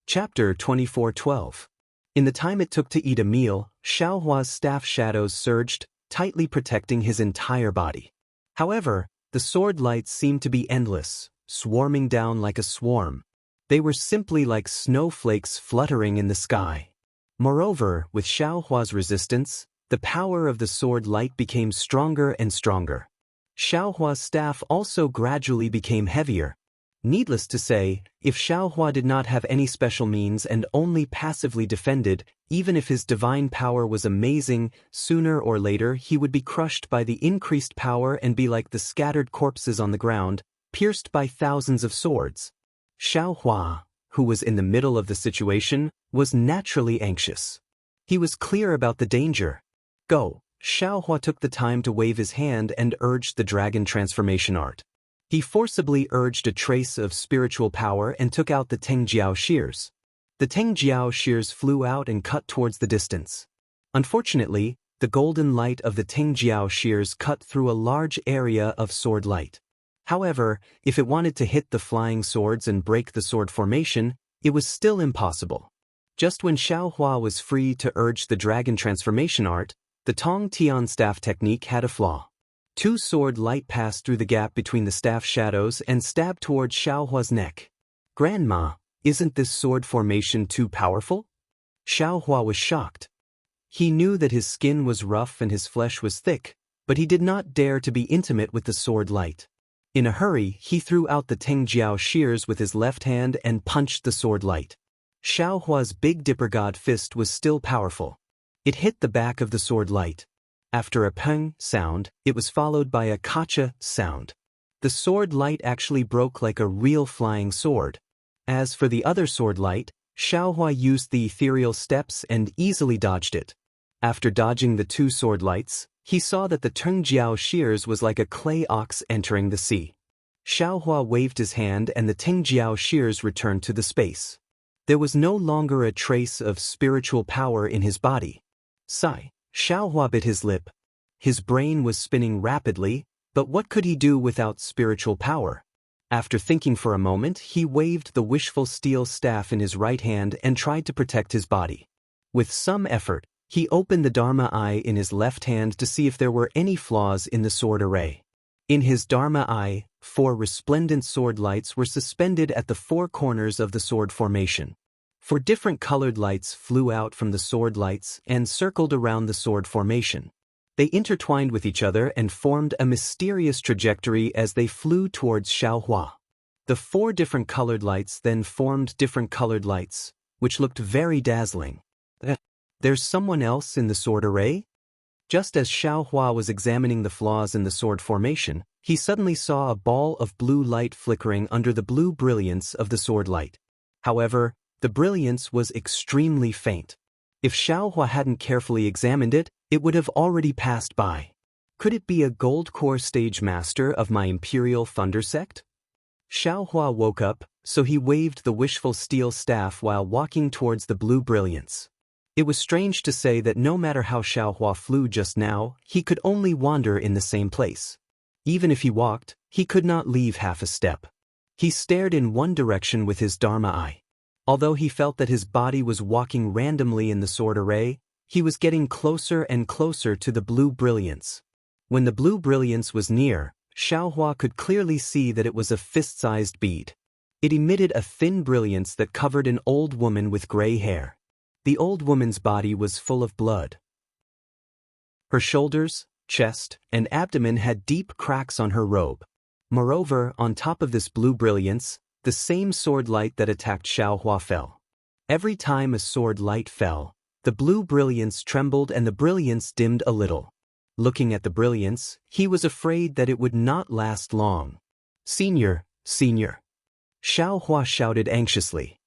Chapter 24:12. In the time it took to eat a meal, Xiaohua's staff shadows surged, tightly protecting his entire body. However, the sword lights seemed to be endless, swarming down like a swarm. They were simply like snowflakes fluttering in the sky. Moreover, with Xiaohua's resistance, the power of the sword light became stronger and stronger. Xiaohua's staff also gradually became heavier. Needless to say, if Xiaohua did not have any special means and only passively defended, even if his divine power was amazing, sooner or later he would be crushed by the increased power and be like the scattered corpses on the ground, pierced by thousands of swords. Xiaohua, who was in the middle of the situation, was naturally anxious. He was clear about the danger. Go! Xiaohua took the time to wave his hand and urged the dragon transformation art. He forcibly urged a trace of spiritual power and took out the Tengjiao shears. The Tengjiao shears flew out and cut towards the distance. Unfortunately, the golden light of the Tengjiao shears cut through a large area of sword light. However, if it wanted to hit the flying swords and break the sword formation, it was still impossible. Just when Xiaohua was free to urge the dragon transformation art, the Tong Tian staff technique had a flaw. Two sword light passed through the gap between the staff shadows and stabbed towards Xiaohua's neck. Grandma, isn't this sword formation too powerful? Xiaohua was shocked. He knew that his skin was rough and his flesh was thick, but he did not dare to be intimate with the sword light. In a hurry, he threw out the Tengjiao shears with his left hand and punched the sword light. Xiaohua's Big Dipper God fist was still powerful. It hit the back of the sword light. After a peng sound, it was followed by a kacha sound. The sword light actually broke like a real flying sword. As for the other sword light, Xiaohua used the ethereal steps and easily dodged it. After dodging the two sword lights, he saw that the Tengjiao shears was like a clay ox entering the sea. Xiaohua waved his hand and the Tengjiao shears returned to the space. There was no longer a trace of spiritual power in his body. Sigh. Xiaohua bit his lip. His brain was spinning rapidly, but what could he do without spiritual power? After thinking for a moment, he waved the wishful steel staff in his right hand and tried to protect his body. With some effort, he opened the Dharma eye in his left hand to see if there were any flaws in the sword array. In his Dharma eye, 4 resplendent sword lights were suspended at the 4 corners of the sword formation. 4 different colored lights flew out from the sword lights and circled around the sword formation. They intertwined with each other and formed a mysterious trajectory as they flew towards Xiaohua. The 4 different colored lights then formed different colored lights, which looked very dazzling. There's someone else in the sword array? Just as Xiaohua was examining the flaws in the sword formation, he suddenly saw a ball of blue light flickering under the blue brilliance of the sword light. However, the brilliance was extremely faint. If Xiaohua hadn't carefully examined it, it would have already passed by. Could it be a gold core stage master of my Imperial Thunder sect? Xiaohua woke up, so he waved the wishful steel staff while walking towards the blue brilliance. It was strange to say that no matter how Xiaohua flew just now, he could only wander in the same place. Even if he walked, he could not leave half a step. He stared in one direction with his Dharma eye. Although he felt that his body was walking randomly in the sword array, he was getting closer and closer to the blue brilliance. When the blue brilliance was near, Xiaohua could clearly see that it was a fist-sized bead. It emitted a thin brilliance that covered an old woman with gray hair. The old woman's body was full of blood. Her shoulders, chest, and abdomen had deep cracks on her robe. Moreover, on top of this blue brilliance, the same sword light that attacked Xiaohua fell. Every time a sword light fell, the blue brilliance trembled and the brilliance dimmed a little. Looking at the brilliance, he was afraid that it would not last long. Senior, senior. Xiaohua shouted anxiously.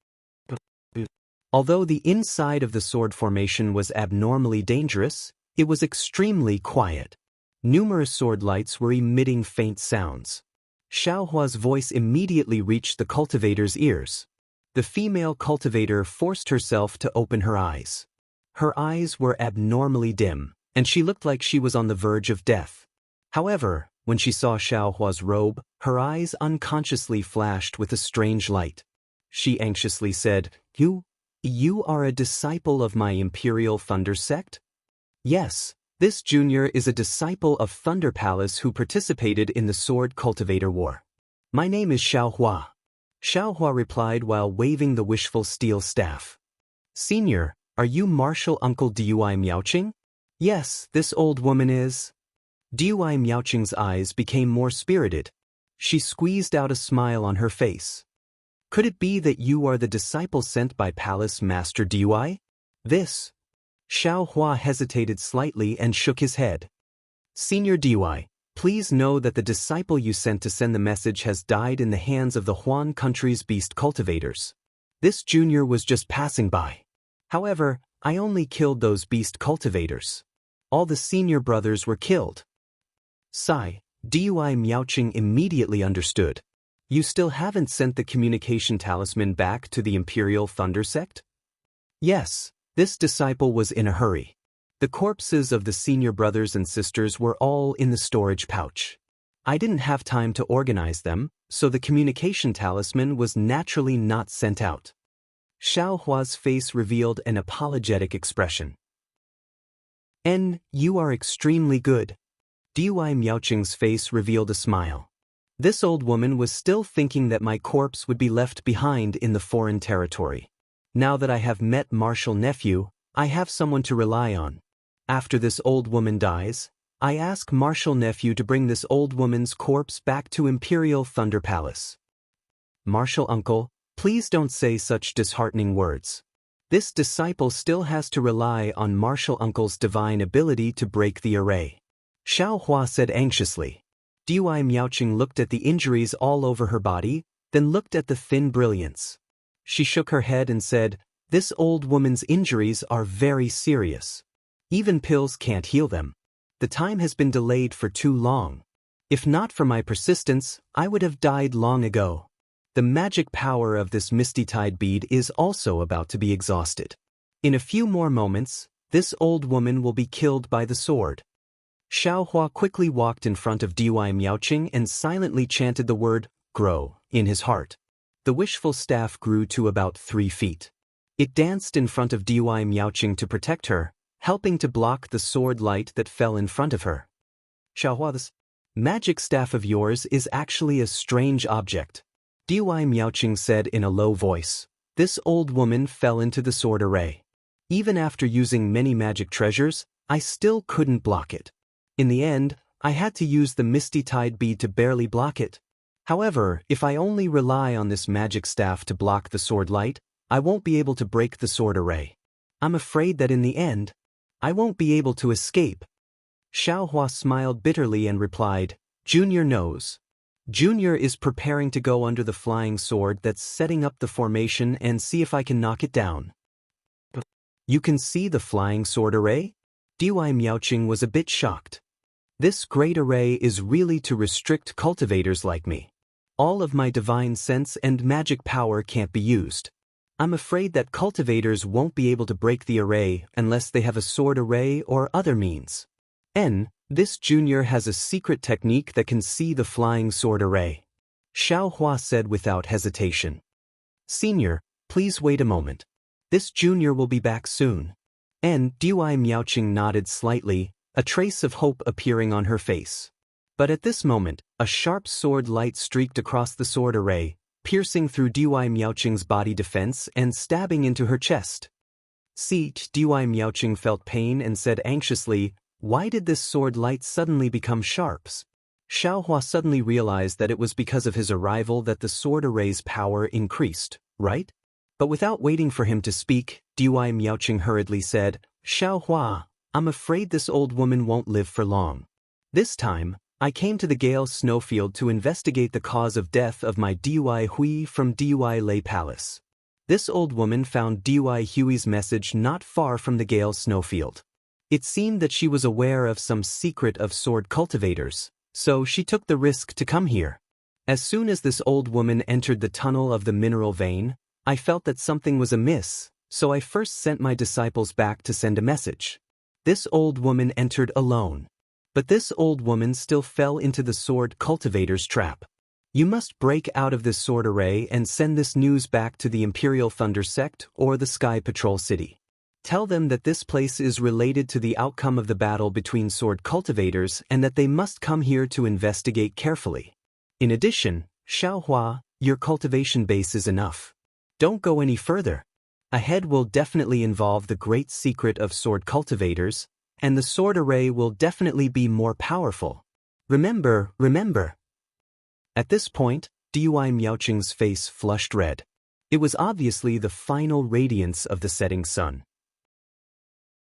Although the inside of the sword formation was abnormally dangerous, it was extremely quiet. Numerous sword lights were emitting faint sounds. Xiaohua's voice immediately reached the cultivator's ears. The female cultivator forced herself to open her eyes. Her eyes were abnormally dim, and she looked like she was on the verge of death. However, when she saw Xiaohua's robe, her eyes unconsciously flashed with a strange light. she anxiously said. You are a disciple of my Imperial Thunder sect? Yes, this junior is a disciple of Thunder Palace who participated in the Sword Cultivator War. My name is Xiaohua. Xiaohua replied while waving the wishful steel staff. Senior, are you Martial Uncle Dui Miaoqing? Yes, this old woman is. Dui Miaoqing's eyes became more spirited. She squeezed out a smile on her face. Could it be that you are the disciple sent by Palace Master Dui? This. Xiaohua hesitated slightly and shook his head. Senior Dui, please know that the disciple you sent to send the message has died in the hands of the Huan country's beast cultivators. This junior was just passing by. However, I only killed those beast cultivators. All the senior brothers were killed. Sigh, Dui Miaoqing immediately understood. You still haven't sent the communication talisman back to the Imperial Thunder sect? Yes, this disciple was in a hurry. The corpses of the senior brothers and sisters were all in the storage pouch. I didn't have time to organize them, so the communication talisman was naturally not sent out. Xiaohua's face revealed an apologetic expression. You are extremely good. Dui Miaoqing's face revealed a smile. This old woman was still thinking that my corpse would be left behind in the foreign territory. Now that I have met Martial Nephew, I have someone to rely on. After this old woman dies, I ask Martial Nephew to bring this old woman's corpse back to Imperial Thunder Palace. Martial Uncle, please don't say such disheartening words. This disciple still has to rely on Martial Uncle's divine ability to break the array. Xiaohua said anxiously. Dui Miaoqing looked at the injuries all over her body, then looked at the thin brilliance. She shook her head and said, this old woman's injuries are very serious. Even pills can't heal them. The time has been delayed for too long. If not for my persistence, I would have died long ago. The magic power of this misty tide bead is also about to be exhausted. In a few more moments, this old woman will be killed by the sword. Xiaohua quickly walked in front of Dui Miaoqing and silently chanted the word, grow, in his heart. The wishful staff grew to about 3 feet. It danced in front of Dui Miaoqing to protect her, helping to block the sword light that fell in front of her. Xiaohua, this magic staff of yours is actually a strange object. Dui Miaoqing said in a low voice. This old woman fell into the sword array. Even after using many magic treasures, I still couldn't block it. In the end, I had to use the misty tide bead to barely block it. However, if I only rely on this magic staff to block the sword light, I won't be able to break the sword array. I'm afraid that in the end, I won't be able to escape. Xiaohua smiled bitterly and replied, Junior knows. Junior is preparing to go under the flying sword that's setting up the formation and see if I can knock it down. You can see the flying sword array? Dui Miaoqing was a bit shocked. This great array is really to restrict cultivators like me. All of my divine sense and magic power can't be used. I'm afraid that cultivators won't be able to break the array unless they have a sword array or other means. This junior has a secret technique that can see the flying sword array. Xiaohua said without hesitation. Senior, please wait a moment. This junior will be back soon. Dui Miaoqing nodded slightly, a trace of hope appearing on her face. But at this moment, a sharp sword light streaked across the sword array, piercing through Dui Miaoqing's body defense and stabbing into her chest. Dui Miaoqing felt pain and said anxiously, why did this sword light suddenly become sharp? Xiaohua suddenly realized that it was because of his arrival that the sword array's power increased, right? But without waiting for him to speak, Dui Miaoqing hurriedly said, Xiaohua, I'm afraid this old woman won't live for long. This time, I came to the Gale Snowfield to investigate the cause of death of my Dui Hui from Dui Lei Palace. This old woman found Dui Hui's message not far from the Gale Snowfield. It seemed that she was aware of some secret of sword cultivators, so she took the risk to come here. As soon as this old woman entered the tunnel of the mineral vein, I felt that something was amiss, so I first sent my disciples back to send a message. This old woman entered alone. But this old woman still fell into the sword cultivator's trap. You must break out of this sword array and send this news back to the Imperial Thunder Sect or the Sky Patrol City. Tell them that this place is related to the outcome of the battle between sword cultivators and that they must come here to investigate carefully. In addition, Xiaohua, your cultivation base is enough. Don't go any further. Ahead will definitely involve the great secret of sword cultivators, and the sword array will definitely be more powerful. Remember. At this point, Dui Miaoqing's face flushed red. It was obviously the final radiance of the setting sun.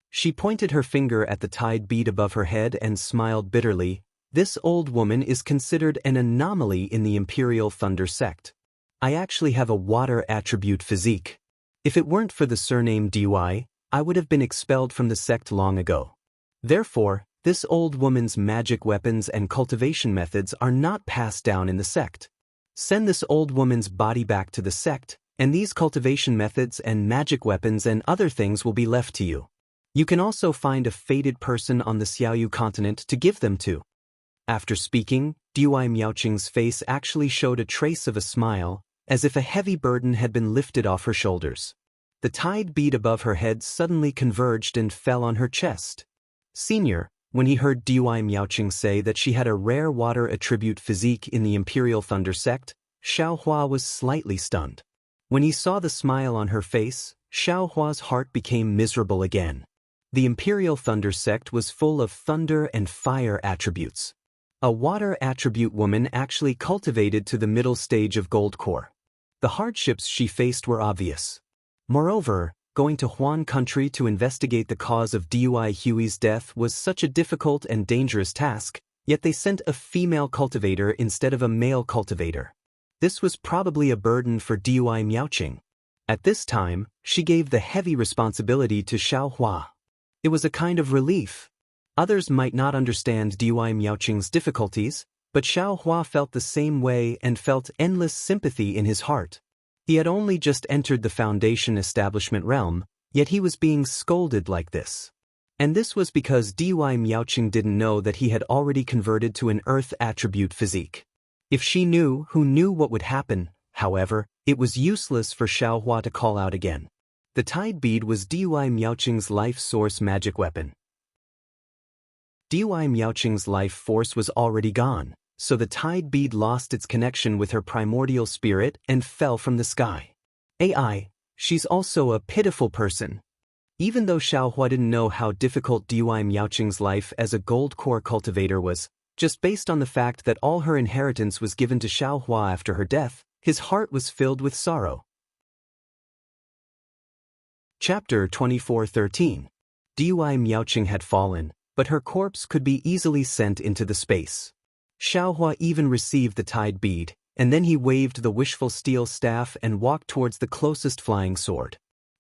She pointed her finger at the tide bead above her head and smiled bitterly. This old woman is considered an anomaly in the Imperial Thunder Sect. I actually have a water attribute physique. If it weren't for the surname Dui, I would have been expelled from the sect long ago. Therefore, this old woman's magic weapons and cultivation methods are not passed down in the sect. Send this old woman's body back to the sect, and these cultivation methods and magic weapons and other things will be left to you. You can also find a fated person on the Xiaoyu continent to give them to. After speaking, Dui Miaoqing's face actually showed a trace of a smile, as if a heavy burden had been lifted off her shoulders. The tide bead above her head suddenly converged and fell on her chest. Senior, when he heard Dui Miaoqing say that she had a rare water attribute physique in the Imperial Thunder Sect, Xiaohua was slightly stunned. When he saw the smile on her face, Xiaohua's heart became miserable again. The Imperial Thunder Sect was full of thunder and fire attributes. A water attribute woman actually cultivated to the middle stage of Gold Core. The hardships she faced were obvious. Moreover, going to Huan country to investigate the cause of Dui Hui's death was such a difficult and dangerous task, yet they sent a female cultivator instead of a male cultivator. This was probably a burden for Dui Miaoqing. At this time, she gave the heavy responsibility to Xiaohua. It was a kind of relief. Others might not understand Dui Miaoqing's difficulties, but Xiaohua felt the same way and felt endless sympathy in his heart. He had only just entered the Foundation establishment realm, yet he was being scolded like this. And this was because Dui Miaoqing didn't know that he had already converted to an earth attribute physique. If she knew who knew what would happen, however, it was useless for Xiaohua to call out again. The tide bead was Dui Miaoqing's life source magic weapon. Dui Miaoqing's life force was already gone, so the tide bead lost its connection with her primordial spirit and fell from the sky. AI, she's also a pitiful person. Even though Xiaohua didn't know how difficult Dui Miaoqing's life as a gold core cultivator was, just based on the fact that all her inheritance was given to Xiaohua after her death, his heart was filled with sorrow. Chapter 24:13. Dui Miaoqing had fallen, but her corpse could be easily sent into the space. Xiaohua even received the tide bead, and then he waved the wishful steel staff and walked towards the closest flying sword.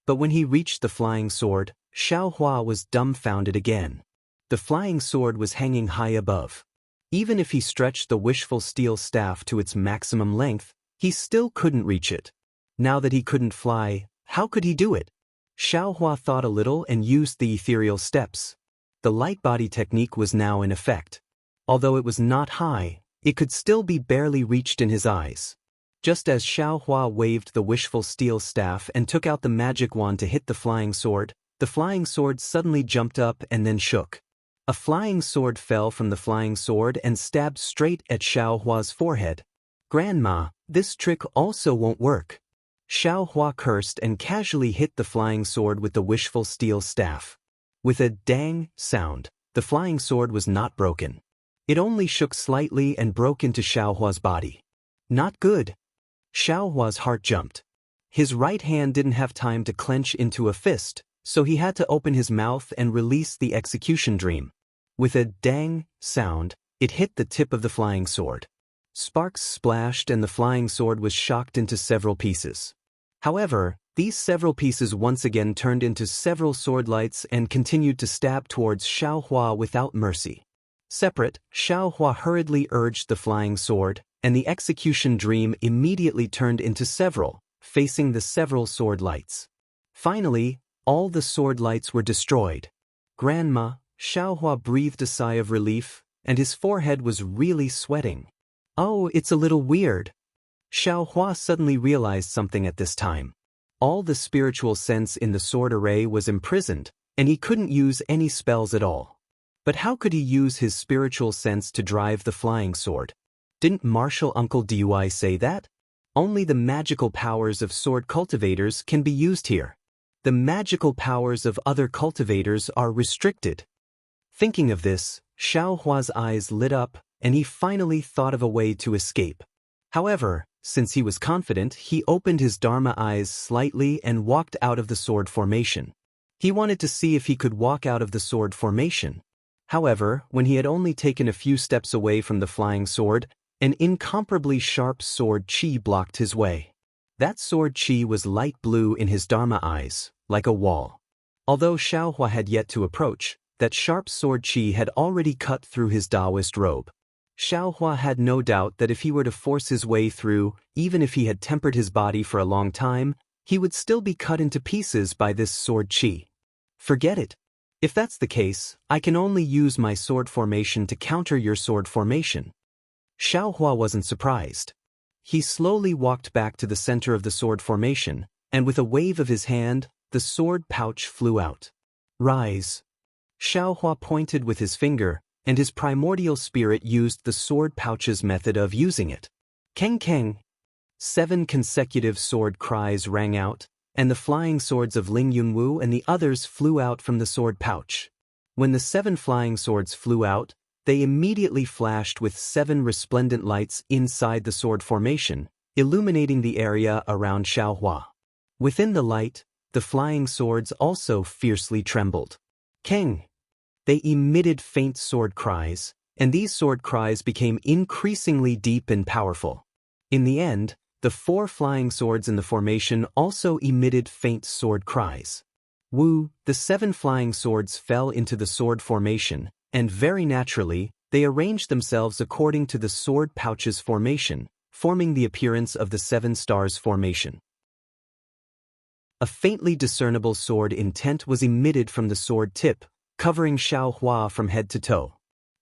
But when he reached the flying sword, Xiaohua was dumbfounded again. The flying sword was hanging high above. Even if he stretched the wishful steel staff to its maximum length, he still couldn't reach it. Now that he couldn't fly, how could he do it? Xiaohua thought a little and used the ethereal steps. The light body technique was now in effect. Although it was not high, it could still be barely reached in his eyes. Just as Xiaohua waved the wishful steel staff and took out the magic wand to hit the flying sword suddenly jumped up and then shook. A flying sword fell from the flying sword and stabbed straight at Xiaohua's forehead. "Grandma, this trick also won't work." Xiaohua cursed and casually hit the flying sword with the wishful steel staff. With a dang sound, the flying sword was not broken. It only shook slightly and broke into Xiaohua's body. Not good. Xiaohua's heart jumped. His right hand didn't have time to clench into a fist, so he had to open his mouth and release the execution dream. With a dang sound, it hit the tip of the flying sword. Sparks splashed and the flying sword was shocked into several pieces. However, these several pieces once again turned into several sword lights and continued to stab towards Xiaohua without mercy. Separate, Xiaohua hurriedly urged the flying sword, and the execution dream immediately turned into several, facing the several sword lights. Finally, all the sword lights were destroyed. "Grandma," Xiaohua breathed a sigh of relief, and his forehead was really sweating. Oh, it's a little weird. Xiaohua suddenly realized something at this time. All the spiritual sense in the sword array was imprisoned, and he couldn't use any spells at all. But how could he use his spiritual sense to drive the flying sword? Didn't Martial Uncle Dui say that? Only the magical powers of sword cultivators can be used here. The magical powers of other cultivators are restricted. Thinking of this, Xiaohua's eyes lit up, and he finally thought of a way to escape. However, since he was confident, he opened his Dharma eyes slightly and walked out of the sword formation. He wanted to see if he could walk out of the sword formation. However, when he had only taken a few steps away from the flying sword, an incomparably sharp sword chi blocked his way. That sword chi was light blue in his Dharma eyes, like a wall. Although Xiaohua had yet to approach, that sharp sword chi had already cut through his Daoist robe. Xiaohua had no doubt that if he were to force his way through, even if he had tempered his body for a long time, he would still be cut into pieces by this sword chi. Forget it. If that's the case, I can only use my sword formation to counter your sword formation. Xiaohua wasn't surprised. He slowly walked back to the center of the sword formation, and with a wave of his hand, the sword pouch flew out. Rise. Xiaohua pointed with his finger, and his primordial spirit used the sword pouch's method of using it. Keng keng. 7 consecutive sword cries rang out, and the flying swords of Ling Yunwu and the others flew out from the sword pouch. When the 7 flying swords flew out, they immediately flashed with 7 resplendent lights inside the sword formation, illuminating the area around Xiaohua. Within the light, the flying swords also fiercely trembled. Keng! They emitted faint sword cries, and these sword cries became increasingly deep and powerful. In the end, the 4 flying swords in the formation also emitted faint sword cries. Wu, the 7 flying swords fell into the sword formation, and very naturally, they arranged themselves according to the sword pouch's formation, forming the appearance of the 7 stars formation. A faintly discernible sword intent was emitted from the sword tip, covering Xiaohua from head to toe.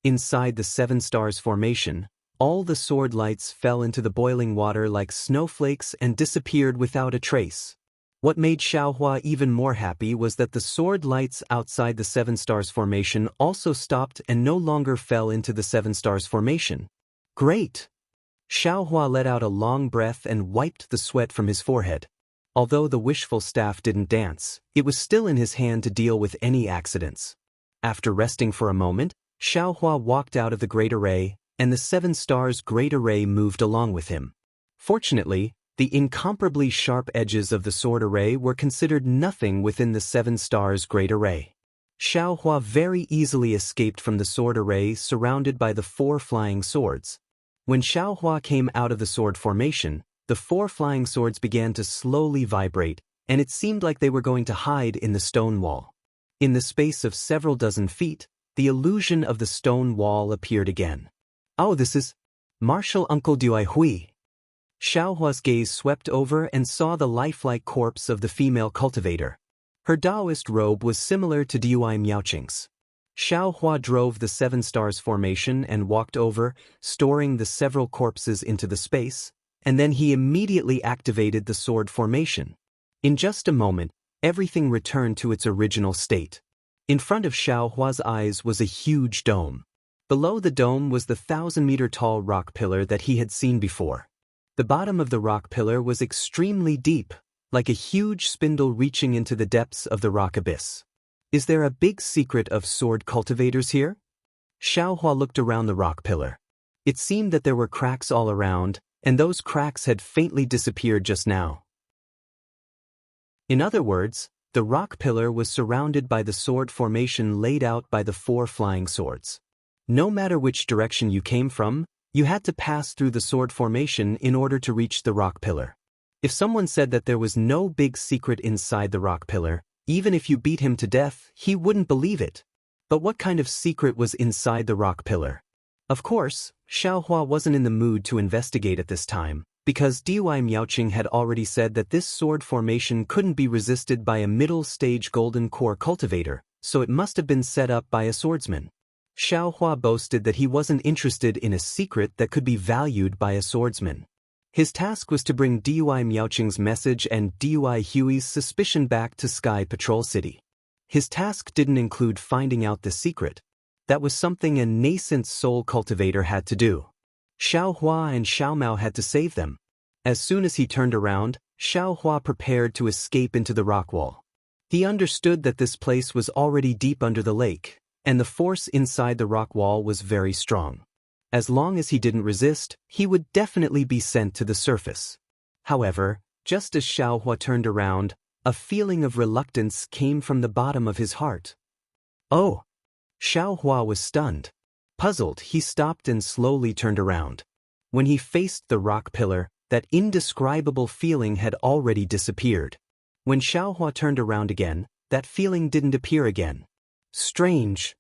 Inside the 7 stars formation, all the sword lights fell into the boiling water like snowflakes and disappeared without a trace. What made Xiaohua even more happy was that the sword lights outside the 7 stars formation also stopped and no longer fell into the 7 stars formation. Great! Xiaohua let out a long breath and wiped the sweat from his forehead. Although the wishful staff didn't dance, it was still in his hand to deal with any accidents. After resting for a moment, Xiaohua walked out of the Great Array, and the 7 stars Great Array moved along with him. Fortunately, the incomparably sharp edges of the sword array were considered nothing within the 7 stars Great Array. Xiaohua very easily escaped from the sword array surrounded by the 4 flying swords. When Xiaohua came out of the sword formation, the 4 flying swords began to slowly vibrate, and it seemed like they were going to hide in the stone wall. In the space of several dozen feet, the illusion of the stone wall appeared again. Oh, this is Martial Uncle Dui Hui. Xiaohua's gaze swept over and saw the lifelike corpse of the female cultivator. Her Daoist robe was similar to Dui Miaoqing's. Xiaohua drove the 7 stars formation and walked over, storing the several corpses into the space, and then he immediately activated the sword formation. In just a moment, everything returned to its original state. In front of Xiaohua's eyes was a huge dome. Below the dome was the 1,000-meter-tall rock pillar that he had seen before. The bottom of the rock pillar was extremely deep, like a huge spindle reaching into the depths of the rock abyss. Is there a big secret of sword cultivators here? Xiaohua looked around the rock pillar. It seemed that there were cracks all around, and those cracks had faintly disappeared just now. In other words, the rock pillar was surrounded by the sword formation laid out by the 4 flying swords. No matter which direction you came from, you had to pass through the sword formation in order to reach the rock pillar. If someone said that there was no big secret inside the rock pillar, even if you beat him to death, he wouldn't believe it. But what kind of secret was inside the rock pillar? Of course, Xiaohua wasn't in the mood to investigate at this time, because Dui Miaoqing had already said that this sword formation couldn't be resisted by a middle-stage golden core cultivator, so it must have been set up by a swordsman. Xiaohua boasted that he wasn't interested in a secret that could be valued by a swordsman. His task was to bring Dui Miaoqing's message and Dui Hui's suspicion back to Sky Patrol City. His task didn't include finding out the secret. That was something a nascent soul cultivator had to do. Xiaohua and Xiaomao had to save them. As soon as he turned around, Xiaohua prepared to escape into the rock wall. He understood that this place was already deep under the lake, and the force inside the rock wall was very strong. As long as he didn't resist, he would definitely be sent to the surface. However, just as Xiaohua turned around, a feeling of reluctance came from the bottom of his heart. Oh! Xiaohua was stunned. Puzzled, he stopped and slowly turned around. When he faced the rock pillar, that indescribable feeling had already disappeared. When Xiaohua turned around again, that feeling didn't appear again. Strange.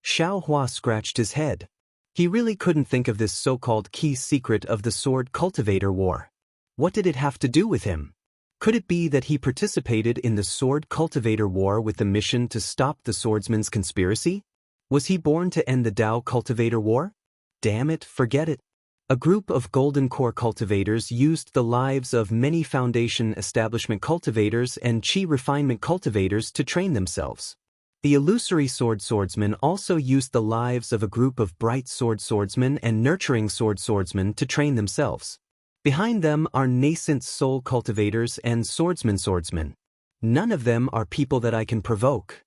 Xiaohua scratched his head. He really couldn't think of this so-called key secret of the Sword Cultivator War. What did it have to do with him? Could it be that he participated in the Sword Cultivator War with the mission to stop the swordsman's conspiracy? Was he born to end the Dao Cultivator War? Damn it, forget it. A group of Golden Core cultivators used the lives of many Foundation Establishment cultivators and Qi Refinement cultivators to train themselves. The illusory sword swordsmen also used the lives of a group of bright sword swordsmen and nurturing sword swordsmen to train themselves. Behind them are nascent soul cultivators and swordsmen. None of them are people that I can provoke.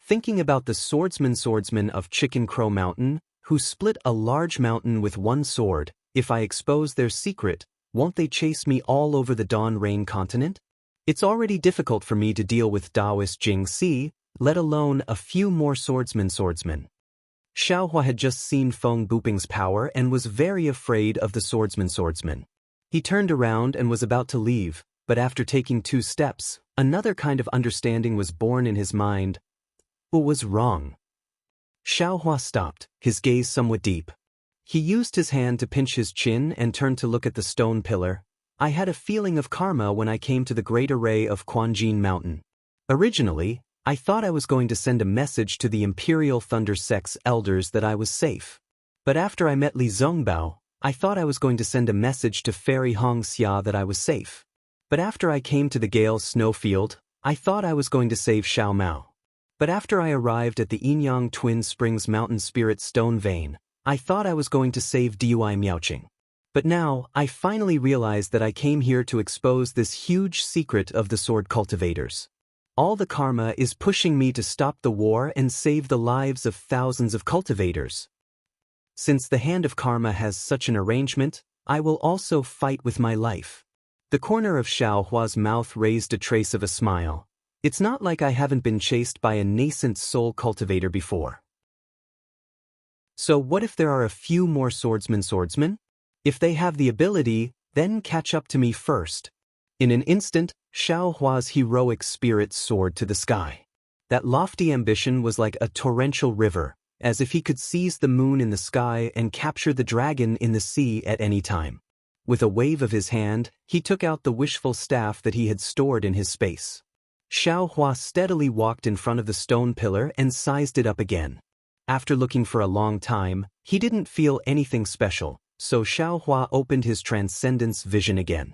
Thinking about the swordsmen of Chicken Crow Mountain, who split a large mountain with one sword, if I expose their secret, won't they chase me all over the Dawn Rain continent? It's already difficult for me to deal with Daoist Jingxi, let alone a few more swordsmen. Xiaohua had just seen Feng Buping's power and was very afraid of the swordsman. He turned around and was about to leave, but after taking 2 steps, another kind of understanding was born in his mind. What was wrong? Xiaohua stopped, his gaze somewhat deep. He used his hand to pinch his chin and turned to look at the stone pillar. I had a feeling of karma when I came to the great array of Quanjin Mountain. Originally, I thought I was going to send a message to the Imperial Thunder Sect's elders that I was safe. But after I met Li Zongbao, I thought I was going to send a message to Fairy Hongxia that I was safe. But after I came to the Gale Snowfield, I thought I was going to save Xiao Mao. But after I arrived at the Yinyang Twin Springs Mountain Spirit Stone Vein, I thought I was going to save Dui Miaoqing. But now, I finally realized that I came here to expose this huge secret of the sword cultivators. All the karma is pushing me to stop the war and save the lives of thousands of cultivators. Since the hand of karma has such an arrangement, I will also fight with my life. The corner of Xiaohua's mouth raised a trace of a smile. It's not like I haven't been chased by a nascent soul cultivator before. So what if there are a few more swordsmen? If they have the ability, then catch up to me first. In an instant, Xiaohua's heroic spirit soared to the sky. That lofty ambition was like a torrential river, as if he could seize the moon in the sky and capture the dragon in the sea at any time. With a wave of his hand, he took out the wishful staff that he had stored in his space. Xiaohua steadily walked in front of the stone pillar and sized it up again. After looking for a long time, he didn't feel anything special, so Xiaohua opened his transcendence vision again.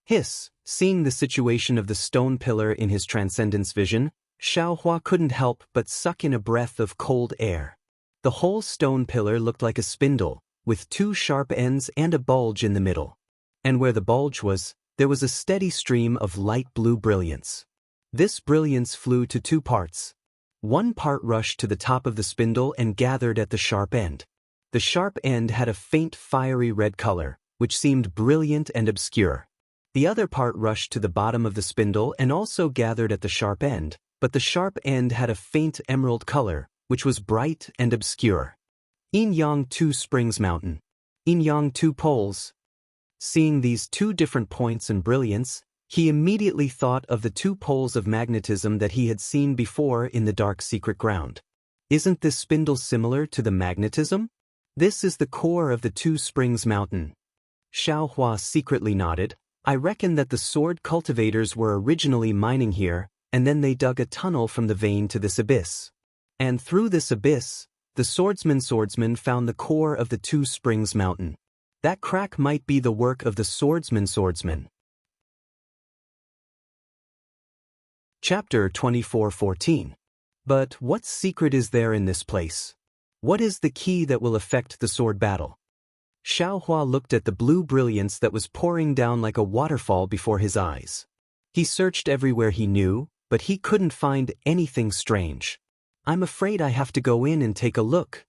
Hiss! Seeing the situation of the stone pillar in his transcendence vision, Xiaohua couldn't help but suck in a breath of cold air. The whole stone pillar looked like a spindle, with 2 sharp ends and a bulge in the middle. And where the bulge was, there was a steady stream of light blue brilliance. This brilliance flew to 2 parts. One part rushed to the top of the spindle and gathered at the sharp end. The sharp end had a faint fiery red color, which seemed brilliant and obscure. The other part rushed to the bottom of the spindle and also gathered at the sharp end, but the sharp end had a faint emerald color, which was bright and obscure. Yinyang 2 Springs Mountain. Yinyang 2 Poles. Seeing these 2 different points and brilliance, he immediately thought of the 2 poles of magnetism that he had seen before in the dark secret ground. Isn't this spindle similar to the magnetism? This is the core of the 2 Springs Mountain. Xiaohua secretly nodded. I reckon that the sword cultivators were originally mining here, and then they dug a tunnel from the vein to this abyss. And through this abyss, the swordsman found the core of the Two Springs Mountain. That crack might be the work of the swordsman. Chapter 24:14. But what secret is there in this place? What is the key that will affect the sword battle? Xiaohua looked at the blue brilliance that was pouring down like a waterfall before his eyes. He searched everywhere he knew, but he couldn't find anything strange. I'm afraid I have to go in and take a look.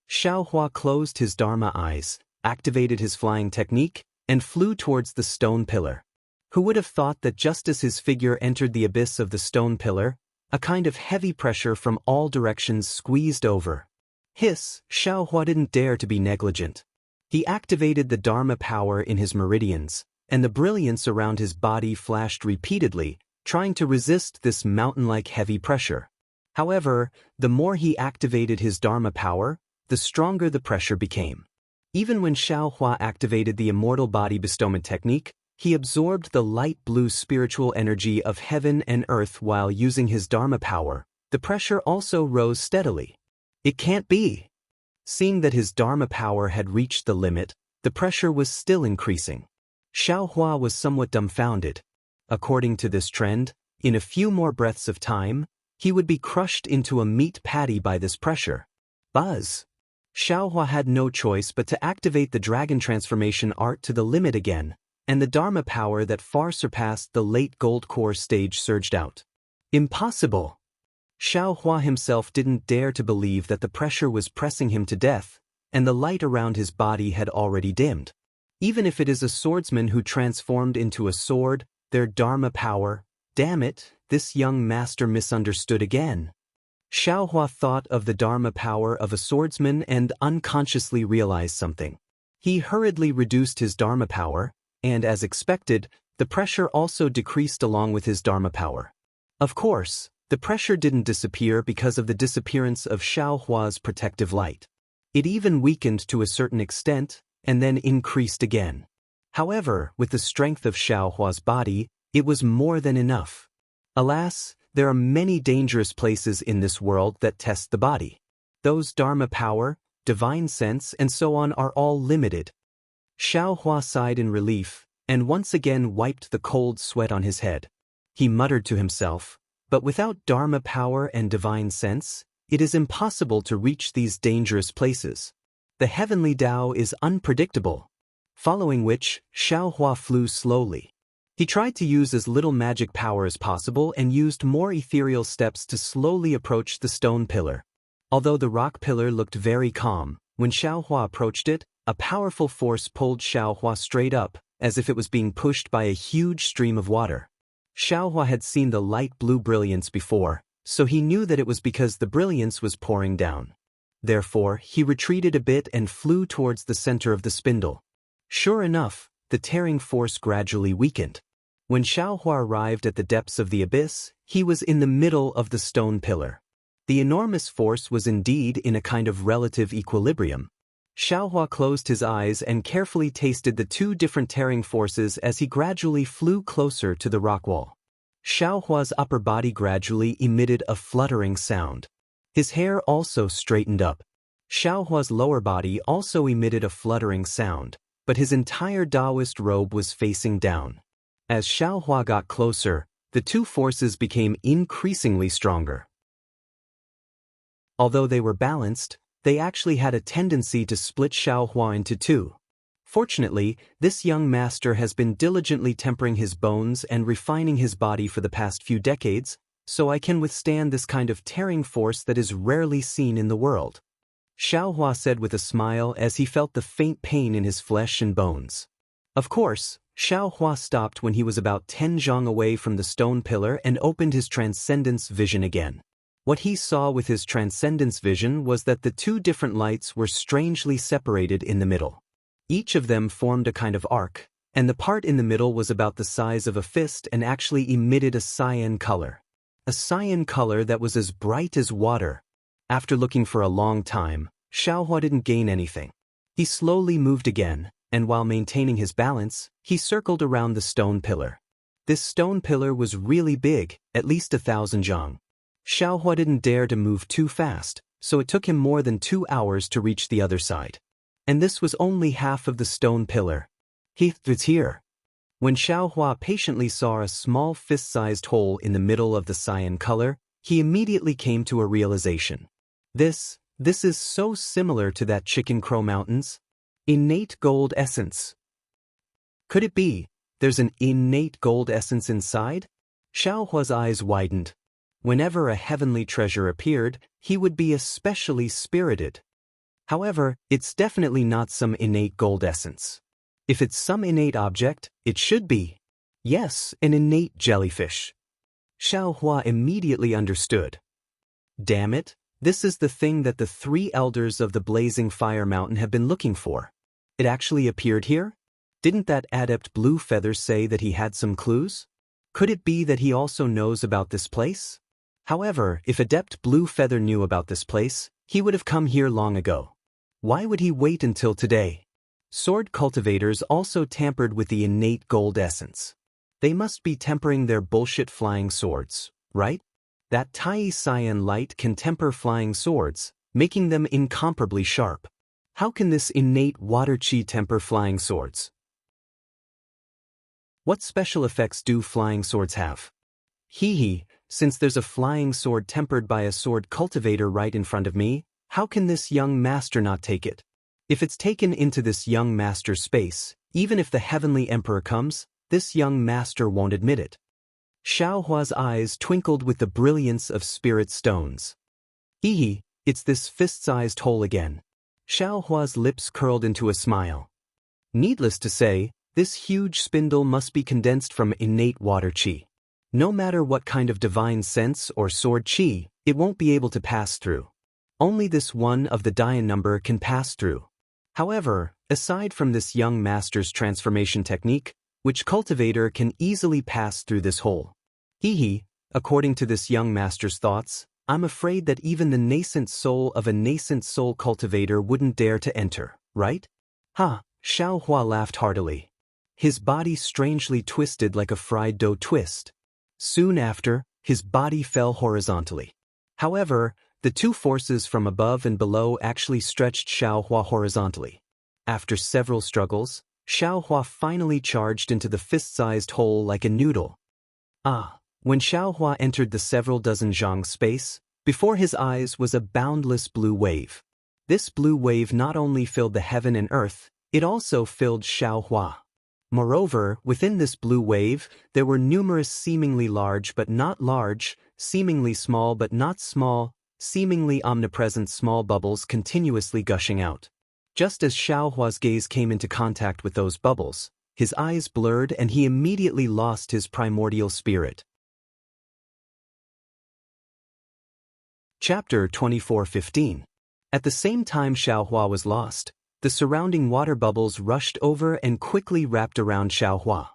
Xiaohua closed his Dharma eyes, activated his flying technique, and flew towards the stone pillar. Who would have thought that just as his figure entered the abyss of the stone pillar, a kind of heavy pressure from all directions squeezed over. Hiss, Xiaohua didn't dare to be negligent. He activated the Dharma power in his meridians, and the brilliance around his body flashed repeatedly, trying to resist this mountain-like heavy pressure. However, the more he activated his Dharma power, the stronger the pressure became. Even when Xiaohua activated the immortal body bestowment technique, he absorbed the light blue spiritual energy of heaven and earth while using his Dharma power. The pressure also rose steadily. It can't be. Seeing that his Dharma power had reached the limit, the pressure was still increasing. Xiaohua was somewhat dumbfounded. According to this trend, in a few more breaths of time, he would be crushed into a meat patty by this pressure. Buzz! Xiaohua had no choice but to activate the dragon transformation art to the limit again, and the Dharma power that far surpassed the late gold core stage surged out. Impossible! Xiaohua himself didn't dare to believe that the pressure was pressing him to death, and the light around his body had already dimmed. Even if it is a swordsman who transformed into a sword, their Dharma power, damn it, this young master misunderstood again. Xiaohua thought of the Dharma power of a swordsman and unconsciously realized something. He hurriedly reduced his Dharma power, and as expected, the pressure also decreased along with his Dharma power. Of course, the pressure didn't disappear because of the disappearance of Xiaohua's protective light. It even weakened to a certain extent, and then increased again. However, with the strength of Xiaohua's body, it was more than enough. Alas, there are many dangerous places in this world that test the body. Those Dharma power, divine sense, and so on are all limited. Xiaohua sighed in relief, and once again wiped the cold sweat on his head. He muttered to himself, but without Dharma power and divine sense, it is impossible to reach these dangerous places. The heavenly Tao is unpredictable. Following which, Xiaohua flew slowly. He tried to use as little magic power as possible and used more ethereal steps to slowly approach the stone pillar. Although the rock pillar looked very calm, when Xiaohua approached it, a powerful force pulled Xiaohua straight up, as if it was being pushed by a huge stream of water. Xiaohua had seen the light blue brilliance before, so he knew that it was because the brilliance was pouring down. Therefore, he retreated a bit and flew towards the center of the spindle. Sure enough, the tearing force gradually weakened. When Xiaohua arrived at the depths of the abyss, he was in the middle of the stone pillar. The enormous force was indeed in a kind of relative equilibrium. Xiaohua closed his eyes and carefully tasted the two different tearing forces as he gradually flew closer to the rock wall. Xiaohua's upper body gradually emitted a fluttering sound. His hair also straightened up. Xiaohua's lower body also emitted a fluttering sound, but his entire Daoist robe was facing down. As Xiaohua got closer, the two forces became increasingly stronger. Although they were balanced, they actually had a tendency to split Xiaohua into two. Fortunately, this young master has been diligently tempering his bones and refining his body for the past few decades, so I can withstand this kind of tearing force that is rarely seen in the world. Xiaohua said with a smile as he felt the faint pain in his flesh and bones. Of course, Xiaohua stopped when he was about 10 zhang away from the stone pillar and opened his transcendence vision again. What he saw with his transcendence vision was that the two different lights were strangely separated in the middle. Each of them formed a kind of arc, and the part in the middle was about the size of a fist and actually emitted a cyan color. A cyan color that was as bright as water. After looking for a long time, Xiaohua didn't gain anything. He slowly moved again, and while maintaining his balance, he circled around the stone pillar. This stone pillar was really big, at least 1,000 zhang. Xiaohua didn't dare to move too fast, so it took him more than 2 hours to reach the other side. And this was only half of the stone pillar. It's here. When Xiaohua patiently saw a small fist-sized hole in the middle of the cyan color, he immediately came to a realization. This is so similar to that Chicken Crow Mountains. Innate gold essence. Could it be there's an innate gold essence inside? Xiaohua's eyes widened. Whenever a heavenly treasure appeared, he would be especially spirited. However, it's definitely not some innate gold essence. If it's some innate object, it should be. Yes, an innate jellyfish. Xiaohua immediately understood. Damn it, this is the thing that the 3 elders of the Blazing Fire Mountain have been looking for. It actually appeared here? Didn't that adept Blue Feather say that he had some clues? Could it be that he also knows about this place? However, if Adept Blue Feather knew about this place, he would have come here long ago. Why would he wait until today? Sword cultivators also tampered with the innate gold essence. They must be tempering their bullshit flying swords, right? That Tai Cyan light can temper flying swords, making them incomparably sharp. How can this innate water chi temper flying swords? What special effects do flying swords have? Since there's a flying sword tempered by a sword cultivator right in front of me, how can this young master not take it? If it's taken into this young master's space, even if the heavenly emperor comes, this young master won't admit it. Xiaohua's eyes twinkled with the brilliance of spirit stones. It's this fist-sized hole again. Xiaohua's lips curled into a smile. Needless to say, this huge spindle must be condensed from innate water chi. No matter what kind of divine sense or sword chi, it won't be able to pass through. Only this one of the Dian number can pass through. However, aside from this young master's transformation technique, which cultivator can easily pass through this hole? According to this young master's thoughts, I'm afraid that even the nascent soul of a nascent soul cultivator wouldn't dare to enter, right? Xiaohua laughed heartily. His body strangely twisted like a fried dough twist. Soon after, his body fell horizontally. However, the 2 forces from above and below actually stretched Xiaohua horizontally. After several struggles, Xiaohua finally charged into the fist-sized hole like a noodle. When Xiaohua entered the several dozen zhang space, before his eyes was a boundless blue wave. This blue wave not only filled the heaven and earth, it also filled Xiaohua. Moreover, within this blue wave, there were numerous seemingly large but not large, seemingly small but not small, seemingly omnipresent small bubbles continuously gushing out. Just as Xiaohua's gaze came into contact with those bubbles, his eyes blurred and he immediately lost his primordial spirit. Chapter 24:15. At the same time Xiaohua was lost, the surrounding water bubbles rushed over and quickly wrapped around Xiaohua.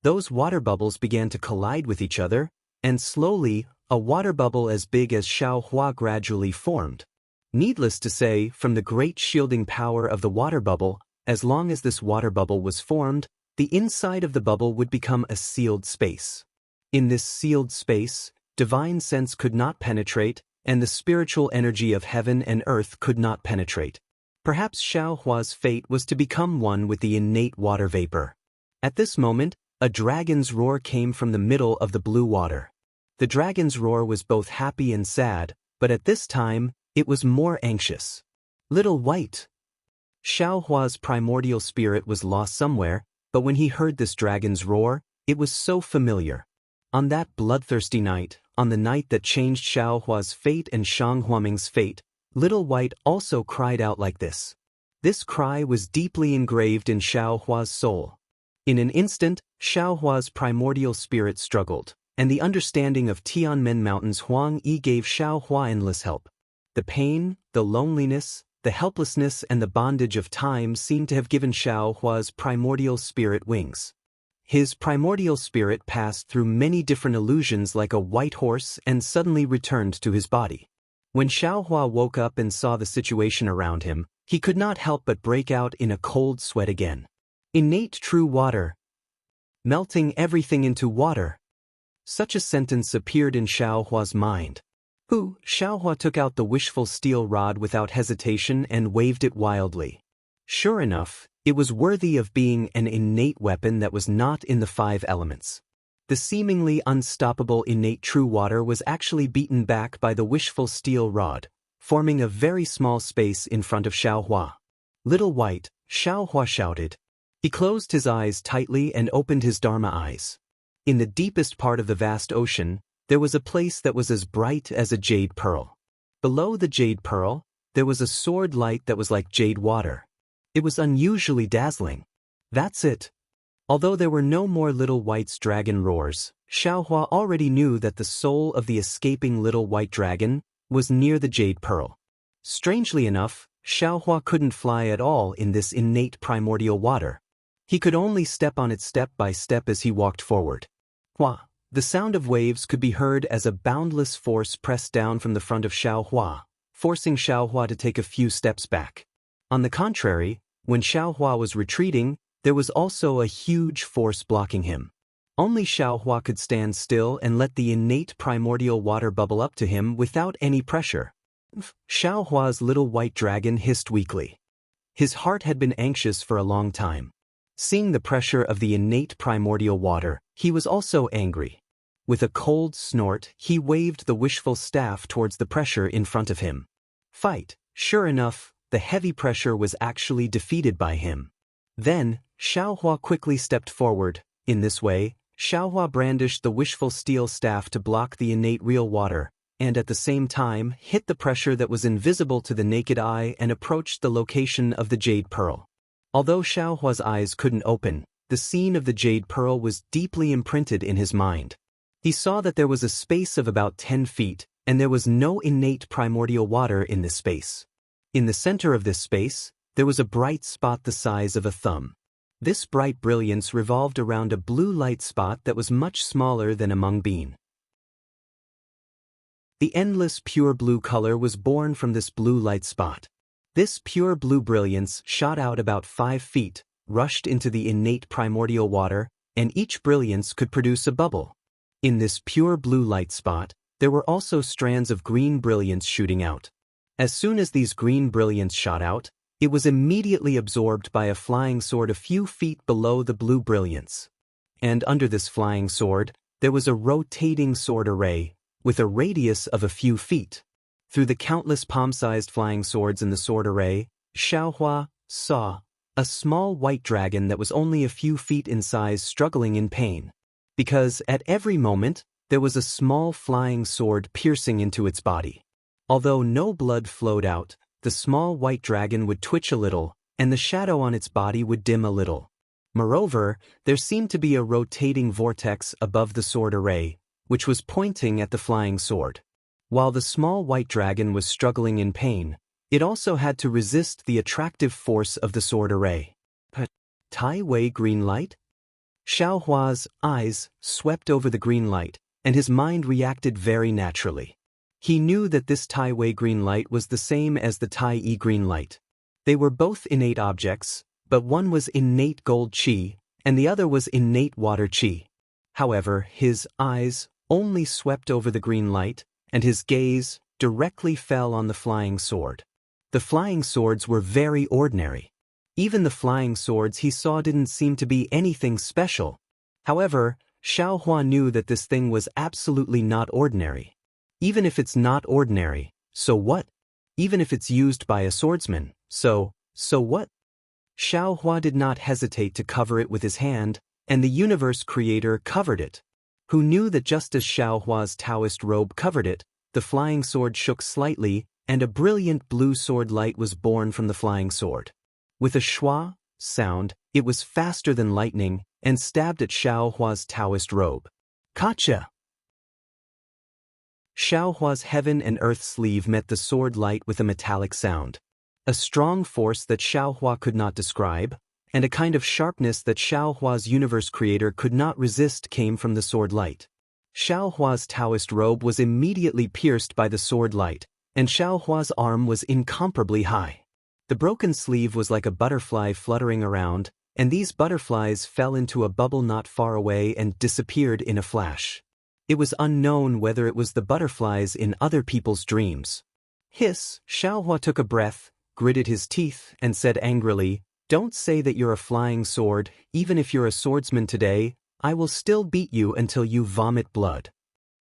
Those water bubbles began to collide with each other, and slowly, a water bubble as big as Xiaohua gradually formed. Needless to say, from the great shielding power of the water bubble, as long as this water bubble was formed, the inside of the bubble would become a sealed space. In this sealed space, divine sense could not penetrate, and the spiritual energy of heaven and earth could not penetrate. Perhaps Xiaohua's fate was to become one with the innate water vapor. At this moment, a dragon's roar came from the middle of the blue water. The dragon's roar was both happy and sad, but at this time, it was more anxious. Little White. Xiaohua's primordial spirit was lost somewhere, but when he heard this dragon's roar, it was so familiar. On that bloodthirsty night, on the night that changed Xiaohua's fate and Shang Huaming's fate, Little White also cried out like this. This cry was deeply engraved in Xiaohua's soul. In an instant, Xiaohua's primordial spirit struggled, and the understanding of Tianmen Mountain's Huang Yi gave Xiaohua endless help. The pain, the loneliness, the helplessness and the bondage of time seemed to have given Xiaohua's primordial spirit wings. His primordial spirit passed through many different illusions like a white horse and suddenly returned to his body. When Xiaohua woke up and saw the situation around him, he could not help but break out in a cold sweat again. Innate true water. Melting everything into water. Such a sentence appeared in Xiaohua's mind. Xiaohua took out the wishful steel rod without hesitation and waved it wildly. Sure enough, it was worthy of being an innate weapon that was not in the 5 elements. The seemingly unstoppable innate true water was actually beaten back by the wishful steel rod, forming a very small space in front of Xiaohua. "Little White," Xiaohua shouted. He closed his eyes tightly and opened his Dharma eyes. In the deepest part of the vast ocean, there was a place that was as bright as a jade pearl. Below the jade pearl, there was a sword light that was like jade water. It was unusually dazzling. That's it. Although there were no more Little White's dragon roars, Xiaohua already knew that the soul of the escaping Little White dragon was near the jade pearl. Strangely enough, Xiaohua couldn't fly at all in this innate primordial water. He could only step on it step by step as he walked forward. The sound of waves could be heard as a boundless force pressed down from the front of Xiaohua, forcing Xiaohua to take a few steps back. On the contrary, when Xiaohua was retreating, there was also a huge force blocking him. Only Xiaohua could stand still and let the innate primordial water bubble up to him without any pressure. Xiaohua's Little White dragon hissed weakly. His heart had been anxious for a long time. Seeing the pressure of the innate primordial water, he was also angry. With a cold snort, he waved the wishful staff towards the pressure in front of him. Fight! Sure enough, the heavy pressure was actually defeated by him. Then, Xiaohua quickly stepped forward. In this way, Xiaohua brandished the wishful steel staff to block the innate real water, and at the same time hit the pressure that was invisible to the naked eye and approached the location of the jade pearl. Although Xiaohua's eyes couldn't open, the scene of the jade pearl was deeply imprinted in his mind. He saw that there was a space of about 10 feet, and there was no innate primordial water in this space. In the center of this space, there was a bright spot the size of a thumb. This bright brilliance revolved around a blue light spot that was much smaller than a mung bean. The endless pure blue color was born from this blue light spot. This pure blue brilliance shot out about 5 feet, rushed into the innate primordial water, and each brilliance could produce a bubble. In this pure blue light spot, there were also strands of green brilliance shooting out. As soon as these green brilliance shot out, it was immediately absorbed by a flying sword a few feet below the blue brilliance. And under this flying sword, there was a rotating sword array, with a radius of a few feet. Through the countless palm-sized flying swords in the sword array, Xiaohua saw a small white dragon that was only a few feet in size struggling in pain. Because at every moment, there was a small flying sword piercing into its body. Although no blood flowed out, the small white dragon would twitch a little, and the shadow on its body would dim a little. Moreover, there seemed to be a rotating vortex above the sword array, which was pointing at the flying sword. While the small white dragon was struggling in pain, it also had to resist the attractive force of the sword array. Tai Wei green light? Xiaohua's eyes swept over the green light, and his mind reacted very naturally. He knew that this Tai Wei green light was the same as the Tai Yi green light. They were both innate objects, but one was innate gold qi, and the other was innate water qi. However, his eyes only swept over the green light, and his gaze directly fell on the flying sword. The flying swords were very ordinary. Even the flying swords he saw didn't seem to be anything special. However, Xiaohua knew that this thing was absolutely not ordinary. Even if it's not ordinary, so what? Even if it's used by a swordsman, so what? Xiaohua did not hesitate to cover it with his hand, and the universe creator covered it. Who knew that just as Xiaohua's Daoist robe covered it, the flying sword shook slightly, and a brilliant blue sword light was born from the flying sword. With a schwa sound, it was faster than lightning, and stabbed at Xiaohua's Daoist robe. Gotcha! Xiaohua's heaven and earth sleeve met the sword light with a metallic sound. A strong force that Xiaohua could not describe, and a kind of sharpness that Xiaohua's universe creator could not resist came from the sword light. Xiaohua's Daoist robe was immediately pierced by the sword light, and Xiaohua's arm was incomparably high. The broken sleeve was like a butterfly fluttering around, and these butterflies fell into a bubble not far away and disappeared in a flash. It was unknown whether it was the butterflies in other people's dreams. Hiss, Xiaohua took a breath, gritted his teeth, and said angrily, "Don't say that you're a flying sword. Even if you're a swordsman today, I will still beat you until you vomit blood."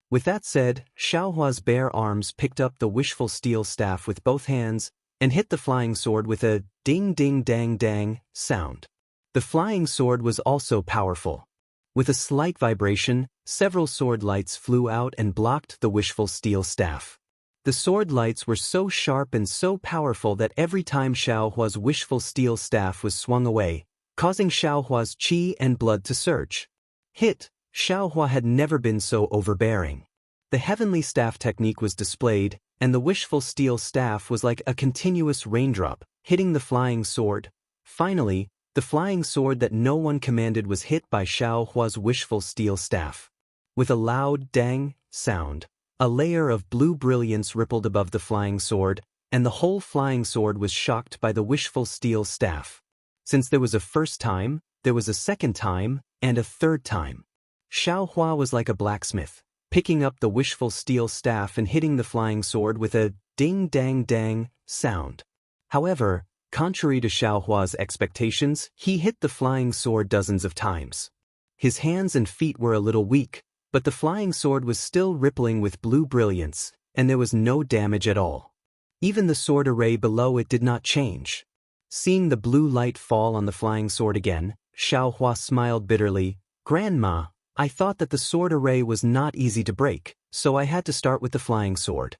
With that said, Xiaohua's bare arms picked up the wishful steel staff with both hands and hit the flying sword with a ding-ding-dang-dang sound. The flying sword was also powerful. With a slight vibration, several sword lights flew out and blocked the wishful steel staff. The sword lights were so sharp and so powerful that every time Xiaohua's wishful steel staff was swung away, causing Xiaohua's qi and blood to surge. Hit! Xiaohua had never been so overbearing. The heavenly staff technique was displayed, and the wishful steel staff was like a continuous raindrop, hitting the flying sword. Finally, the flying sword that no one commanded was hit by Xiaohua's wishful steel staff. With a loud dang sound, a layer of blue brilliance rippled above the flying sword, and the whole flying sword was shocked by the wishful steel staff. Since there was a first time, there was a second time, and a third time. Xiaohua was like a blacksmith, picking up the wishful steel staff and hitting the flying sword with a ding-dang-dang sound. However, contrary to Xiaohua's expectations, he hit the flying sword dozens of times. His hands and feet were a little weak, but the flying sword was still rippling with blue brilliance, and there was no damage at all. Even the sword array below it did not change. Seeing the blue light fall on the flying sword again, Xiaohua smiled bitterly. "Grandma, I thought that the sword array was not easy to break, so I had to start with the flying sword.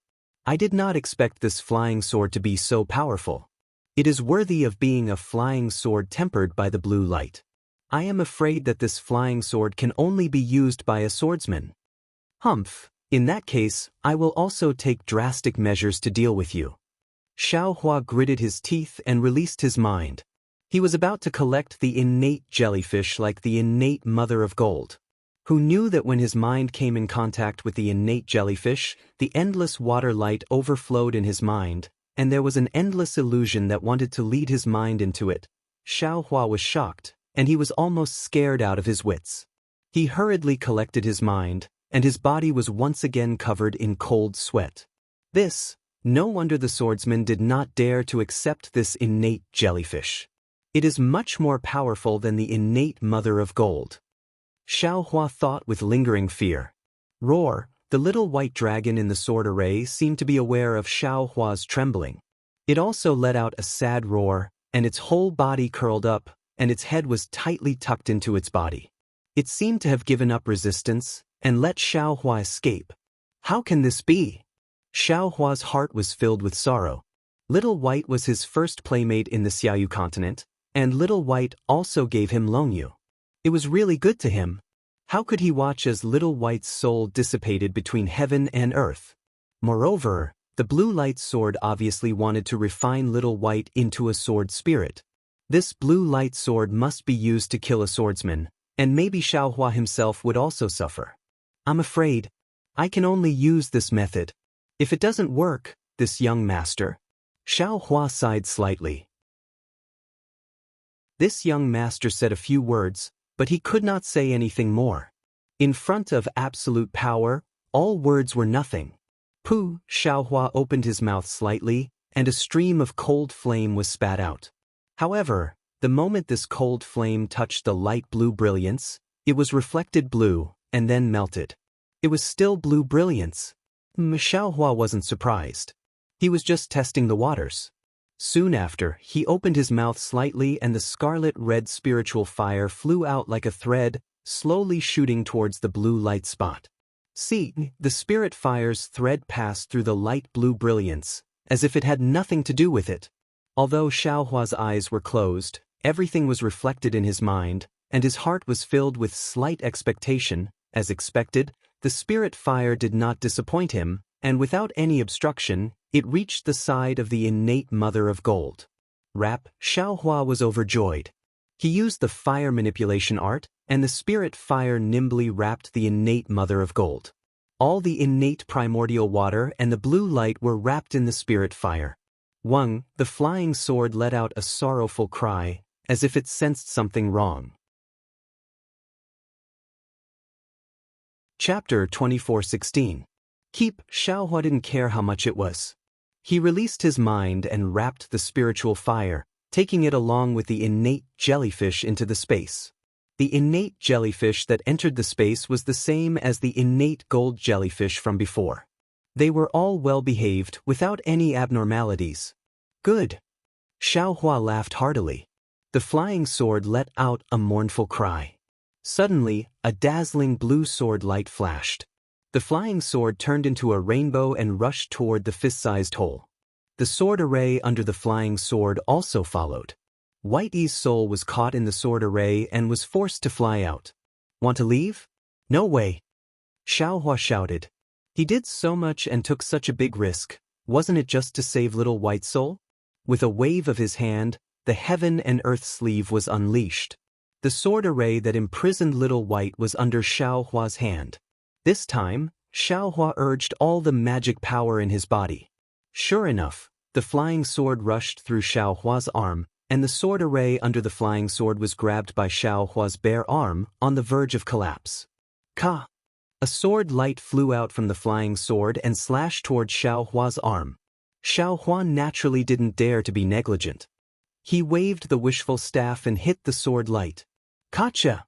I did not expect this flying sword to be so powerful. It is worthy of being a flying sword tempered by the blue light. I am afraid that this flying sword can only be used by a swordsman. Humph, in that case, I will also take drastic measures to deal with you." Xiaohua gritted his teeth and released his mind. He was about to collect the innate jellyfish like the innate mother of gold. Who knew that when his mind came in contact with the innate jellyfish, the endless water light overflowed in his mind, and there was an endless illusion that wanted to lead his mind into it. Xiaohua was shocked, and he was almost scared out of his wits. He hurriedly collected his mind, and his body was once again covered in cold sweat. No wonder the swordsman did not dare to accept this innate jellyfish. It is much more powerful than the innate mother of gold. Xiaohua thought with lingering fear. Roar, the little white dragon in the sword array seemed to be aware of Xiaohua's trembling. It also let out a sad roar, and its whole body curled up, and its head was tightly tucked into its body. It seemed to have given up resistance, and let Xiaohua escape. How can this be? Xiaohua's heart was filled with sorrow. Little White was his first playmate in the Xiaoyu continent, and Little White also gave him Longyu. It was really good to him. How could he watch as Little White's soul dissipated between heaven and earth? Moreover, the blue light sword obviously wanted to refine Little White into a sword spirit. This blue light sword must be used to kill a swordsman, and maybe Xiaohua himself would also suffer. I'm afraid I can only use this method. If it doesn't work, this young master. Xiaohua sighed slightly. This young master said a few words, but he could not say anything more. In front of absolute power, all words were nothing. Pooh! Xiaohua opened his mouth slightly, and a stream of cold flame was spat out. However, the moment this cold flame touched the light blue brilliance, it was reflected blue, and then melted. It was still blue brilliance. Xiaohua wasn't surprised. He was just testing the waters. Soon after, he opened his mouth slightly and the scarlet-red spiritual fire flew out like a thread, slowly shooting towards the blue light spot. See, the spirit fire's thread passed through the light blue brilliance, as if it had nothing to do with it. Although Xiaohua's eyes were closed, everything was reflected in his mind, and his heart was filled with slight expectation. As expected, the spirit fire did not disappoint him, and without any obstruction, it reached the side of the innate mother of gold. Xiaohua was overjoyed. He used the fire manipulation art, and the spirit fire nimbly wrapped the innate mother of gold. All the innate primordial water and the blue light were wrapped in the spirit fire. Wang, the flying sword, let out a sorrowful cry, as if it sensed something wrong. Chapter 24:16. Keep. Xiaohua didn't care how much it was. He released his mind and wrapped the spiritual fire, taking it along with the innate jellyfish into the space. The innate jellyfish that entered the space was the same as the innate gold jellyfish from before. They were all well-behaved, without any abnormalities. Good. Xiaohua laughed heartily. The flying sword let out a mournful cry. Suddenly, a dazzling blue sword light flashed. The flying sword turned into a rainbow and rushed toward the fist-sized hole. The sword array under the flying sword also followed. White Yi's soul was caught in the sword array and was forced to fly out. Want to leave? No way. Xiaohua shouted. He did so much and took such a big risk. Wasn't it just to save little White Soul? With a wave of his hand, the heaven and earth sleeve was unleashed. The sword array that imprisoned little White was under Xiaohua's hand. This time, Xiaohua urged all the magic power in his body. Sure enough, the flying sword rushed through Xiaohua's arm, and the sword array under the flying sword was grabbed by Xiaohua's bare arm, on the verge of collapse. Ka! A sword light flew out from the flying sword and slashed toward Xiaohua's arm. Xiaohua naturally didn't dare to be negligent. He waved the wishful staff and hit the sword light. Gotcha!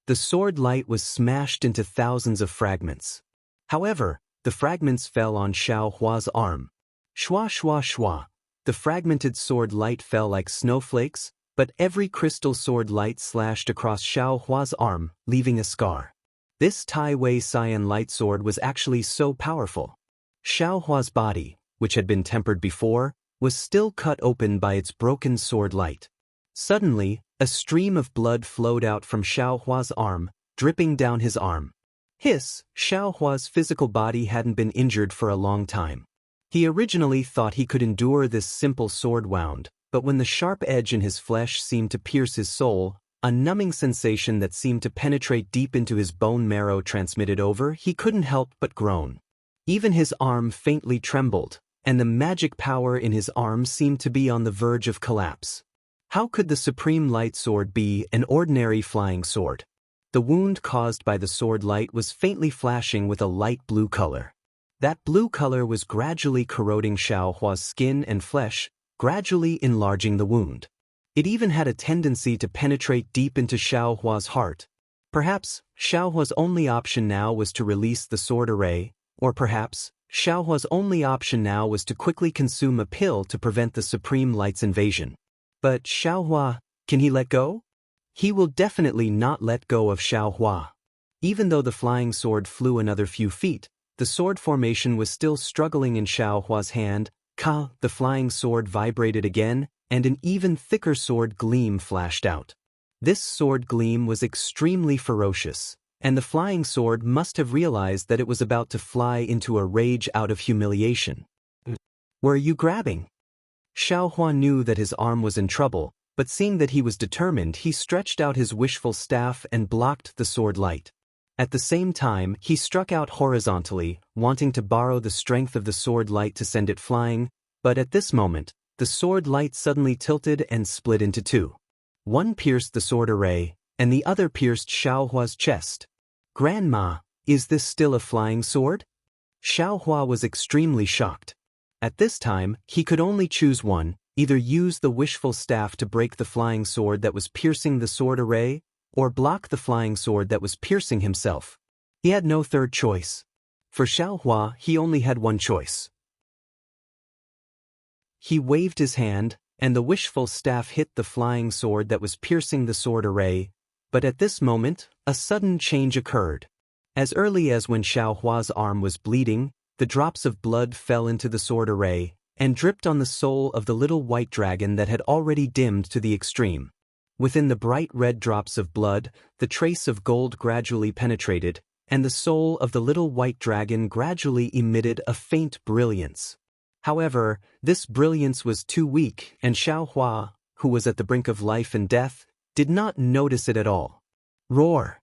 The sword light was smashed into thousands of fragments. However, the fragments fell on Xiaohua's arm. Shwa shwa shwa. The fragmented sword light fell like snowflakes, but every crystal sword light slashed across Xiaohua's arm, leaving a scar. This Tai Wei Cyan light sword was actually so powerful. Xiaohua's body, which had been tempered before, was still cut open by its broken sword light. Suddenly, a stream of blood flowed out from Xiaohua's arm, dripping down his arm. Hiss! Xiaohua's physical body hadn't been injured for a long time. He originally thought he could endure this simple sword wound, but when the sharp edge in his flesh seemed to pierce his soul, a numbing sensation that seemed to penetrate deep into his bone marrow transmitted over, he couldn't help but groan. Even his arm faintly trembled, and the magic power in his arm seemed to be on the verge of collapse. How could the Supreme Light Sword be an ordinary flying sword? The wound caused by the sword light was faintly flashing with a light blue color. That blue color was gradually corroding Xiaohua's skin and flesh, gradually enlarging the wound. It even had a tendency to penetrate deep into Xiaohua's heart. Perhaps, Xiaohua's only option now was to release the sword array, or perhaps, Xiaohua's only option now was to quickly consume a pill to prevent the Supreme Light's invasion. But Xiaohua, can he let go? He will definitely not let go of Xiaohua. Even though the flying sword flew another few feet, the sword formation was still struggling in Xiaohua's hand. Ka! The flying sword vibrated again, and an even thicker sword gleam flashed out. This sword gleam was extremely ferocious, and the flying sword must have realized that it was about to fly into a rage out of humiliation. Where are you grabbing? Xiaohua knew that his arm was in trouble, but seeing that he was determined, he stretched out his wishful staff and blocked the sword light. At the same time, he struck out horizontally, wanting to borrow the strength of the sword light to send it flying, but at this moment, the sword light suddenly tilted and split into two. One pierced the sword array, and the other pierced Xiaohua's chest. Grandma, is this still a flying sword? Xiaohua was extremely shocked. At this time, he could only choose one, either use the wishful staff to break the flying sword that was piercing the sword array, or block the flying sword that was piercing himself. He had no third choice. For Xiaohua, he only had one choice. He waved his hand, and the wishful staff hit the flying sword that was piercing the sword array, but at this moment, a sudden change occurred. As early as when Xiaohua's arm was bleeding, the drops of blood fell into the sword array, and dripped on the soul of the little white dragon that had already dimmed to the extreme. Within the bright red drops of blood, the trace of gold gradually penetrated, and the soul of the little white dragon gradually emitted a faint brilliance. However, this brilliance was too weak, and Xiaohua, who was at the brink of life and death, did not notice it at all. Roar!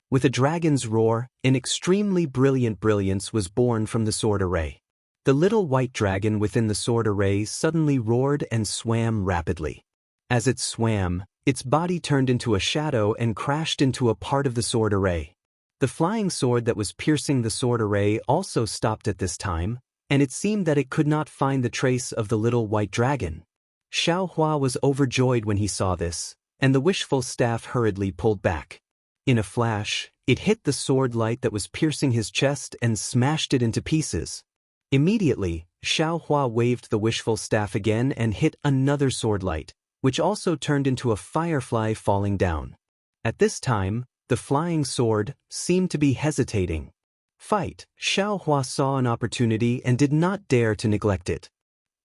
With a dragon's roar, an extremely brilliant brilliance was born from the sword array. The little white dragon within the sword array suddenly roared and swam rapidly. As it swam, its body turned into a shadow and crashed into a part of the sword array. The flying sword that was piercing the sword array also stopped at this time, and it seemed that it could not find the trace of the little white dragon. Xiaohua was overjoyed when he saw this, and the wishful staff hurriedly pulled back. In a flash, it hit the sword light that was piercing his chest and smashed it into pieces. Immediately, Xiaohua waved the wishful staff again and hit another sword light, which also turned into a firefly falling down. At this time, the flying sword seemed to be hesitating. Fight! Xiaohua saw an opportunity and did not dare to neglect it.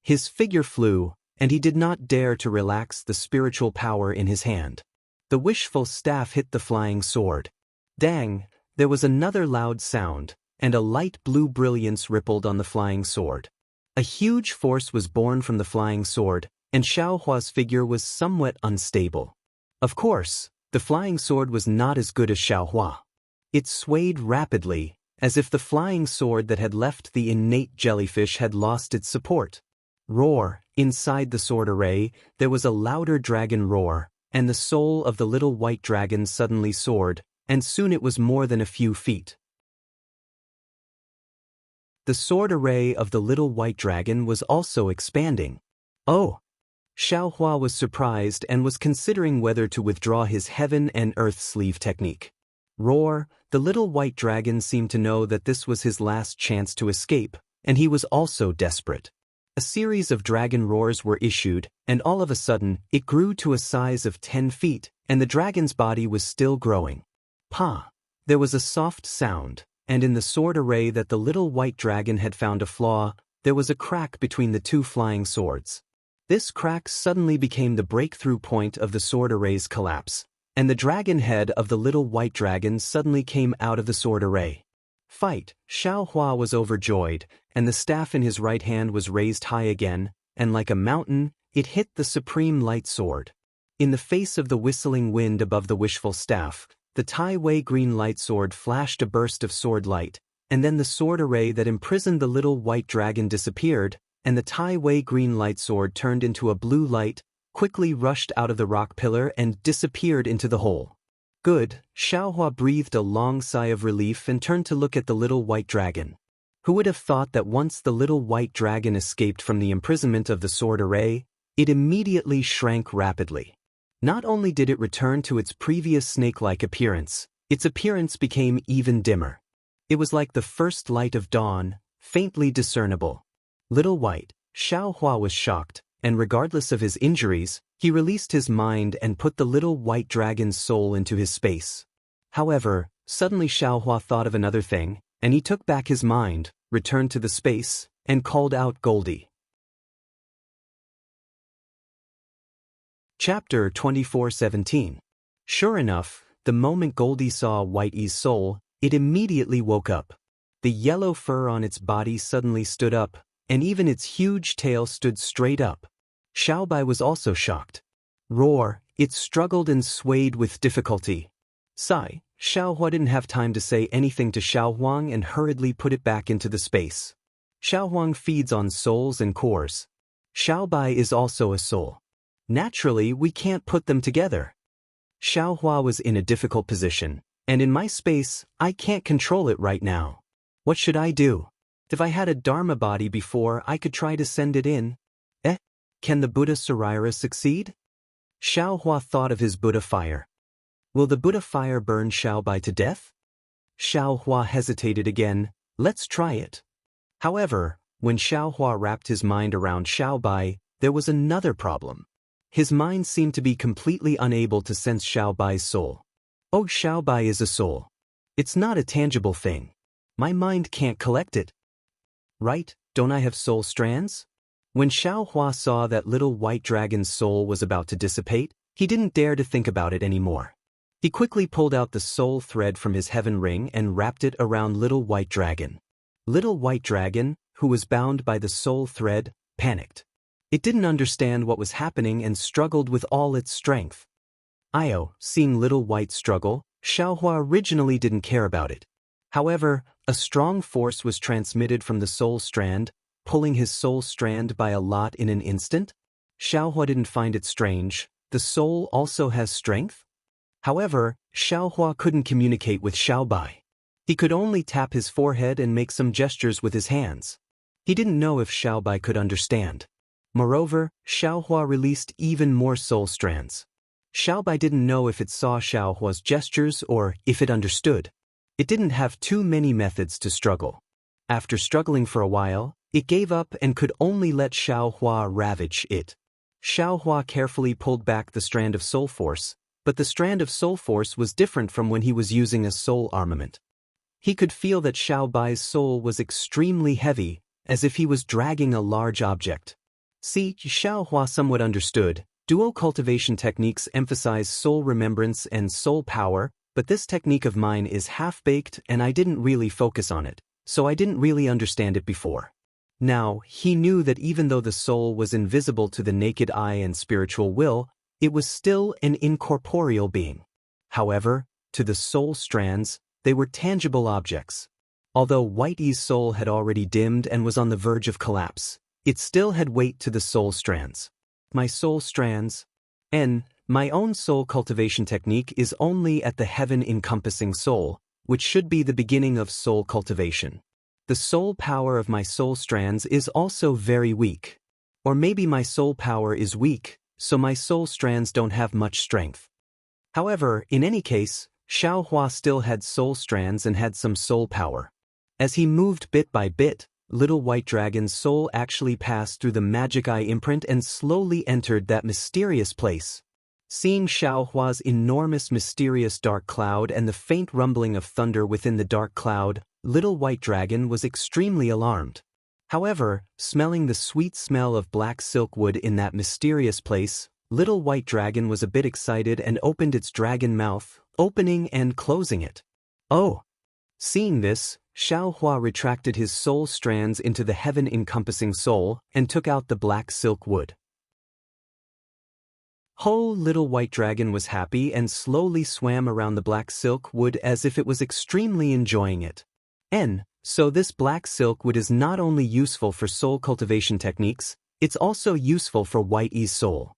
His figure flew, and he did not dare to relax the spiritual power in his hand. The wishful staff hit the flying sword. Dang! There was another loud sound, and a light blue brilliance rippled on the flying sword. A huge force was born from the flying sword, and Xiaohua's figure was somewhat unstable. Of course, the flying sword was not as good as Xiaohua. It swayed rapidly, as if the flying sword that had left the innate jellyfish had lost its support. Roar! Inside the sword array, there was a louder dragon roar, and the soul of the little white dragon suddenly soared, and soon it was more than a few feet. The sword array of the little white dragon was also expanding. Oh! Xiaohua was surprised and was considering whether to withdraw his heaven and earth sleeve technique. Roar! The little white dragon seemed to know that this was his last chance to escape, and he was also desperate. A series of dragon roars were issued, and all of a sudden, it grew to a size of 10 feet, and the dragon's body was still growing. Pa! There was a soft sound, and in the sword array that the little white dragon had found a flaw, there was a crack between the two flying swords. This crack suddenly became the breakthrough point of the sword array's collapse, and the dragon head of the little white dragon suddenly came out of the sword array. Fight! Xiaohua was overjoyed, and the staff in his right hand was raised high again, and like a mountain, it hit the supreme light sword. In the face of the whistling wind above the wishful staff, the Tai Wei green light sword flashed a burst of sword light, and then the sword array that imprisoned the little white dragon disappeared, and the Tai Wei green light sword turned into a blue light, quickly rushed out of the rock pillar and disappeared into the hole. Good! Xiaohua breathed a long sigh of relief and turned to look at the little white dragon. Who would have thought that once the little white dragon escaped from the imprisonment of the sword array, it immediately shrank rapidly. Not only did it return to its previous snake-like appearance, its appearance became even dimmer. It was like the first light of dawn, faintly discernible. Little white, Xiaohua was shocked, and regardless of his injuries, he released his mind and put the little white dragon's soul into his space. However, suddenly Xiaohua thought of another thing, and he took back his mind, returned to the space, and called out Goldie. Chapter 24:17. Sure enough, the moment Goldie saw Whitey's soul, it immediately woke up. The yellow fur on its body suddenly stood up, and even its huge tail stood straight up. Xiaobai was also shocked. Roar! It struggled and swayed with difficulty. Sigh! Xiaohua didn't have time to say anything to Xiaohuang and hurriedly put it back into the space. Xiaohuang feeds on souls and cores. Xiaobai is also a soul. Naturally, we can't put them together. Xiaohua was in a difficult position, and in my space, I can't control it right now. What should I do? If I had a Dharma body before, I could try to send it in. Can the Buddha Saraira succeed? Xiaohua thought of his Buddha fire. Will the Buddha fire burn Xiaobai to death? Xiaohua hesitated again. Let's try it. However, when Xiaohua wrapped his mind around Xiaobai, there was another problem. His mind seemed to be completely unable to sense Xiaobai's soul. Oh, Xiaobai is a soul. It's not a tangible thing. My mind can't collect it. Right, don't I have soul strands? When Xiaohua saw that little white dragon's soul was about to dissipate, he didn't dare to think about it anymore. He quickly pulled out the soul thread from his heaven ring and wrapped it around little white dragon. Little white dragon, who was bound by the soul thread, panicked. It didn't understand what was happening and struggled with all its strength. Seeing little white struggle, Xiaohua originally didn't care about it. However, a strong force was transmitted from the soul strand, pulling his soul strand by a lot in an instant. Xiaohua didn't find it strange. The soul also has strength? However, Xiaohua couldn't communicate with Xiaobai. He could only tap his forehead and make some gestures with his hands. He didn't know if Xiaobai could understand. Moreover, Xiaohua released even more soul strands. Xiaobai didn't know if it saw Xiaohua's gestures or if it understood. It didn't have too many methods to struggle. After struggling for a while, it gave up and could only let Xiaohua ravage it. Xiaohua carefully pulled back the strand of soul force, but the strand of soul force was different from when he was using a soul armament. He could feel that Xiaobai's soul was extremely heavy, as if he was dragging a large object. See, Xiaohua somewhat understood. Dual cultivation techniques emphasize soul remembrance and soul power, but this technique of mine is half-baked and I didn't really focus on it, so I didn't really understand it before. Now, he knew that even though the soul was invisible to the naked eye and spiritual will, it was still an incorporeal being. However, to the soul strands, they were tangible objects. Although White E's soul had already dimmed and was on the verge of collapse, it still had weight to the soul strands. My soul strands. My own soul cultivation technique is only at the heaven-encompassing soul, which should be the beginning of soul cultivation. The soul power of my soul strands is also very weak. Or maybe my soul power is weak, so my soul strands don't have much strength. However, in any case, Xiaohua still had soul strands and had some soul power. As he moved bit by bit, Little White Dragon's soul actually passed through the magic eye imprint and slowly entered that mysterious place. Seeing Xiaohua's enormous mysterious dark cloud and the faint rumbling of thunder within the dark cloud, Little White Dragon was extremely alarmed. However, smelling the sweet smell of black silk wood in that mysterious place, Little White Dragon was a bit excited and opened its dragon mouth, opening and closing it. Oh! Seeing this, Xiaohua retracted his soul strands into the heaven-encompassing soul and took out the black silk wood. Little White Dragon was happy and slowly swam around the black silk wood as if it was extremely enjoying it. So this black silk wood is not only useful for soul cultivation techniques, it's also useful for White E's soul.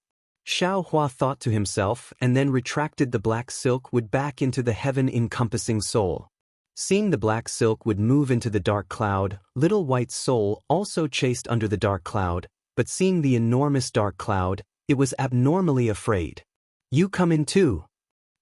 Xiaohua thought to himself and then retracted the black silk wood back into the heaven-encompassing soul. Seeing the black silk would move into the dark cloud, Little White's soul also chased under the dark cloud, but seeing the enormous dark cloud, it was abnormally afraid. You come in too.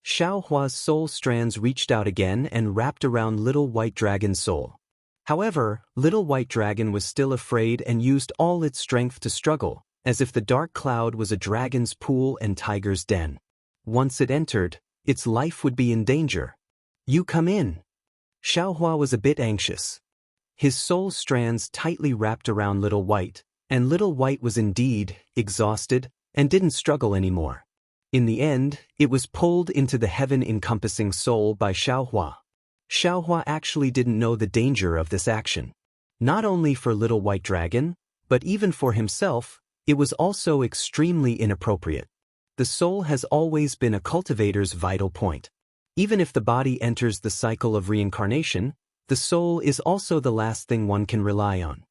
Xiaohua's soul strands reached out again and wrapped around Little White Dragon's soul. However, Little White Dragon was still afraid and used all its strength to struggle, as if the dark cloud was a dragon's pool and tiger's den. Once it entered, its life would be in danger. You come in. Xiaohua was a bit anxious. His soul strands tightly wrapped around Little White, and Little White was indeed exhausted and didn't struggle anymore. In the end, it was pulled into the heaven-encompassing soul by Xiaohua. Xiaohua actually didn't know the danger of this action. Not only for Little White Dragon, but even for himself, it was also extremely inappropriate. The soul has always been a cultivator's vital point. Even if the body enters the cycle of reincarnation, the soul is also the last thing one can rely on.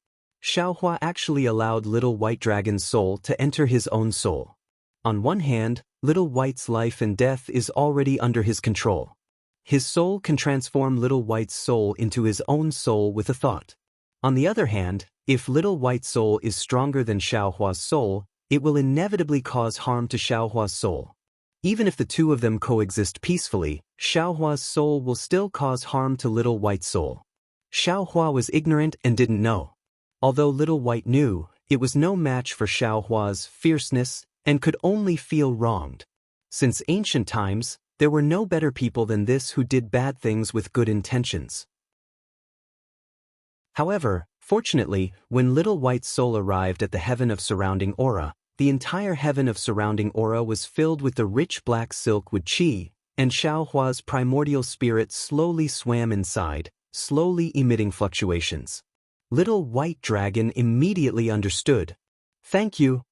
Xiaohua actually allowed Little White Dragon's soul to enter his own soul. On one hand, Little White's life and death is already under his control. His soul can transform Little White's soul into his own soul with a thought. On the other hand, if Little White's soul is stronger than Xiaohua's soul, it will inevitably cause harm to Xiaohua's soul. Even if the two of them coexist peacefully, Xiaohua's soul will still cause harm to Little White's soul. Xiaohua was ignorant and didn't know. Although Little White knew, it was no match for Xiaohua's fierceness and could only feel wronged. Since ancient times, there were no better people than this who did bad things with good intentions. However, fortunately, when Little White's soul arrived at the heaven of surrounding aura, the entire heaven of surrounding aura was filled with the rich black silk wood qi, and Xiaohua's primordial spirit slowly swam inside, slowly emitting fluctuations. Little White Dragon immediately understood. Thank you.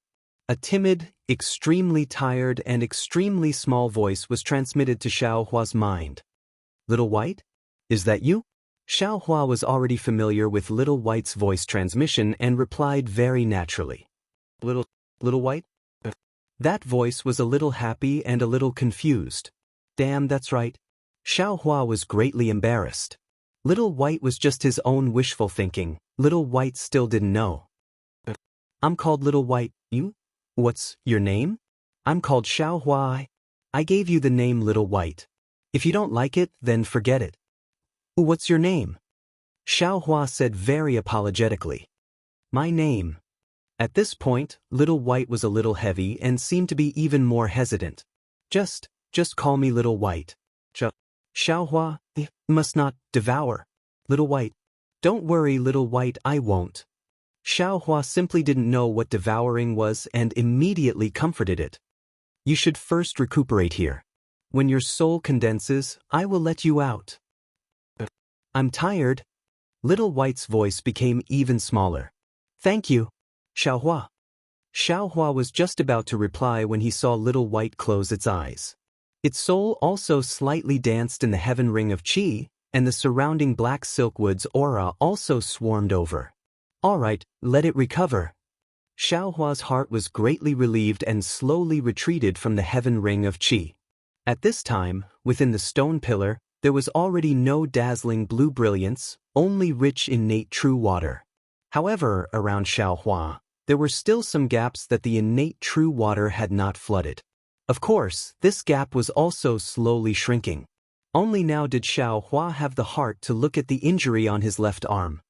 A timid, extremely tired and extremely small voice was transmitted to Xiaohua's mind. Little White? Is that you? Xiaohua was already familiar with Little White's voice transmission and replied very naturally. Little White? That voice was a little happy and a little confused. Damn, that's right. Xiaohua was greatly embarrassed. Little White was just his own wishful thinking. Little White still didn't know. I'm called Little White. You? What's your name? I'm called Xiaohua. I gave you the name Little White. If you don't like it, then forget it. What's your name? Xiaohua said very apologetically. My name. At this point, Little White was a little heavy and seemed to be even more hesitant. Just call me Little White. Xiaohua, must not devour. Little White. Don't worry, Little White, I won't. Xiaohua simply didn't know what devouring was and immediately comforted it. You should first recuperate here. When your soul condenses, I will let you out. I'm tired. Little White's voice became even smaller. Thank you, Xiaohua. Xiaohua was just about to reply when he saw Little White close its eyes. Its soul also slightly danced in the heaven ring of qi, and the surrounding black silkwood's aura also swarmed over. All right, let it recover. Xiaohua's heart was greatly relieved and slowly retreated from the heaven ring of qi. At this time, within the stone pillar, there was already no dazzling blue brilliance, only rich innate true water. However, around Xiaohua, there were still some gaps that the innate true water had not flooded. Of course, this gap was also slowly shrinking. Only now did Xiaohua have the heart to look at the injury on his left arm.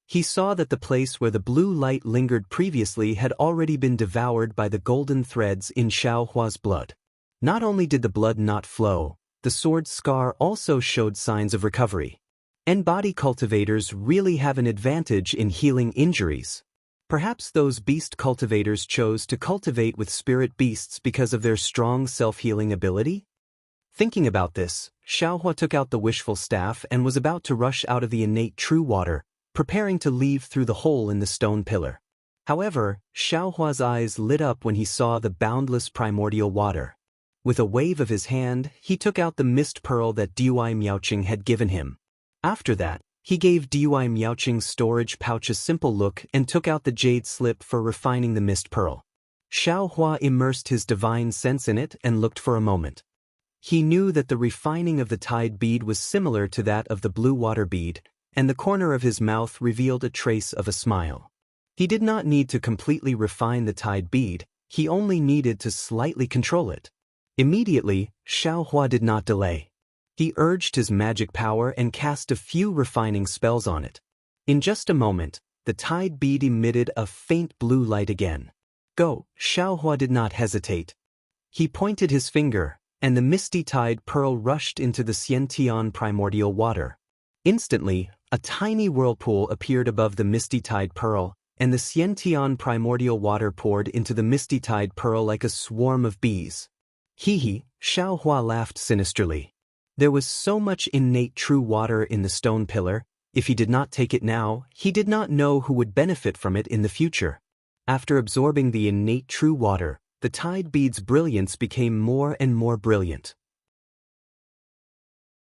He saw that the place where the blue light lingered previously had already been devoured by the golden threads in Xiaohua's blood. Not only did the blood not flow, the sword scar also showed signs of recovery. And body cultivators really have an advantage in healing injuries. Perhaps those beast cultivators chose to cultivate with spirit beasts because of their strong self-healing ability? Thinking about this, Xiaohua took out the wishful staff and was about to rush out of the innate true water, preparing to leave through the hole in the stone pillar. However, Xiaohua's eyes lit up when he saw the boundless primordial water. With a wave of his hand, he took out the mist pearl that Dui Miaoqing had given him. After that, he gave Dui Miaoqing's storage pouch a simple look and took out the jade slip for refining the mist pearl. Xiaohua immersed his divine sense in it and looked for a moment. He knew that the refining of the tide bead was similar to that of the blue water bead, and the corner of his mouth revealed a trace of a smile. He did not need to completely refine the tide bead, he only needed to slightly control it. Immediately, Xiaohua did not delay. He urged his magic power and cast a few refining spells on it. In just a moment, the tide bead emitted a faint blue light again. Go, Xiaohua did not hesitate. He pointed his finger, and the misty tide pearl rushed into the Xiantian primordial water. Instantly, a tiny whirlpool appeared above the misty tide pearl, and the Xiantian primordial water poured into the misty tide pearl like a swarm of bees. Hee, Xiaohua laughed sinisterly. There was so much innate true water in the stone pillar. If he did not take it now, he did not know who would benefit from it in the future. After absorbing the innate true water, the tide bead's brilliance became more and more brilliant.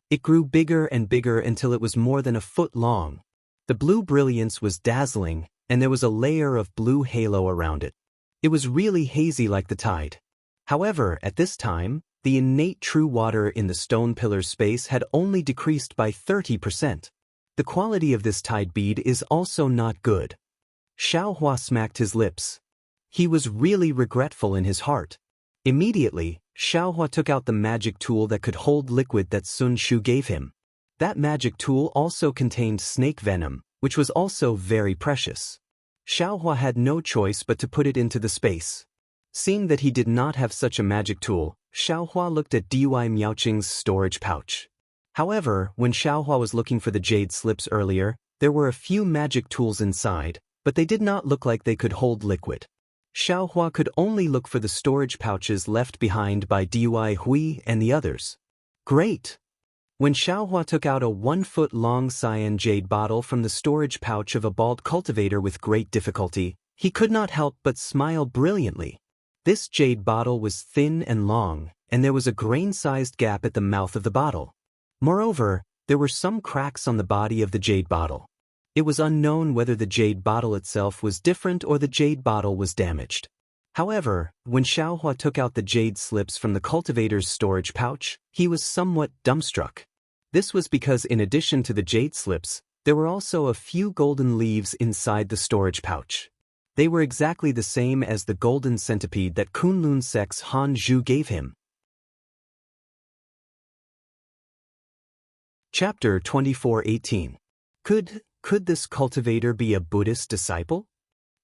It grew bigger and bigger until it was more than a foot long. The blue brilliance was dazzling, and there was a layer of blue halo around it. It was really hazy like the tide. However, at this time, the innate true water in the stone pillar space had only decreased by 30%. The quality of this tide bead is also not good. Xiaohua smacked his lips. He was really regretful in his heart. Immediately, Xiaohua took out the magic tool that could hold liquid that Sun Shu gave him. That magic tool also contained snake venom, which was also very precious. Xiaohua had no choice but to put it into the space. Seeing that he did not have such a magic tool, Xiaohua looked at Dui Miaoqing's storage pouch. However, when Xiaohua was looking for the jade slips earlier, there were a few magic tools inside, but they did not look like they could hold liquid. Xiaohua could only look for the storage pouches left behind by Dui Hui and the others. Great! When Xiaohua took out a 1-foot-long cyan jade bottle from the storage pouch of a bald cultivator with great difficulty, he could not help but smile brilliantly. This jade bottle was thin and long, and there was a grain-sized gap at the mouth of the bottle. Moreover, there were some cracks on the body of the jade bottle. It was unknown whether the jade bottle itself was different or the jade bottle was damaged. However, when Xiaohua took out the jade slips from the cultivator's storage pouch, he was somewhat dumbstruck. This was because in addition to the jade slips, there were also a few golden leaves inside the storage pouch. They were exactly the same as the golden centipede that Kunlun Sek's Han Zhu gave him. Chapter 24:18. Could this cultivator be a Buddhist disciple?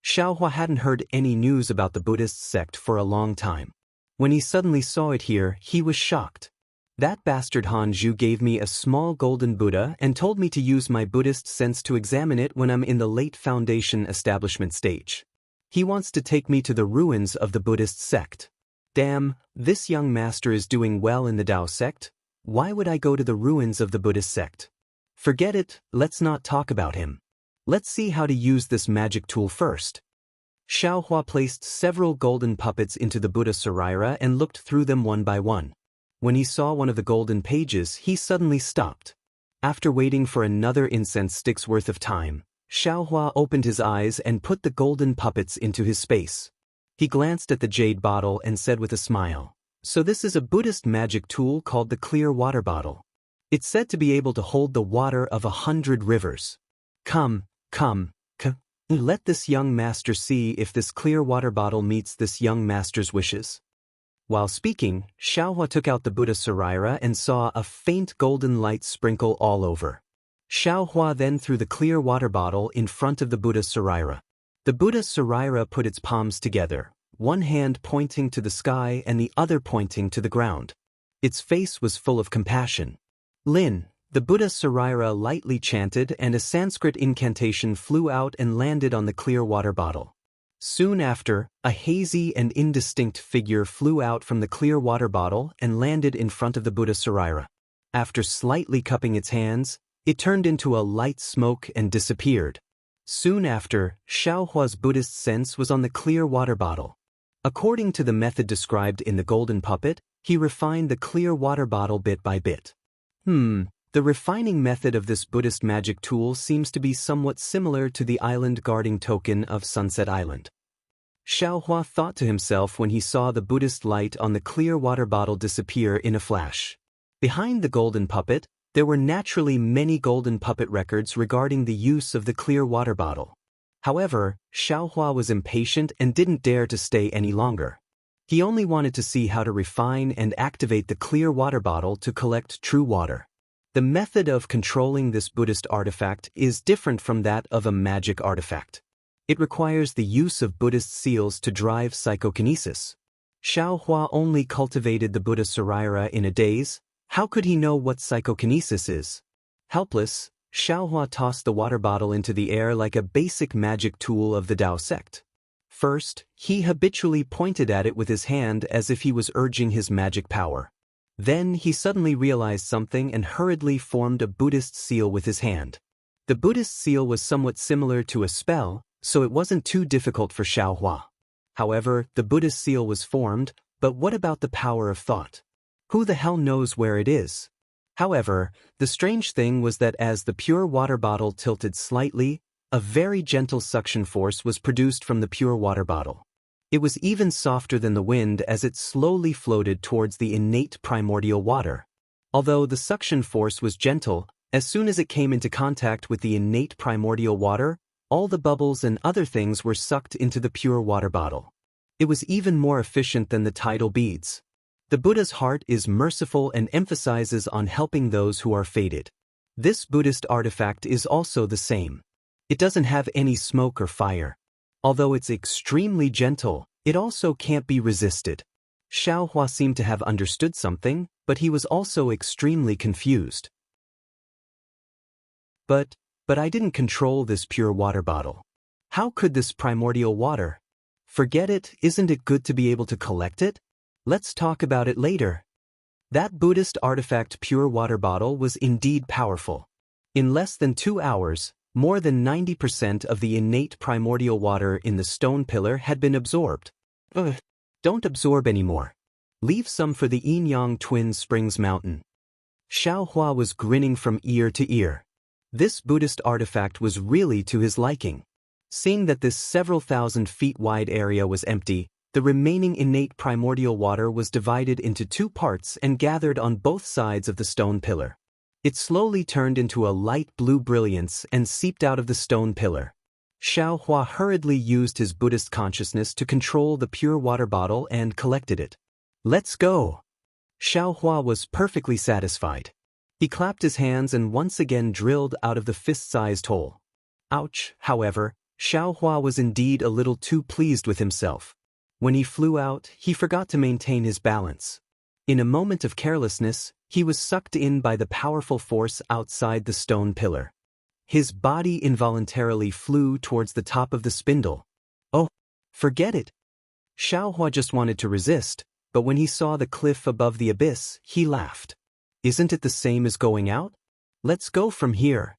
Xiaohua hadn't heard any news about the Buddhist sect for a long time. When he suddenly saw it here, he was shocked. That bastard Han Zhu gave me a small golden Buddha and told me to use my Buddhist sense to examine it when I'm in the late foundation establishment stage. He wants to take me to the ruins of the Buddhist sect. Damn, this young master is doing well in the Dao sect. Why would I go to the ruins of the Buddhist sect? Forget it, let's not talk about him. Let's see how to use this magic tool first. Xiaohua placed several golden puppets into the Buddha Sarira and looked through them one by one. When he saw one of the golden pages, he suddenly stopped. After waiting for another incense stick's worth of time, Xiaohua opened his eyes and put the golden puppets into his space. He glanced at the jade bottle and said with a smile, "So this is a Buddhist magic tool called the clear water bottle. It's said to be able to hold the water of 100 rivers. Come, let this young master see if this clear water bottle meets this young master's wishes." While speaking, Xiaohua took out the Buddha Sarira and saw a faint golden light sprinkle all over. Xiaohua then threw the clear water bottle in front of the Buddha Sarira. The Buddha Sarira put its palms together, one hand pointing to the sky and the other pointing to the ground. Its face was full of compassion. Lin, the Buddha Sarira lightly chanted and a Sanskrit incantation flew out and landed on the clear water bottle. Soon after, a hazy and indistinct figure flew out from the clear water bottle and landed in front of the Buddha Sarira. After slightly cupping its hands, it turned into a light smoke and disappeared. Soon after, Xiaohua's Buddhist sense was on the clear water bottle. According to the method described in the golden puppet, he refined the clear water bottle bit by bit. The refining method of this Buddhist magic tool seems to be somewhat similar to the island guarding token of Sunset Island. Xiaohua thought to himself when he saw the Buddhist light on the clear water bottle disappear in a flash. Behind the golden puppet, there were naturally many golden puppet records regarding the use of the clear water bottle. However, Xiaohua was impatient and didn't dare to stay any longer. He only wanted to see how to refine and activate the clear water bottle to collect true water. The method of controlling this Buddhist artifact is different from that of a magic artifact. It requires the use of Buddhist seals to drive psychokinesis. Xiaohua only cultivated the Buddha Sarira in a daze. How could he know what psychokinesis is? Helpless, Xiaohua tossed the water bottle into the air like a basic magic tool of the Dao sect. First, he habitually pointed at it with his hand as if he was urging his magic power. Then he suddenly realized something and hurriedly formed a Buddhist seal with his hand. The Buddhist seal was somewhat similar to a spell, so it wasn't too difficult for Xiaohua. However, the Buddhist seal was formed, but what about the power of thought? Who the hell knows where it is? However, the strange thing was that as the pure water bottle tilted slightly, a very gentle suction force was produced from the pure water bottle. It was even softer than the wind as it slowly floated towards the innate primordial water. Although the suction force was gentle, as soon as it came into contact with the innate primordial water, all the bubbles and other things were sucked into the pure water bottle. It was even more efficient than the tidal beads. The Buddha's heart is merciful and emphasizes on helping those who are fated. This Buddhist artifact is also the same. It doesn't have any smoke or fire. Although it's extremely gentle, it also can't be resisted. Xiaohua seemed to have understood something, but he was also extremely confused. But I didn't control this pure water bottle. How could this primordial water? Forget it, isn't it good to be able to collect it? Let's talk about it later. That Buddhist artifact pure water bottle was indeed powerful. In less than 2 hours, more than 90% of the innate primordial water in the stone pillar had been absorbed. Don't absorb anymore. Leave some for the Yin-Yang Twin Springs Mountain. Xiaohua was grinning from ear to ear. This Buddhist artifact was really to his liking. Seeing that this several thousand feet wide area was empty, the remaining innate primordial water was divided into 2 parts and gathered on both sides of the stone pillar. It slowly turned into a light blue brilliance and seeped out of the stone pillar. Xiaohua hurriedly used his Buddhist consciousness to control the pure water bottle and collected it. "Let's go!" Xiaohua was perfectly satisfied. He clapped his hands and once again drilled out of the fist-sized hole. Ouch, however, Xiaohua was indeed a little too pleased with himself. When he flew out, he forgot to maintain his balance. In a moment of carelessness, he was sucked in by the powerful force outside the stone pillar. His body involuntarily flew towards the top of the spindle. Oh, forget it. Xiaohua just wanted to resist, but when he saw the cliff above the abyss, he laughed. Isn't it the same as going out? Let's go from here.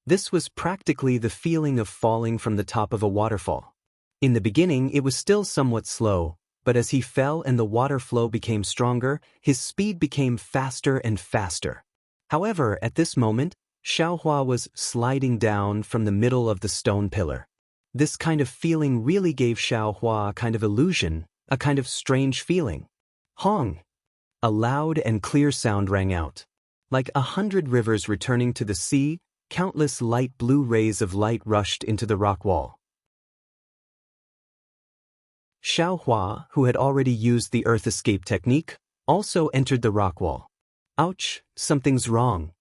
This was practically the feeling of falling from the top of a waterfall. In the beginning, it was still somewhat slow, but as he fell and the water flow became stronger, his speed became faster and faster. However, at this moment, Xiaohua was sliding down from the middle of the stone pillar. This kind of feeling really gave Xiaohua a kind of illusion, a kind of strange feeling. Hong! A loud and clear sound rang out. Like 100 rivers returning to the sea, countless light blue rays of light rushed into the rock wall. Xiaohua, who had already used the earth escape technique, also entered the rock wall. Ouch, something's wrong.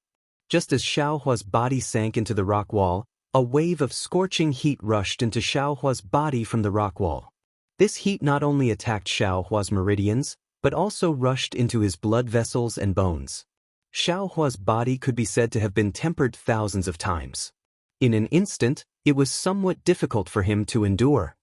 Just as Xiaohua's body sank into the rock wall, a wave of scorching heat rushed into Xiaohua's body from the rock wall. This heat not only attacked Xiaohua's meridians, but also rushed into his blood vessels and bones. Xiaohua's body could be said to have been tempered thousands of times. In an instant, it was somewhat difficult for him to endure.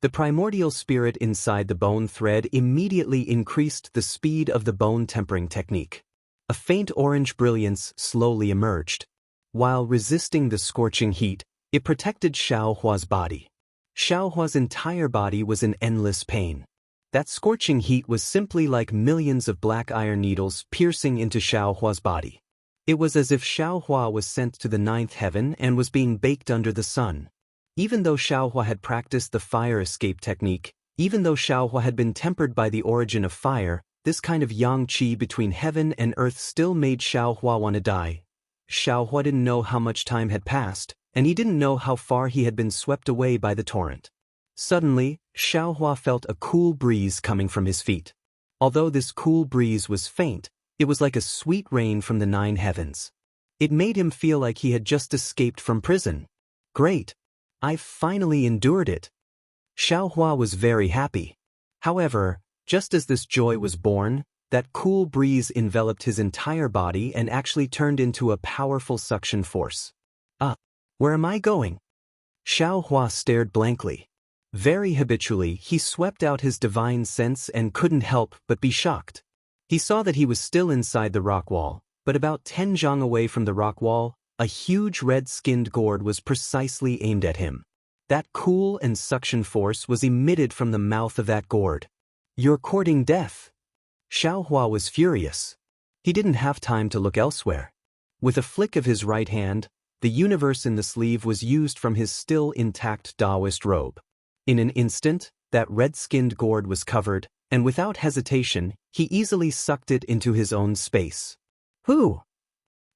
The primordial spirit inside the bone thread immediately increased the speed of the bone tempering technique. A faint orange brilliance slowly emerged. While resisting the scorching heat, it protected Xiaohua's body. Xiaohua's entire body was in endless pain. That scorching heat was simply like millions of black iron needles piercing into Xiaohua's body. It was as if Xiaohua was sent to the ninth heaven and was being baked under the sun. Even though Xiaohua had practiced the fire escape technique, even though Xiaohua had been tempered by the origin of fire, this kind of yang qi between heaven and earth still made Xiaohua want to die. Xiaohua didn't know how much time had passed, and he didn't know how far he had been swept away by the torrent. Suddenly, Xiaohua felt a cool breeze coming from his feet. Although this cool breeze was faint, it was like a sweet rain from the 9 heavens. It made him feel like he had just escaped from prison. Great! I've finally endured it. Xiaohua was very happy. However, just as this joy was born, that cool breeze enveloped his entire body and actually turned into a powerful suction force. Where am I going? Xiaohua stared blankly. Very habitually, he swept out his divine sense and couldn't help but be shocked. He saw that he was still inside the rock wall, but about 10 zhang away from the rock wall, a huge red-skinned gourd was precisely aimed at him. That cool and suction force was emitted from the mouth of that gourd. You're courting death. Xiaohua was furious. He didn't have time to look elsewhere. With a flick of his right hand, the universe in the sleeve was used from his still intact Daoist robe. In an instant, that red-skinned gourd was covered, and without hesitation, he easily sucked it into his own space. Who?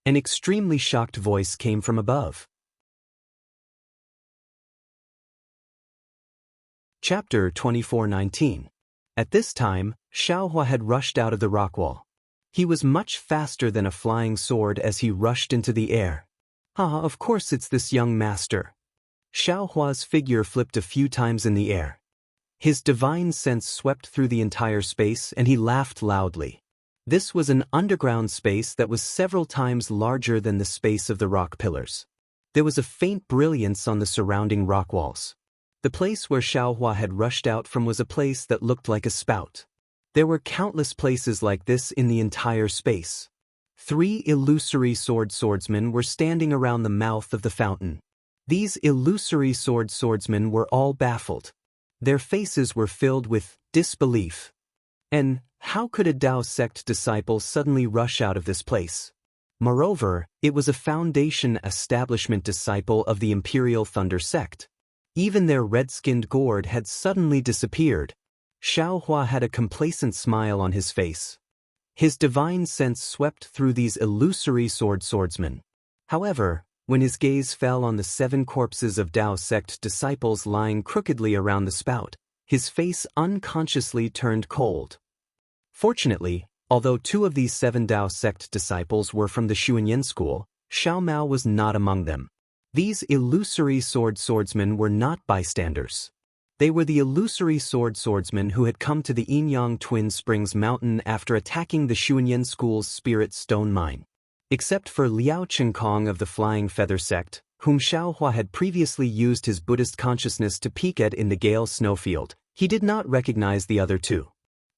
An extremely shocked voice came from above. Chapter 24:19. At this time, Xiaohua had rushed out of the rock wall. He was much faster than a flying sword as he rushed into the air. Of course it's this young master. Xiaohua's figure flipped a few times in the air. His divine sense swept through the entire space and he laughed loudly. This was an underground space that was several times larger than the space of the rock pillars. There was a faint brilliance on the surrounding rock walls. The place where Xiaohua had rushed out from was a place that looked like a spout. There were countless places like this in the entire space. 3 illusory swordsmen were standing around the mouth of the fountain. These illusory swordsmen were all baffled. Their faces were filled with disbelief. And how could a Dao sect disciple suddenly rush out of this place? Moreover, it was a foundation establishment disciple of the Imperial Thunder sect. Even their red-skinned gourd had suddenly disappeared. Xiaohua had a complacent smile on his face. His divine sense swept through these illusory swordsmen. However, when his gaze fell on the 7 corpses of Dao sect disciples lying crookedly around the spout, his face unconsciously turned cold. Fortunately, although 2 of these 7 Dao sect disciples were from the Xuanyan school, Xiao Mao was not among them. These illusory swordsmen were not bystanders. They were the illusory swordsmen who had come to the Yinyang Twin Springs Mountain after attacking the Xuanyan school's spirit stone mine. Except for Liao Qinkong of the Flying Feather sect, whom Xiaohua had previously used his Buddhist consciousness to peek at in the Gale snowfield, he did not recognize the other 2.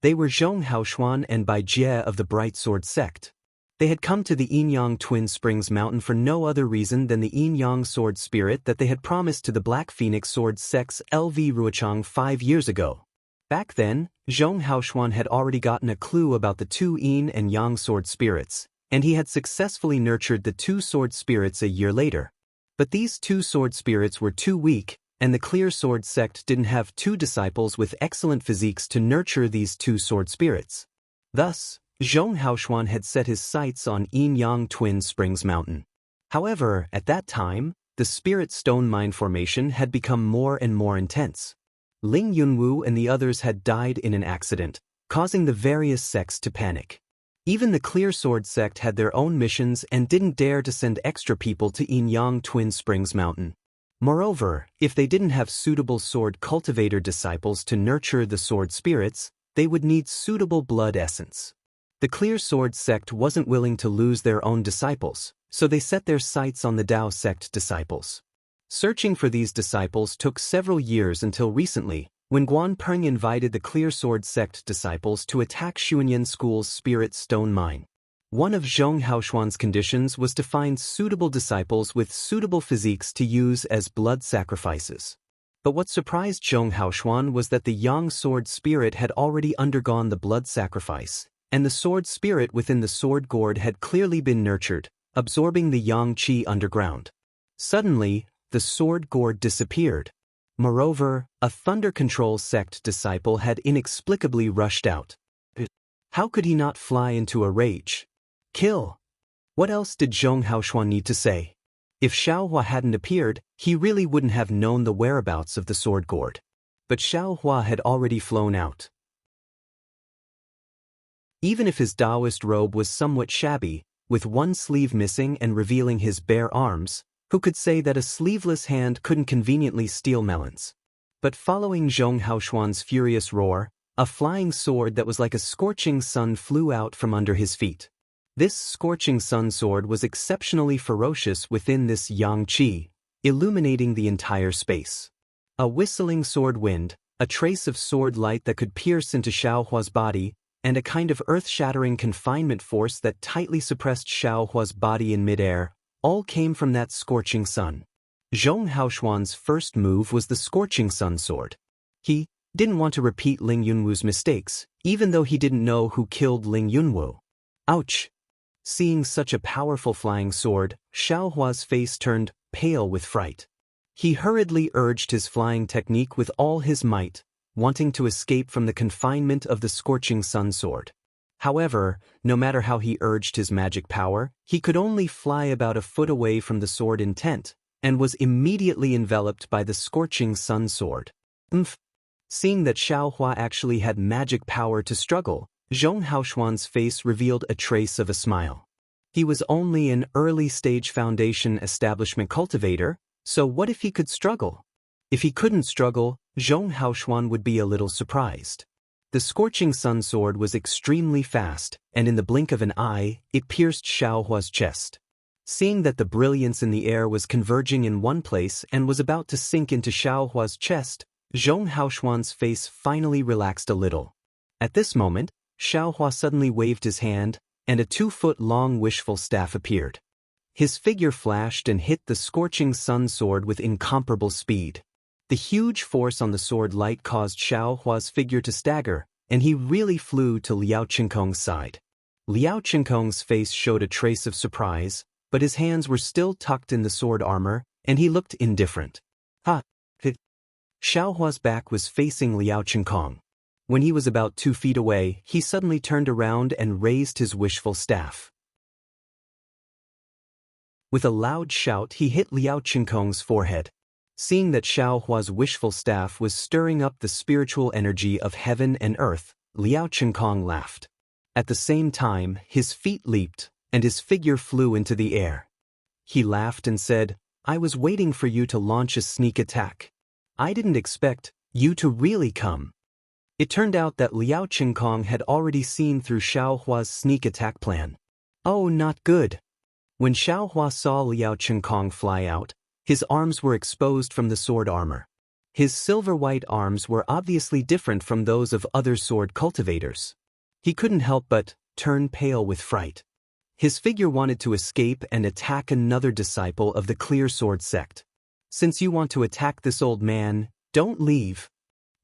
They were Zhong Haoshuan and Bai Jie of the Bright Sword sect. They had come to the Yinyang Twin Springs Mountain for no other reason than the Yinyang sword spirit that they had promised to the Black Phoenix Sword sect's LV Ruochang 5 years ago. Back then, Zhong Haoshuan had already gotten a clue about the 2 Yin and Yang sword spirits, and he had successfully nurtured the 2 sword spirits a year later. But these 2 sword spirits were too weak, and the Clear Sword sect didn't have 2 disciples with excellent physiques to nurture these 2 sword spirits. Thus, Zhong Haoshuan had set his sights on Yinyang Twin Springs Mountain. However, at that time, the spirit stone mine formation had become more and more intense. Ling Yunwu and the others had died in an accident, causing the various sects to panic. Even the Clear Sword sect had their own missions and didn't dare to send extra people to Yinyang Twin Springs Mountain. Moreover, if they didn't have suitable sword cultivator disciples to nurture the sword spirits, they would need suitable blood essence. The Clear Sword sect wasn't willing to lose their own disciples, so they set their sights on the Dao sect disciples. Searching for these disciples took several years until recently, when Guan Peng invited the Clear Sword sect disciples to attack Xuanyan School's spirit stone mine. One of Zhong Haoshuan's conditions was to find suitable disciples with suitable physiques to use as blood sacrifices. But what surprised Zhong Haoshuan was that the Yang sword spirit had already undergone the blood sacrifice, and the sword spirit within the sword gourd had clearly been nurtured, absorbing the Yang qi underground. Suddenly, the sword gourd disappeared. Moreover, a Thunder Control sect disciple had inexplicably rushed out. How could he not fly into a rage? Kill! What else did Zhong Haoshuan need to say? If Xiaohua hadn't appeared, he really wouldn't have known the whereabouts of the sword gourd. But Xiaohua had already flown out. Even if his Daoist robe was somewhat shabby, with one sleeve missing and revealing his bare arms, who could say that a sleeveless hand couldn't conveniently steal melons? But following Zhong Haoshuan's furious roar, a flying sword that was like a scorching sun flew out from under his feet. This scorching sun sword was exceptionally ferocious within this Yang qi, illuminating the entire space. A whistling sword wind, a trace of sword light that could pierce into Xiaohua's body, and a kind of earth-shattering confinement force that tightly suppressed Xiaohua's body in midair, all came from that scorching sun. Zhong Haoshuan's first move was the scorching sun sword. He didn't want to repeat Ling Yunwu's mistakes, even though he didn't know who killed Ling Yunwu. Ouch! Seeing such a powerful flying sword, Xiaohua's face turned pale with fright. He hurriedly urged his flying technique with all his might, wanting to escape from the confinement of the scorching sun sword. However, no matter how he urged his magic power, he could only fly about a foot away from the sword intent, and was immediately enveloped by the scorching sun sword. Seeing that Xiaohua actually had magic power to struggle, Zhong Haoshuan's face revealed a trace of a smile. He was only an early-stage foundation establishment cultivator, so what if he could struggle? If he couldn't struggle, Zhong Haoshuan would be a little surprised. The scorching sun sword was extremely fast, and in the blink of an eye, it pierced Xiaohua's chest. Seeing that the brilliance in the air was converging in one place and was about to sink into Xiaohua's chest, Zhong Haoshuan's face finally relaxed a little. At this moment, Xiaohua suddenly waved his hand, and a 2-foot-long wishful staff appeared. His figure flashed and hit the scorching sun sword with incomparable speed. The huge force on the sword light caused Xiaohua's figure to stagger, and he really flew to Liao Qinkong's side. Liao Qinkong's face showed a trace of surprise, but his hands were still tucked in the sword armor, and he looked indifferent. Xiaohua's back was facing Liao Qinkong. When he was about 2 feet away, he suddenly turned around and raised his wishful staff. With a loud shout, he hit Liao Qinkong's forehead. Seeing that Xiaohua's wishful staff was stirring up the spiritual energy of heaven and earth, Liao Qinkong laughed. At the same time, his feet leaped, and his figure flew into the air. He laughed and said, "I was waiting for you to launch a sneak attack. I didn't expect you to really come." It turned out that Liao Qinkong had already seen through Xiaohua's sneak attack plan. Oh, not good. When Xiaohua saw Liao Qinkong fly out, his arms were exposed from the sword armor. His silver-white arms were obviously different from those of other sword cultivators. He couldn't help but turn pale with fright. His figure wanted to escape and attack another disciple of the Clear Sword sect. "Since you want to attack this old man, don't leave."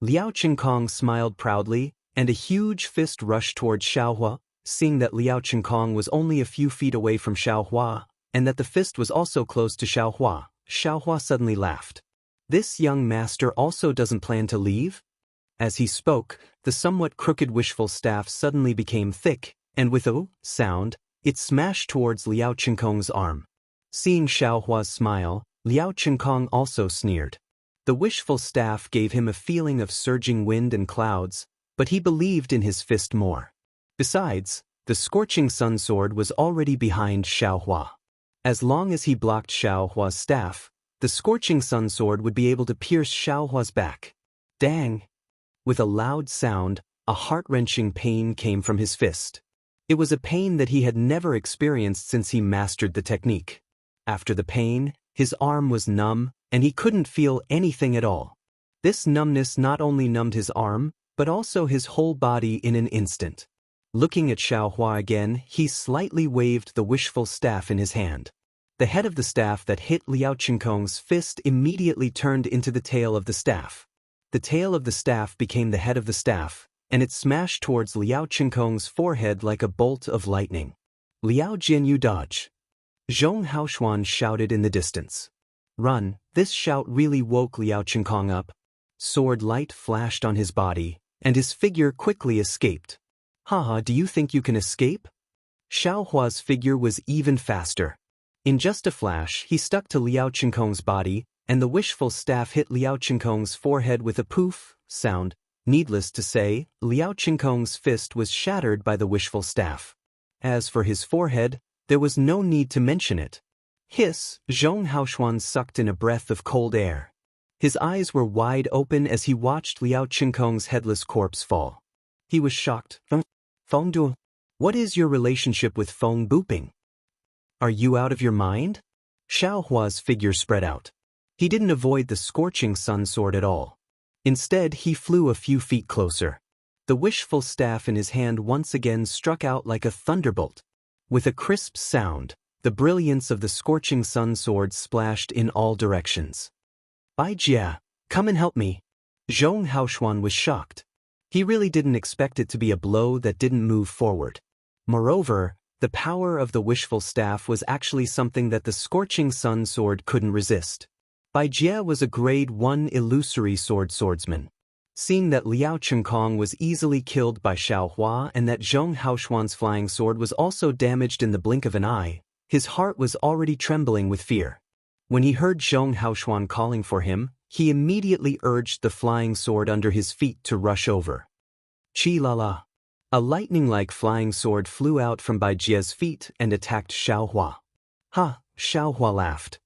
Liao Qinkong smiled proudly, and a huge fist rushed towards Xiaohua. Seeing that Liao Qinkong was only a few feet away from Xiaohua, and that the fist was also close to Xiaohua, Xiaohua suddenly laughed. This young master also doesn't plan to leave? As he spoke, the somewhat crooked wishful staff suddenly became thick, and with a sound, it smashed towards Liao Qinkong's arm. Seeing Xiaohua's smile, Liao Qinkong also sneered. The wishful staff gave him a feeling of surging wind and clouds, but he believed in his fist more. Besides, the scorching sun sword was already behind Xiaohua. As long as he blocked Xiaohua's staff, the scorching sun sword would be able to pierce Xiaohua's back. Dang! With a loud sound, a heart-wrenching pain came from his fist. It was a pain that he had never experienced since he mastered the technique. After the pain, his arm was numb, and he couldn't feel anything at all. This numbness not only numbed his arm, but also his whole body in an instant. Looking at Xiaohua again, he slightly waved the wishful staff in his hand. The head of the staff that hit Liao Qinkong's fist immediately turned into the tail of the staff. The tail of the staff became the head of the staff, and it smashed towards Liao Qinkong's forehead like a bolt of lightning. "Liao Jianyu dodge!" Zhong Haoshuan shouted in the distance. "Run!" This shout really woke Liao Qinkong up. Sword light flashed on his body, and his figure quickly escaped. "Haha, do you think you can escape?" Xiaohua's figure was even faster. In just a flash, he stuck to Liao Qinkong's body, and the wishful staff hit Liao Qinkong's forehead with a poof sound. Needless to say, Liao Qinkong's fist was shattered by the wishful staff. As for his forehead, there was no need to mention it. Hiss! Zhong Haoshuan sucked in a breath of cold air. His eyes were wide open as he watched Liao Qinkong's headless corpse fall. He was shocked. "Feng Du, what is your relationship with Feng Buping? Are you out of your mind?" Xiaohua's figure spread out. He didn't avoid the scorching sun sword at all. Instead, he flew a few feet closer. The wishful staff in his hand once again struck out like a thunderbolt. With a crisp sound, the brilliance of the scorching sun sword splashed in all directions. "Bai Jia, come and help me." Zhong Haoshuan was shocked. He really didn't expect it to be a blow that didn't move forward. Moreover, the power of the wishful staff was actually something that the scorching sun sword couldn't resist. Bai Jia was a grade 1 illusory swordsman. Seeing that Liao Qinkong was easily killed by Xiaohua and that Zhong Haoshuan's flying sword was also damaged in the blink of an eye, his heart was already trembling with fear. When he heard Zhong Haoshuan calling for him, he immediately urged the flying sword under his feet to rush over. Chi la la! A lightning-like flying sword flew out from Bai Jia's feet and attacked Xiaohua. "Ha!" Xiaohua laughed.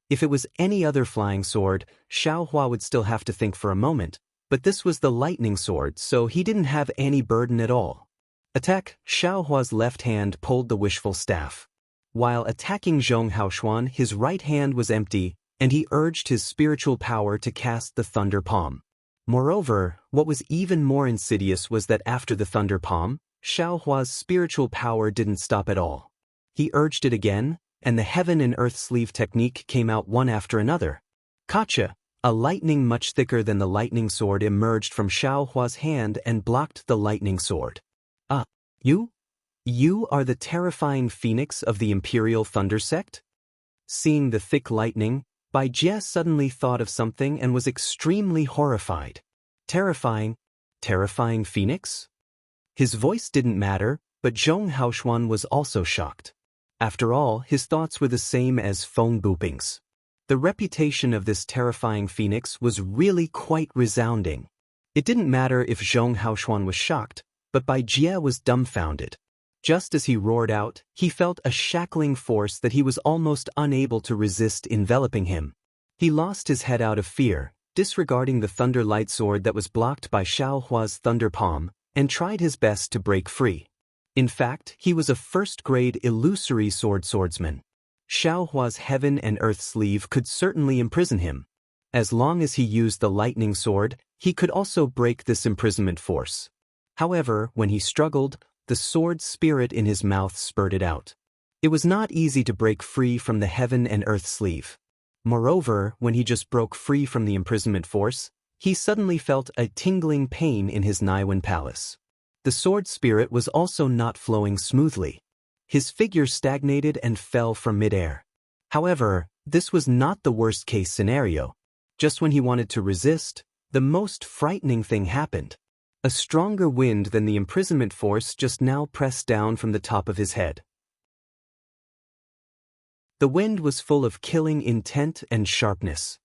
If it was any other flying sword, Xiaohua would still have to think for a moment, but this was the lightning sword, so he didn't have any burden at all. Attack! Xiaohua's left hand pulled the wishful staff. While attacking Zhong Haoshuan, his right hand was empty, and he urged his spiritual power to cast the Thunder Palm. Moreover, what was even more insidious was that after the Thunder Palm, Xiaohua's spiritual power didn't stop at all. He urged it again, and the Heaven and Earth Sleeve technique came out one after another. Kacha! A lightning much thicker than the lightning sword emerged from Xiaohua's hand and blocked the lightning sword. "Ah, you? You are the terrifying phoenix of the Imperial Thunder Sect?" Seeing the thick lightning, Bai Jia suddenly thought of something and was extremely horrified. Terrifying? Terrifying phoenix? His voice didn't matter, but Zhong Haoxuan was also shocked. After all, his thoughts were the same as phone boopings. The reputation of this terrifying phoenix was really quite resounding. It didn't matter if Zhong Haoxuan was shocked, but Bai Jie was dumbfounded. Just as he roared out, he felt a shackling force that he was almost unable to resist enveloping him. He lost his head out of fear, disregarding the thunder light sword that was blocked by Xiao Hua's thunder palm, and tried his best to break free. In fact, he was a first-grade illusory swordsman. Xiao Hua's heaven and earth sleeve could certainly imprison him. As long as he used the lightning sword, he could also break this imprisonment force. However, when he struggled, the sword spirit in his mouth spurted out. It was not easy to break free from the heaven and earth sleeve. Moreover, when he just broke free from the imprisonment force, he suddenly felt a tingling pain in his Naiwan palace. The sword spirit was also not flowing smoothly. His figure stagnated and fell from midair. However, this was not the worst-case scenario. Just when he wanted to resist, the most frightening thing happened. A stronger wind than the imprisonment force just now pressed down from the top of his head. The wind was full of killing intent and sharpness.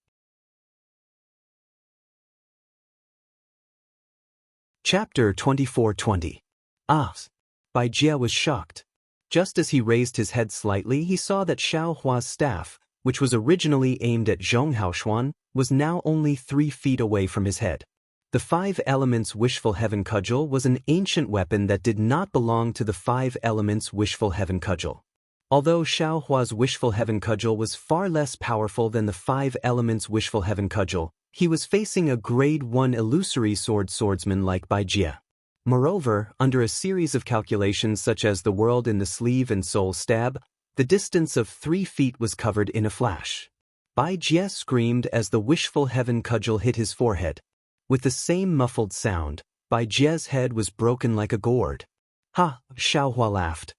Chapter 24:20. Bai Jie was shocked. Just as he raised his head slightly, he saw that Xiao Hua's staff, which was originally aimed at Zhong Haoxuan, was now only 3 feet away from his head. The 5 Elements Wishful Heaven Cudgel was an ancient weapon that did not belong to the 5 Elements Wishful Heaven Cudgel. Although Xiao Hua's Wishful Heaven Cudgel was far less powerful than the 5 Elements Wishful Heaven Cudgel, he was facing a grade 1 illusory swordsman like Bai Jie. Moreover, under a series of calculations such as the world in the sleeve and soul stab, the distance of 3 feet was covered in a flash. Bai Jie screamed as the Wishful Heaven Cudgel hit his forehead. With the same muffled sound, Bai Jie's head was broken like a gourd. Ha! Xiao Hua laughed.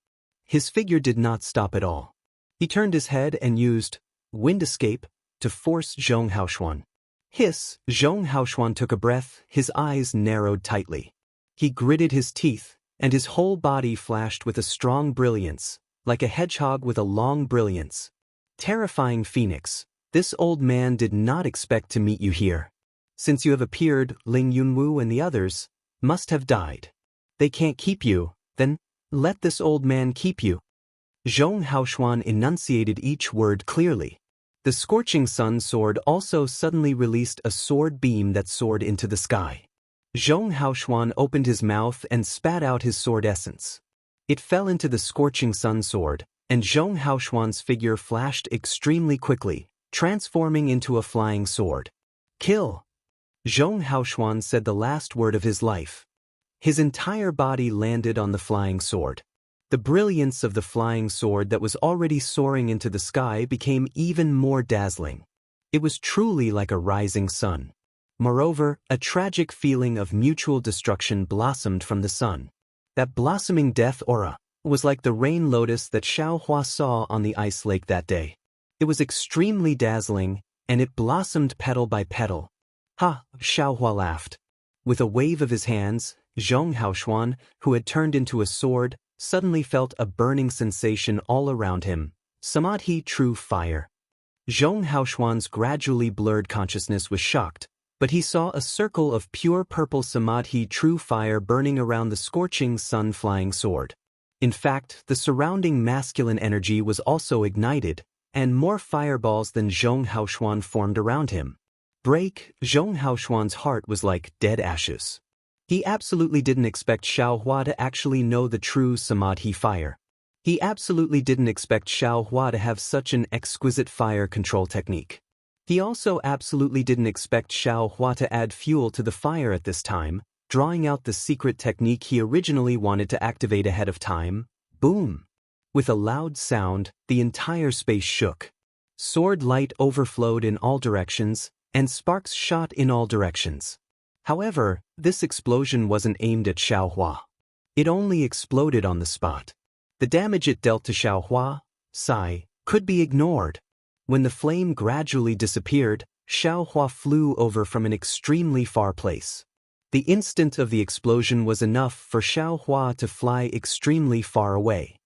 His figure did not stop at all. He turned his head and used Wind Escape to force Zhong Haoxuan. Hiss! Zhong Haoxuan took a breath, his eyes narrowed tightly. He gritted his teeth, and his whole body flashed with a strong brilliance, like a hedgehog with a long brilliance. Terrifying Phoenix, this old man did not expect to meet you here. Since you have appeared, Ling Yunwu and the others must have died. They can't keep you, then let this old man keep you. Zhong Haoxuan enunciated each word clearly. The Scorching Sun sword also suddenly released a sword beam that soared into the sky. Zhong Haoxuan opened his mouth and spat out his sword essence. It fell into the Scorching Sun sword, and Zhong Haoxuan's figure flashed extremely quickly, transforming into a flying sword. Kill! Zhong Haoxuan said the last word of his life. His entire body landed on the flying sword. The brilliance of the flying sword that was already soaring into the sky became even more dazzling. It was truly like a rising sun. Moreover, a tragic feeling of mutual destruction blossomed from the sun. That blossoming death aura was like the rain lotus that Xiao Hua saw on the ice lake that day. It was extremely dazzling, and it blossomed petal by petal. Ha! Xiao Hua laughed. With a wave of his hands, Zhong Haoxuan, who had turned into a sword, suddenly felt a burning sensation all around him. Samadhi true fire. Zhong Haoxuan's gradually blurred consciousness was shocked, but he saw a circle of pure purple Samadhi true fire burning around the Scorching Sun flying sword. In fact, the surrounding masculine energy was also ignited, and more fireballs than Zhong Haoxuan formed around him. Break! Zhong Haoxuan's heart was like dead ashes. He absolutely didn't expect Xiao Hua to actually know the true Samadhi fire. He absolutely didn't expect Xiao Hua to have such an exquisite fire control technique. He also absolutely didn't expect Xiao Hua to add fuel to the fire at this time, drawing out the secret technique he originally wanted to activate ahead of time. Boom! With a loud sound, the entire space shook. Sword light overflowed in all directions, and sparks shot in all directions. However, this explosion wasn't aimed at Xiao Hua. It only exploded on the spot. The damage it dealt to Xiao Hua, could be ignored. When the flame gradually disappeared, Xiao Hua flew over from an extremely far place. The instant of the explosion was enough for Xiaohua to fly extremely far away.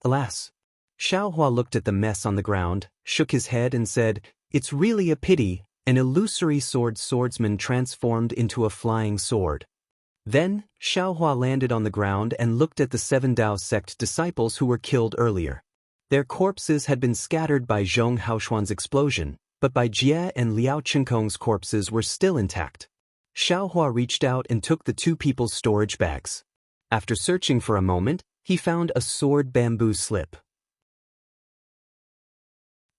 Alas! Xiaohua looked at the mess on the ground, shook his head and said, "It's really a pity, an illusory swordsman transformed into a flying sword." Then, Xiaohua landed on the ground and looked at the 7 Dao sect disciples who were killed earlier. Their corpses had been scattered by Zhong Haoshuan's explosion, but Bai Jie and Liao Qinkong's corpses were still intact. Xiaohua reached out and took the 2 people's storage bags. After searching for a moment, he found a sword bamboo slip.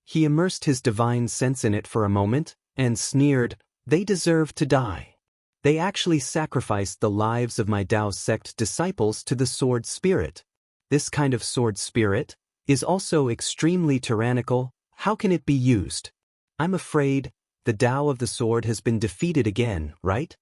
He immersed his divine sense in it for a moment, and sneered, "They deserve to die. They actually sacrificed the lives of my Dao sect disciples to the sword spirit. This kind of sword spirit is also extremely tyrannical. How can it be used? I'm afraid the Dao of the sword has been defeated again, right?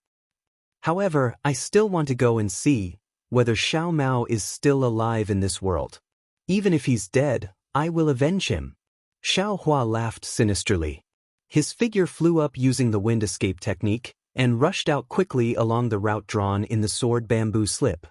However, I still want to go and see whether Xiao Mao is still alive in this world. Even if he's dead, I will avenge him." Xiaohua laughed sinisterly. His figure flew up using the wind escape technique and rushed out quickly along the route drawn in the sword bamboo slip.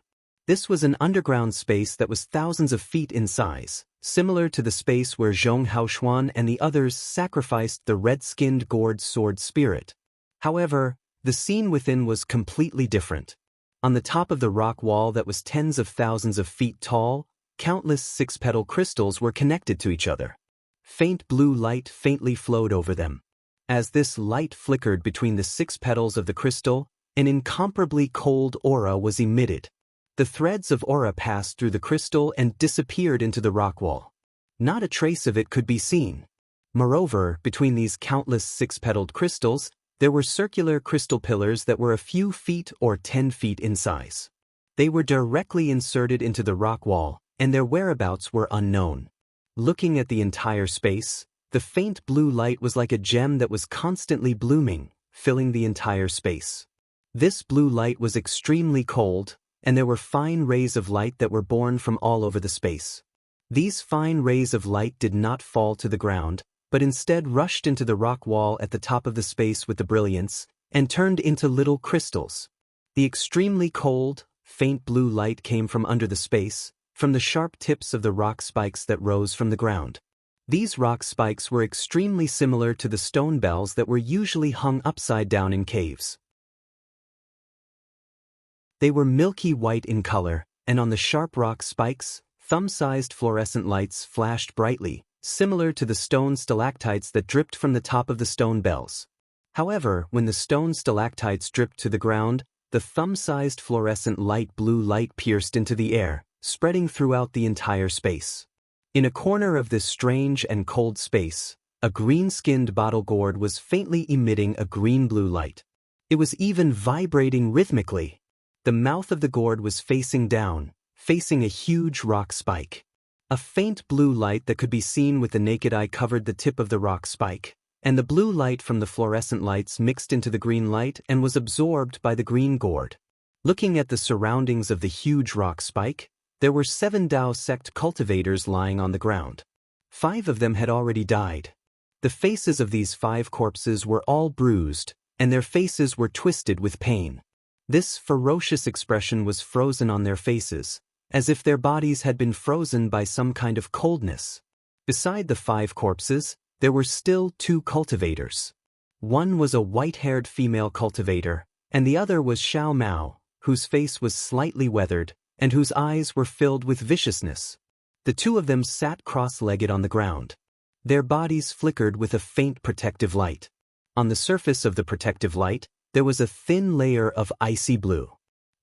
This was an underground space that was thousands of feet in size, similar to the space where Zhong Haoshuan and the others sacrificed the red-skinned gourd sword spirit. However, the scene within was completely different. On the top of the rock wall that was tens of thousands of feet tall, countless 6-petal crystals were connected to each other. Faint blue light faintly flowed over them. As this light flickered between the 6 petals of the crystal, an incomparably cold aura was emitted. The threads of aura passed through the crystal and disappeared into the rock wall. Not a trace of it could be seen. Moreover, between these countless 6-petaled crystals, there were circular crystal pillars that were a few feet or 10 feet in size. They were directly inserted into the rock wall, and their whereabouts were unknown. Looking at the entire space, the faint blue light was like a gem that was constantly blooming, filling the entire space. This blue light was extremely cold, and there were fine rays of light that were born from all over the space. These fine rays of light did not fall to the ground, but instead rushed into the rock wall at the top of the space with the brilliance, and turned into little crystals. The extremely cold, faint blue light came from under the space, from the sharp tips of the rock spikes that rose from the ground. These rock spikes were extremely similar to the stone bells that were usually hung upside down in caves. They were milky white in color, and on the sharp rock spikes, thumb-sized fluorescent lights flashed brightly, similar to the stone stalactites that dripped from the top of the stone bells. However, when the stone stalactites dripped to the ground, the thumb-sized fluorescent light blue light pierced into the air, spreading throughout the entire space. In a corner of this strange and cold space, a green-skinned bottle gourd was faintly emitting a green-blue light. It was even vibrating rhythmically. The mouth of the gourd was facing down, facing a huge rock spike. A faint blue light that could be seen with the naked eye covered the tip of the rock spike, and the blue light from the fluorescent lights mixed into the green light and was absorbed by the green gourd. Looking at the surroundings of the huge rock spike, there were 7 Dao sect cultivators lying on the ground. 5 of them had already died. The faces of these 5 corpses were all bruised, and their faces were twisted with pain. This ferocious expression was frozen on their faces, as if their bodies had been frozen by some kind of coldness. Beside the 5 corpses, there were still 2 cultivators. One was a white-haired female cultivator, and the other was Xiao Mao, whose face was slightly weathered, and whose eyes were filled with viciousness. The 2 of them sat cross-legged on the ground. Their bodies flickered with a faint protective light. On the surface of the protective light, there was a thin layer of icy blue.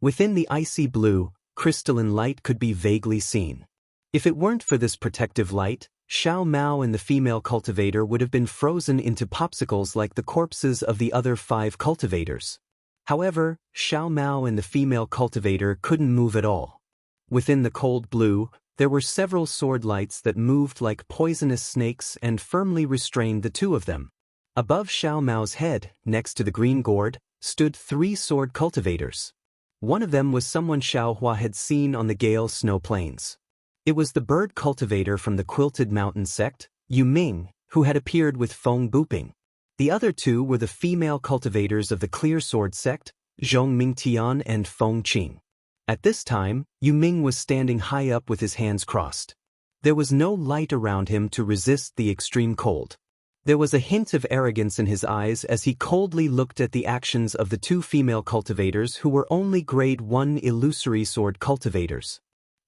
Within the icy blue, crystalline light could be vaguely seen. If it weren't for this protective light, Xiao Mao and the female cultivator would have been frozen into popsicles like the corpses of the other 5 cultivators. However, Xiao Mao and the female cultivator couldn't move at all. Within the cold blue, there were several sword lights that moved like poisonous snakes and firmly restrained the 2 of them. Above Xiao Mao's head, next to the green gourd, stood 3 sword cultivators. One of them was someone Xiaohua had seen on the Gale Snow Plains. It was the bird cultivator from the Quilted Mountain sect, Yu Ming, who had appeared with Feng Buping. The other 2 were the female cultivators of the Clear Sword sect, Zhong Mingtian and Feng Qing. At this time, Yu Ming was standing high up with his hands crossed. There was no light around him to resist the extreme cold. There was a hint of arrogance in his eyes as he coldly looked at the actions of the two female cultivators who were only grade 1 illusory sword cultivators.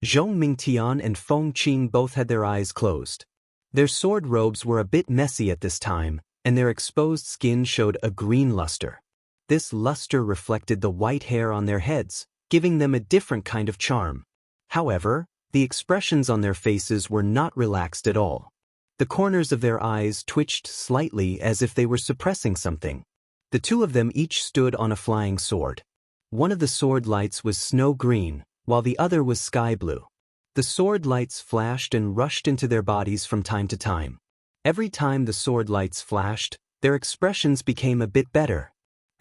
Zhong Mingtian and Feng Qing both had their eyes closed. Their sword robes were a bit messy at this time, and their exposed skin showed a green luster. This luster reflected the white hair on their heads, giving them a different kind of charm. However, the expressions on their faces were not relaxed at all. The corners of their eyes twitched slightly as if they were suppressing something. The two of them each stood on a flying sword. One of the sword lights was snow green, while the other was sky blue. The sword lights flashed and rushed into their bodies from time to time. Every time the sword lights flashed, their expressions became a bit better.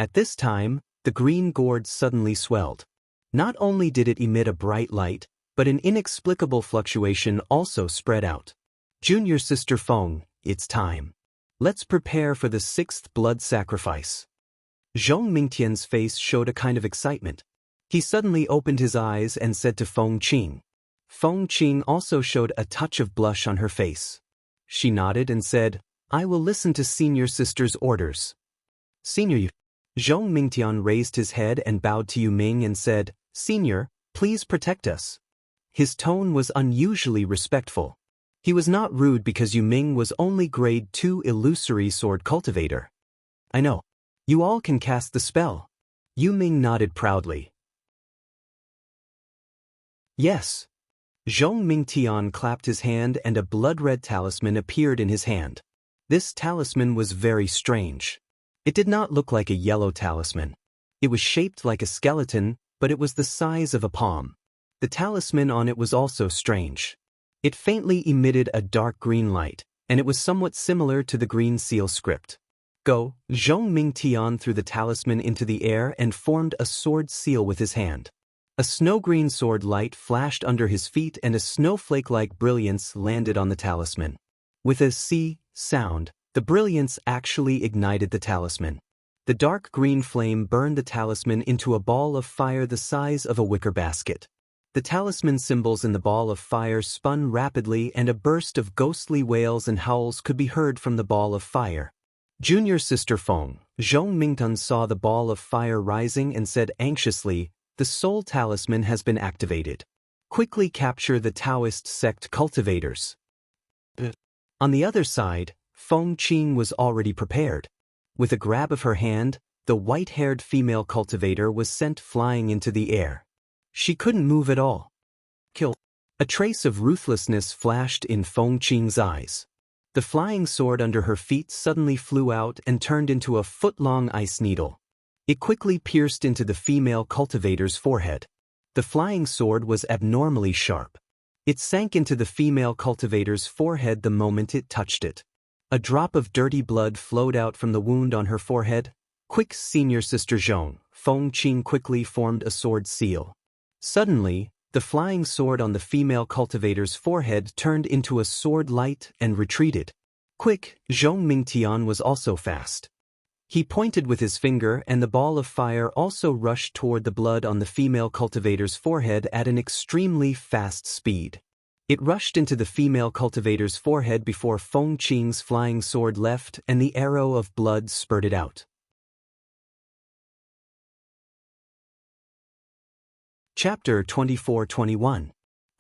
At this time, the green gourd suddenly swelled. Not only did it emit a bright light, but an inexplicable fluctuation also spread out. Junior sister Feng, it's time. Let's prepare for the 6th blood sacrifice. Zhong Mingtian's face showed a kind of excitement. He suddenly opened his eyes and said to Feng Qing. Feng Qing also showed a touch of blush on her face. She nodded and said, I will listen to senior sister's orders. Senior Yu. Zhong Mingtian raised his head and bowed to Yu Ming and said, Senior, please protect us. His tone was unusually respectful. He was not rude because Yu Ming was only grade 2 illusory sword cultivator. I know. You all can cast the spell. Yu Ming nodded proudly. Yes. Zhong Mingtian clapped his hand and a blood-red talisman appeared in his hand. This talisman was very strange. It did not look like a yellow talisman. It was shaped like a skeleton, but it was the size of a palm. The talisman on it was also strange. It faintly emitted a dark green light, and it was somewhat similar to the green seal script. Go, Zhong Mingtian threw the talisman into the air and formed a sword seal with his hand. A snow-green sword light flashed under his feet and a snowflake-like brilliance landed on the talisman. With a "see" sound, the brilliance actually ignited the talisman. The dark green flame burned the talisman into a ball of fire the size of a wicker basket. The talisman symbols in the ball of fire spun rapidly and a burst of ghostly wails and howls could be heard from the ball of fire. Junior sister Feng, Zhong Mingtian saw the ball of fire rising and said anxiously, the soul talisman has been activated. Quickly capture the Daoist sect cultivators. On the other side, Feng Qing was already prepared. With a grab of her hand, the white-haired female cultivator was sent flying into the air. She couldn't move at all. Kill. A trace of ruthlessness flashed in Feng Qing's eyes. The flying sword under her feet suddenly flew out and turned into a foot-long ice needle. It quickly pierced into the female cultivator's forehead. The flying sword was abnormally sharp. It sank into the female cultivator's forehead the moment it touched it. A drop of dirty blood flowed out from the wound on her forehead. Quick, senior sister Zhong, Feng Qing quickly formed a sword seal. Suddenly, the flying sword on the female cultivator's forehead turned into a sword light and retreated. Quick, Zhong Mingtian was also fast. He pointed with his finger and the ball of fire also rushed toward the blood on the female cultivator's forehead at an extremely fast speed. It rushed into the female cultivator's forehead before Feng Qing's flying sword left and the arrow of blood spurted out. Chapter 24-21.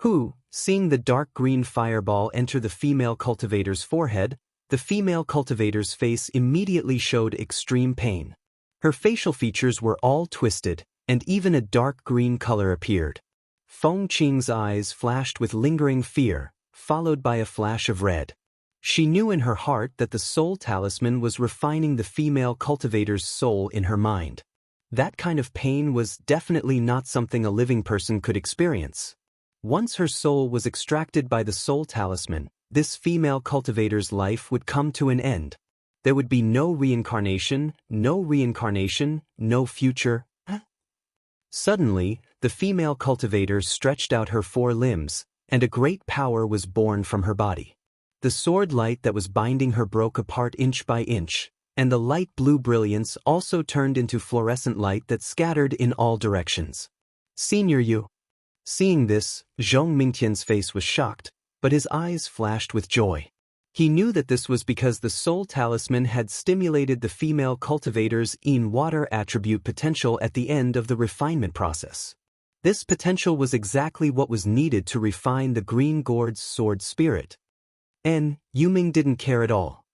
Who, seeing the dark green fireball enter the female cultivator's forehead, the female cultivator's face immediately showed extreme pain. Her facial features were all twisted, and even a dark green color appeared. Feng Qing's eyes flashed with lingering fear, followed by a flash of red. She knew in her heart that the soul talisman was refining the female cultivator's soul in her mind. That kind of pain was definitely not something a living person could experience. Once her soul was extracted by the soul talisman, this female cultivator's life would come to an end. There would be no reincarnation, no future. Suddenly, the female cultivator stretched out her 4 limbs, and a great power was born from her body. The sword light that was binding her broke apart inch by inch, and the light blue brilliance also turned into fluorescent light that scattered in all directions. Senior Yu. Seeing this, Zhong Mingtian's face was shocked, but his eyes flashed with joy. He knew that this was because the soul talisman had stimulated the female cultivator's in-water attribute potential at the end of the refinement process. This potential was exactly what was needed to refine the green gourd's sword spirit. And Yuming didn't care at all.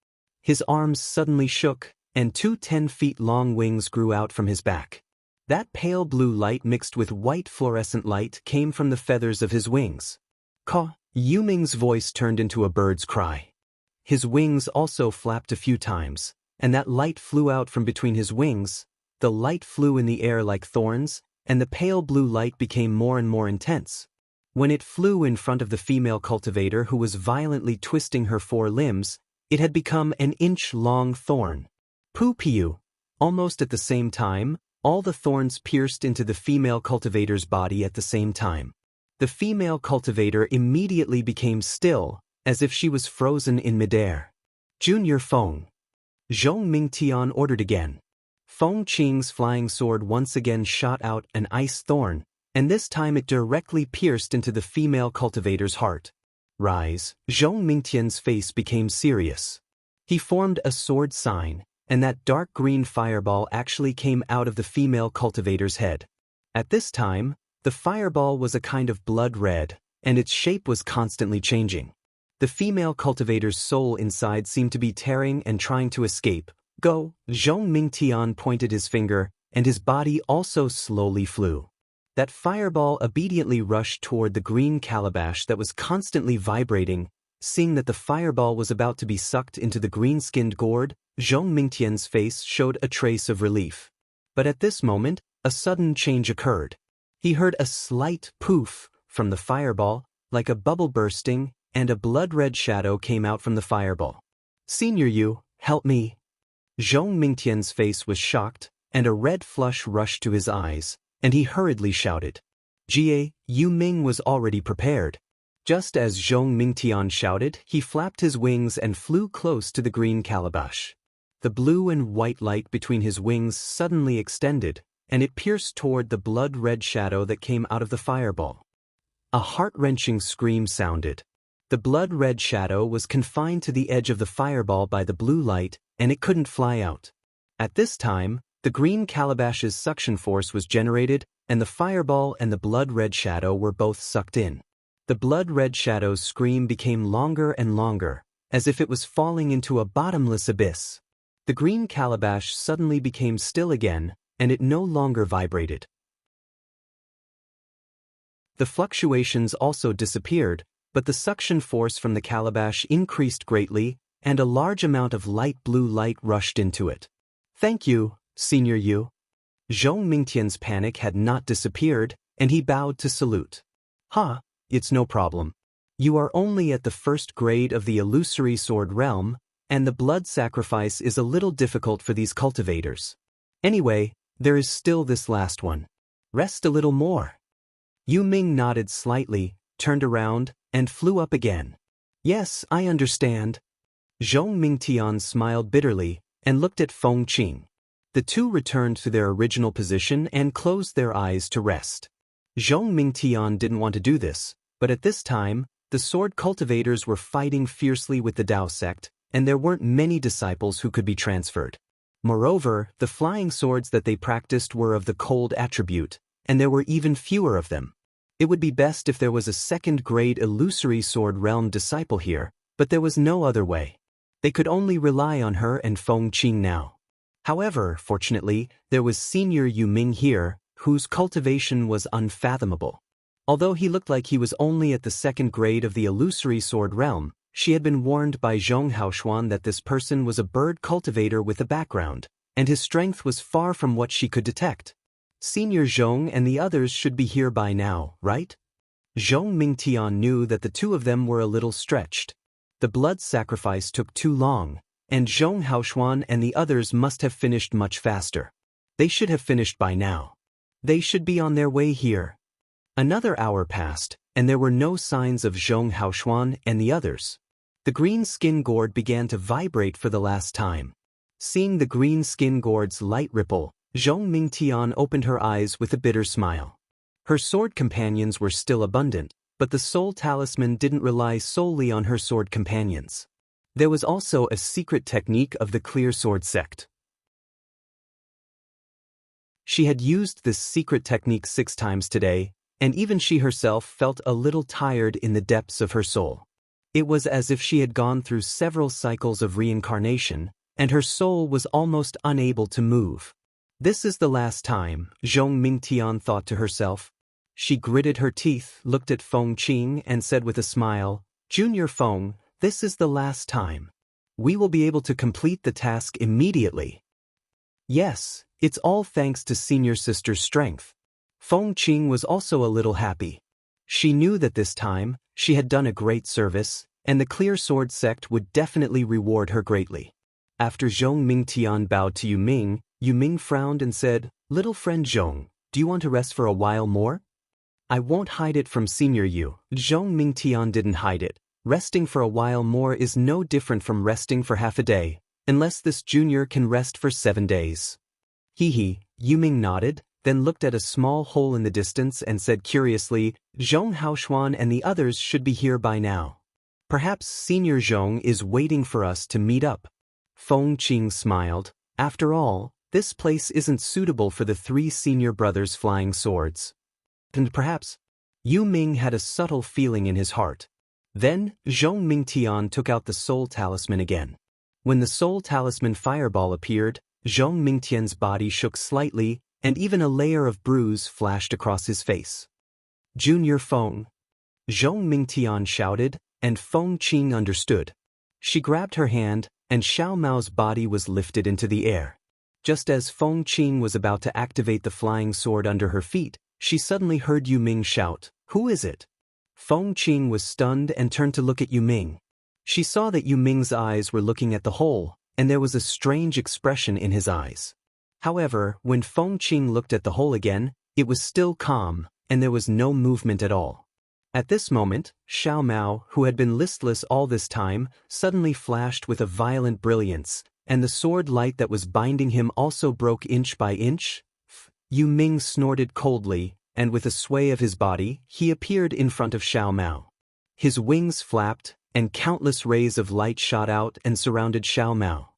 His arms suddenly shook, and 2 10-feet-long wings grew out from his back. That pale blue light mixed with white fluorescent light came from the feathers of his wings. Caw! Yuming's voice turned into a bird's cry. His wings also flapped a few times, and that light flew out from between his wings. The light flew in the air like thorns, and the pale blue light became more and more intense. When it flew in front of the female cultivator who was violently twisting her 4 limbs, it had become an inch-long thorn. Poo-piu! Almost at the same time, all the thorns pierced into the female cultivator's body at the same time. The female cultivator immediately became still, as if she was frozen in midair. Junior Feng. Zhong Mingtian ordered again. Feng Qing's flying sword once again shot out an ice thorn, and this time it directly pierced into the female cultivator's heart. Rise! Zhong Mingtian's face became serious. He formed a sword sign, and that dark green fireball actually came out of the female cultivator's head. At this time, the fireball was a kind of blood red, and its shape was constantly changing. The female cultivator's soul inside seemed to be tearing and trying to escape. Go! Zhong Mingtian pointed his finger, and his body also slowly flew. That fireball obediently rushed toward the green calabash that was constantly vibrating. Seeing that the fireball was about to be sucked into the green-skinned gourd, Zhong Mingtian's face showed a trace of relief. But at this moment, a sudden change occurred. He heard a slight poof from the fireball, like a bubble bursting, and a blood-red shadow came out from the fireball. Senior Yu, help me. Zhong Mingtian's face was shocked, and a red flush rushed to his eyes, and he hurriedly shouted. Jie, Yu Ming was already prepared. Just as Zhong Mingtian shouted, he flapped his wings and flew close to the green calabash. The blue and white light between his wings suddenly extended, and it pierced toward the blood-red shadow that came out of the fireball. A heart-wrenching scream sounded. The blood-red shadow was confined to the edge of the fireball by the blue light, and it couldn't fly out. At this time, the green calabash's suction force was generated, and the fireball and the blood-red shadow were both sucked in. The blood-red shadow's scream became longer and longer, as if it was falling into a bottomless abyss. The green calabash suddenly became still again, and it no longer vibrated. The fluctuations also disappeared, but the suction force from the calabash increased greatly, and a large amount of light blue light rushed into it. Thank you, Senior Yu. Zhong Mingtian's panic had not disappeared, and he bowed to salute. Ha, it's no problem. You are only at the 1st grade of the illusory sword realm, and the blood sacrifice is a little difficult for these cultivators. Anyway, there is still this last one. Rest a little more. Yu Ming nodded slightly, turned around, and flew up again. Yes, I understand. Zhong Mingtian smiled bitterly, and looked at Feng Qing. The two returned to their original position and closed their eyes to rest. Zhong Mingtian didn't want to do this, but at this time, the sword cultivators were fighting fiercely with the Dao sect, and there weren't many disciples who could be transferred. Moreover, the flying swords that they practiced were of the cold attribute, and there were even fewer of them. It would be best if there was a 2nd grade illusory sword realm disciple here, but there was no other way. They could only rely on her and Feng Qing now. However, fortunately, there was Senior Yu Ming here, whose cultivation was unfathomable. Although he looked like he was only at the 2nd grade of the illusory sword realm, she had been warned by Zhong Haoshuan that this person was a bird cultivator with a background, and his strength was far from what she could detect. Senior Zhong and the others should be here by now, right? Zhong Mingtian knew that the two of them were a little stretched. The blood sacrifice took too long, and Zhong Haoshuan and the others must have finished much faster. They should have finished by now. They should be on their way here. Another hour passed, and there were no signs of Zhong Haoshuan and the others. The green skin gourd began to vibrate for the last time. Seeing the green skin gourd's light ripple, Zhong Mingtian opened her eyes with a bitter smile. Her sword companions were still abundant, but the soul talisman didn't rely solely on her sword companions. There was also a secret technique of the clear sword sect. She had used this secret technique 6 times today, and even she herself felt a little tired in the depths of her soul. It was as if she had gone through several cycles of reincarnation, and her soul was almost unable to move. This is the last time, Zhong Mingtian thought to herself. She gritted her teeth, looked at Feng Qing, and said with a smile, "Junior Feng, this is the last time. We will be able to complete the task immediately." Yes, it's all thanks to senior sister's strength. Feng Qing was also a little happy. She knew that this time, she had done a great service, and the clear sword sect would definitely reward her greatly. After Zhong Mingtian bowed to Yu Ming frowned and said, "Little friend Zhong, do you want to rest for a while more?" "I won't hide it from Senior Yu." Zhong Mingtian didn't hide it. Resting for a while more is no different from resting for half a day, unless this junior can rest for 7 days. He, Yu Ming nodded, then looked at a small hole in the distance and said curiously, "Zhong Haoshuan and the others should be here by now. Perhaps Senior Zhong is waiting for us to meet up." Feng Qing smiled. After all, this place isn't suitable for the 3 senior brothers' flying swords. And perhaps, Yu Ming had a subtle feeling in his heart. Then, Zhong Mingtian took out the soul talisman again. When the soul talisman fireball appeared, Zhong Mingtian's body shook slightly, and even a layer of bruise flashed across his face. "Junior Feng!" Zhong Mingtian shouted, and Feng Qing understood. She grabbed her hand, and Xiao Mao's body was lifted into the air. Just as Feng Qing was about to activate the flying sword under her feet, she suddenly heard Yu Ming shout, "Who is it?" Feng Qing was stunned and turned to look at Yu Ming. She saw that Yu Ming's eyes were looking at the hole, and there was a strange expression in his eyes. However, when Feng Qing looked at the hole again, it was still calm, and there was no movement at all. At this moment, Xiao Mao, who had been listless all this time, suddenly flashed with a violent brilliance, and the sword light that was binding him also broke inch by inch. Yu Ming snorted coldly, and with a sway of his body, he appeared in front of Xiao Mao. His wings flapped, and countless rays of light shot out and surrounded Xiao Mao.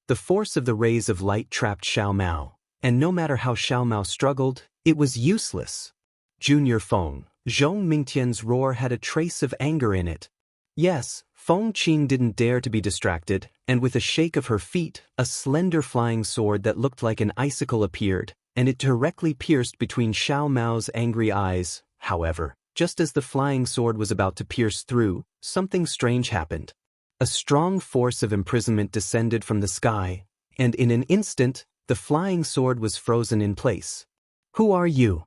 The force of the rays of light trapped Xiao Mao, and no matter how Xiao Mao struggled, it was useless. "Junior Feng," Zhong Mingtian's roar had a trace of anger in it. Yes, Feng Qing didn't dare to be distracted, and with a shake of her feet, a slender flying sword that looked like an icicle appeared, and it directly pierced between Xiao Mao's angry eyes. However, just as the flying sword was about to pierce through, something strange happened. A strong force of imprisonment descended from the sky, and in an instant, the flying sword was frozen in place. "Who are you?"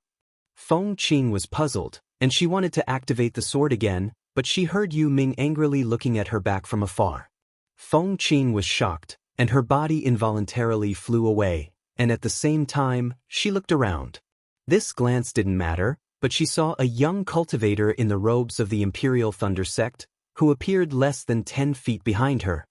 Feng Qing was puzzled, and she wanted to activate the sword again, but she heard Yu Ming angrily looking at her back from afar. Feng Qing was shocked, and her body involuntarily flew away, and at the same time, she looked around. This glance didn't matter, but she saw a young cultivator in the robes of the Imperial Thunder Sect, who appeared less than 10 feet behind her.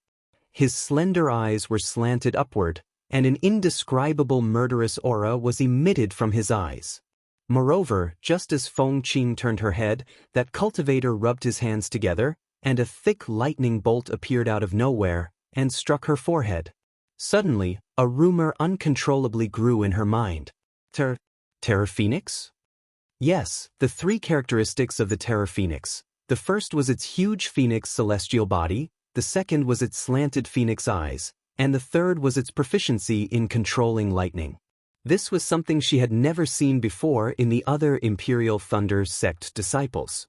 His slender eyes were slanted upward, and an indescribable murderous aura was emitted from his eyes. Moreover, just as Feng Qing turned her head, that cultivator rubbed his hands together, and a thick lightning bolt appeared out of nowhere, and struck her forehead. Suddenly, a rumor uncontrollably grew in her mind. Terra Phoenix? Yes, the 3 characteristics of the Terra Phoenix. The first was its huge phoenix celestial body, the second was its slanted phoenix eyes, and the third was its proficiency in controlling lightning. This was something she had never seen before in the other Imperial Thunder Sect disciples.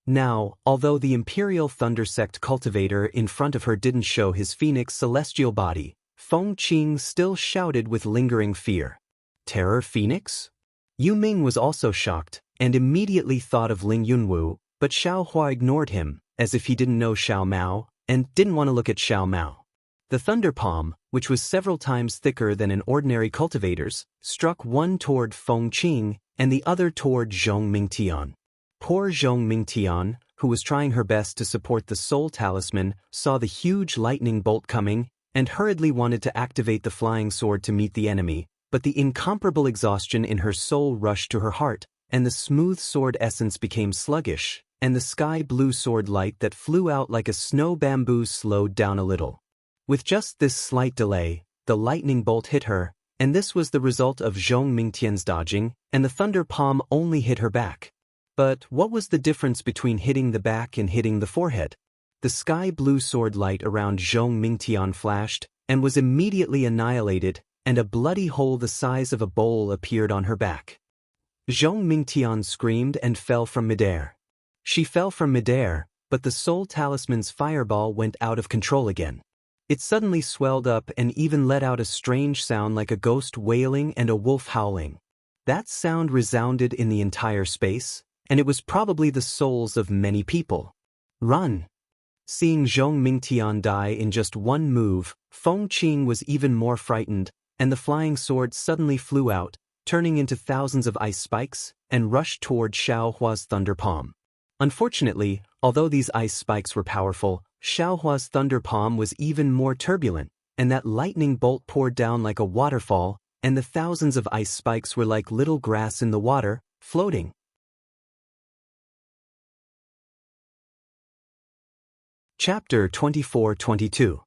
Now, although the Imperial Thunder Sect cultivator in front of her didn't show his phoenix celestial body, Feng Qing still shouted with lingering fear. "Terror Phoenix?" Yu Ming was also shocked, and immediately thought of Ling Yunwu, but Xiao Hua ignored him, as if he didn't know Xiao Mao, and didn't want to look at Xiao Mao. The thunder palm, which was several times thicker than an ordinary cultivator's, struck one toward Feng Qing, and the other toward Zhong Mingtian. Poor Zhong Mingtian, who was trying her best to support the soul talisman, saw the huge lightning bolt coming and hurriedly wanted to activate the flying sword to meet the enemy, but the incomparable exhaustion in her soul rushed to her heart, and the smooth sword essence became sluggish, and the sky-blue sword light that flew out like a snow bamboo slowed down a little. With just this slight delay, the lightning bolt hit her, and this was the result of Zhong Mingtian's dodging, and the thunder palm only hit her back. But what was the difference between hitting the back and hitting the forehead? The sky-blue sword light around Zhong Mingtian flashed, and was immediately annihilated, and a bloody hole the size of a bowl appeared on her back. Zhong Mingtian screamed and fell from midair. She fell from midair, but the soul talisman's fireball went out of control again. It suddenly swelled up and even let out a strange sound like a ghost wailing and a wolf howling. That sound resounded in the entire space, and it was probably the souls of many people. Run! Seeing Zhong Mingtian die in just one move, Feng Qing was even more frightened, and the flying sword suddenly flew out, turning into thousands of ice spikes, and rushed toward Xiaohua's thunder palm. Unfortunately, although these ice spikes were powerful, Xiaohua's thunder palm was even more turbulent, and that lightning bolt poured down like a waterfall, and the thousands of ice spikes were like little grass in the water, floating. Chapter 24-22.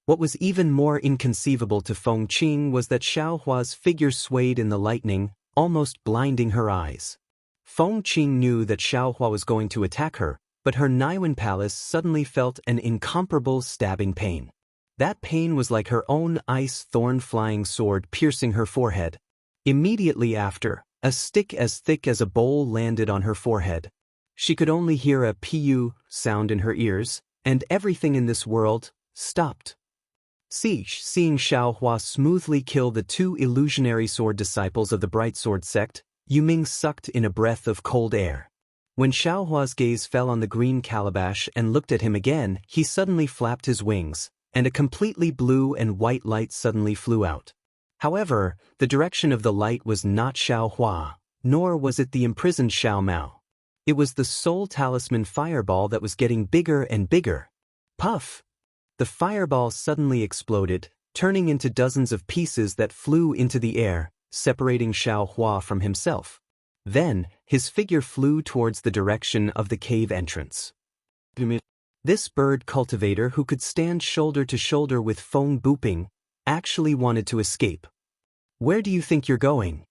What was even more inconceivable to Feng Qing was that Xiaohua's figure swayed in the lightning, almost blinding her eyes. Feng Qing knew that Xiaohua was going to attack her, but her Naiwen palace suddenly felt an incomparable stabbing pain. That pain was like her own ice thorn flying sword piercing her forehead. Immediately after, a stick as thick as a bowl landed on her forehead. She could only hear a pu sound in her ears, and everything in this world stopped. Seeing Xiaohua smoothly kill the two illusionary sword disciples of the Bright Sword sect, Yuming sucked in a breath of cold air. When Xiaohua's gaze fell on the green calabash and looked at him again, he suddenly flapped his wings, and a completely blue and white light suddenly flew out. However, the direction of the light was not Xiaohua, nor was it the imprisoned Xiao Mao. It was the soul talisman fireball that was getting bigger and bigger. Puff! The fireball suddenly exploded, turning into dozens of pieces that flew into the air, separating Xiaohua from himself. Then, his figure flew towards the direction of the cave entrance. This bird cultivator who could stand shoulder to shoulder with Feng Buping actually wanted to escape. Where do you think you're going?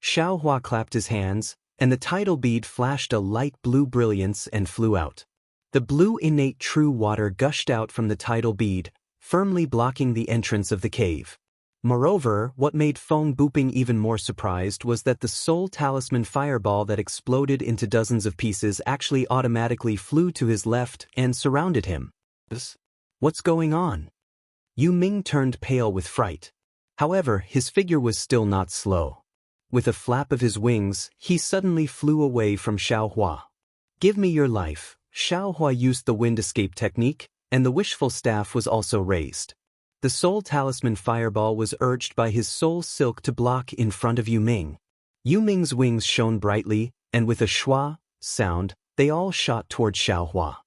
Xiaohua clapped his hands, and the tidal bead flashed a light blue brilliance and flew out. The blue innate true water gushed out from the tidal bead, firmly blocking the entrance of the cave. Moreover, what made Feng Buping even more surprised was that the soul talisman fireball that exploded into dozens of pieces actually automatically flew to his left and surrounded him. What's going on? Yu Ming turned pale with fright. However, his figure was still not slow. With a flap of his wings, he suddenly flew away from Xiaohua. Give me your life. Xiaohua used the wind escape technique, and the wishful staff was also raised. The soul talisman fireball was urged by his soul silk to block in front of Yu Ming. Yu Ming's wings shone brightly, and with a schwa sound, they all shot toward Xiaohua.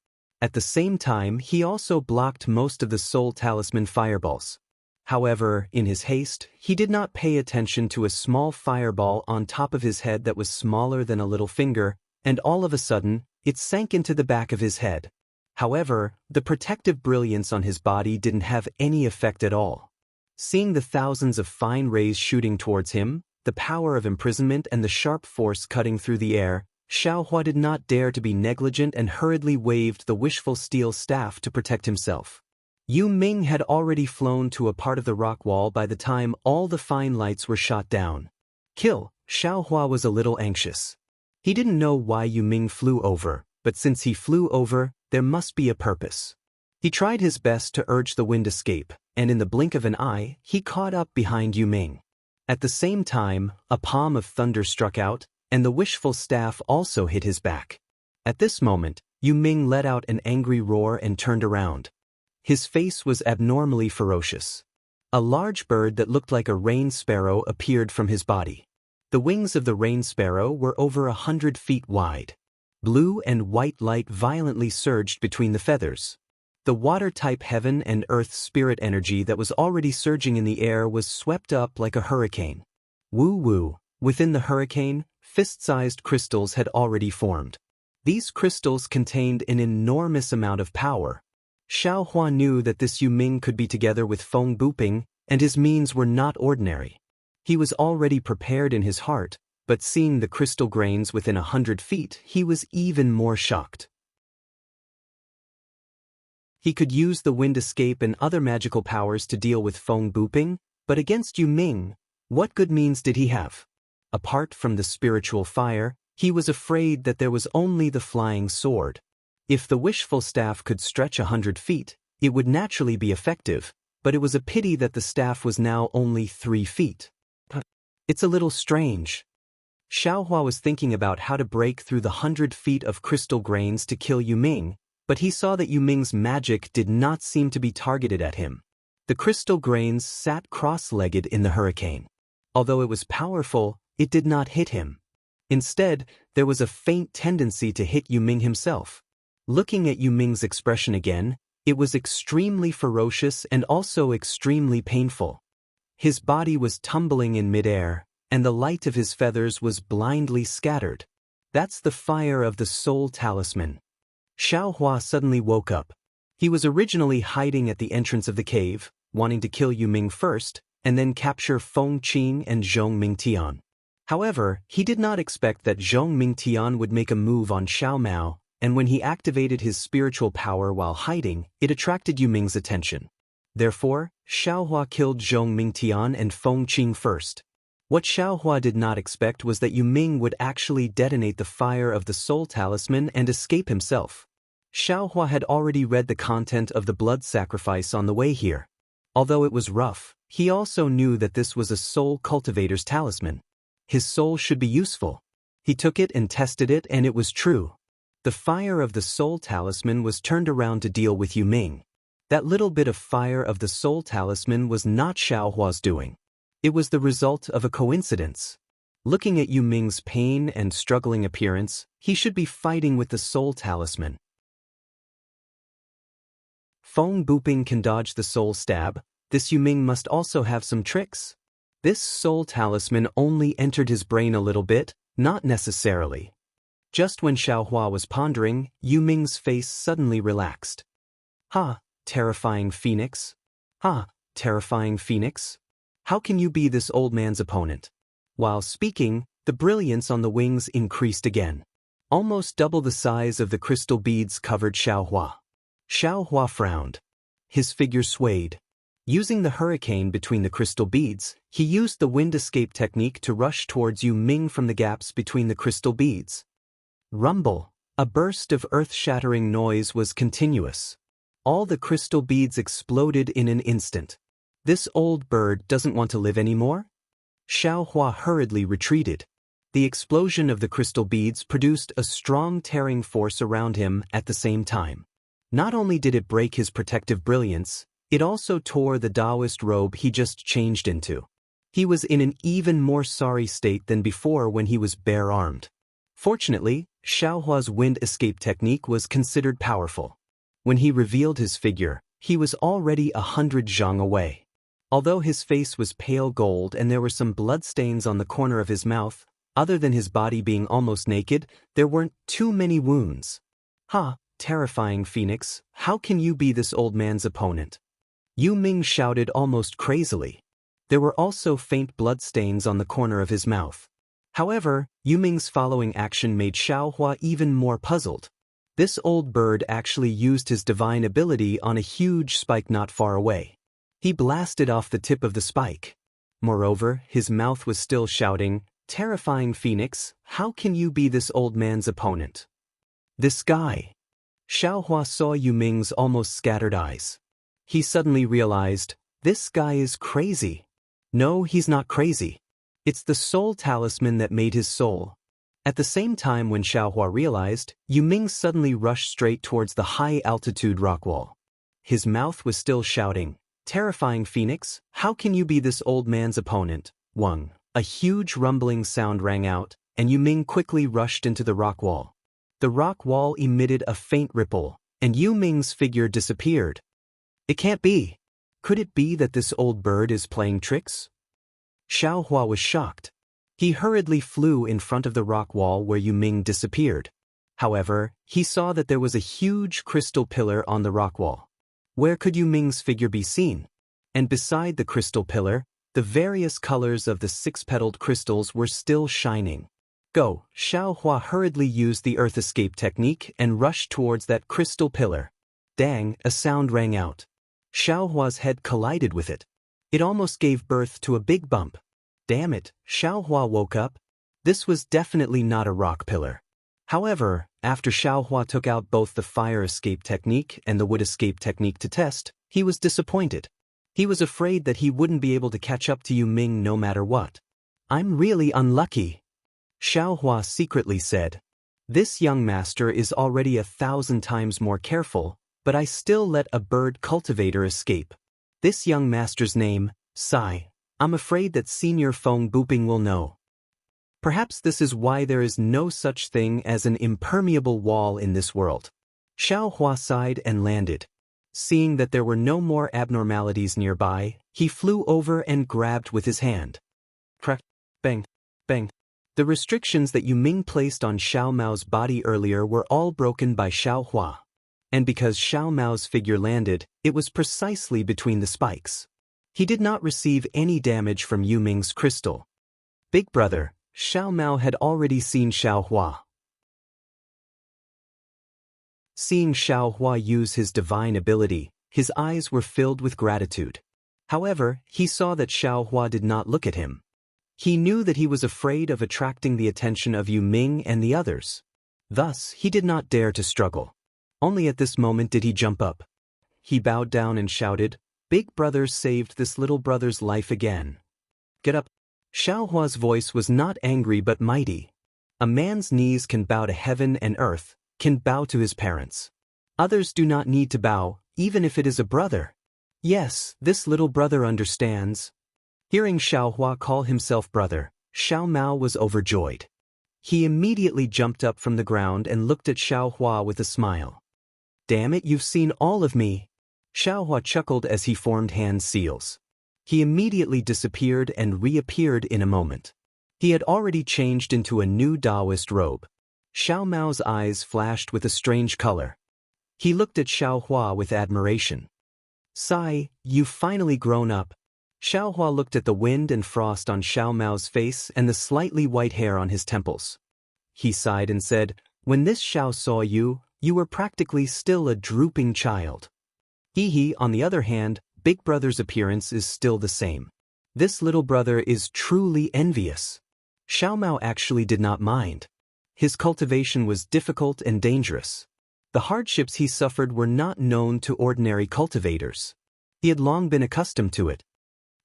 At the same time, he also blocked most of the soul talisman fireballs. However, in his haste, he did not pay attention to a small fireball on top of his head that was smaller than a little finger, and all of a sudden, it sank into the back of his head. However, the protective brilliance on his body didn't have any effect at all. Seeing the thousands of fine rays shooting towards him, the power of imprisonment and the sharp force cutting through the air, Xiaohua did not dare to be negligent and hurriedly waved the wishful steel staff to protect himself. Yu Ming had already flown to a part of the rock wall by the time all the fine lights were shot down. Kill! Xiaohua was a little anxious. He didn't know why Yu Ming flew over, but since he flew over, there must be a purpose. He tried his best to urge the wind escape, and in the blink of an eye, he caught up behind Yu Ming. At the same time, a palm of thunder struck out, and the wishful staff also hit his back. At this moment, Yu Ming let out an angry roar and turned around. His face was abnormally ferocious. A large bird that looked like a rain sparrow appeared from his body. The wings of the rain sparrow were over 100 feet wide. Blue and white light violently surged between the feathers. The water-type heaven and earth spirit energy that was already surging in the air was swept up like a hurricane. Woo-woo, within the hurricane, fist-sized crystals had already formed. These crystals contained an enormous amount of power. Xiaohua knew that this Yuming could be together with Feng Buping, and his means were not ordinary. He was already prepared in his heart, but seeing the crystal grains within 100 feet, he was even more shocked. He could use the wind escape and other magical powers to deal with Feng Buping, but against Yuming, what good means did he have? Apart from the spiritual fire, he was afraid that there was only the flying sword. If the wishful staff could stretch 100 feet, it would naturally be effective, but it was a pity that the staff was now only 3 feet. It's a little strange. Xiaohua was thinking about how to break through the 100 feet of crystal grains to kill Yuming, but he saw that Yuming's magic did not seem to be targeted at him. The crystal grains sat cross-legged in the hurricane. Although it was powerful, it did not hit him. Instead, there was a faint tendency to hit Yuming himself. Looking at Yuming's expression again, it was extremely ferocious and also extremely painful. His body was tumbling in midair, and the light of his feathers was blindly scattered. That's the fire of the soul talisman. Xiaohua suddenly woke up. He was originally hiding at the entrance of the cave, wanting to kill Yuming first, and then capture Feng Qing and Zhong Mingtian. However, he did not expect that Zhong Mingtian would make a move on Xiao Mao, and when he activated his spiritual power while hiding, it attracted Yuming's attention. Therefore, Xiaohua killed Zhong Mingtian and Feng Qing first. What Xiaohua did not expect was that Yuming would actually detonate the fire of the soul talisman and escape himself. Xiaohua had already read the content of the blood sacrifice on the way here. Although it was rough, he also knew that this was a soul cultivator's talisman. His soul should be useful. He took it and tested it, and it was true. The fire of the soul talisman was turned around to deal with Yuming. That little bit of fire of the soul talisman was not Xiaohua's doing. It was the result of a coincidence. Looking at Yuming's pain and struggling appearance, he should be fighting with the soul talisman. Feng Buping can dodge the soul stab. This Yuming must also have some tricks. This soul talisman only entered his brain a little bit, not necessarily. Just when Xiaohua was pondering, Yuming's face suddenly relaxed. "Ha, terrifying phoenix. Ha, terrifying phoenix. How can you be this old man's opponent?" While speaking, the brilliance on the wings increased again. Almost double the size of the crystal beads covered Xiaohua. Xiaohua frowned. His figure swayed. Using the hurricane between the crystal beads, he used the wind escape technique to rush towards Yuming from the gaps between the crystal beads. Rumble, a burst of earth-shattering noise was continuous. All the crystal beads exploded in an instant. This old bird doesn't want to live anymore? Xiaohua hurriedly retreated. The explosion of the crystal beads produced a strong tearing force around him at the same time. Not only did it break his protective brilliance, it also tore the Daoist robe he just changed into. He was in an even more sorry state than before when he was bare-armed. Fortunately, Xiaohua's wind escape technique was considered powerful. When he revealed his figure, he was already 100 zhang away. Although his face was pale gold and there were some bloodstains on the corner of his mouth, other than his body being almost naked, there weren't too many wounds. "Ha, terrifying phoenix, how can you be this old man's opponent?" Yuming shouted almost crazily. There were also faint bloodstains on the corner of his mouth. However, Yuming's following action made Xiaohua even more puzzled. This old bird actually used his divine ability on a huge spike not far away. He blasted off the tip of the spike. Moreover, his mouth was still shouting, "Terrifying phoenix, how can you be this old man's opponent?" This guy. Xiaohua saw Yuming's almost scattered eyes. He suddenly realized, this guy is crazy. No, he's not crazy. It's the soul talisman that made his soul. At the same time when Xiaohua realized, Yuming suddenly rushed straight towards the high-altitude rock wall. His mouth was still shouting, "Terrifying phoenix, how can you be this old man's opponent?" Wang. A huge rumbling sound rang out, and Yuming quickly rushed into the rock wall. The rock wall emitted a faint ripple, and Yu Ming's figure disappeared. It can't be. Could it be that this old bird is playing tricks? Xiaohua was shocked. He hurriedly flew in front of the rock wall where Yu Ming disappeared. However, he saw that there was a huge crystal pillar on the rock wall. Where could Yu Ming's figure be seen? And beside the crystal pillar, the various colors of the six-petaled crystals were still shining. Go! Xiaohua hurriedly used the earth escape technique and rushed towards that crystal pillar. Dang! A sound rang out. Xiaohua's head collided with it. It almost gave birth to a big bump. Damn it! Xiaohua woke up. This was definitely not a rock pillar. However, after Xiaohua took out both the fire escape technique and the wood escape technique to test, he was disappointed. He was afraid that he wouldn't be able to catch up to Yu Ming no matter what. I'm really unlucky, Xiaohua secretly said. This young master is already 1,000 times more careful, but I still let a bird cultivator escape. This young master's name, Sai. I'm afraid that Senior Feng Buping will know. Perhaps this is why there is no such thing as an impermeable wall in this world. Xiaohua sighed and landed. Seeing that there were no more abnormalities nearby, he flew over and grabbed with his hand. Crack, bang, bang. The restrictions that Yu Ming placed on Xiao Mao's body earlier were all broken by Xiaohua. And because Xiao Mao's figure landed, it was precisely between the spikes. He did not receive any damage from Yu Ming's crystal. Big brother, Xiao Mao had already seen Xiaohua. Seeing Xiaohua use his divine ability, his eyes were filled with gratitude. However, he saw that Xiaohua did not look at him. He knew that he was afraid of attracting the attention of Yu Ming and the others. Thus, he did not dare to struggle. Only at this moment did he jump up. He bowed down and shouted, "Big brother saved this little brother's life again. Get up." Xiaohua's voice was not angry but mighty. A man's knees can bow to heaven and earth, can bow to his parents. Others do not need to bow, even if it is a brother. Yes, this little brother understands. Hearing Xiaohua call himself brother, Xiao Mao was overjoyed. He immediately jumped up from the ground and looked at Xiaohua with a smile. Damn it, you've seen all of me. Xiaohua chuckled as he formed hand seals. He immediately disappeared and reappeared in a moment. He had already changed into a new Daoist robe. Xiao Mao's eyes flashed with a strange color. He looked at Xiaohua with admiration. Sai, you've finally grown up. Xiaohua looked at the wind and frost on Xiao Mao's face and the slightly white hair on his temples. He sighed and said, "When this Xiao saw you, you were practically still a drooping child." He, on the other hand, Big Brother's appearance is still the same. This little brother is truly envious. Xiao Mao actually did not mind. His cultivation was difficult and dangerous. The hardships he suffered were not known to ordinary cultivators. He had long been accustomed to it.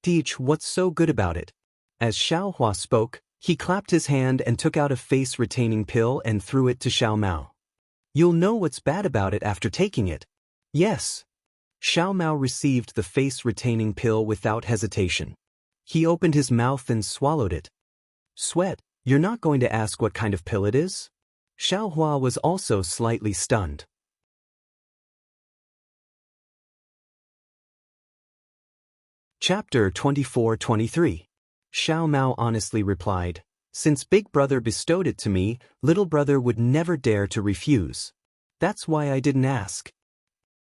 Teach, what's so good about it? As Xiaohua spoke, he clapped his hand and took out a face-retaining pill and threw it to Xiao Mao. You'll know what's bad about it after taking it. Yes. Xiao Mao received the face-retaining pill without hesitation. He opened his mouth and swallowed it. Sweat, you're not going to ask what kind of pill it is? Xiaohua was also slightly stunned. Chapter 24-23. Xiao Mao honestly replied, "Since Big Brother bestowed it to me, Little Brother would never dare to refuse. That's why I didn't ask."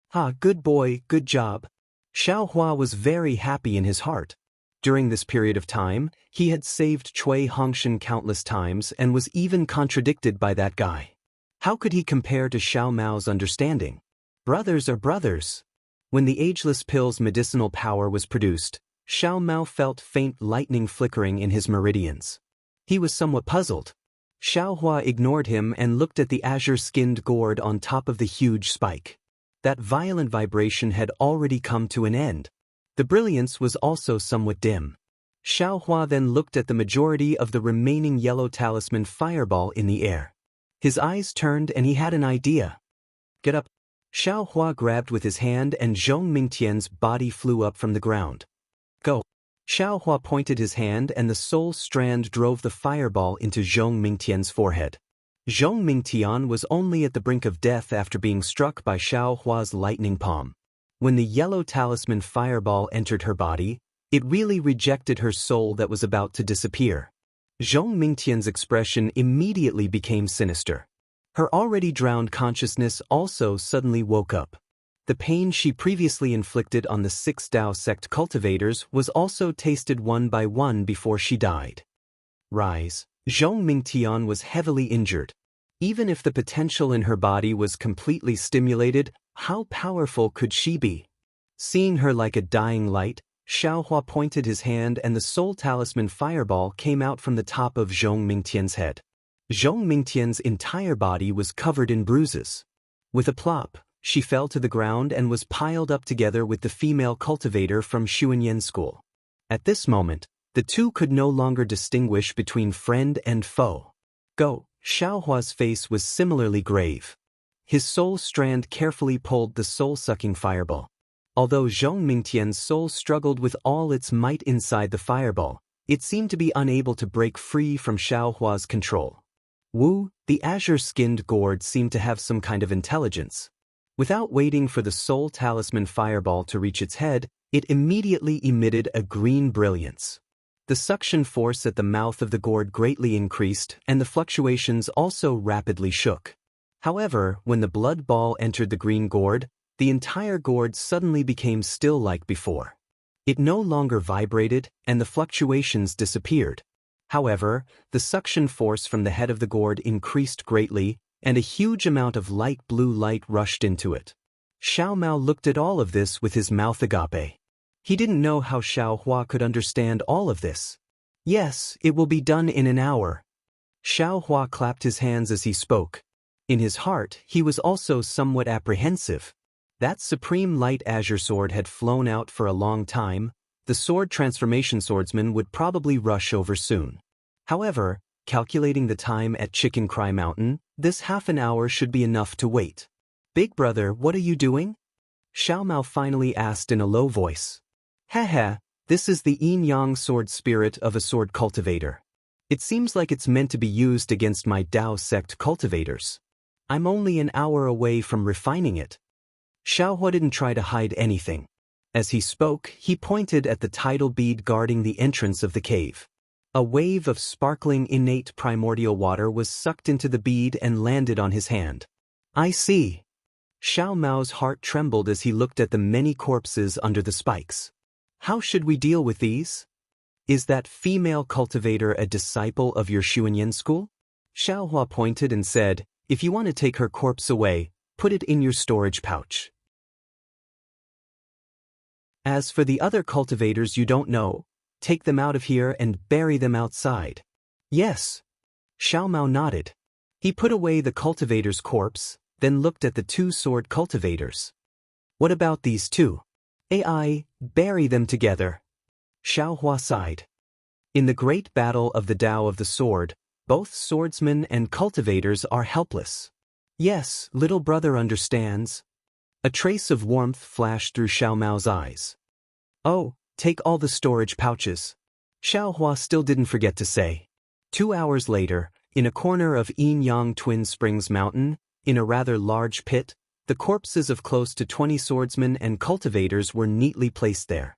"Ha, good boy, good job." Xiaohua was very happy in his heart. During this period of time, he had saved Cui Hongshan countless times and was even contradicted by that guy. How could he compare to Xiao Mao's understanding? Brothers are brothers. When the ageless pill's medicinal power was produced, Xiao Mao felt faint lightning flickering in his meridians. He was somewhat puzzled. Xiaohua ignored him and looked at the azure-skinned gourd on top of the huge spike. That violent vibration had already come to an end. The brilliance was also somewhat dim. Xiaohua then looked at the majority of the remaining yellow talisman fireball in the air. His eyes turned and he had an idea. "Get up." Xiaohua grabbed with his hand and Zhong Mingtian's body flew up from the ground. "Go." Xiaohua pointed his hand and the soul strand drove the fireball into Zhong Mingtian's forehead. Zhong Mingtian was only at the brink of death after being struck by Xiao Hua's lightning palm. When the yellow talisman fireball entered her body, it really rejected her soul that was about to disappear. Zhong Mingtian's expression immediately became sinister. Her already drowned consciousness also suddenly woke up. The pain she previously inflicted on the 6 Dao sect cultivators was also tasted one by one before she died. Rise. Zhong Mingtian was heavily injured. Even if the potential in her body was completely stimulated, how powerful could she be? Seeing her like a dying light, Xiao Hua pointed his hand and the soul talisman fireball came out from the top of Zhong Mingtian's head. Zhong Mingtian's entire body was covered in bruises. With a plop, she fell to the ground and was piled up together with the female cultivator from Xuanyan school. At this moment, the two could no longer distinguish between friend and foe. Go. Xiao Hua's face was similarly grave. His soul strand carefully pulled the soul-sucking fireball. Although Zhong Mingtian's soul struggled with all its might inside the fireball, it seemed to be unable to break free from Xiao Hua's control. Wu, the azure-skinned gourd, seemed to have some kind of intelligence. Without waiting for the soul talisman fireball to reach its head, it immediately emitted a green brilliance. The suction force at the mouth of the gourd greatly increased, and the fluctuations also rapidly shook. However, when the blood ball entered the green gourd, the entire gourd suddenly became still like before. It no longer vibrated, and the fluctuations disappeared. However, the suction force from the head of the gourd increased greatly, and a huge amount of light blue light rushed into it. Xiao Mao looked at all of this with his mouth agape. He didn't know how Xiao Hua could understand all of this. Yes, it will be done in an hour. Xiao Hua clapped his hands as he spoke. In his heart, he was also somewhat apprehensive. That supreme light azure sword had flown out for a long time. The sword transformation swordsman would probably rush over soon. However, calculating the time at Chicken Cry Mountain, this half an hour should be enough to wait. Big brother, what are you doing? Xiao Mao finally asked in a low voice. Haha, this is the yin-yang sword spirit of a sword cultivator. It seems like it's meant to be used against my Dao sect cultivators. I'm only an hour away from refining it. Xiao Hua didn't try to hide anything. As he spoke, he pointed at the tidal bead guarding the entrance of the cave. A wave of sparkling innate primordial water was sucked into the bead and landed on his hand. I see. Xiao Mao's heart trembled as he looked at the many corpses under the spikes. How should we deal with these? Is that female cultivator a disciple of your Xuanyan school? Xiao Hua pointed and said, if you want to take her corpse away, put it in your storage pouch. As for the other cultivators you don't know, take them out of here and bury them outside. Yes. Xiao Mao nodded. He put away the cultivator's corpse, then looked at the 2 sword cultivators. What about these 2? AI, bury them together. Xiao Hua sighed. In the great battle of the Tao of the sword, both swordsmen and cultivators are helpless. Yes, little brother understands. A trace of warmth flashed through Xiao Mao's eyes. Oh, take all the storage pouches. Xiao Hua still didn't forget to say. 2 hours later, in a corner of Yin-Yang Twin Springs Mountain, in a rather large pit, the corpses of close to 20 swordsmen and cultivators were neatly placed there.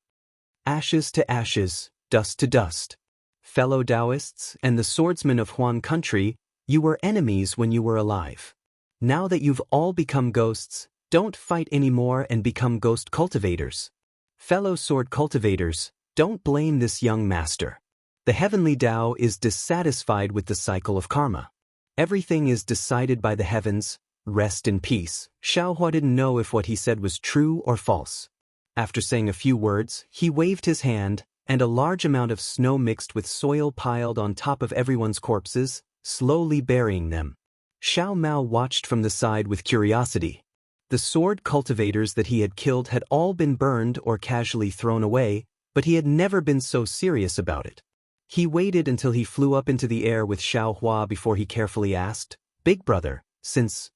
Ashes to ashes, dust to dust. Fellow Daoists and the swordsmen of Huan country, you were enemies when you were alive. Now that you've all become ghosts, don't fight anymore and become ghost cultivators. Fellow sword cultivators, don't blame this young master. The heavenly Tao is dissatisfied with the cycle of karma. Everything is decided by the heavens. Rest in peace. Xiao Hua didn't know if what he said was true or false. After saying a few words, he waved his hand, and a large amount of snow mixed with soil piled on top of everyone's corpses, slowly burying them. Xiao Mao watched from the side with curiosity. The sword cultivators that he had killed had all been burned or casually thrown away, but he had never been so serious about it. He waited until he flew up into the air with Xiao Hua before he carefully asked, Big brother, since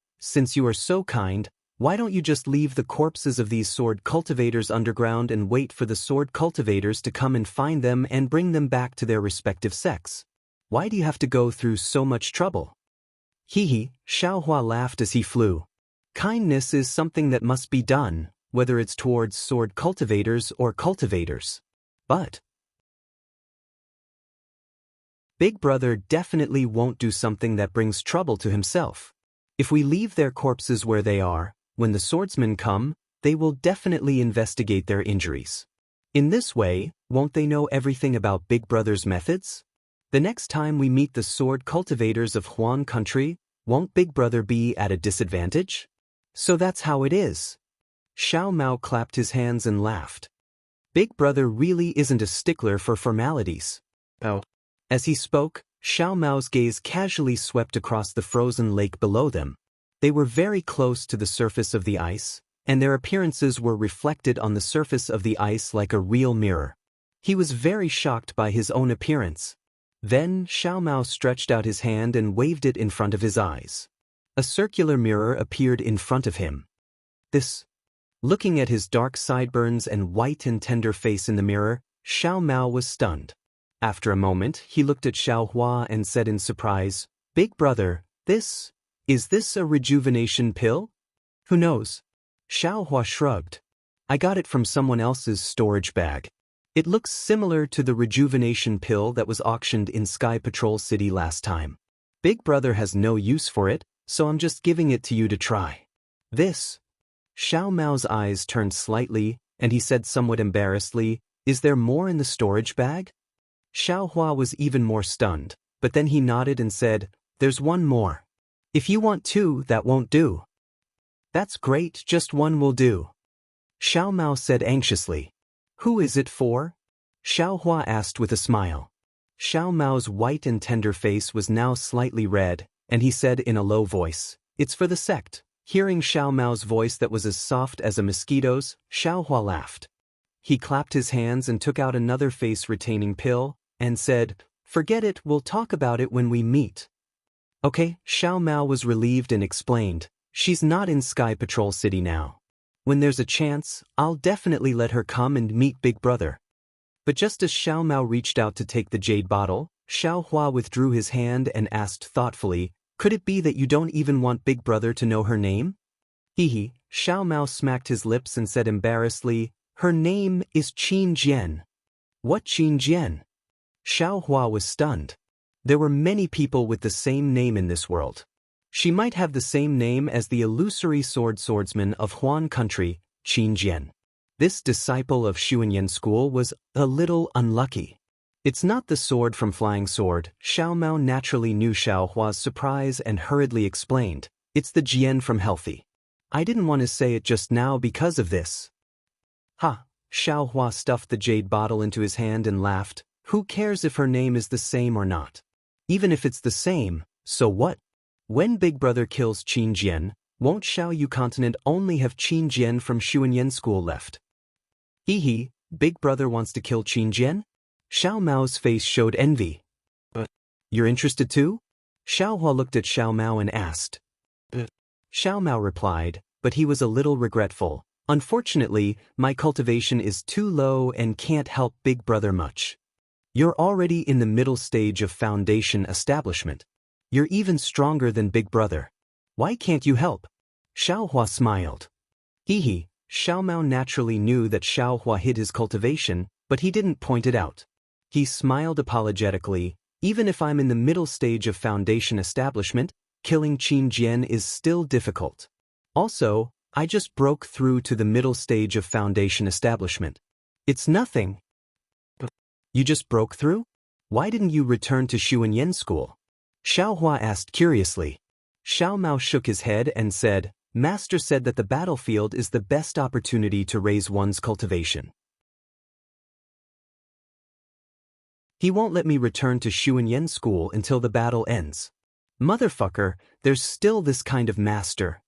you are so kind, why don't you just leave the corpses of these sword cultivators underground and wait for the sword cultivators to come and find them and bring them back to their respective sects? Why do you have to go through so much trouble? Hee, Xiaohua laughed as he flew. Kindness is something that must be done, whether it's towards sword cultivators or cultivators. But Big Brother definitely won't do something that brings trouble to himself. If we leave their corpses where they are, when the swordsmen come, they will definitely investigate their injuries. In this way, won't they know everything about Big Brother's methods? The next time we meet the sword cultivators of Huan country, won't Big Brother be at a disadvantage? So that's how it is. Xiao Mao clapped his hands and laughed. Big Brother really isn't a stickler for formalities. Oh. As he spoke, Xiao Mao's gaze casually swept across the frozen lake below them. They were very close to the surface of the ice, and their appearances were reflected on the surface of the ice like a real mirror. He was very shocked by his own appearance. Then Xiao Mao stretched out his hand and waved it in front of his eyes. A circular mirror appeared in front of him. Looking at his dark sideburns and white and tender face in the mirror, Xiao Mao was stunned. After a moment, he looked at Xiaohua and said in surprise, "Big Brother, is this a rejuvenation pill?" "Who knows?" Xiaohua shrugged. "I got it from someone else's storage bag. It looks similar to the rejuvenation pill that was auctioned in Sky Patrol City last time. Big Brother has no use for it, so I'm just giving it to you to try." Xiao Mao's eyes turned slightly, and he said somewhat embarrassedly, "Is there more in the storage bag?" Xiaohua was even more stunned, but then he nodded and said, "There's one more. If you want two, that won't do." "That's great, just one will do." Xiao Mao said anxiously. "Who is it for?" Xiaohua asked with a smile. Xiao Mao's white and tender face was now slightly red, and he said in a low voice, "It's for the sect." Hearing Xiao Mao's voice that was as soft as a mosquito's, Xiaohua laughed. He clapped his hands and took out another face-retaining pill, and said, "Forget it, we'll talk about it when we meet." "Okay," Xiao Mao was relieved and explained, "She's not in Sky Patrol City now. When there's a chance, I'll definitely let her come and meet Big Brother." But just as Xiao Mao reached out to take the jade bottle, Xiaohua withdrew his hand and asked thoughtfully, "Could it be that you don't even want Big Brother to know her name?" Xiao Mao smacked his lips and said embarrassedly, "Her name is Qin Jian." "What Qin Jian?" Xiaohua was stunned. There were many people with the same name in this world. She might have the same name as the illusory swordsman of Huan country, Qin Jian. This disciple of Xuanyan school was a little unlucky. "It's not the sword from Flying Sword." Xiao Mao naturally knew Xiaohua's surprise and hurriedly explained, "It's the Jian from Healthy. I didn't want to say it just now because of this." Xiaohua stuffed the jade bottle into his hand and laughed. "Who cares if her name is the same or not? Even if it's the same, so what? When Big Brother kills Qin Jian, won't Xiaoyu continent only have Qin Jian from Xuanyan school left?" Big Brother wants to kill Qin Jian? Xiao Mao's face showed envy. "But you're interested too?" Xiaohua looked at Xiao Mao and asked. Xiao Mao replied, but he was a little regretful. "Unfortunately, my cultivation is too low and can't help Big Brother much." "You're already in the middle stage of foundation establishment. You're even stronger than Big Brother. Why can't you help?" Xiaohua smiled. Xiao Mao naturally knew that Xiaohua hid his cultivation, but he didn't point it out. He smiled apologetically. "Even if I'm in the middle stage of foundation establishment, killing Qin Jian is still difficult. Also, I just broke through to the middle stage of foundation establishment. It's nothing." "You just broke through? Why didn't you return to Xuanyan school?" Xiaohua asked curiously. Xiao Mao shook his head and said, "Master said that the battlefield is the best opportunity to raise one's cultivation. He won't let me return to Xuanyan school until the battle ends. Motherfucker, there's still this kind of master."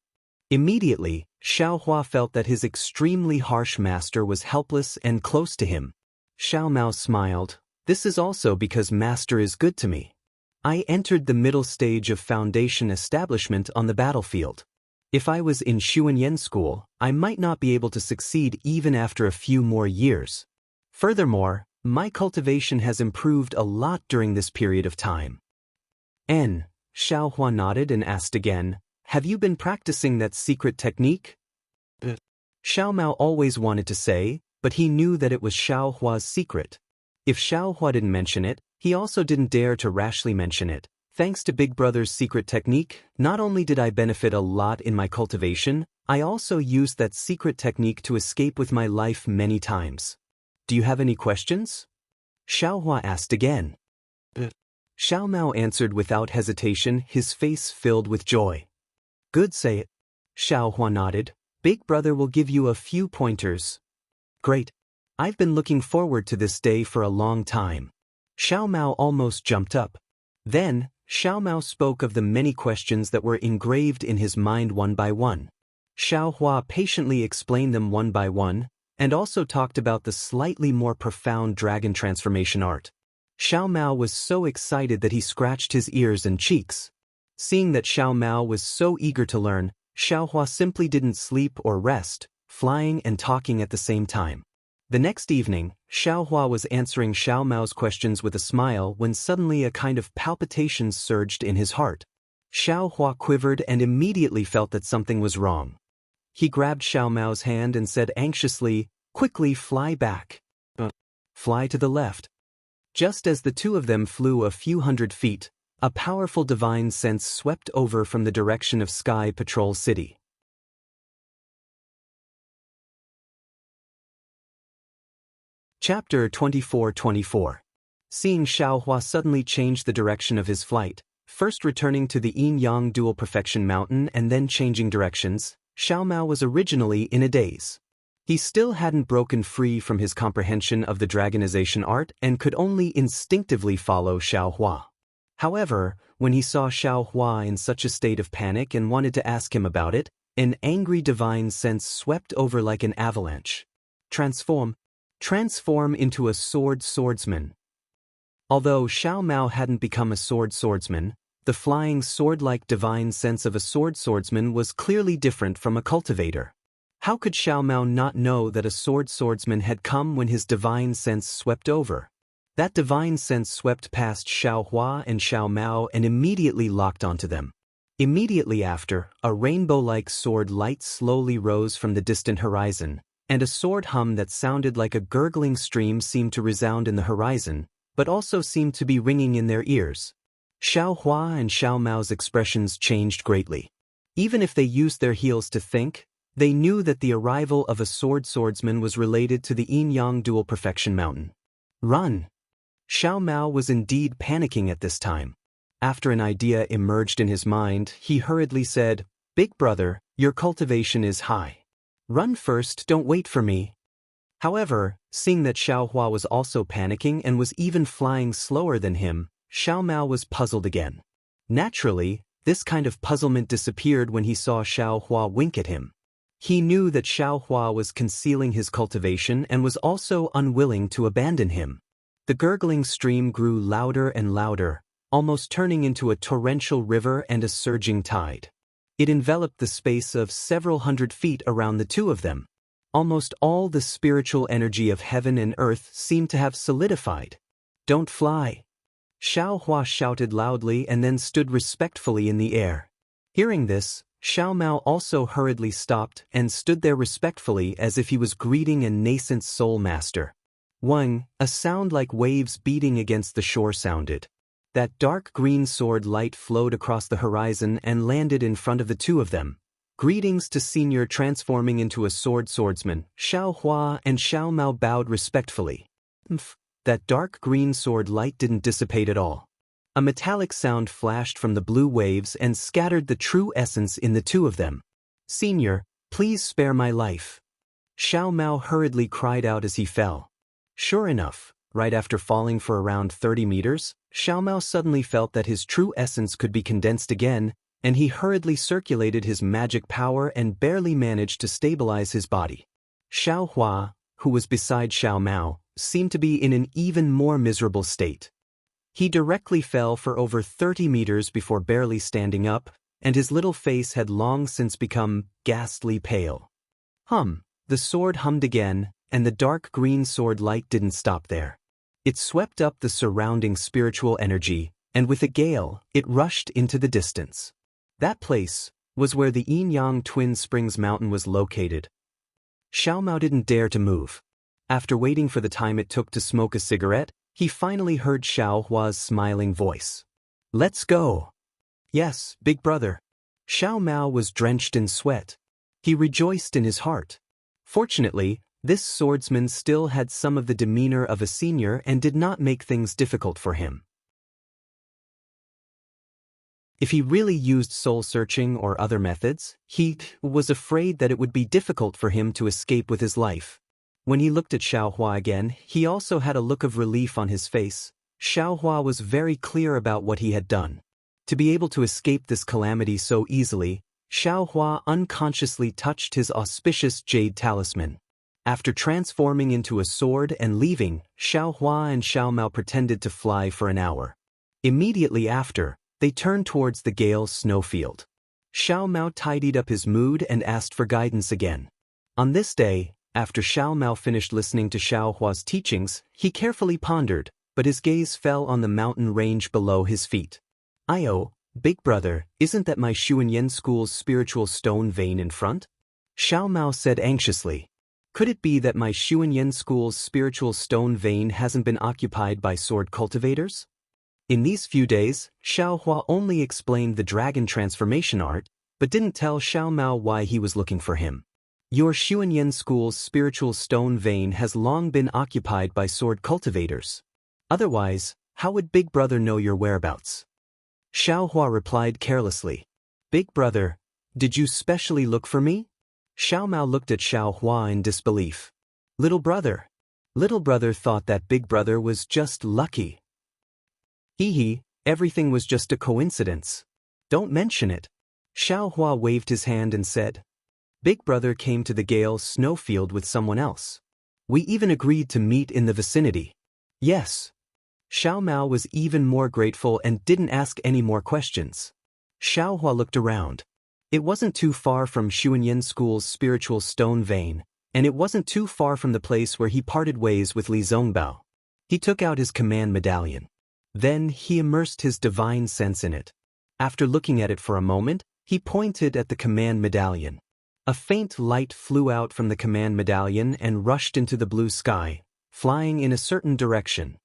Immediately, Xiaohua felt that his extremely harsh master was helpless and close to him. Xiao Mao smiled. "This is also because master is good to me. I entered the middle stage of foundation establishment on the battlefield. If I was in Xuanyan school, I might not be able to succeed even after a few more years. Furthermore, my cultivation has improved a lot during this period of time." Xiaohua nodded and asked again, "Have you been practicing that secret technique?" Xiao Mao always wanted to say, but he knew that it was Xiaohua's secret. If Xiaohua didn't mention it, he also didn't dare to rashly mention it. Thanks to Big Brother's secret technique, not only did I benefit a lot in my cultivation, I also used that secret technique to escape with my life many times. Do you have any questions? Xiaohua asked again. Xiao Mao answered without hesitation, his face filled with joy. Good, say it. Xiaohua nodded. Big Brother will give you a few pointers. Great. I've been looking forward to this day for a long time. Xiao Mao almost jumped up. Then, Xiao Mao spoke of the many questions that were engraved in his mind one by one. Xiaohua patiently explained them one by one, and also talked about the slightly more profound dragon transformation art. Xiao Mao was so excited that he scratched his ears and cheeks. Seeing that Xiao Mao was so eager to learn, Xiaohua simply didn't sleep or rest, flying and talking at the same time. The next evening, Xiaohua was answering Xiao Mao's questions with a smile when suddenly a kind of palpitation surged in his heart. Xiaohua quivered and immediately felt that something was wrong. He grabbed Xiao Mao's hand and said anxiously, "Quickly fly back. Fly to the left." Just as the two of them flew a few hundred feet, a powerful divine sense swept over from the direction of Sky Patrol City. Chapter 24-24. Seeing Xiaohua suddenly change the direction of his flight, first returning to the Yin-Yang Dual Perfection Mountain and then changing directions, Xiao Mao was originally in a daze. He still hadn't broken free from his comprehension of the dragonization art and could only instinctively follow Xiaohua. However, when he saw Xiaohua in such a state of panic and wanted to ask him about it, an angry divine sense swept over like an avalanche. Transform into a swordsman. Although Xiao Mao hadn't become a swordsman, the flying sword-like divine sense of a swordsman was clearly different from a cultivator. How could Xiao Mao not know that a swordsman had come when his divine sense swept over? That divine sense swept past Xiaohua and Xiao Mao and immediately locked onto them. Immediately after, a rainbow-like sword light slowly rose from the distant horizon, and a sword hum that sounded like a gurgling stream seemed to resound in the horizon, but also seemed to be ringing in their ears. Xiaohua and Xiao Mao's expressions changed greatly. Even if they used their heels to think, they knew that the arrival of a swordsman was related to the Yin-Yang Dual Perfection Mountain. Run! Xiao Mao was indeed panicking at this time. After an idea emerged in his mind, he hurriedly said, "Big Brother, your cultivation is high. Run first, don't wait for me." However, seeing that Xiaohua was also panicking and was even flying slower than him, Xiao Mao was puzzled again. Naturally, this kind of puzzlement disappeared when he saw Xiaohua wink at him. He knew that Xiaohua was concealing his cultivation and was also unwilling to abandon him. The gurgling stream grew louder and louder, almost turning into a torrential river and a surging tide. It enveloped the space of several hundred feet around the two of them. Almost all the spiritual energy of heaven and earth seemed to have solidified. "Don't fly!" Xiaohua shouted loudly and then stood respectfully in the air. Hearing this, Xiao Mao also hurriedly stopped and stood there respectfully as if he was greeting a nascent soul master. Wang, a sound like waves beating against the shore sounded. That dark green sword light flowed across the horizon and landed in front of the two of them. Greetings to Senior transforming into a swordsman. Xiaohua and Xiao Mao bowed respectfully. That dark green sword light didn't dissipate at all. A metallic sound flashed from the blue waves and scattered the true essence in the two of them. "Senior, please spare my life." Xiao Mao hurriedly cried out as he fell. Sure enough, right after falling for around 30 meters, Xiao Mao suddenly felt that his true essence could be condensed again, and he hurriedly circulated his magic power and barely managed to stabilize his body. Xiaohua, who was beside Xiao Mao, seemed to be in an even more miserable state. He directly fell for over 30 meters before barely standing up, and his little face had long since become ghastly pale. The sword hummed again, and the dark green sword light didn't stop there. It swept up the surrounding spiritual energy, and with a gale, it rushed into the distance. That place was where the Yin-Yang Twin Springs Mountain was located. Xiao Mao didn't dare to move. After waiting for the time it took to smoke a cigarette, he finally heard Xiao Hua's smiling voice. "Let's go." "Yes, big brother." Xiao Mao was drenched in sweat. He rejoiced in his heart. Fortunately, this swordsman still had some of the demeanor of a senior and did not make things difficult for him. If he really used soul-searching or other methods, he was afraid that it would be difficult for him to escape with his life. When he looked at Xiao Hua again, he also had a look of relief on his face. Xiao Hua was very clear about what he had done. To be able to escape this calamity so easily, Xiao Hua unconsciously touched his auspicious jade talisman. After transforming into a sword and leaving, Xiao Hua and Xiao Mao pretended to fly for an hour. Immediately after, they turned towards the Gale snowfield. Xiao Mao tidied up his mood and asked for guidance again. On this day, after Xiao Mao finished listening to Xiao Hua's teachings, he carefully pondered, but his gaze fell on the mountain range below his feet. "Io, big brother, isn't that my Xuanyan school's spiritual stone vein in front?" Xiao Mao said anxiously. "Could it be that my Xuanyan school's spiritual stone vein hasn't been occupied by sword cultivators?" In these few days, Xiao Hua only explained the dragon transformation art, but didn't tell Xiao Mao why he was looking for him. "Your Xuanyan school's spiritual stone vein has long been occupied by sword cultivators. Otherwise, how would Big Brother know your whereabouts?" Xiao Hua replied carelessly. "Big brother, did you specially look for me?" Xiao Mao looked at Xiao Hua in disbelief. Little brother thought that Big Brother was just lucky. Hee, everything was just a coincidence. Don't mention it." Xiao Hua waved his hand and said, "Big Brother came to the Gale snowfield with someone else. We even agreed to meet in the vicinity." "Yes." Xiao Mao was even more grateful and didn't ask any more questions. Xiao Hua looked around. It wasn't too far from Xuanyan School's spiritual stone vein, and it wasn't too far from the place where he parted ways with Li Zongbao. He took out his command medallion. Then he immersed his divine sense in it. After looking at it for a moment, he pointed at the command medallion. A faint light flew out from the command medallion and rushed into the blue sky, flying in a certain direction.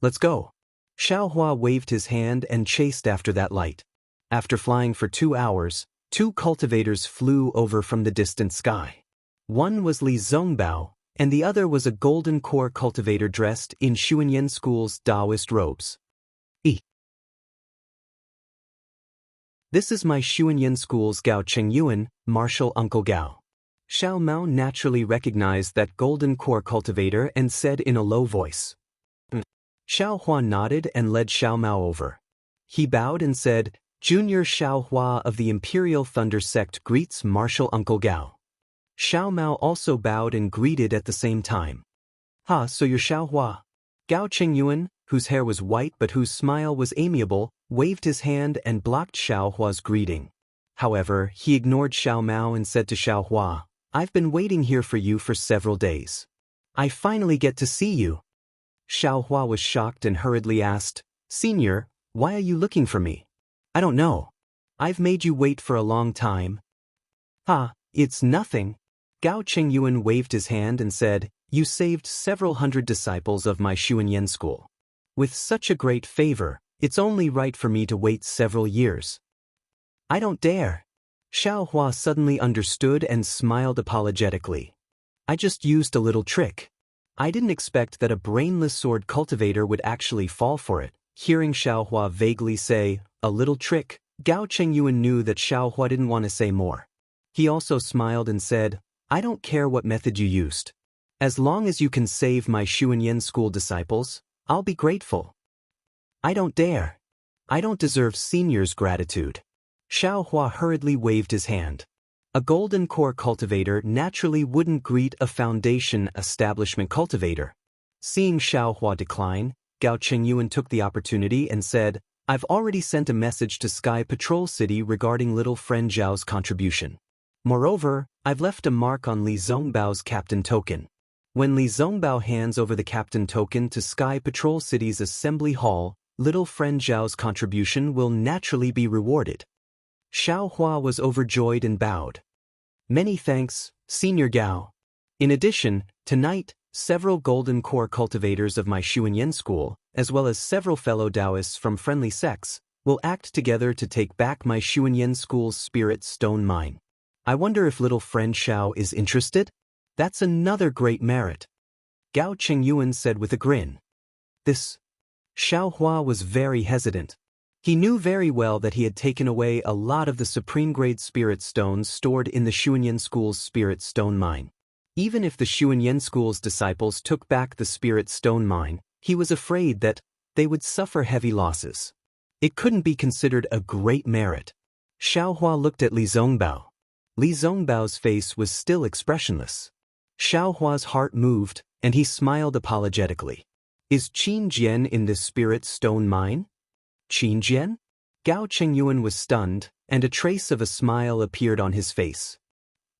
"Let's go." Xiao Hua waved his hand and chased after that light. After flying for 2 hours, 2 cultivators flew over from the distant sky. One was Li Zongbao, and the other was a golden core cultivator dressed in Xuanyan School's Daoist robes. "This is my Xuanyan School's Gao Chengyuan, martial uncle Gao." Xiao Mao naturally recognized that golden core cultivator and said in a low voice. Xiao Hua nodded and led Xiao Mao over. He bowed and said, "Junior Xiao Hua of the Imperial Thunder Sect greets martial uncle Gao." Xiao Mao also bowed and greeted at the same time. "Ha, so you're Xiao Hua." Gao Chengyuan, whose hair was white but whose smile was amiable, waved his hand and blocked Xiao Hua's greeting. However, he ignored Xiao Mao and said to Xiao Hua, "I've been waiting here for you for several days. I finally get to see you." Xiao Hua was shocked and hurriedly asked, "Senior, why are you looking for me?" "I don't know. I've made you wait for a long time." "Ha, it's nothing." Gao Chengyuan waved his hand and said, "You saved several hundred disciples of my Xuanyan school. With such a great favor, it's only right for me to wait several years." "I don't dare." Xiao Hua suddenly understood and smiled apologetically. "I just used a little trick. I didn't expect that a brainless sword cultivator would actually fall for it." Hearing Xiao Hua vaguely say, "a little trick," Gao Chengyuan knew that Xiao Hua didn't want to say more. He also smiled and said, "I don't care what method you used. As long as you can save my Xuanyan school disciples, I'll be grateful." "I don't dare. I don't deserve seniors' gratitude." Xiao Hua hurriedly waved his hand. A golden core cultivator naturally wouldn't greet a foundation establishment cultivator. Seeing Xiao Hua decline, Gao Chengyuan took the opportunity and said, "I've already sent a message to Sky Patrol City regarding little friend Zhao's contribution. Moreover, I've left a mark on Li Zongbao's captain token. When Li Zongbao hands over the captain token to Sky Patrol City's Assembly Hall, little friend Zhao's contribution will naturally be rewarded. Xiaohua was overjoyed and bowed. Many thanks, Senior Gao. In addition, tonight, several Golden Core cultivators of my Xuanyan school, as well as several fellow Daoists from friendly sects, will act together to take back my Xuanyan school's spirit stone mine. I wonder if little friend Xiao is interested? That's another great merit. Gao Chengyuan said with a grin. Xiaohua was very hesitant. He knew very well that he had taken away a lot of the supreme-grade spirit stones stored in the Xuanyan school's spirit stone mine. Even if the Xuanyan school's disciples took back the spirit stone mine, he was afraid that they would suffer heavy losses. It couldn't be considered a great merit. Xiaohua looked at Li Zongbao. Li Zongbao's face was still expressionless. Xiaohua's heart moved, and he smiled apologetically. Is Qin Jian in this spirit stone mine? Qin Jian? Gao Chengyuan was stunned, and a trace of a smile appeared on his face.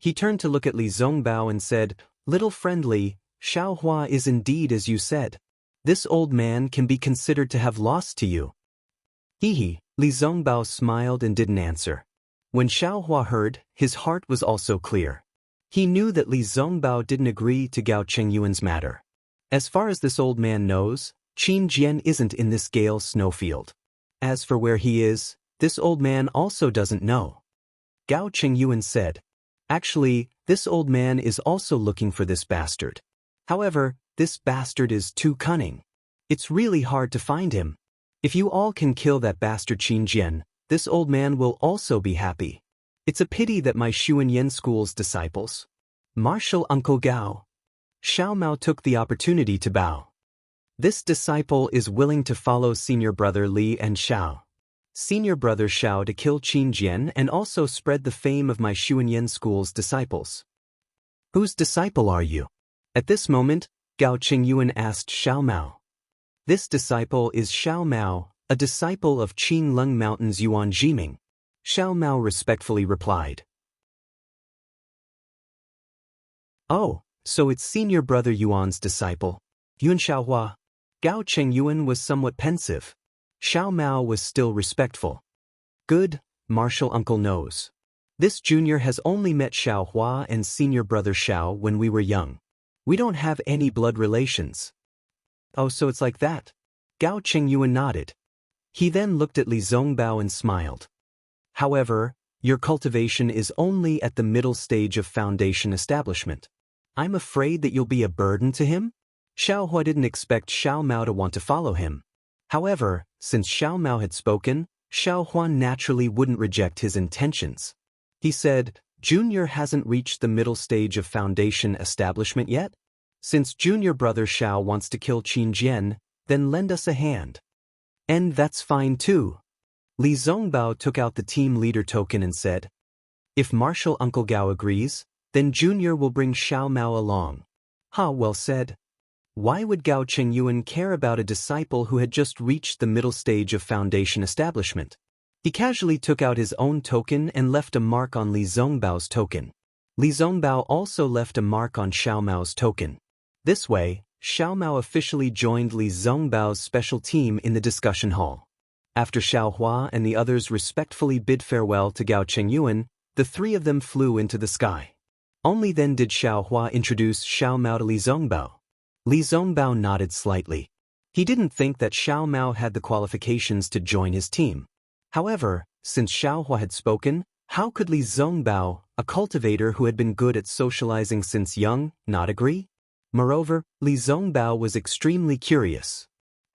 He turned to look at Li Zongbao and said, Little friend Li, Xiaohua is indeed as you said. This old man can be considered to have lost to you. Li Zongbao smiled and didn't answer. When Xiaohua heard, his heart was also clear. He knew that Li Zongbao didn't agree to Gao Chengyuan's matter. As far as this old man knows, Qin Jian isn't in this Gale snowfield. As for where he is, this old man also doesn't know. Gao Chengyuan said, Actually, this old man is also looking for this bastard. However, this bastard is too cunning. It's really hard to find him. If you all can kill that bastard Qin Jian, this old man will also be happy. It's a pity that my Xuanyan school's disciples. Martial Uncle Gao. Xiao Mao took the opportunity to bow. This disciple is willing to follow senior brother Li and Xiao. Senior brother Xiao to kill Qin Jian and also spread the fame of my Xuanyan school's disciples. Whose disciple are you? At this moment, Gao Chengyuan asked Xiao Mao. This disciple is Xiao Mao, a disciple of Qinleng Mountain's Yuan Jiming. Xiao Mao respectfully replied. Oh, so it's senior brother Yuan's disciple, Yun Xiaohua. Gao Chengyuan was somewhat pensive. Xiao Mao was still respectful. Good, Martial Uncle knows. This junior has only met Xiaohua and senior brother Xiao when we were young. We don't have any blood relations. Oh, so it's like that? Gao Chengyuan nodded. He then looked at Li Zongbao and smiled. However, your cultivation is only at the middle stage of foundation establishment. I'm afraid that you'll be a burden to him? Xiaohua didn't expect Xiao Mao to want to follow him. However, since Xiao Mao had spoken, Xiaohua naturally wouldn't reject his intentions. He said, Junior hasn't reached the middle stage of foundation establishment yet? Since junior brother Xiao wants to kill Qin Jian, then lend us a hand. And that's fine too. Li Zongbao took out the team leader token and said, If Martial Uncle Gao agrees, then Junior will bring Xiao Mao along. Well said. Why would Gao Chengyuan care about a disciple who had just reached the middle stage of foundation establishment? He casually took out his own token and left a mark on Li Zongbao's token. Li Zongbao also left a mark on Xiao Mao's token. This way, Xiao Mao officially joined Li Zongbao's special team in the discussion hall. After Xiaohua and the others respectfully bid farewell to Gao Chengyuan, the three of them flew into the sky. Only then did Xiaohua introduce Xiao Mao to Li Zongbao. Li Zongbao nodded slightly. He didn't think that Xiao Mao had the qualifications to join his team. However, since Xiaohua had spoken, how could Li Zongbao, a cultivator who had been good at socializing since young, not agree? Moreover, Li Zongbao was extremely curious.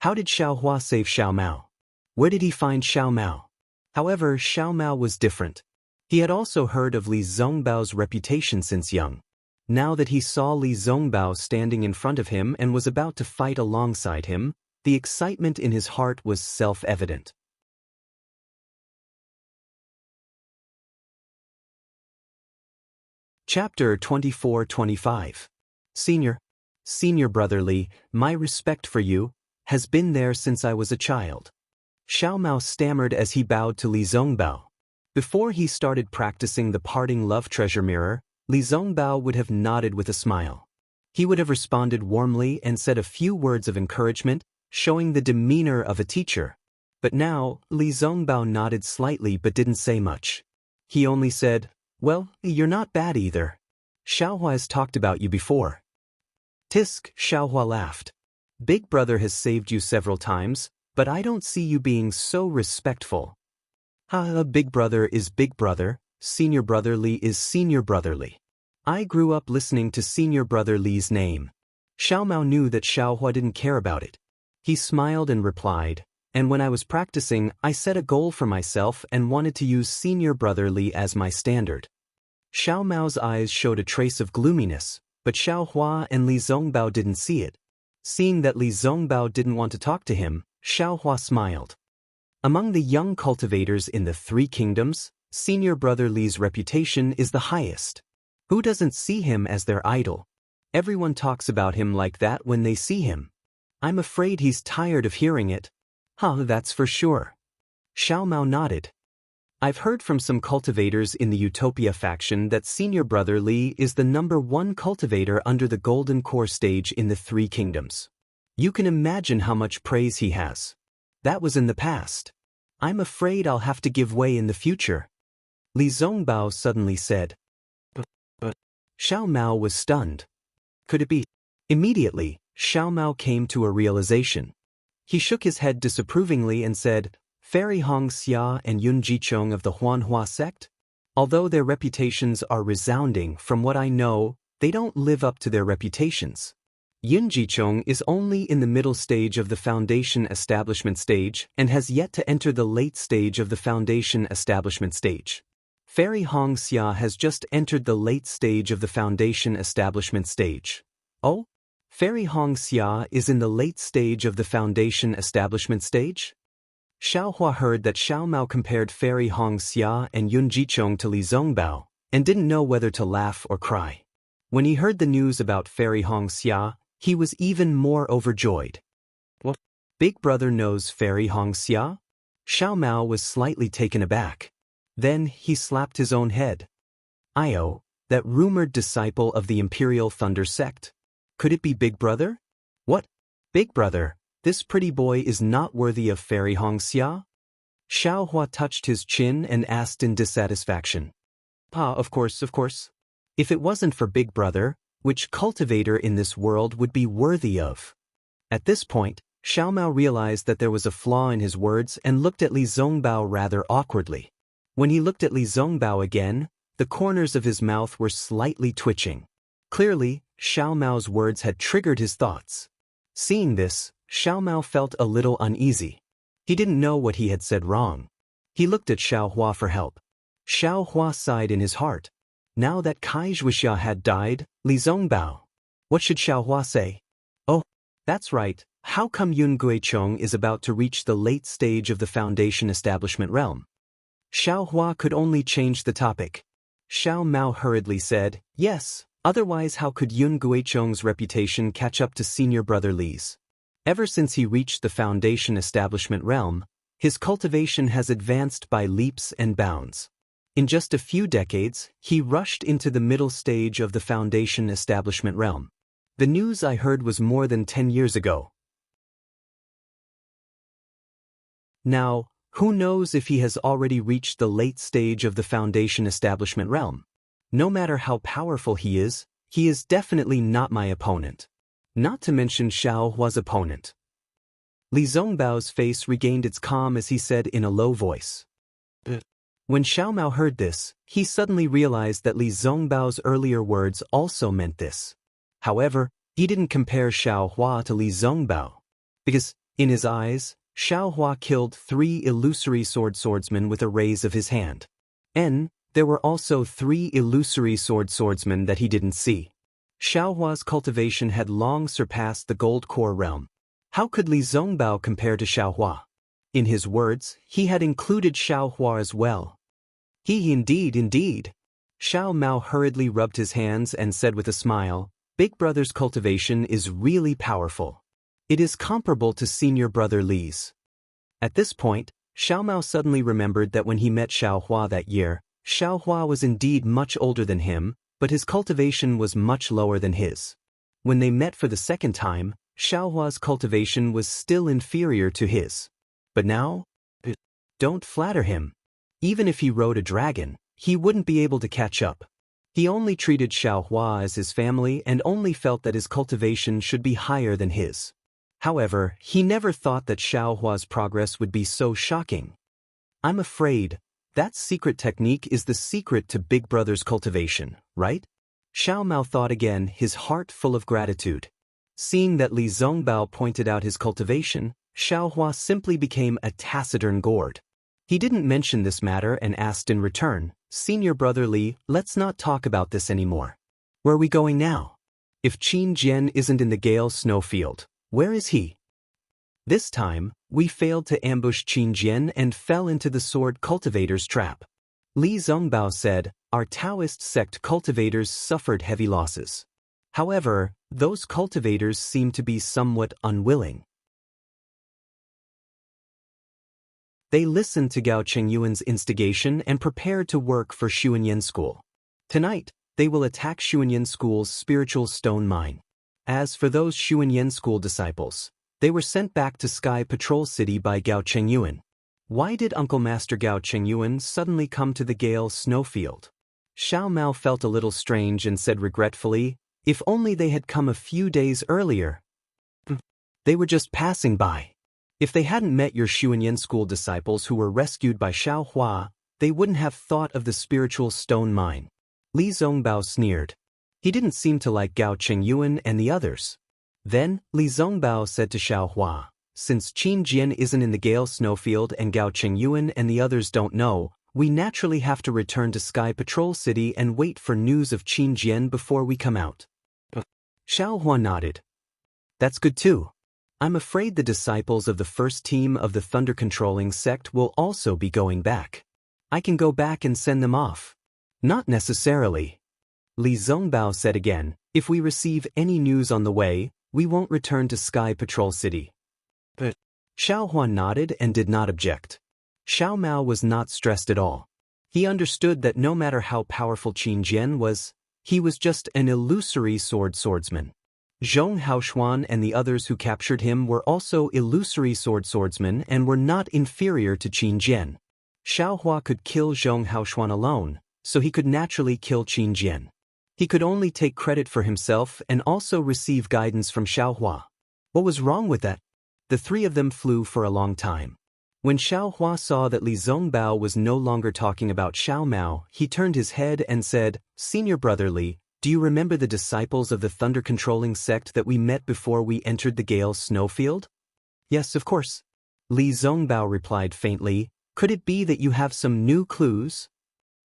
How did Xiaohua save Xiao Mao? Where did he find Xiao Mao? However, Xiao Mao was different. He had also heard of Li Zongbao's reputation since young. Now that he saw Li Zongbao standing in front of him and was about to fight alongside him, the excitement in his heart was self-evident. Chapter 24-25. Senior brother Li, my respect for you has been there since I was a child. Xiao Mao stammered as he bowed to Li Zongbao. Before he started practicing the parting love treasure mirror, Li Zongbao would have nodded with a smile. He would have responded warmly and said a few words of encouragement, showing the demeanor of a teacher. But now, Li Zongbao nodded slightly but didn't say much. He only said, "Well, you're not bad either. Xiaohua has talked about you before." Tisk, Xiaohua laughed. "Big brother has saved you several times, but I don't see you being so respectful." Big brother is big brother, senior brother Li is senior brother Li. I grew up listening to senior brother Li's name. Xiao Mao knew that Xiaohua didn't care about it. He smiled and replied, "And when I was practicing, I set a goal for myself and wanted to use senior brother Li as my standard." Xiao Mao's eyes showed a trace of gloominess, but Xiaohua and Li Zongbao didn't see it. Seeing that Li Zongbao didn't want to talk to him, Xiaohua smiled. Among the young cultivators in the Three Kingdoms, senior brother Li's reputation is the highest. Who doesn't see him as their idol? Everyone talks about him like that when they see him. I'm afraid he's tired of hearing it. That's for sure. Xiao Mao nodded. I've heard from some cultivators in the Utopia faction that senior brother Li is the #1 cultivator under the Golden Core stage in the Three Kingdoms. You can imagine how much praise he has. That was in the past. I'm afraid I'll have to give way in the future. Li Zongbao suddenly said. But Xiao Mao was stunned. Could it be? Immediately, Xiao Mao came to a realization. He shook his head disapprovingly and said, "Fairy Xianxia and Yun Jichong of the Huanhua sect? Although their reputations are resounding, from what I know, they don't live up to their reputations. Yun Jichong is only in the middle stage of the foundation establishment stage and has yet to enter the late stage of the foundation establishment stage. Fairy Xianxia has just entered the late stage of the foundation establishment stage." Oh? Fairy Xianxia is in the late stage of the foundation establishment stage? Xiaohua heard that Xiao Mao compared Fairy Xianxia and Yun Jichong to Li Zongbao, and didn't know whether to laugh or cry. When he heard the news about Fairy Xianxia, he was even more overjoyed. What? Big brother knows Fairy Xianxia? Xiao Mao was slightly taken aback. Then he slapped his own head. Io, that rumored disciple of the Imperial Thunder sect. Could it be Big brother? What? Big brother, this pretty boy is not worthy of Fairy Xianxia? Xiaohua touched his chin and asked in dissatisfaction. Of course. If it wasn't for Big brother, which cultivator in this world would be worthy of? At this point, Xiao Mao realized that there was a flaw in his words and looked at Li Zongbao rather awkwardly. When he looked at Li Zongbao again, the corners of his mouth were slightly twitching. Clearly, Xiao Mao's words had triggered his thoughts. Seeing this, Xiao Mao felt a little uneasy. He didn't know what he had said wrong. He looked at Xiaohua for help. Xiaohua sighed in his heart. Now that Kai Zhuixia had died, Li Zongbao. What should Xiaohua say? Oh, that's right. How come Yun Guichong is about to reach the late stage of the foundation establishment realm? Xiaohua could only change the topic. Xiao Mao hurriedly said, "Yes, otherwise how could Yun Guichong's reputation catch up to senior brother Li's? Ever since he reached the foundation establishment realm, his cultivation has advanced by leaps and bounds. In just a few decades, he rushed into the middle stage of the foundation establishment realm. The news I heard was more than 10 years ago. Now, who knows if he has already reached the late stage of the foundation establishment realm? No matter how powerful he is definitely not my opponent. Not to mention Xiaohua's opponent." Li Zongbao's face regained its calm as he said in a low voice. When Xiao Mao heard this, he suddenly realized that Li Zongbao's earlier words also meant this. However, he didn't compare Xiaohua to Li Zongbao, because, in his eyes, Xiaohua killed 3 illusory swordsmen with a raise of his hand. And there were also 3 illusory swordsmen that he didn't see. Xiaohua's cultivation had long surpassed the Gold Core realm. How could Li Zongbao compare to Xiaohua? In his words, he had included Xiaohua as well. Indeed. Xiao Mao hurriedly rubbed his hands and said with a smile, "Big brother's cultivation is really powerful. It is comparable to senior brother Li's." At this point, Xiao Mao suddenly remembered that when he met Xiaohua that year, Xiaohua was indeed much older than him, but his cultivation was much lower than his. When they met for the second time, Xiaohua's cultivation was still inferior to his. But now? Don't flatter him. Even if he rode a dragon, he wouldn't be able to catch up. He only treated Xiaohua as his family and only felt that his cultivation should be higher than his. However, he never thought that Xiaohua's progress would be so shocking. I'm afraid that secret technique is the secret to Big Brother's cultivation, right? Xiao Mao thought again, his heart full of gratitude. Seeing that Li Zongbao pointed out his cultivation, Xiaohua simply became a taciturn gourd. He didn't mention this matter and asked in return, Senior Brother Li, let's not talk about this anymore. Where are we going now? If Qin Jian isn't in the Gale snowfield, where is he? This time, we failed to ambush Qin Jian and fell into the sword cultivator's trap. Li Zongbao said, our Daoist sect cultivators suffered heavy losses. However, those cultivators seem to be somewhat unwilling. They listened to Gao Chengyuan's instigation and prepared to work for Xuanyan School. Tonight, they will attack Xuanyan School's spiritual stone mine. As for those Xuanyan School disciples, they were sent back to Sky Patrol City by Gao Chengyuan. Why did Uncle Master Gao Chengyuan suddenly come to the Gale snowfield? Xiao Mao felt a little strange and said regretfully, if only they had come a few days earlier. They were just passing by. If they hadn't met your Xuanyan School disciples who were rescued by Xiaohua, they wouldn't have thought of the spiritual stone mine. Li Zongbao sneered. He didn't seem to like Gao Chengyuan and the others. Then, Li Zongbao said to Xiaohua, since Qin Jian isn't in the Gale snowfield and Gao Chengyuan and the others don't know, we naturally have to return to Sky Patrol City and wait for news of Qin Jian before we come out. Xiaohua nodded. That's good too. I'm afraid the disciples of the first team of the thunder-controlling sect will also be going back. I can go back and send them off. Not necessarily. Li Zongbao said again, if we receive any news on the way, we won't return to Sky Patrol City. But Xiaohua nodded and did not object. Xiao Mao was not stressed at all. He understood that no matter how powerful Qin Jian was, he was just an illusory swordsman. Zhong Haoshuan and the others who captured him were also illusory swordsmen and were not inferior to Qin Jian. Xiaohua could kill Zhong Haoshuan alone, so he could naturally kill Qin Jian. He could only take credit for himself and also receive guidance from Xiaohua. What was wrong with that? The three of them flew for a long time. When Xiaohua saw that Li Zongbao was no longer talking about Xiao Mao, he turned his head and said, Senior Brother Li, do you remember the disciples of the thunder-controlling sect that we met before we entered the Gale snowfield? Yes, of course. Li Zongbao replied faintly, could it be that you have some new clues?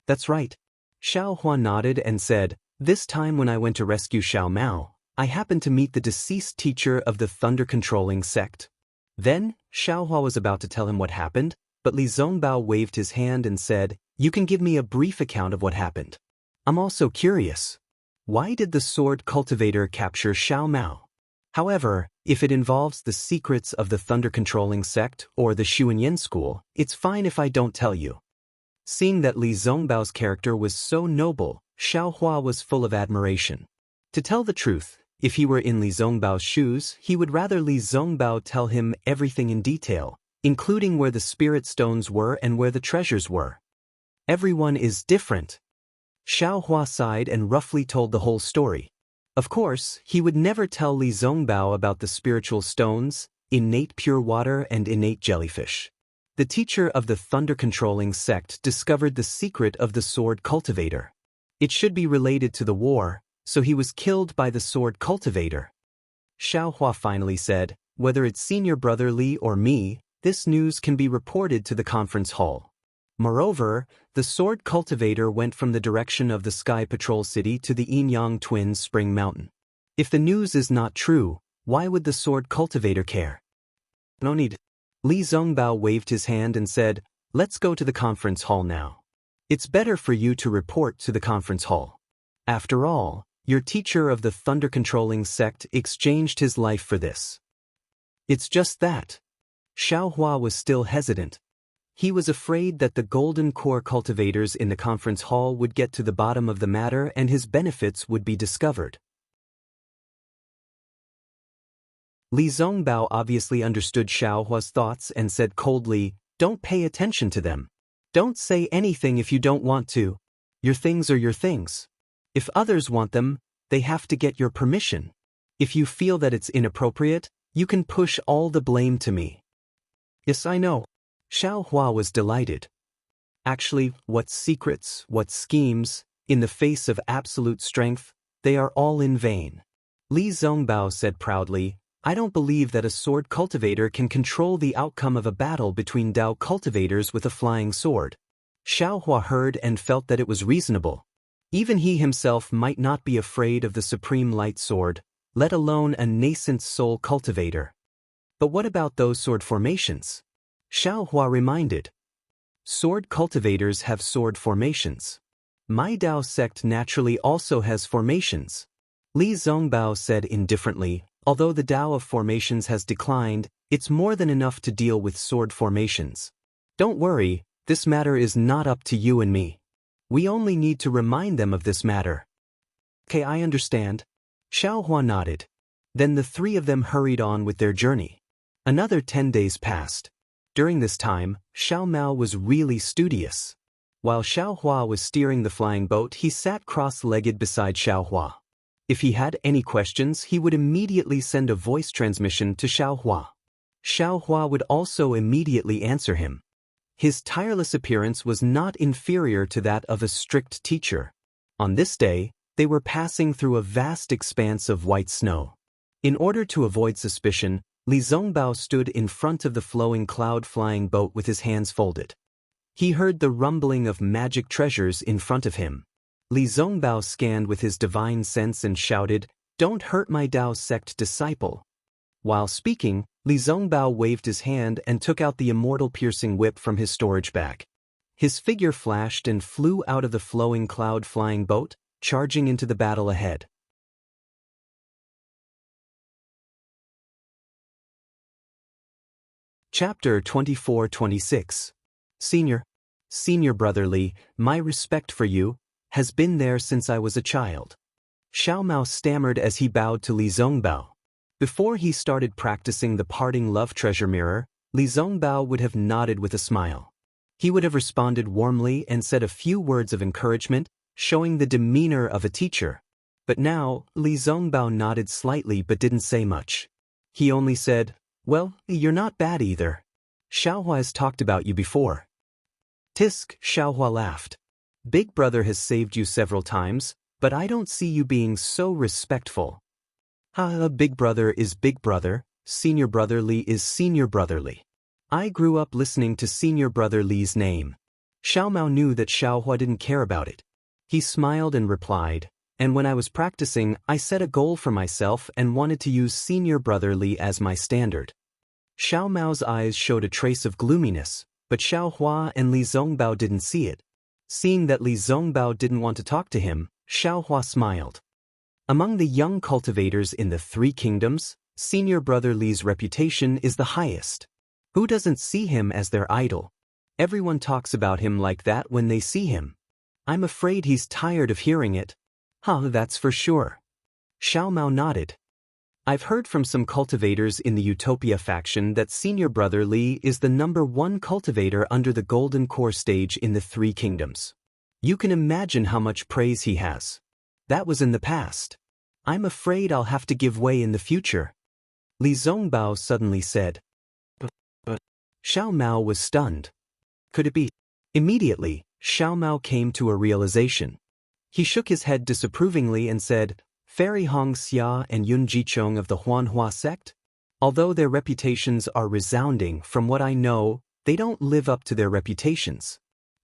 That's right. Xiaohua nodded and said, this time when I went to rescue Xiao Mao, I happened to meet the deceased teacher of the thunder-controlling sect. Then, Xiaohua was about to tell him what happened, but Li Zongbao waved his hand and said, you can give me a brief account of what happened. I'm also curious. Why did the sword cultivator capture Xiao Mao? However, if it involves the secrets of the thunder-controlling sect or the Xuanyan School, it's fine if I don't tell you. Seeing that Li Zongbao's character was so noble, Xiaohua was full of admiration. To tell the truth, if he were in Li Zongbao's shoes, he would rather Li Zongbao tell him everything in detail, including where the spirit stones were and where the treasures were. Everyone is different. Xiaohua sighed and roughly told the whole story. Of course, he would never tell Li Zongbao about the spiritual stones, innate pure water and innate jellyfish. The teacher of the thunder-controlling sect discovered the secret of the sword cultivator. It should be related to the war, so he was killed by the sword cultivator. Xiaohua finally said, whether it's Senior Brother Li or me, this news can be reported to the conference hall. Moreover, the sword cultivator went from the direction of the Sky Patrol City to the Yin-Yang Twin Spring Mountain. If the news is not true, why would the sword cultivator care? No need. Li Zongbao waved his hand and said, let's go to the conference hall now. It's better for you to report to the conference hall. After all, your teacher of the thunder-controlling sect exchanged his life for this. It's just that. Xiaohua was still hesitant. He was afraid that the golden core cultivators in the conference hall would get to the bottom of the matter and his benefits would be discovered. Li Zongbao obviously understood Xiaohua's thoughts and said coldly, "Don't pay attention to them. Don't say anything if you don't want to. Your things are your things. If others want them, they have to get your permission. If you feel that it's inappropriate, you can push all the blame to me." "Yes, I know." Xiaohua was delighted. Actually, what secrets, what schemes, in the face of absolute strength, they are all in vain. Li Zongbao said proudly, "I don't believe that a sword cultivator can control the outcome of a battle between Dao cultivators with a flying sword." Xiaohua heard and felt that it was reasonable. Even he himself might not be afraid of the supreme light sword, let alone a nascent soul cultivator. But what about those sword formations? Xiaohua reminded. Sword cultivators have sword formations. My Dao sect naturally also has formations. Li Zongbao said indifferently, although the Dao of formations has declined, it's more than enough to deal with sword formations. Don't worry, this matter is not up to you and me. We only need to remind them of this matter. Okay, I understand. Xiaohua nodded. Then the three of them hurried on with their journey. Another 10 days passed. During this time, Xiao Mao was really studious. While Xiaohua was steering the flying boat, he sat cross-legged beside Xiaohua. If he had any questions, he would immediately send a voice transmission to Xiaohua. Xiaohua would also immediately answer him. His tireless appearance was not inferior to that of a strict teacher. On this day, they were passing through a vast expanse of white snow. In order to avoid suspicion, Li Zongbao stood in front of the flowing cloud-flying boat with his hands folded. He heard the rumbling of magic treasures in front of him. Li Zongbao scanned with his divine sense and shouted, "Don't hurt my Dao sect disciple." While speaking, Li Zongbao waved his hand and took out the immortal piercing whip from his storage bag. His figure flashed and flew out of the flowing cloud-flying boat, charging into the battle ahead. Chapter 24-26. Senior Brother Li, my respect for you has been there since I was a child. Xiao Mao stammered as he bowed to Li Zongbao. Before he started practicing the parting love treasure mirror, Li Zongbao would have nodded with a smile. He would have responded warmly and said a few words of encouragement, showing the demeanor of a teacher. But now, Li Zongbao nodded slightly but didn't say much. He only said, "Well, you're not bad either. Xiaohua has talked about you before." "Tisk," Xiaohua laughed. "Big brother has saved you several times, but I don't see you being so respectful." Big brother is big brother, senior brother Li is senior brother Li. I grew up listening to senior brother Li's name. Xiao Mao knew that Xiaohua didn't care about it. He smiled and replied, "And when I was practicing, I set a goal for myself and wanted to use senior brother Li as my standard." Xiao Mao's eyes showed a trace of gloominess, but Xiaohua and Li Zongbao didn't see it. Seeing that Li Zongbao didn't want to talk to him, Xiaohua smiled. Among the young cultivators in the three kingdoms, senior brother Li's reputation is the highest. Who doesn't see him as their idol? Everyone talks about him like that when they see him. I'm afraid he's tired of hearing it. That's for sure. Xiao Mao nodded. I've heard from some cultivators in the Utopia faction that senior brother Li is the #1 cultivator under the Golden Core stage in the three kingdoms. You can imagine how much praise he has. That was in the past. I'm afraid I'll have to give way in the future. Li Zongbao suddenly said. But Xiao Mao was stunned. Could it be? Immediately, Xiao Mao came to a realization. He shook his head disapprovingly and said, "Fairy Xianxia and Yunjichong of the Huanhua sect? Although their reputations are resounding, from what I know, they don't live up to their reputations.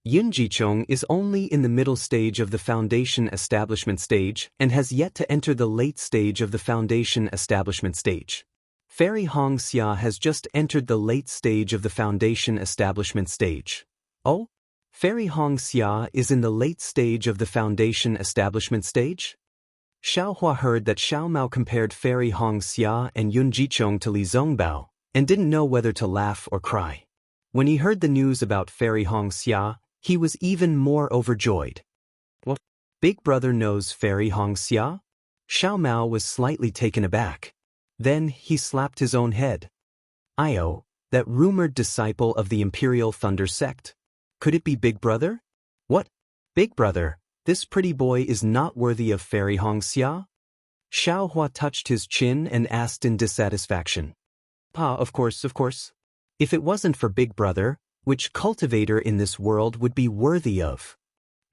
Yunjichong is only in the middle stage of the foundation establishment stage and has yet to enter the late stage of the foundation establishment stage. Fairy Xianxia has just entered the late stage of the foundation establishment stage." Oh? Fairy Xianxia is in the late stage of the foundation establishment stage? Xiaohua heard that Xiao Mao compared Fairy Xianxia and Yunjichong to Li Zongbao, and didn't know whether to laugh or cry. When he heard the news about Fairy Xianxia, he was even more overjoyed. What? Big brother knows Fairy Xianxia? Xiao Mao was slightly taken aback. Then he slapped his own head. Io, that rumored disciple of the Imperial Thunder sect. Could it be Big Brother? What? Big Brother, this pretty boy is not worthy of Fairy Xianxia? Xiaohua touched his chin and asked in dissatisfaction. Of course. If it wasn't for Big Brother, which cultivator in this world would be worthy of?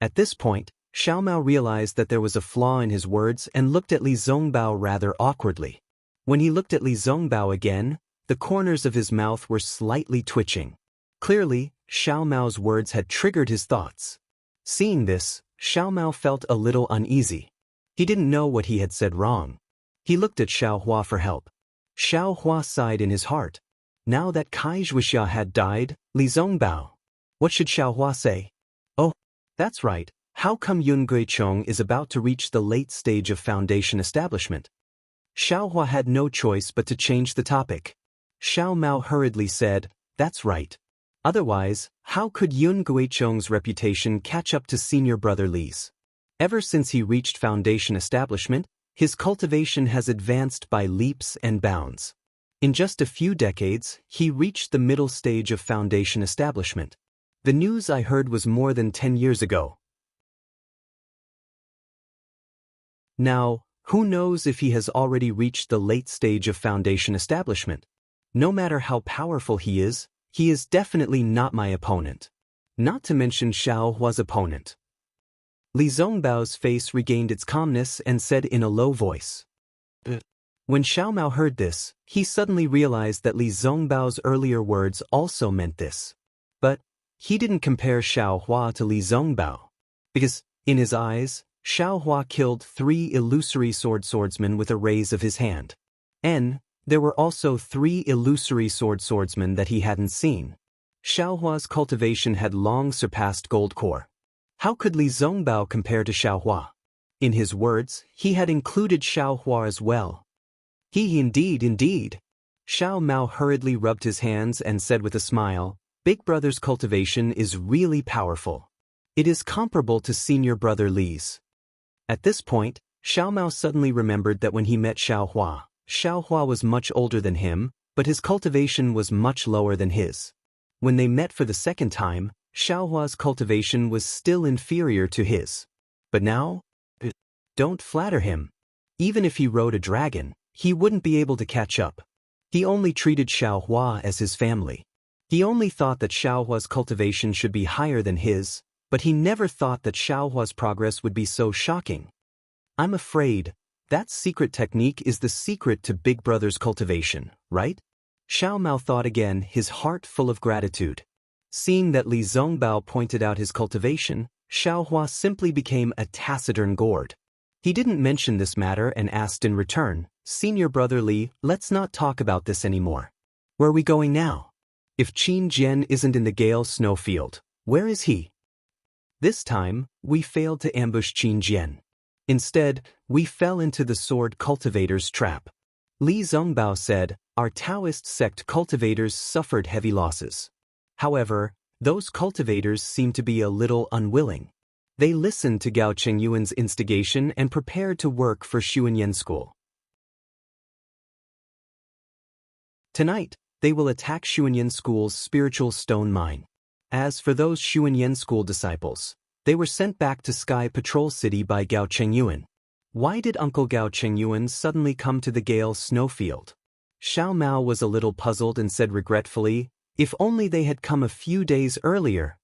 At this point, Xiao Mao realized that there was a flaw in his words and looked at Li Zongbao rather awkwardly. When he looked at Li Zongbao again, the corners of his mouth were slightly twitching. Clearly, Xiao Mao's words had triggered his thoughts. Seeing this, Xiao Mao felt a little uneasy. He didn't know what he had said wrong. He looked at Xiao Hua for help. Xiao Hua sighed in his heart. Now that Kai Zhuixia had died, Li Zongbao. What should Xiao Hua say? Oh, that's right. How come Yun Guichong is about to reach the late stage of foundation establishment? Xiao Hua had no choice but to change the topic. Xiao Mao hurriedly said, that's right. Otherwise, how could Yun Guichong's reputation catch up to senior brother Li's? Ever since he reached foundation establishment, his cultivation has advanced by leaps and bounds. In just a few decades, he reached the middle stage of foundation establishment. The news I heard was more than 10 years ago. Now, who knows if he has already reached the late stage of foundation establishment? No matter how powerful he is definitely not my opponent. Not to mention Xiao Hua's opponent. Li Zongbao's face regained its calmness and said in a low voice. When Xiao Mao heard this, he suddenly realized that Li Zongbao's earlier words also meant this. But he didn't compare Xiao Hua to Li Zongbao. Because, in his eyes, Xiao Hua killed 3 illusory swordsmen with a raise of his hand. And there were also 3 illusory swordsmen that he hadn't seen. Xiao Hua's cultivation had long surpassed gold core. How could Li Zongbao compare to Xiao Hua? In his words, he had included Xiao Hua as well. Indeed. Xiao Mao hurriedly rubbed his hands and said with a smile, Big Brother's cultivation is really powerful. It is comparable to senior brother Li's. At this point, Xiao Mao suddenly remembered that when he met Xiao Hua was much older than him, but his cultivation was much lower than his. When they met for the second time, Xiao Hua's cultivation was still inferior to his. But now? Don't flatter him. Even if he rode a dragon, he wouldn't be able to catch up. He only treated Xiao Hua as his family. He only thought that Xiao Hua's cultivation should be higher than his, but he never thought that Xiao Hua's progress would be so shocking. I'm afraid that secret technique is the secret to Big Brother's cultivation, right? Xiao Mao thought again, his heart full of gratitude. Seeing that Li Zongbao pointed out his cultivation, Xiao Hua simply became a taciturn gourd. He didn't mention this matter and asked in return, Senior brother Li, let's not talk about this anymore. Where are we going now? If Qin Jian isn't in the Gale snowfield, where is he? This time, we failed to ambush Qin Jian. Instead, we fell into the sword cultivator's trap. Li Zongbao said, our Daoist sect cultivators suffered heavy losses. However, those cultivators seemed to be a little unwilling. They listened to Gao Chengyuan's instigation and prepared to work for Xuanyan School. Tonight, they will attack Xuanyan School's spiritual stone mine. As for those Xuanyan School disciples, they were sent back to Sky Patrol City by Gao Chengyuan. Why did Uncle Gao Chengyuan suddenly come to the Gale snowfield? Xiao Mao was a little puzzled and said regretfully, if only they had come a few days earlier.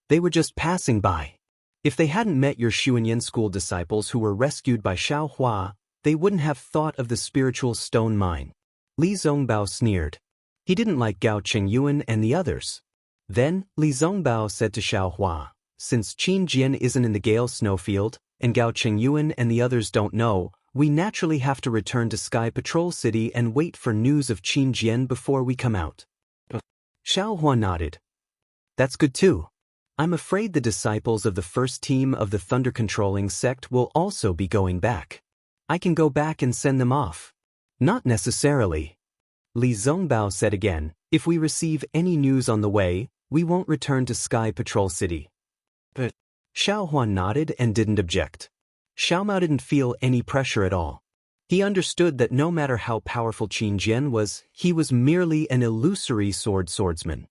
They were just passing by. If they hadn't met your Xuanyan School disciples who were rescued by Xiao Hua, they wouldn't have thought of the spiritual stone mine. Li Zongbao sneered. He didn't like Gao Chengyuan and the others. Then, Li Zongbao said to Xiao Hua, since Qin Jian isn't in the Gale snowfield, and Gao Chengyuan and the others don't know, we naturally have to return to Sky Patrol City and wait for news of Qin Jian before we come out. Xiao Hua nodded. That's good too. I'm afraid the disciples of the first team of the thunder-controlling sect will also be going back. I can go back and send them off. Not necessarily. Li Zongbao said again, if we receive any news on the way, we won't return to Sky Patrol City. But Xiao Hua nodded and didn't object. Xiao Mao didn't feel any pressure at all. He understood that no matter how powerful Qin Jian was, he was merely an illusory swordsman.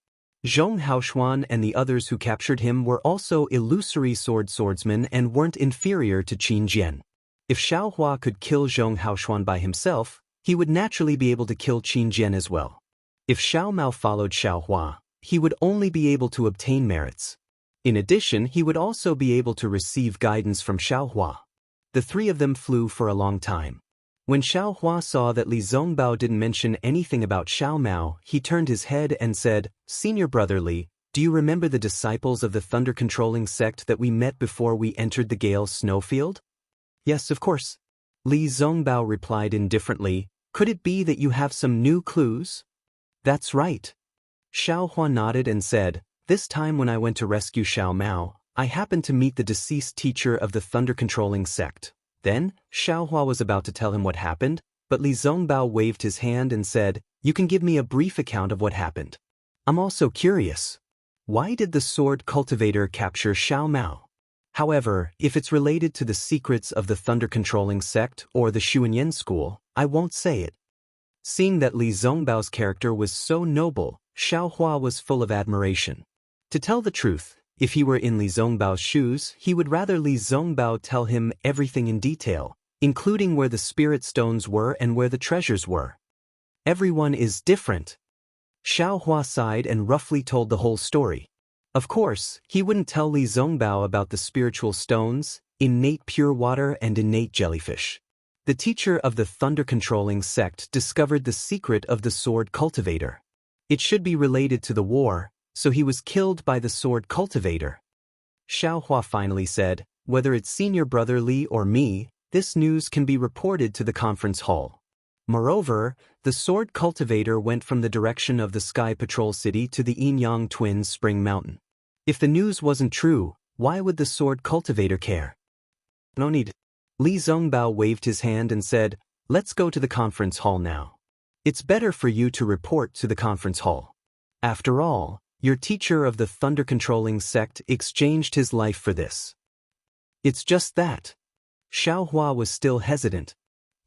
Zhong Haoshuan and the others who captured him were also illusory swordsmen and weren't inferior to Qin Jian. If Xiaohua could kill Zhong Haoshuan by himself, he would naturally be able to kill Qin Jian as well. If Xiao Mao followed Xiaohua, he would only be able to obtain merits. In addition, he would also be able to receive guidance from Xiaohua. The three of them flew for a long time. When Xiaohua saw that Li Zongbao didn't mention anything about Xiao Mao, he turned his head and said, "Senior brother Li, do you remember the disciples of the thunder-controlling sect that we met before we entered the Gale snowfield?" "Yes, of course." Li Zongbao replied indifferently, "Could it be that you have some new clues?" "That's right." Xiaohua nodded and said, "This time when I went to rescue Xiao Mao, I happened to meet the deceased teacher of the thunder-controlling sect." Then, Xiaohua was about to tell him what happened, but Li Zongbao waved his hand and said, "You can give me a brief account of what happened. I'm also curious. Why did the sword cultivator capture Xiao Mao? However, if it's related to the secrets of the thunder-controlling sect or the Xuanyan school, I won't say it." Seeing that Li Zongbao's character was so noble, Xiaohua was full of admiration. To tell the truth, if he were in Li Zongbao's shoes, he would rather Li Zongbao tell him everything in detail, including where the spirit stones were and where the treasures were. Everyone is different. Xiaohua sighed and roughly told the whole story. Of course, he wouldn't tell Li Zongbao about the spiritual stones, innate pure water and innate jellyfish. The teacher of the thunder-controlling sect discovered the secret of the sword cultivator. It should be related to the war, so he was killed by the sword cultivator. Xiaohua finally said, "Whether it's senior brother Li or me, this news can be reported to the conference hall." Moreover, the sword cultivator went from the direction of the Sky Patrol City to the Yin-Yang Twins Spring Mountain. If the news wasn't true, why would the sword cultivator care? "No need." Li Zongbao waved his hand and said, "Let's go to the conference hall now. It's better for you to report to the conference hall. After all, your teacher of the thunder-controlling sect exchanged his life for this." "It's just that." Xiaohua was still hesitant.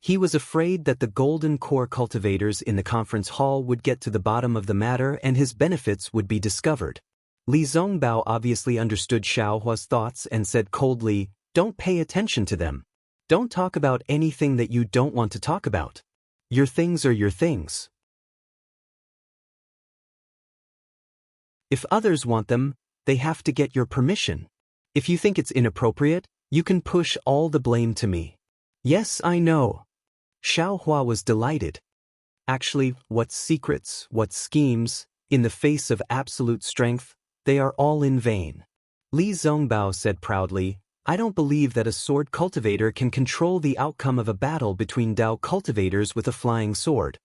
He was afraid that the golden core cultivators in the conference hall would get to the bottom of the matter and his benefits would be discovered. Li Zongbao obviously understood Xiaohua's thoughts and said coldly, "Don't pay attention to them. Don't talk about anything that you don't want to talk about. Your things are your things. If others want them, they have to get your permission. If you think it's inappropriate, you can push all the blame to me." "Yes, I know." Xiaohua was delighted. Actually, what secrets, what schemes, in the face of absolute strength, they are all in vain. Li Zongbao said proudly, "I don't believe that a sword cultivator can control the outcome of a battle between Dao cultivators with a flying sword."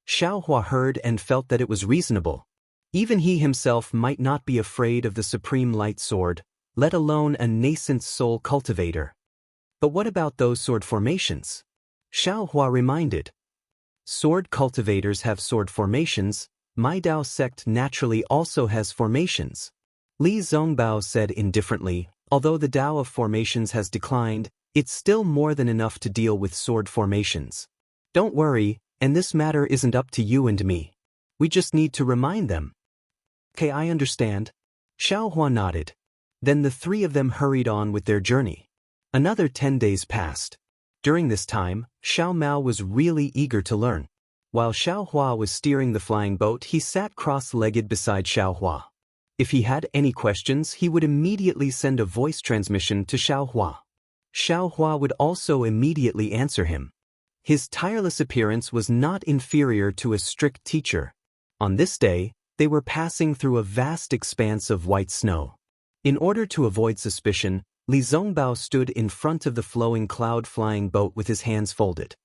Xiaohua heard and felt that it was reasonable. Even he himself might not be afraid of the supreme light sword, let alone a nascent soul cultivator. But what about those sword formations? Xiaohua reminded. "Sword cultivators have sword formations, my Dao sect naturally also has formations." Li Zongbao said indifferently, "Although the Dao of formations has declined, it's still more than enough to deal with sword formations. Don't worry, and this matter isn't up to you and me. We just need to remind them." "Okay, I understand." Xiaohua nodded. Then the three of them hurried on with their journey. Another 10 days passed. During this time, Xiao Mao was really eager to learn. While Xiaohua was steering the flying boat, he sat cross-legged beside Xiaohua. If he had any questions, he would immediately send a voice transmission to Xiaohua. Xiaohua would also immediately answer him. His tireless appearance was not inferior to a strict teacher. On this day, they were passing through a vast expanse of white snow. In order to avoid suspicion, Li Zongbao stood in front of the flowing cloud-flying boat with his hands folded.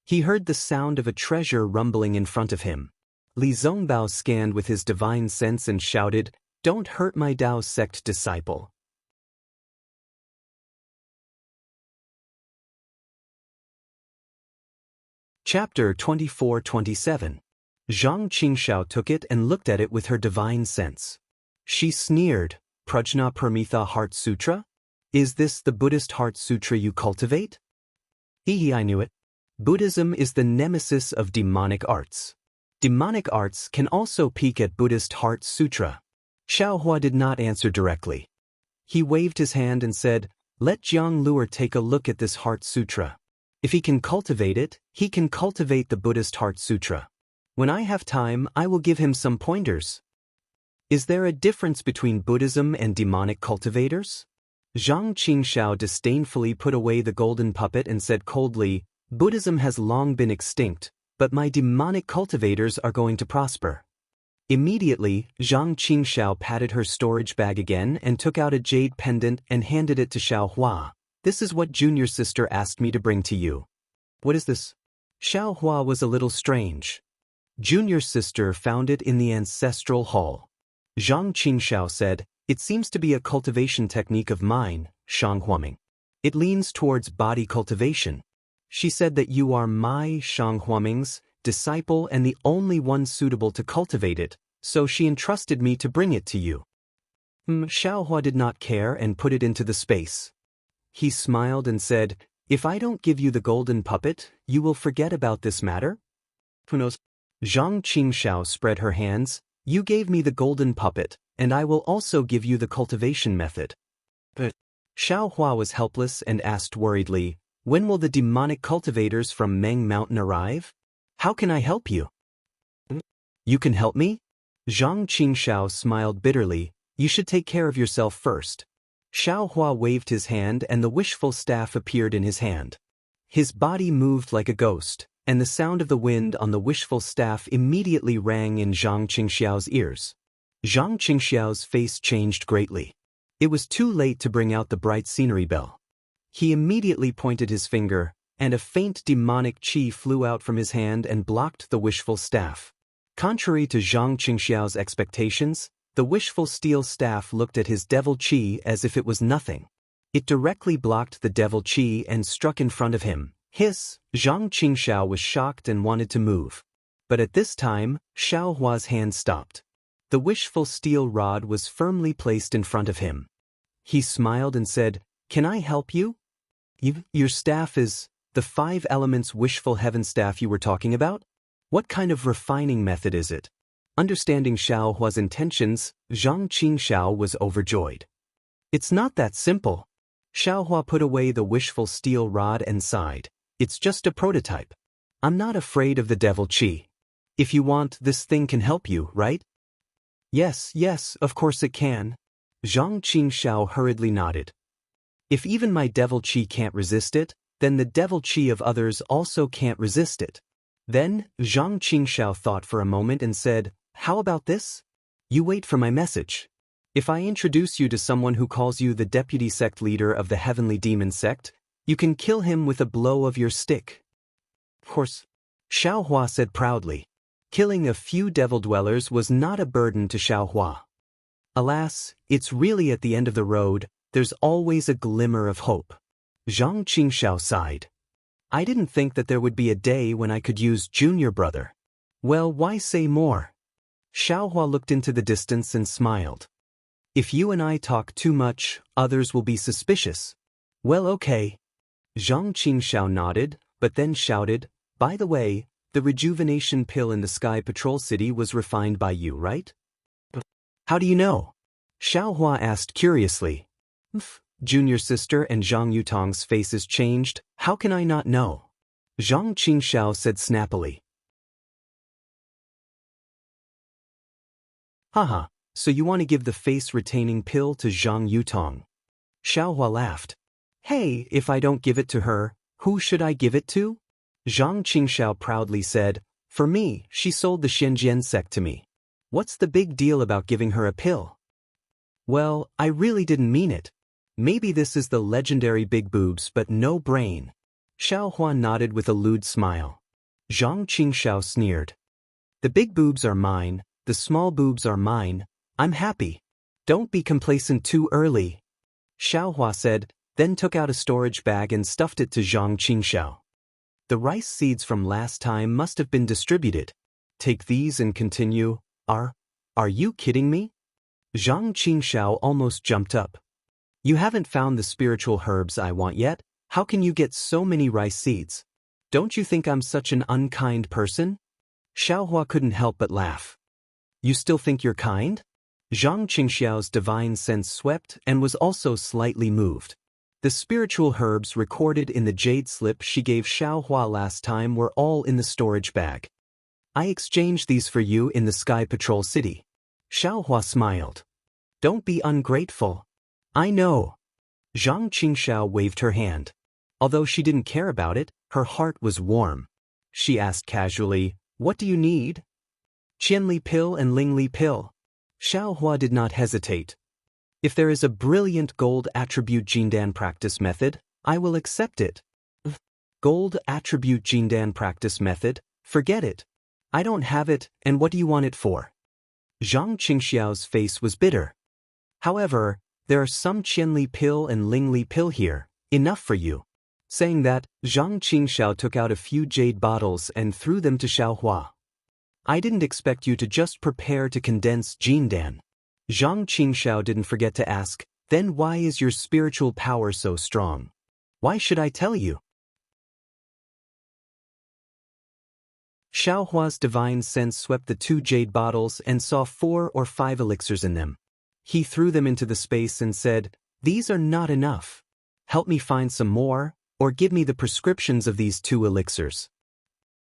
He heard the sound of a treasure rumbling in front of him. Li Zongbao scanned with his divine sense and shouted, "Don't hurt my Dao sect disciple." Chapter 24-27. Zhang Qingxiao took it and looked at it with her divine sense. She sneered, "Prajna Paramitha Heart Sutra? Is this the Buddhist Heart Sutra you cultivate?" "Hee, I knew it." Buddhism is the nemesis of demonic arts. Demonic arts can also peek at Buddhist Heart Sutra. Xiaohua did not answer directly. He waved his hand and said, "Let Jiang Luer take a look at this Heart Sutra. If he can cultivate it, he can cultivate the Buddhist Heart Sutra. When I have time, I will give him some pointers." Is there a difference between Buddhism and demonic cultivators? Zhang Qingxiao disdainfully put away the golden puppet and said coldly, "Buddhism has long been extinct, but my demonic cultivators are going to prosper." Immediately, Zhang Qingxiao patted her storage bag again and took out a jade pendant and handed it to Xiaohua. "This is what junior sister asked me to bring to you." "What is this?" Xiaohua was a little strange. Junior sister found it in the ancestral hall. Zhang Qingxiao said, "It seems to be a cultivation technique of mine, Shanghuaming. It leans towards body cultivation. She said that you are my Shanghuaming's disciple and the only one suitable to cultivate it, so she entrusted me to bring it to you." Xiaohua did not care and put it into the space. He smiled and said, "If I don't give you the golden puppet, you will forget about this matter?" "Who knows?" Zhang Qingxiao spread her hands. "You gave me the golden puppet, and I will also give you the cultivation method." But Xiaohua was helpless and asked worriedly, "When will the demonic cultivators from Meng Mountain arrive? How can I help you?" "You can help me?" Zhang Qingxiao smiled bitterly. "You should take care of yourself first." Xiaohua waved his hand and the wishful staff appeared in his hand. His body moved like a ghost, and the sound of the wind on the wishful staff immediately rang in Zhang Qingxiao's ears. Zhang Qingxiao's face changed greatly. It was too late to bring out the bright scenery bell. He immediately pointed his finger, and a faint demonic qi flew out from his hand and blocked the wishful staff. Contrary to Zhang Qingxiao's expectations, the wishful steel staff looked at his devil qi as if it was nothing. It directly blocked the devil qi and struck in front of him. Zhang Qingxiao was shocked and wanted to move. But at this time, Xiaohua's hand stopped. The wishful steel rod was firmly placed in front of him. He smiled and said, "Can I help you?" Your staff is the 5 elements wishful heaven staff you were talking about? What kind of refining method is it?" Understanding Xiaohua's intentions, Zhang Qingxiao was overjoyed. "It's not that simple." Xiaohua put away the wishful steel rod and sighed. "It's just a prototype. I'm not afraid of the devil qi. If you want, this thing can help you, right?" Yes, of course it can." Zhang Qingxiao hurriedly nodded. "If even my devil qi can't resist it, then the devil qi of others also can't resist it." Then, Zhang Qingxiao thought for a moment and said, "How about this? You wait for my message. If I introduce you to someone who calls you the deputy sect leader of the heavenly demon sect, you can kill him with a blow of your stick." "Of course," Xiaohua said proudly. Killing a few devil dwellers was not a burden to Xiaohua. Alas, it's really at the end of the road, there's always a glimmer of hope. Zhang Qingxiao sighed. "I didn't think that there would be a day when I could use junior brother." "Well, why say more?" Xiaohua looked into the distance and smiled. "If you and I talk too much, others will be suspicious." "Well, okay." Zhang Qingxiao nodded, but then shouted, "By the way, the rejuvenation pill in the Sky Patrol City was refined by you, right?" "How do you know?" Xiaohua asked curiously. Junior sister and Zhang Yutong's faces changed. "How can I not know?" Zhang Qingxiao said snappily. "Haha, so you want to give the face-retaining pill to Zhang Yutong?" Xiaohua laughed. "Hey, if I don't give it to her, who should I give it to?" Zhang Qingxiao proudly said, "For me, she sold the Shenzhen sect to me. What's the big deal about giving her a pill?" "Well, I really didn't mean it. Maybe this is the legendary big boobs but no brain." Xiaohua nodded with a lewd smile. Zhang Qingxiao sneered. "The big boobs are mine, the small boobs are mine. I'm happy. Don't be complacent too early." Xiaohua said, then took out a storage bag and stuffed it to Zhang Qingxiao. "The rice seeds from last time must have been distributed. Take these and continue." Are you kidding me?" Zhang Qingxiao almost jumped up. "You haven't found the spiritual herbs I want yet? How can you get so many rice seeds?" Don't you think I'm such an unkind person? Xiaohua couldn't help but laugh. You still think you're kind? Zhang Qingxiao's divine sense swept and was also slightly moved. The spiritual herbs recorded in the jade slip she gave Xiaohua last time were all in the storage bag. I exchanged these for you in the Sky Patrol City. Xiaohua smiled. Don't be ungrateful. I know. Zhang Qingxiao waved her hand. Although she didn't care about it, her heart was warm. She asked casually, what do you need? Qianli pill and Lingli pill. Xiaohua did not hesitate. If there is a brilliant gold attribute Jindan practice method, I will accept it. Gold attribute Jindan practice method? Forget it. I don't have it, and what do you want it for? Zhang Qingxiao's face was bitter. However, there are some Qianli pill and Lingli pill here, enough for you. Saying that, Zhang Qingxiao took out a few jade bottles and threw them to Xiaohua. I didn't expect you to just prepare to condense Jindan. Zhang Qingxiao didn't forget to ask, then why is your spiritual power so strong? Why should I tell you? Xiaohua's divine sense swept the 2 jade bottles and saw 4 or 5 elixirs in them. He threw them into the space and said, these are not enough. Help me find some more, or give me the prescriptions of these 2 elixirs.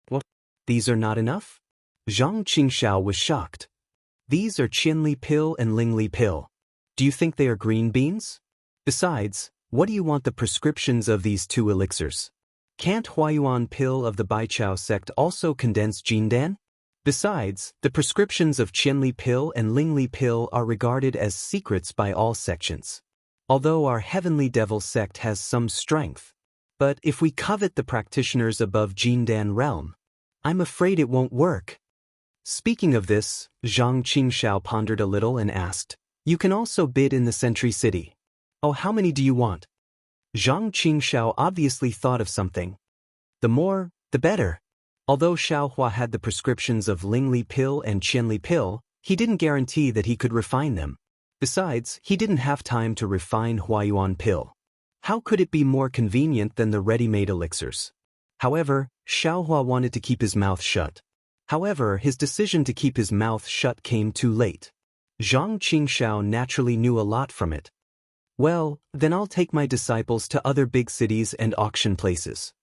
What? These are not enough? Zhang Qingxiao was shocked. These are Qianli pill and Lingli pill. Do you think they are green beans? Besides, what do you want the prescriptions of these 2 elixirs? Can't Huayuan pill of the Baichao sect also condense Jindan? Besides, the prescriptions of Qianli pill and Lingli pill are regarded as secrets by all sections. Although our Heavenly Devil sect has some strength. But if we covet the practitioners above Jindan realm, I'm afraid it won't work. Speaking of this, Zhang Qingxiao pondered a little and asked, you can also bid in the Sentry City. Oh, how many do you want? Zhang Qingxiao obviously thought of something. The more, the better. Although Xiaohua had the prescriptions of Lingli pill and Qianli pill, he didn't guarantee that he could refine them. Besides, he didn't have time to refine Huayuan pill. How could it be more convenient than the ready-made elixirs? However, Xiaohua wanted to keep his mouth shut. However, his decision to keep his mouth shut came too late. Zhang Qingxiao naturally knew a lot from it. Well, then I'll take my disciples to other big cities and auction places.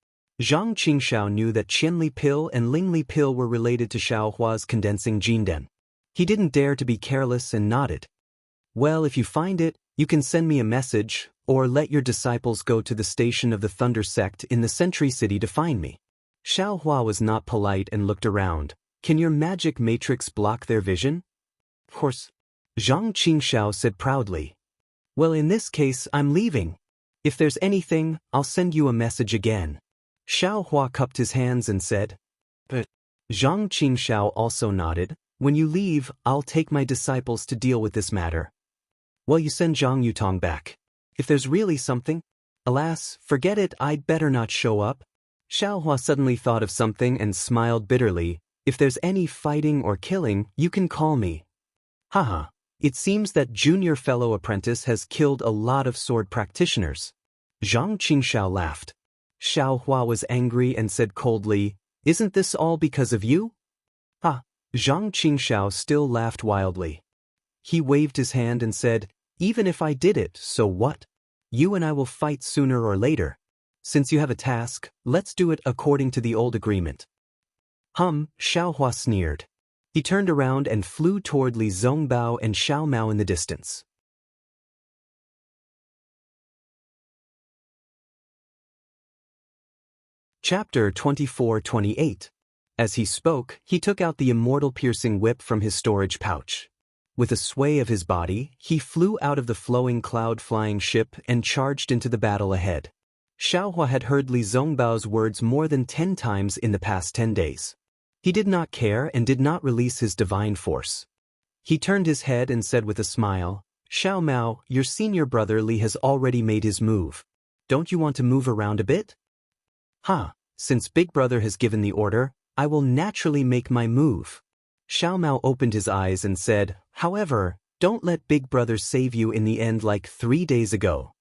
Zhang Qingxiao knew that Qianli pill and Lingli pill were related to Xiaohua's condensing Jindan. He didn't dare to be careless and nodded. Well, if you find it, you can send me a message, or let your disciples go to the station of the Thunder sect in the Sentry City to find me. Xiaohua was not polite and looked around. Can your magic matrix block their vision? Of course. Zhang Qingxiao said proudly. Well, in this case, I'm leaving. If there's anything, I'll send you a message again. Xiaohua cupped his hands and said. But Zhang Qingxiao also nodded. When you leave, I'll take my disciples to deal with this matter. Well, you send Zhang Yutong back. If there's really something, alas, forget it, I'd better not show up. Xiaohua suddenly thought of something and smiled bitterly. If there's any fighting or killing, you can call me. Haha, it seems that junior fellow apprentice has killed a lot of sword practitioners. Zhang Qingxiao laughed. Xiaohua was angry and said coldly, isn't this all because of you? Ha! Zhang Qingxiao still laughed wildly. He waved his hand and said, even if I did it, so what? You and I will fight sooner or later. Since you have a task, let's do it according to the old agreement. Xiaohua sneered. He turned around and flew toward Li Zongbao and Xiao Mao in the distance. Chapter 24-28. As he spoke, he took out the immortal piercing whip from his storage pouch. With a sway of his body, he flew out of the flowing cloud-flying ship and charged into the battle ahead. Xiaohua had heard Li Zongbao's words more than 10 times in the past 10 days. He did not care and did not release his divine force. He turned his head and said with a smile, Xiao Mao, your senior brother Li has already made his move. Don't you want to move around a bit? Since Big Brother has given the order, I will naturally make my move. Xiao Mao opened his eyes and said, however, don't let Big Brother save you in the end like 3 days ago.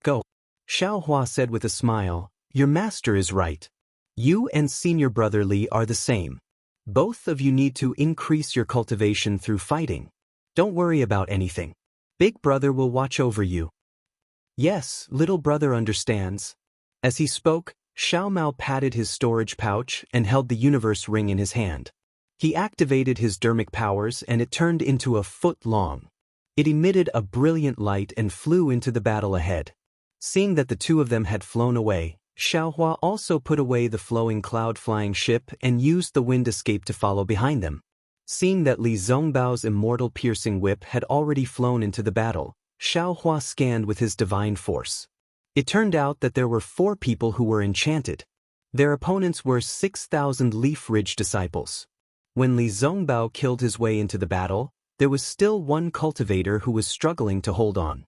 Go. Xiaohua said with a smile, your master is right. You and senior brother Li are the same. Both of you need to increase your cultivation through fighting. Don't worry about anything. Big brother will watch over you. Yes, little brother understands. As he spoke, Xiao Mao patted his storage pouch and held the universe ring in his hand. He activated his dermic powers and it turned into a foot long. It emitted a brilliant light and flew into the battle ahead. Seeing that the two of them had flown away, Xiaohua also put away the flowing cloud-flying ship and used the wind escape to follow behind them. Seeing that Li Zongbao's immortal piercing whip had already flown into the battle, Xiaohua scanned with his divine force. It turned out that there were 4 people who were enchanted. Their opponents were 6,000 Leaf Ridge disciples. When Li Zongbao killed his way into the battle, there was still one cultivator who was struggling to hold on.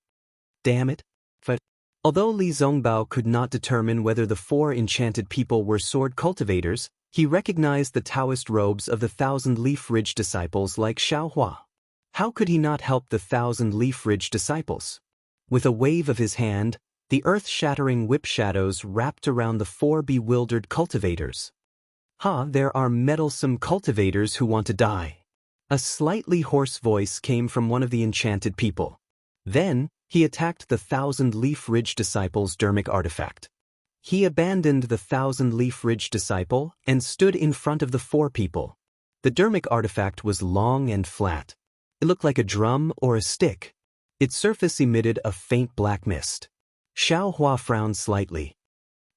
Damn it. Although Li Zongbao could not determine whether the 4 enchanted people were sword cultivators, he recognized the Daoist robes of the 1,000 Leaf Ridge disciples like Xiaohua. How could he not help the 1,000 Leaf Ridge disciples? With a wave of his hand, the earth-shattering whip shadows wrapped around the 4 bewildered cultivators. There are meddlesome cultivators who want to die. A slightly hoarse voice came from one of the enchanted people. Then, he attacked the 1,000 Leaf Ridge disciples' dermic artifact. He abandoned the 1,000 Leaf Ridge disciple and stood in front of the 4 people. The dermic artifact was long and flat. It looked like a drum or a stick. Its surface emitted a faint black mist. Xiao Hua frowned slightly.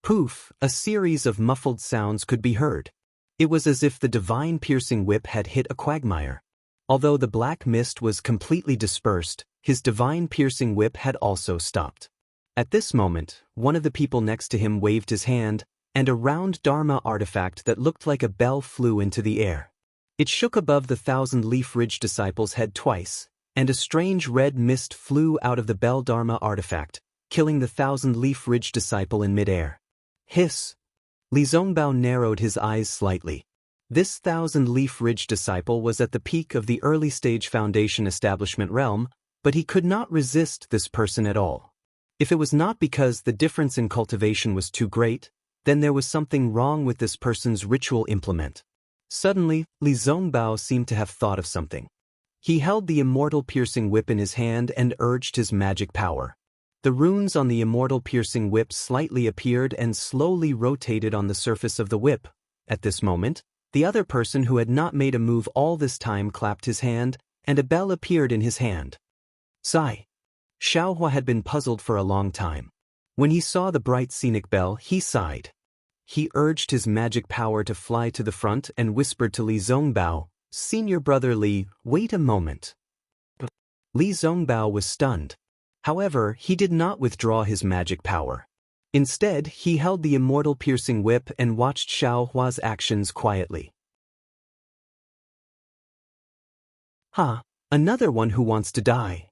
Poof, a series of muffled sounds could be heard. It was as if the divine piercing whip had hit a quagmire. Although the black mist was completely dispersed, his divine piercing whip had also stopped. At this moment, one of the people next to him waved his hand, and a round Dharma artifact that looked like a bell flew into the air. It shook above the 1,000 Leaf Ridge disciples' head twice, and a strange red mist flew out of the bell Dharma artifact, killing the 1,000 Leaf Ridge disciple in midair. Hiss! Li Zongbao narrowed his eyes slightly. This 1,000 Leaf Ridge disciple was at the peak of the early-stage Foundation establishment realm, but he could not resist this person at all. If it was not because the difference in cultivation was too great, then there was something wrong with this person's ritual implement. Suddenly, Li Zongbao seemed to have thought of something. He held the immortal piercing whip in his hand and urged his magic power. The runes on the immortal piercing whip slightly appeared and slowly rotated on the surface of the whip. At this moment, the other person who had not made a move all this time clapped his hand, and a bell appeared in his hand. Sigh. Xiaohua had been puzzled for a long time. When he saw the bright scenic bell, he sighed. He urged his magic power to fly to the front and whispered to Li Zongbao, "Senior brother Li, wait a moment." Li Zongbao was stunned. However, he did not withdraw his magic power. Instead, he held the immortal piercing whip and watched Xiaohua's actions quietly. Another one who wants to die.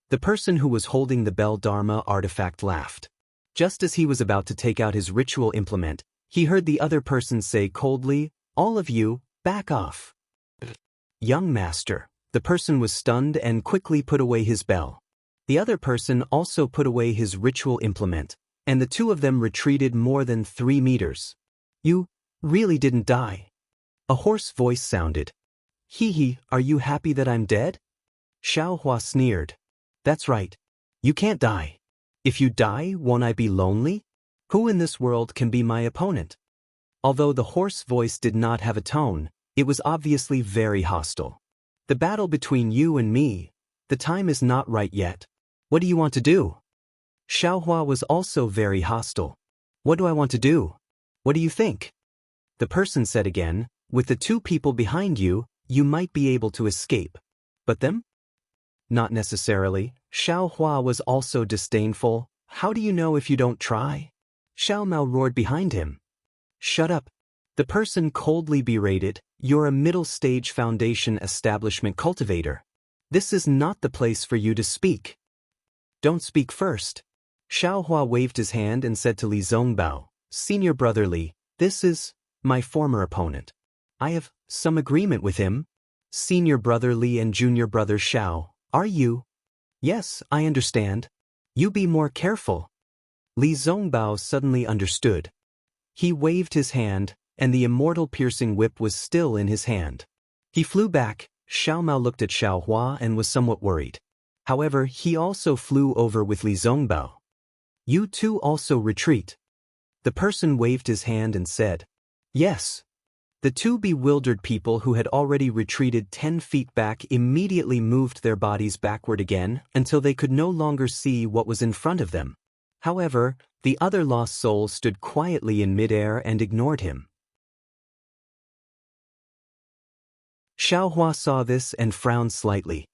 The person who was holding the Bell Dharma artifact laughed. Just as he was about to take out his ritual implement, he heard the other person say coldly, "All of you, back off." Young master. The person was stunned and quickly put away his bell. The other person also put away his ritual implement, and the two of them retreated more than 3 meters. "You really didn't die." A hoarse voice sounded. "Hee, are you happy that I'm dead?" Xiaohua sneered. "That's right. You can't die. If you die, won't I be lonely? Who in this world can be my opponent?" Although the hoarse voice did not have a tone, it was obviously very hostile. "The battle between you and me, the time is not right yet. What do you want to do?" Xiaohua was also very hostile. "What do I want to do? What do you think?" The person said again, "With the 2 people behind you, you might be able to escape. But them? Not necessarily." Xiaohua was also disdainful. "How do you know if you don't try?" Xiao Mao roared behind him. "Shut up." The person coldly berated, "You're a middle-stage Foundation establishment cultivator. This is not the place for you to speak." "Don't speak first." Xiaohua waved his hand and said to Li Zongbao, "Senior brother Li, this is my former opponent. I have some agreement with him." "Senior brother Li and junior brother Xiao, are you?" "Yes, I understand. You be more careful." Li Zongbao suddenly understood. He waved his hand, and the immortal piercing whip was still in his hand. He flew back. Xiao Mao looked at Xiao Hua and was somewhat worried. However, he also flew over with Li Zongbao. You two also retreat. The person waved his hand and said, yes. The two bewildered people who had already retreated 10 feet back immediately moved their bodies backward again until they could no longer see what was in front of them. However, the other lost soul stood quietly in midair and ignored him. Xiao Hua saw this and frowned slightly.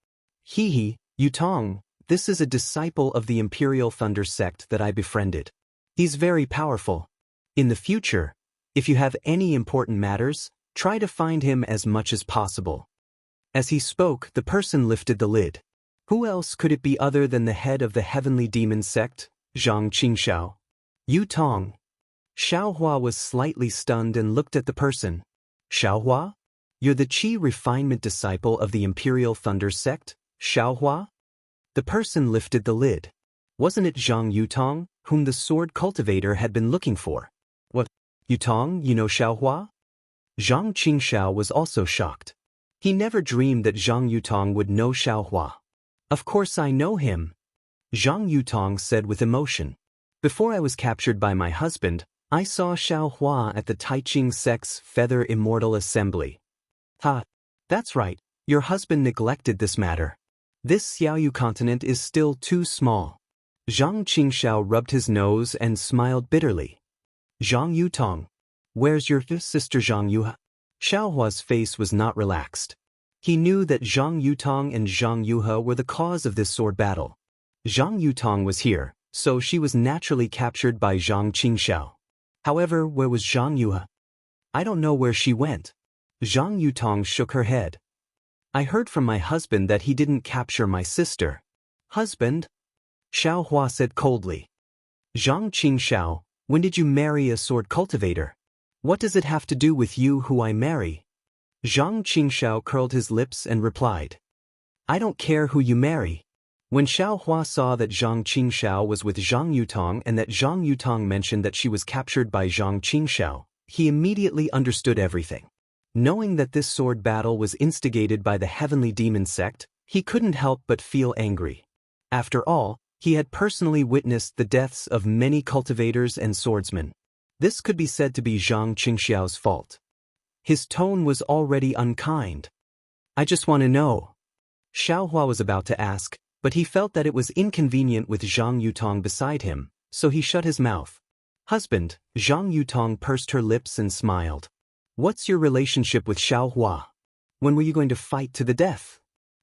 He, Yutong, this is a disciple of the Imperial Thunder sect that I befriended. He's very powerful. In the future, if you have any important matters, try to find him as much as possible. As he spoke, the person lifted the lid. Who else could it be other than the head of the Heavenly Demon sect, Zhang Qingxiao? Yutong. Xiao Hua was slightly stunned and looked at the person. Xiao Hua? You're the Qi refinement disciple of the Imperial Thunder sect, Xiao Hua? The person lifted the lid. Wasn't it Zhang Yutong, whom the sword cultivator had been looking for? What? Yutong, you know Xiao Hua? Zhang Qingxiao was also shocked. He never dreamed that Zhang Yutong would know Xiao Hua. Of course I know him, Zhang Yutong said with emotion. Before I was captured by my husband, I saw Xiao Hua at the Taiqing sect's Feather Immortal Assembly. Ha! That's right, your husband neglected this matter. This Xiaoyu continent is still too small. Zhang Qingxiao rubbed his nose and smiled bitterly. Zhang Yutong. Where's your sister Zhang Yuha? Xiao Hua's face was not relaxed. He knew that Zhang Yutong and Zhang Yuha were the cause of this sword battle. Zhang Yutong was here, so she was naturally captured by Zhang Qingxiao. However, where was Zhang Yuha? I don't know where she went. Zhang Yutong shook her head. I heard from my husband that he didn't capture my sister. Husband? Xiao Hua said coldly. Zhang Qingxiao, when did you marry a sword cultivator? What does it have to do with you who I marry? Zhang Qingxiao curled his lips and replied. I don't care who you marry. When Xiao Hua saw that Zhang Qingxiao was with Zhang Yutong and that Zhang Yutong mentioned that she was captured by Zhang Qingxiao, he immediately understood everything. Knowing that this sword battle was instigated by the Heavenly Demon sect, he couldn't help but feel angry. After all, he had personally witnessed the deaths of many cultivators and swordsmen. This could be said to be Zhang Qingxiao's fault. His tone was already unkind. I just want to know. Xiao Hua was about to ask, but he felt that it was inconvenient with Zhang Yutong beside him, so he shut his mouth. Husband, Zhang Yutong pursed her lips and smiled. What's your relationship with Xiao Hua? When were you going to fight to the death?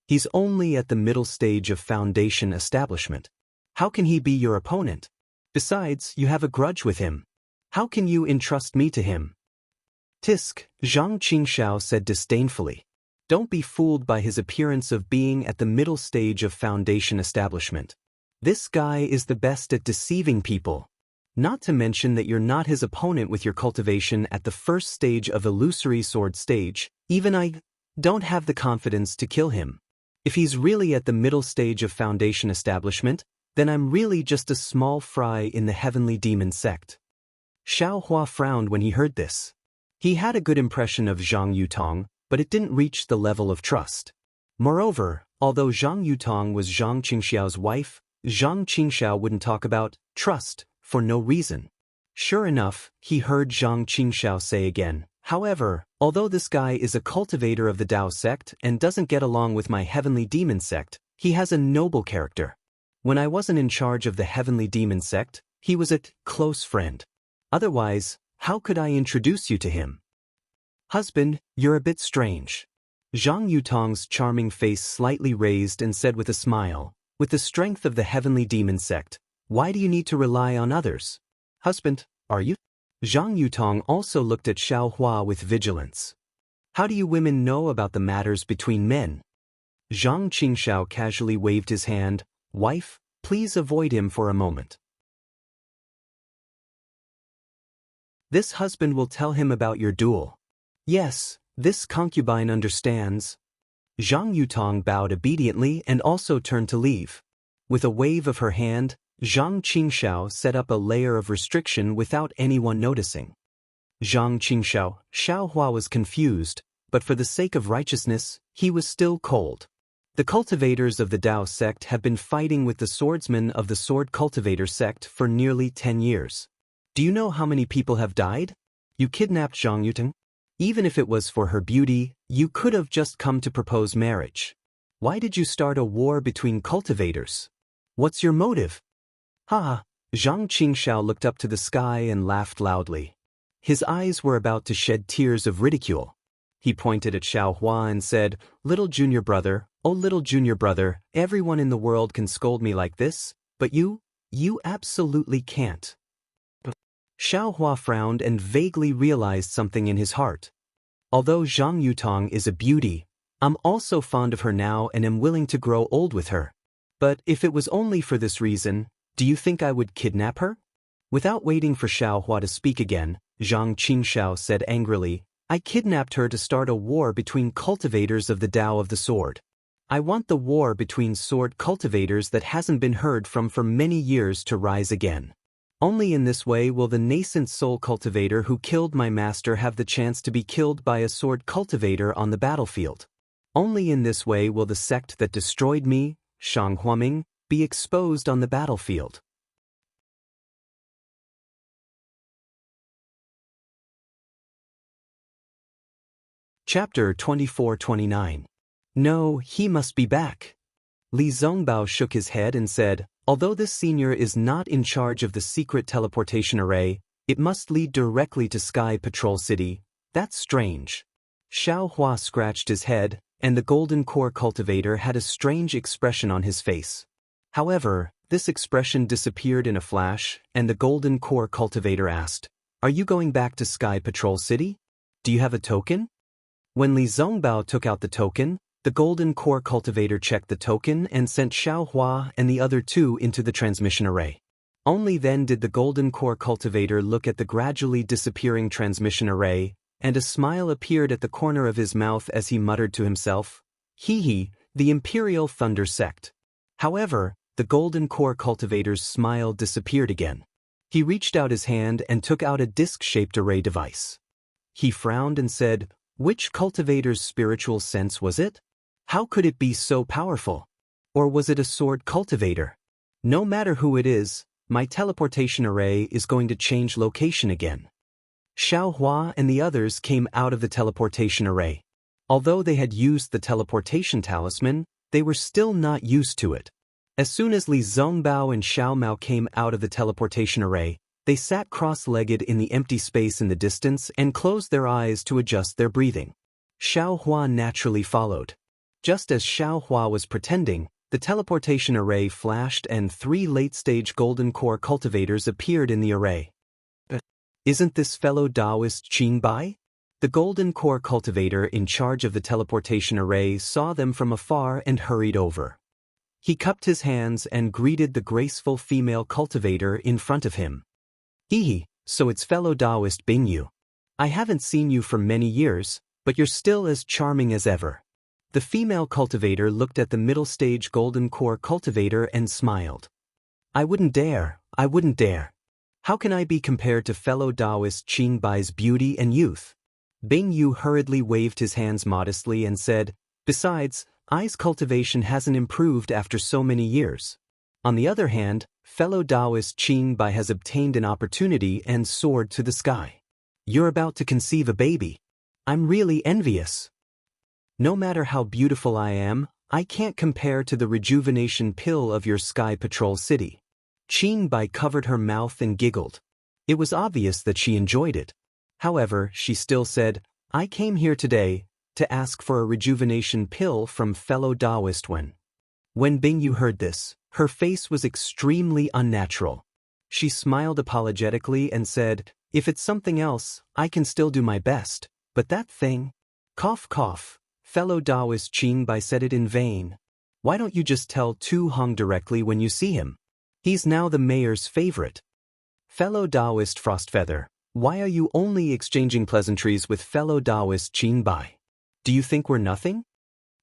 He's only at the middle stage of foundation establishment. How can he be your opponent? Besides, you have a grudge with him. How can you entrust me to him? Tisk, Zhang Qingxiao said disdainfully. Don't be fooled by his appearance of being at the middle stage of foundation establishment. This guy is the best at deceiving people. Not to mention that you're not his opponent with your cultivation at the first stage of illusory sword stage. Even I don't have the confidence to kill him. If he's really at the middle stage of foundation establishment, then I'm really just a small fry in the Heavenly Demon sect. Xiao Hua frowned when he heard this. He had a good impression of Zhang Yutong, but it didn't reach the level of trust. Moreover, although Zhang Yutong was Zhang Qingxiao's wife, Zhang Qingxiao wouldn't talk about trust for no reason. Sure enough, he heard Zhang Qingxiao say again, however, although this guy is a cultivator of the Dao sect and doesn't get along with my Heavenly Demon sect, he has a noble character. When I wasn't in charge of the Heavenly Demon sect, he was a close friend. Otherwise, how could I introduce you to him? Husband, you're a bit strange. Zhang Yutong's charming face slightly raised and said with a smile, with the strength of the Heavenly Demon sect, why do you need to rely on others? Husband, are you? Zhang Yutong also looked at Xiao Hua with vigilance. How do you women know about the matters between men? Zhang Qingxiao casually waved his hand. Wife, please avoid him for a moment. This husband will tell him about your duel. Yes, this concubine understands. Zhang Yutong bowed obediently and also turned to leave. With a wave of her hand, Zhang Qingxiao set up a layer of restriction without anyone noticing. Zhang Qingxiao, Xiaohua was confused, but for the sake of righteousness, he was still cold. The cultivators of the Dao sect have been fighting with the swordsmen of the sword cultivator sect for nearly 10 years. Do you know how many people have died? You kidnapped Zhang Yutong? Even if it was for her beauty, you could have just come to propose marriage. Why did you start a war between cultivators? What's your motive? Ha! Zhang Qingxiao looked up to the sky and laughed loudly. His eyes were about to shed tears of ridicule. He pointed at Xiaohua and said, "Little junior brother, oh little junior brother, everyone in the world can scold me like this, but you absolutely can't." Xiaohua frowned and vaguely realized something in his heart. Although Zhang Yutong is a beauty, I'm also fond of her now and am willing to grow old with her. But if it was only for this reason, do you think I would kidnap her? Without waiting for Xiaohua to speak again, Zhang Qingxiao said angrily, "I kidnapped her to start a war between cultivators of the Tao of the Sword. I want the war between sword cultivators that hasn't been heard from for many years to rise again. Only in this way will the nascent soul cultivator who killed my master have the chance to be killed by a sword cultivator on the battlefield. Only in this way will the sect that destroyed me, Shang Huaming, be exposed on the battlefield." Chapter 24-29. No, he must be back. Li Zongbao shook his head and said, "Although this senior is not in charge of the secret teleportation array, it must lead directly to Sky Patrol City. That's strange." Xiaohua scratched his head, and the golden core cultivator had a strange expression on his face. However, this expression disappeared in a flash, and the golden core cultivator asked, "Are you going back to Sky Patrol City? Do you have a token?" When Li Zongbao took out the token, the golden core cultivator checked the token and sent Xiaohua and the other two into the transmission array. Only then did the golden core cultivator look at the gradually disappearing transmission array, and a smile appeared at the corner of his mouth as he muttered to himself, "Hee, the Imperial Thunder Sect." However, the golden core cultivator's smile disappeared again. He reached out his hand and took out a disc-shaped array device. He frowned and said, "Which cultivator's spiritual sense was it? How could it be so powerful? Or was it a sword cultivator? No matter who it is, my teleportation array is going to change location again." Xiaohua and the others came out of the teleportation array. Although they had used the teleportation talisman, they were still not used to it. As soon as Li Zongbao and Xiao Mao came out of the teleportation array, they sat cross-legged in the empty space in the distance and closed their eyes to adjust their breathing. Xiaohua naturally followed. Just as Xiaohua was pretending, the teleportation array flashed and 3 late-stage golden core cultivators appeared in the array. Isn't this fellow Daoist Qin Bai? The golden core cultivator in charge of the teleportation array saw them from afar and hurried over. He cupped his hands and greeted the graceful female cultivator in front of him. "Hee, so it's fellow Daoist Bingyu. I haven't seen you for many years, but you're still as charming as ever." The female cultivator looked at the middle-stage golden core cultivator and smiled. I wouldn't dare. How can I be compared to fellow Daoist Qin Bai's beauty and youth?" Bingyu hurriedly waved his hands modestly and said, "Besides, I's cultivation hasn't improved after so many years. On the other hand, fellow Daoist Qin Bai has obtained an opportunity and soared to the sky. You're about to conceive a baby. I'm really envious. No matter how beautiful I am, I can't compare to the rejuvenation pill of your Sky Patrol City." Qin Bai covered her mouth and giggled. It was obvious that she enjoyed it. However, she still said, "I came here today to ask for a rejuvenation pill from fellow Daoist Wen." When Bingyu heard this, her face was extremely unnatural. She smiled apologetically and said, "If it's something else, I can still do my best, but that thing..." Cough cough, fellow Daoist Qin Bai said it in vain. "Why don't you just tell Tu Hong directly when you see him? He's now the mayor's favorite." Fellow Daoist Frostfeather, why are you only exchanging pleasantries with fellow Daoist Qin Bai? Do you think we're nothing?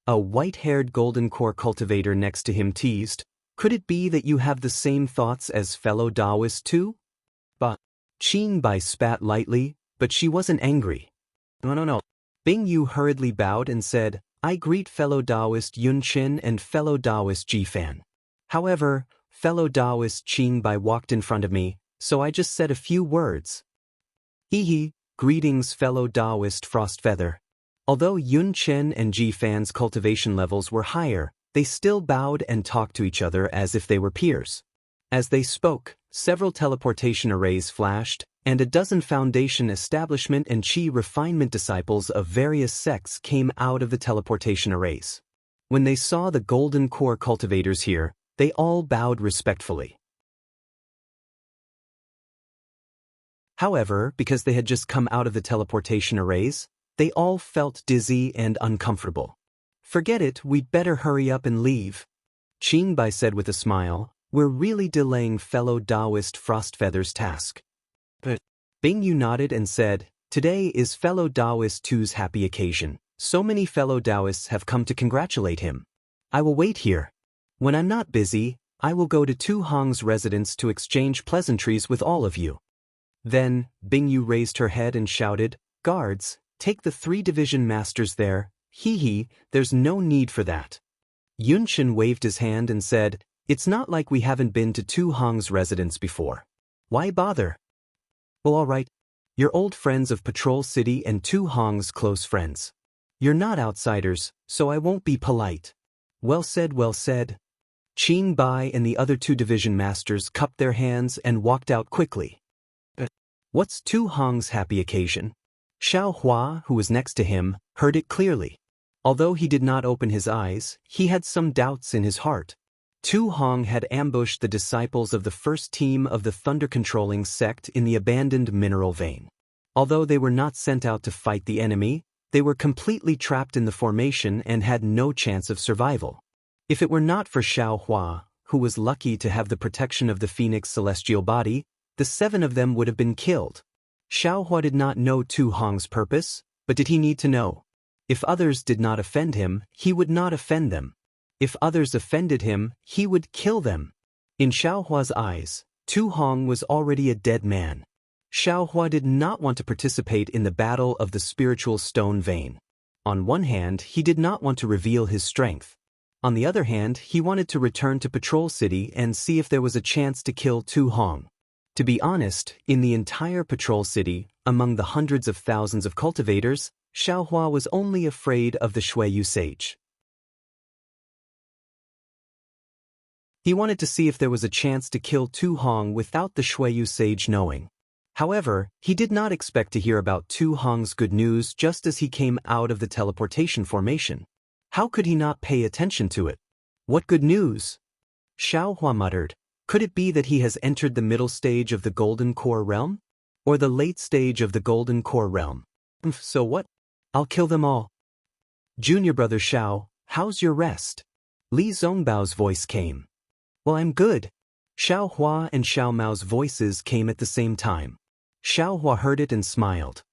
A white-haired golden core cultivator next to him teased, "Could it be that you have the same thoughts as fellow Daoist too?" But Qin Bai spat lightly, but she wasn't angry. No. Bing Yu hurriedly bowed and said, I greet fellow Daoist Yun Qin and fellow Daoist Ji Fan. However, fellow Daoist Qing Bai walked in front of me, so I just said a few words. Hee, greetings fellow Daoist Frostfeather. Although Yun Chen and Ji Fan's cultivation levels were higher, they still bowed and talked to each other as if they were peers. As they spoke, several teleportation arrays flashed, and a dozen foundation establishment and chi refinement disciples of various sects came out of the teleportation arrays. When they saw the golden core cultivators here, they all bowed respectfully. However, because they had just come out of the teleportation arrays, they all felt dizzy and uncomfortable. Forget it, we'd better hurry up and leave. Qing Bai said with a smile, we're really delaying fellow Daoist Frostfeather's task. But Bing Yu nodded and said, today is fellow Daoist Tu's happy occasion. So many fellow Daoists have come to congratulate him. I will wait here. When I'm not busy, I will go to Tu Hong's residence to exchange pleasantries with all of you. Then, Bing Yu raised her head and shouted, guards, take the 3 division masters there. There's no need for that. Yun Qin waved his hand and said, it's not like we haven't been to Tu Hong's residence before. Why bother? Well, all right. You're old friends of Patrol City and Tu Hong's close friends. You're not outsiders, so I won't be polite. Well said, well said. Qing Bai and the other 2 division masters cupped their hands and walked out quickly. What's Tu Hong's happy occasion? Xiao Hua, who was next to him, heard it clearly. Although he did not open his eyes, he had some doubts in his heart. Tu Hong had ambushed the disciples of the first team of the thunder-controlling sect in the abandoned mineral vein. Although they were not sent out to fight the enemy, they were completely trapped in the formation and had no chance of survival. If it were not for Xiao Hua, who was lucky to have the protection of the Phoenix celestial body, the 7 of them would have been killed. Xiao Hua did not know Tu Hong's purpose, but did he need to know? If others did not offend him, he would not offend them. If others offended him, he would kill them. In Xiao Hua's eyes, Tu Hong was already a dead man. Xiao Hua did not want to participate in the battle of the spiritual stone vein. On one hand, he did not want to reveal his strength. On the other hand, he wanted to return to Patrol City and see if there was a chance to kill Tu Hong. To be honest, in the entire Patrol City, among the hundreds of thousands of cultivators, Xiao Hua was only afraid of the Xueyu sage. He wanted to see if there was a chance to kill Tu Hong without the Xueyu sage knowing. However, he did not expect to hear about Tu Hong's good news just as he came out of the teleportation formation. How could he not pay attention to it? What good news? Xiao Hua muttered. Could it be that he has entered the middle stage of the Golden Core realm? Or the late stage of the Golden Core realm? So what? I'll kill them all. Junior brother Xiao, how's your rest? Li Zongbao's voice came. Well, I'm good. Xiao Hua and Xiao Mao's voices came at the same time. Xiao Hua heard it and smiled.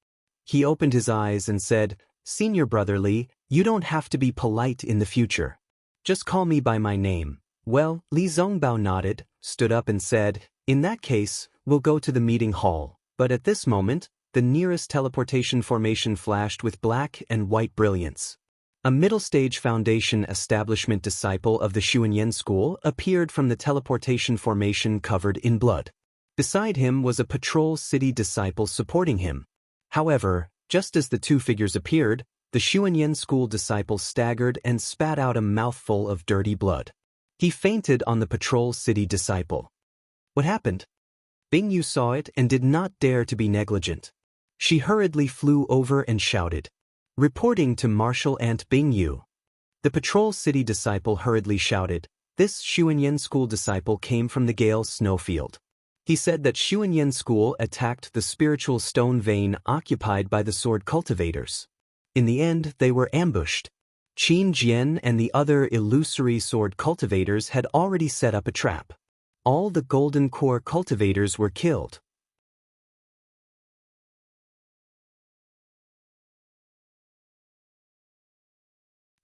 He opened his eyes and said, Senior brother Li, you don't have to be polite in the future. Just call me by my name. Well, Li Zongbao nodded, stood up and said, in that case, we'll go to the meeting hall. But at this moment, the nearest teleportation formation flashed with black and white brilliance. A middle-stage foundation establishment disciple of the Xuanyan school appeared from the teleportation formation covered in blood. Beside him was a Patrol City disciple supporting him. However, just as the 2 figures appeared, the Xuanyan school disciple staggered and spat out a mouthful of dirty blood. He fainted on the Patrol City disciple. What happened? Bing Yu saw it and did not dare to be negligent. She hurriedly flew over and shouted, reporting to Marshal Ant Bing Yu. The Patrol City disciple hurriedly shouted, this Xuanyan school disciple came from the Gale Snowfield. He said that Xuanyan school attacked the spiritual stone vein occupied by the sword cultivators. In the end, they were ambushed. Qin Jian and the other illusory sword cultivators had already set up a trap. All the Golden Core cultivators were killed.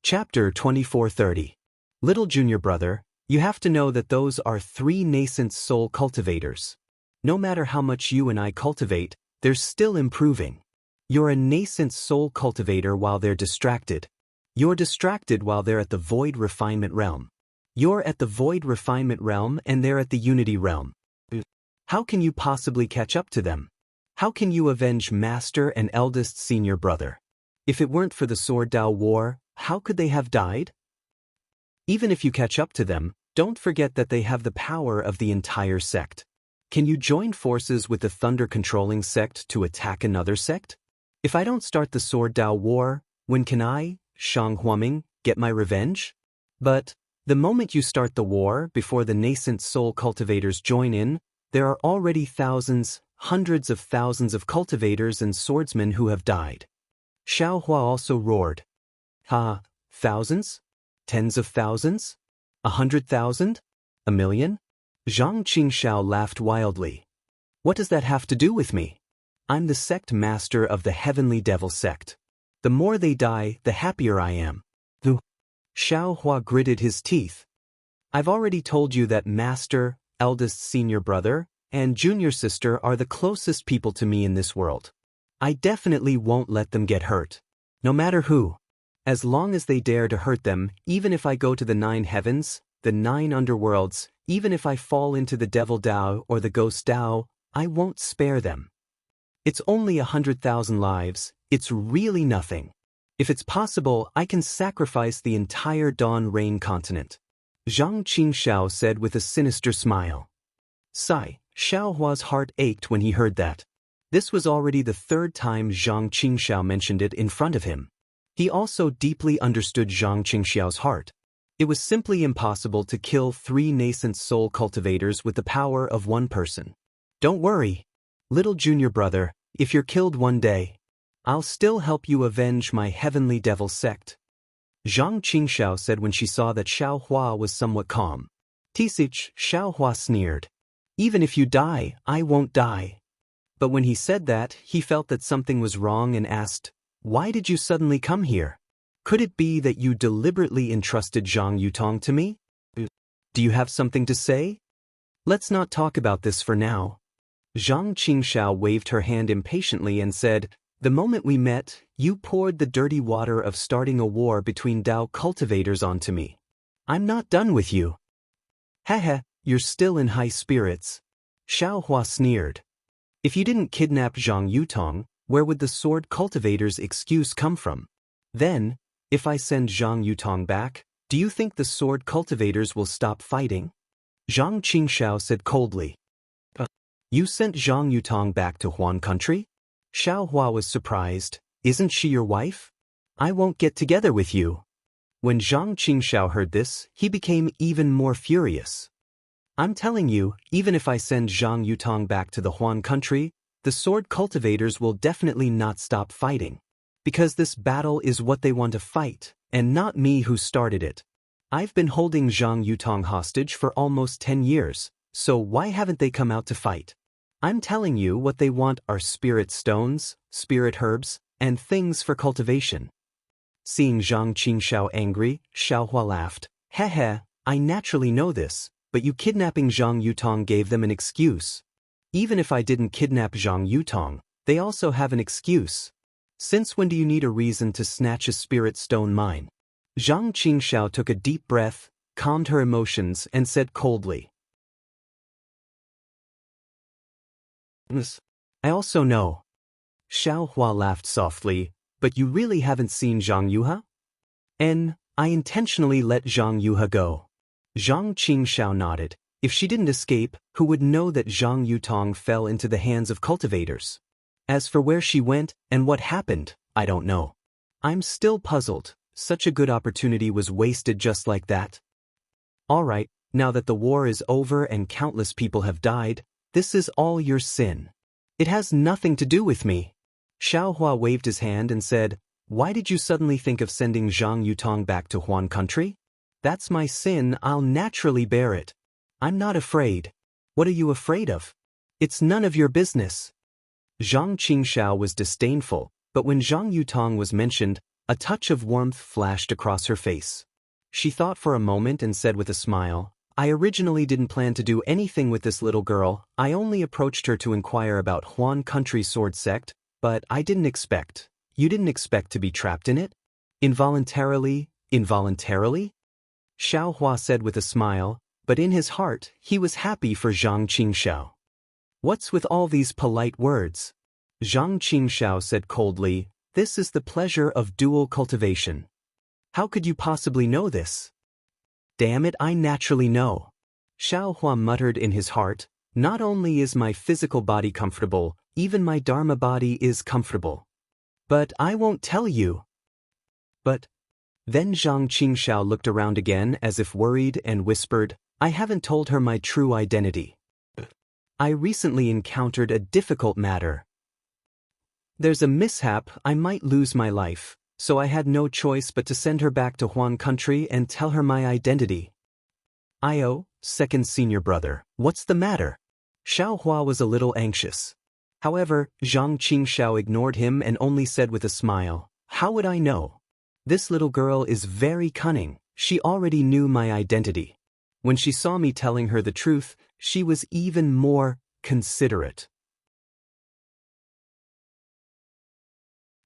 Chapter 2430. Little junior brother, you have to know that those are 3 nascent soul cultivators. No matter how much you and I cultivate, They're still improving. You're a nascent soul cultivator while they're distracted. You're distracted while they're at the void refinement realm. You're at the void refinement realm and they're at the unity realm. How can you possibly catch up to them? How can you avenge master and eldest senior brother? If it weren't for the Sword Dao War, how could they have died? Even if you catch up to them, don't forget that they have the power of the entire sect. Can you join forces with the thunder-controlling sect to attack another sect? If I don't start the Sword Dao War, when can I, Shang Huaming, get my revenge? But the moment you start the war, before the nascent soul cultivators join in, there are already thousands, hundreds of thousands of cultivators and swordsmen who have died. Xiao Hua also roared. Ha, thousands? Tens of thousands? 100,000? A million? Zhang Qingxiao laughed wildly. What does that have to do with me? I'm the sect master of the Heavenly Devil sect. The more they die, the happier I am. Xiao Hua gritted his teeth. I've already told you that master, eldest senior brother, and junior sister are the closest people to me in this world. I definitely won't let them get hurt. No matter who. As long as they dare to hurt them, even if I go to the 9 heavens, the 9 underworlds, even if I fall into the devil Dao or the ghost Dao, I won't spare them. It's only 100,000 lives, it's really nothing. If it's possible, I can sacrifice the entire Dawn Rain continent. Zhang Qingxiao said with a sinister smile. Sigh, Xiao Hua's heart ached when he heard that. This was already the 3rd time Zhang Qingxiao mentioned it in front of him. He also deeply understood Zhang Qingxiao's heart. It was simply impossible to kill 3 nascent soul cultivators with the power of one person. Don't worry, little junior brother, if you're killed one day, I'll still help you avenge my heavenly devil sect. Zhang Qingxiao said when she saw that Xiao Hua was somewhat calm. Tisich, Xiao Hua sneered. Even if you die, I won't die. But when he said that, he felt that something was wrong and asked, why did you suddenly come here? Could it be that you deliberately entrusted Zhang Yutong to me? Do you have something to say? Let's not talk about this for now. Zhang Qingxiao waved her hand impatiently and said, the moment we met, you poured the dirty water of starting a war between Dao cultivators onto me. I'm not done with you. Haha, you're still in high spirits. Xiao Hua sneered. If you didn't kidnap Zhang Yutong, where would the sword cultivator's excuse come from? Then, if I send Zhang Yutong back, do you think the sword cultivators will stop fighting? Zhang Qingxiao said coldly. You sent Zhang Yutong back to Huan country? Xiao Hua was surprised. Isn't she your wife? I won't get together with you. When Zhang Qingxiao heard this, he became even more furious. I'm telling you, even if I send Zhang Yutong back to the Huan country, the sword cultivators will definitely not stop fighting. Because this battle is what they want to fight, and not me who started it. I've been holding Zhang Yutong hostage for almost 10 years, so why haven't they come out to fight? I'm telling you what they want are spirit stones, spirit herbs, and things for cultivation. Seeing Zhang Qingxiao angry, Xiao Hua laughed. Heh, I naturally know this, but you kidnapping Zhang Yutong gave them an excuse. Even if I didn't kidnap Zhang Yutong, they also have an excuse. Since when do you need a reason to snatch a spirit stone mine? Zhang Qingxiao took a deep breath, calmed her emotions, and said coldly. I also know. Xiao Hua laughed softly, but you really haven't seen Zhang Yuha? I intentionally let Zhang Yuha go. Zhang Qingxiao nodded. If she didn't escape, who would know that Zhang Yutong fell into the hands of cultivators? As for where she went and what happened, I don't know. I'm still puzzled. Such a good opportunity was wasted just like that. All right, now that the war is over and countless people have died, this is all your sin. It has nothing to do with me. Xiao Hua waved his hand and said, why did you suddenly think of sending Zhang Yutong back to Huan country? That's my sin, I'll naturally bear it. I'm not afraid. What are you afraid of? It's none of your business. Zhang Qingxiao was disdainful, but when Zhang Yutong was mentioned, a touch of warmth flashed across her face. She thought for a moment and said with a smile, I originally didn't plan to do anything with this little girl. I only approached her to inquire about Huan Country Sword Sect, but I didn't expect. You didn't expect to be trapped in it? Involuntarily? Xiao Hua said with a smile, but in his heart, he was happy for Zhang Qingxiao. What's with all these polite words? Zhang Qingxiao said coldly, this is the pleasure of dual cultivation. How could you possibly know this? Damn it, I naturally know. Xiao Hua muttered in his heart, not only is my physical body comfortable, even my Dharma body is comfortable. But I won't tell you. But then Zhang Qingxiao looked around again as if worried and whispered, I haven't told her my true identity. I recently encountered a difficult matter. There's a mishap, I might lose my life, so I had no choice but to send her back to Huan Country and tell her my identity. Io, second senior brother, what's the matter? Xiao Hua was a little anxious. However, Zhang Qingxiao ignored him and only said with a smile, how would I know? This little girl is very cunning, she already knew my identity. When she saw me telling her the truth, she was even more considerate.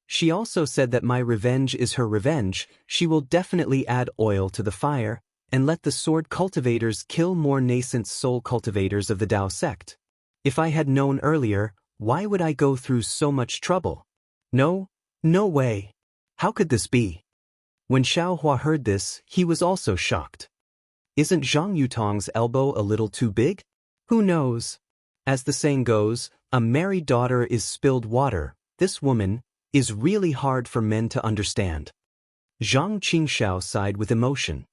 She also said that my revenge is her revenge, she will definitely add oil to the fire, and let the sword cultivators kill more nascent soul cultivators of the Dao sect. If I had known earlier, why would I go through so much trouble? No way. How could this be? When Xiao Hua heard this, he was also shocked. Isn't Zhang Yutong's elbow a little too big? Who knows? As the saying goes, a married daughter is spilled water. This woman is really hard for men to understand. Zhang Qingxiao sighed with emotion.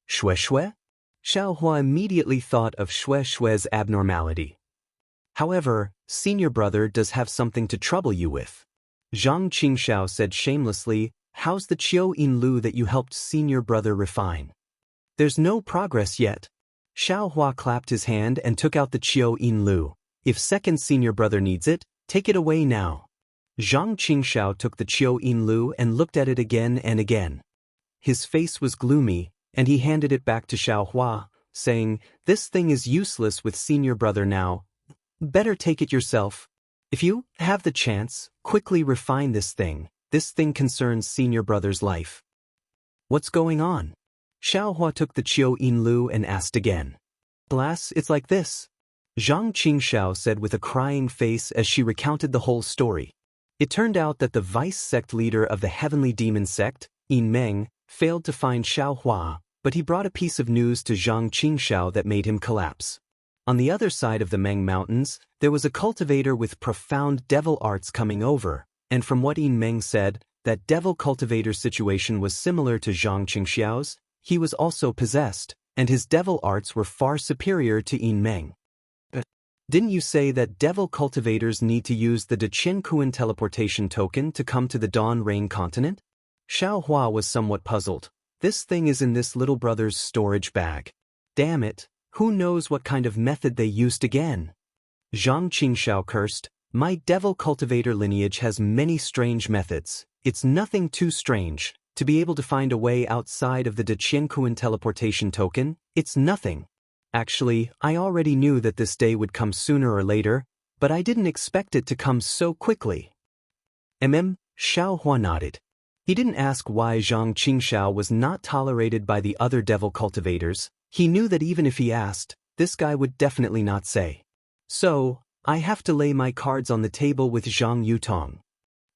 Shui? Xiao Hua immediately thought of Shui's abnormality. However, senior brother does have something to trouble you with. Zhang Qingxiao said shamelessly, how's the Qiu Yin Lu that you helped senior brother refine? There's no progress yet. Xiao Hua clapped his hand and took out the Qiu Yin Lu. If second senior brother needs it, take it away now. Zhang Qingxiao took the Qiu Yin Lu and looked at it again and again. His face was gloomy, and he handed it back to Xiao Hua, saying, this thing is useless with senior brother now. Better take it yourself. If you have the chance, quickly refine this thing. This thing concerns senior brother's life. What's going on? Xiao Hua took the Qiu Yin Lu and asked again. Alas, it's like this. Zhang Qingxiao said with a crying face as she recounted the whole story. It turned out that the vice sect leader of the heavenly demon sect, Yin Meng, failed to find Xiao Hua, but he brought a piece of news to Zhang Qingxiao that made him collapse. On the other side of the Meng Mountains, there was a cultivator with profound devil arts coming over, and from what Yin Meng said, that devil cultivator's situation was similar to Zhang Qingxiao's. He was also possessed, and his devil arts were far superior to Yin Meng. Didn't you say that devil cultivators need to use the Deqiankuan teleportation token to come to the Dawn Rain continent? Xiao Hua was somewhat puzzled. This thing is in this little brother's storage bag. Damn it, who knows what kind of method they used again? Zhang Qingxiao cursed, my devil cultivator lineage has many strange methods. It's nothing too strange. To be able to find a way outside of the Deqiankuan teleportation token, it's nothing. Actually, I already knew that this day would come sooner or later, but I didn't expect it to come so quickly. Xiao Hua nodded. He didn't ask why Zhang Qingxiao was not tolerated by the other devil cultivators. He knew that even if he asked, this guy would definitely not say. So, I have to lay my cards on the table with Zhang Yutong.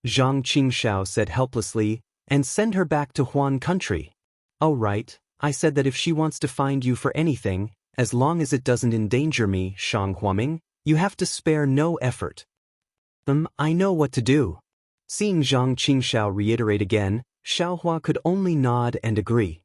Zhang Qingxiao said helplessly, and send her back to Huan Country. Oh right, I said that if she wants to find you for anything, as long as it doesn't endanger me, Shang Huaming, you have to spare no effort. I know what to do. Seeing Zhang Qingxiao reiterate again, Xiao Hua could only nod and agree.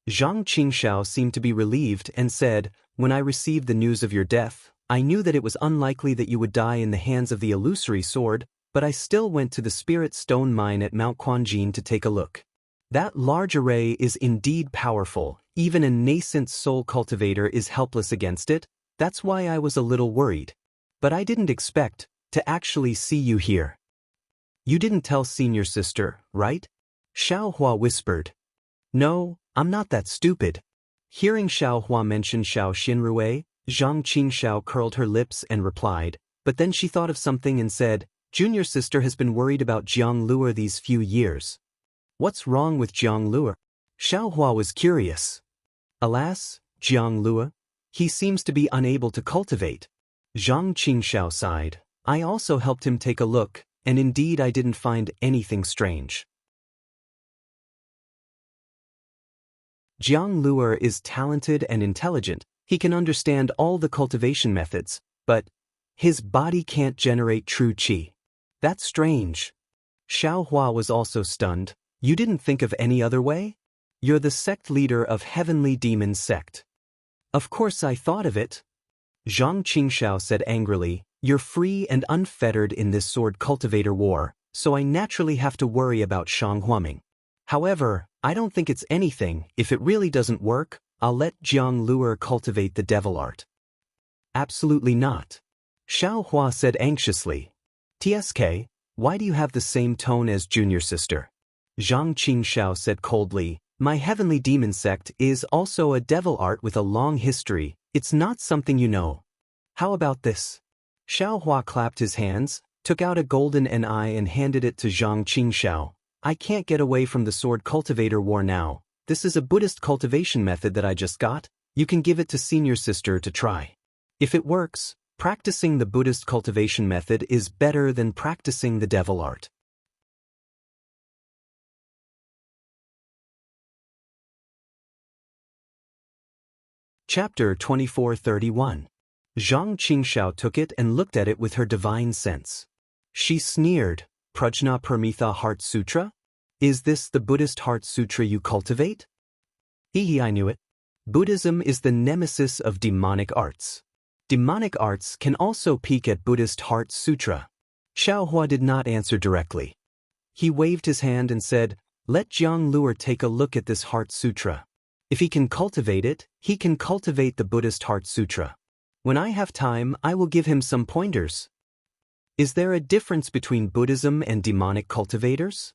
Zhang Qingxiao seemed to be relieved and said, when I received the news of your death, I knew that it was unlikely that you would die in the hands of the illusory sword, but I still went to the Spirit Stone Mine at Mount Quanjin to take a look. That large array is indeed powerful, even a nascent soul cultivator is helpless against it, that's why I was a little worried. But I didn't expect to actually see you here. You didn't tell senior sister, right? Xiao Hua whispered. No, I'm not that stupid. Hearing Xiaohua mention Xiao Xinrui, Zhang Qingxiao curled her lips and replied, but then she thought of something and said, Junior sister has been worried about Jiang Luo these few years. What's wrong with Jiang Luo? Xiaohua was curious. Alas, Jiang Luo? He seems to be unable to cultivate. Zhang Qingxiao sighed. I also helped him take a look, and indeed I didn't find anything strange. Jiang Luo is talented and intelligent. He can understand all the cultivation methods, but his body can't generate true qi. That's strange. Xiaohua was also stunned. You didn't think of any other way? You're the sect leader of Heavenly Demon Sect. Of course I thought of it. Zhang Qingxiao said angrily, you're free and unfettered in this sword cultivator war, so I naturally have to worry about Shang Huaming. However, I don't think it's anything. If it really doesn't work, I'll let Jiang Luo cultivate the devil art. Absolutely not. Xiaohua said anxiously. TSK, why do you have the same tone as junior sister? Zhang Qingxiao said coldly, my heavenly demon sect is also a devil art with a long history. It's not something you know. How about this? Xiaohua clapped his hands, took out a golden NI and handed it to Zhang Qingxiao. I can't get away from the sword cultivator war now. This is a Buddhist cultivation method that I just got. You can give it to senior sister to try. If it works, practicing the Buddhist cultivation method is better than practicing the devil art. Chapter 2431. Zhang Qingxiao took it and looked at it with her divine sense. She sneered, Prajna Paramitha Heart Sutra? Is this the Buddhist Heart Sutra you cultivate? Hehe, I knew it. Buddhism is the nemesis of demonic arts. Demonic arts can also peek at Buddhist Heart Sutra. Xiaohua did not answer directly. He waved his hand and said, let Jiang Luo take a look at this Heart Sutra. If he can cultivate it, he can cultivate the Buddhist Heart Sutra. When I have time, I will give him some pointers. Is there a difference between Buddhism and demonic cultivators?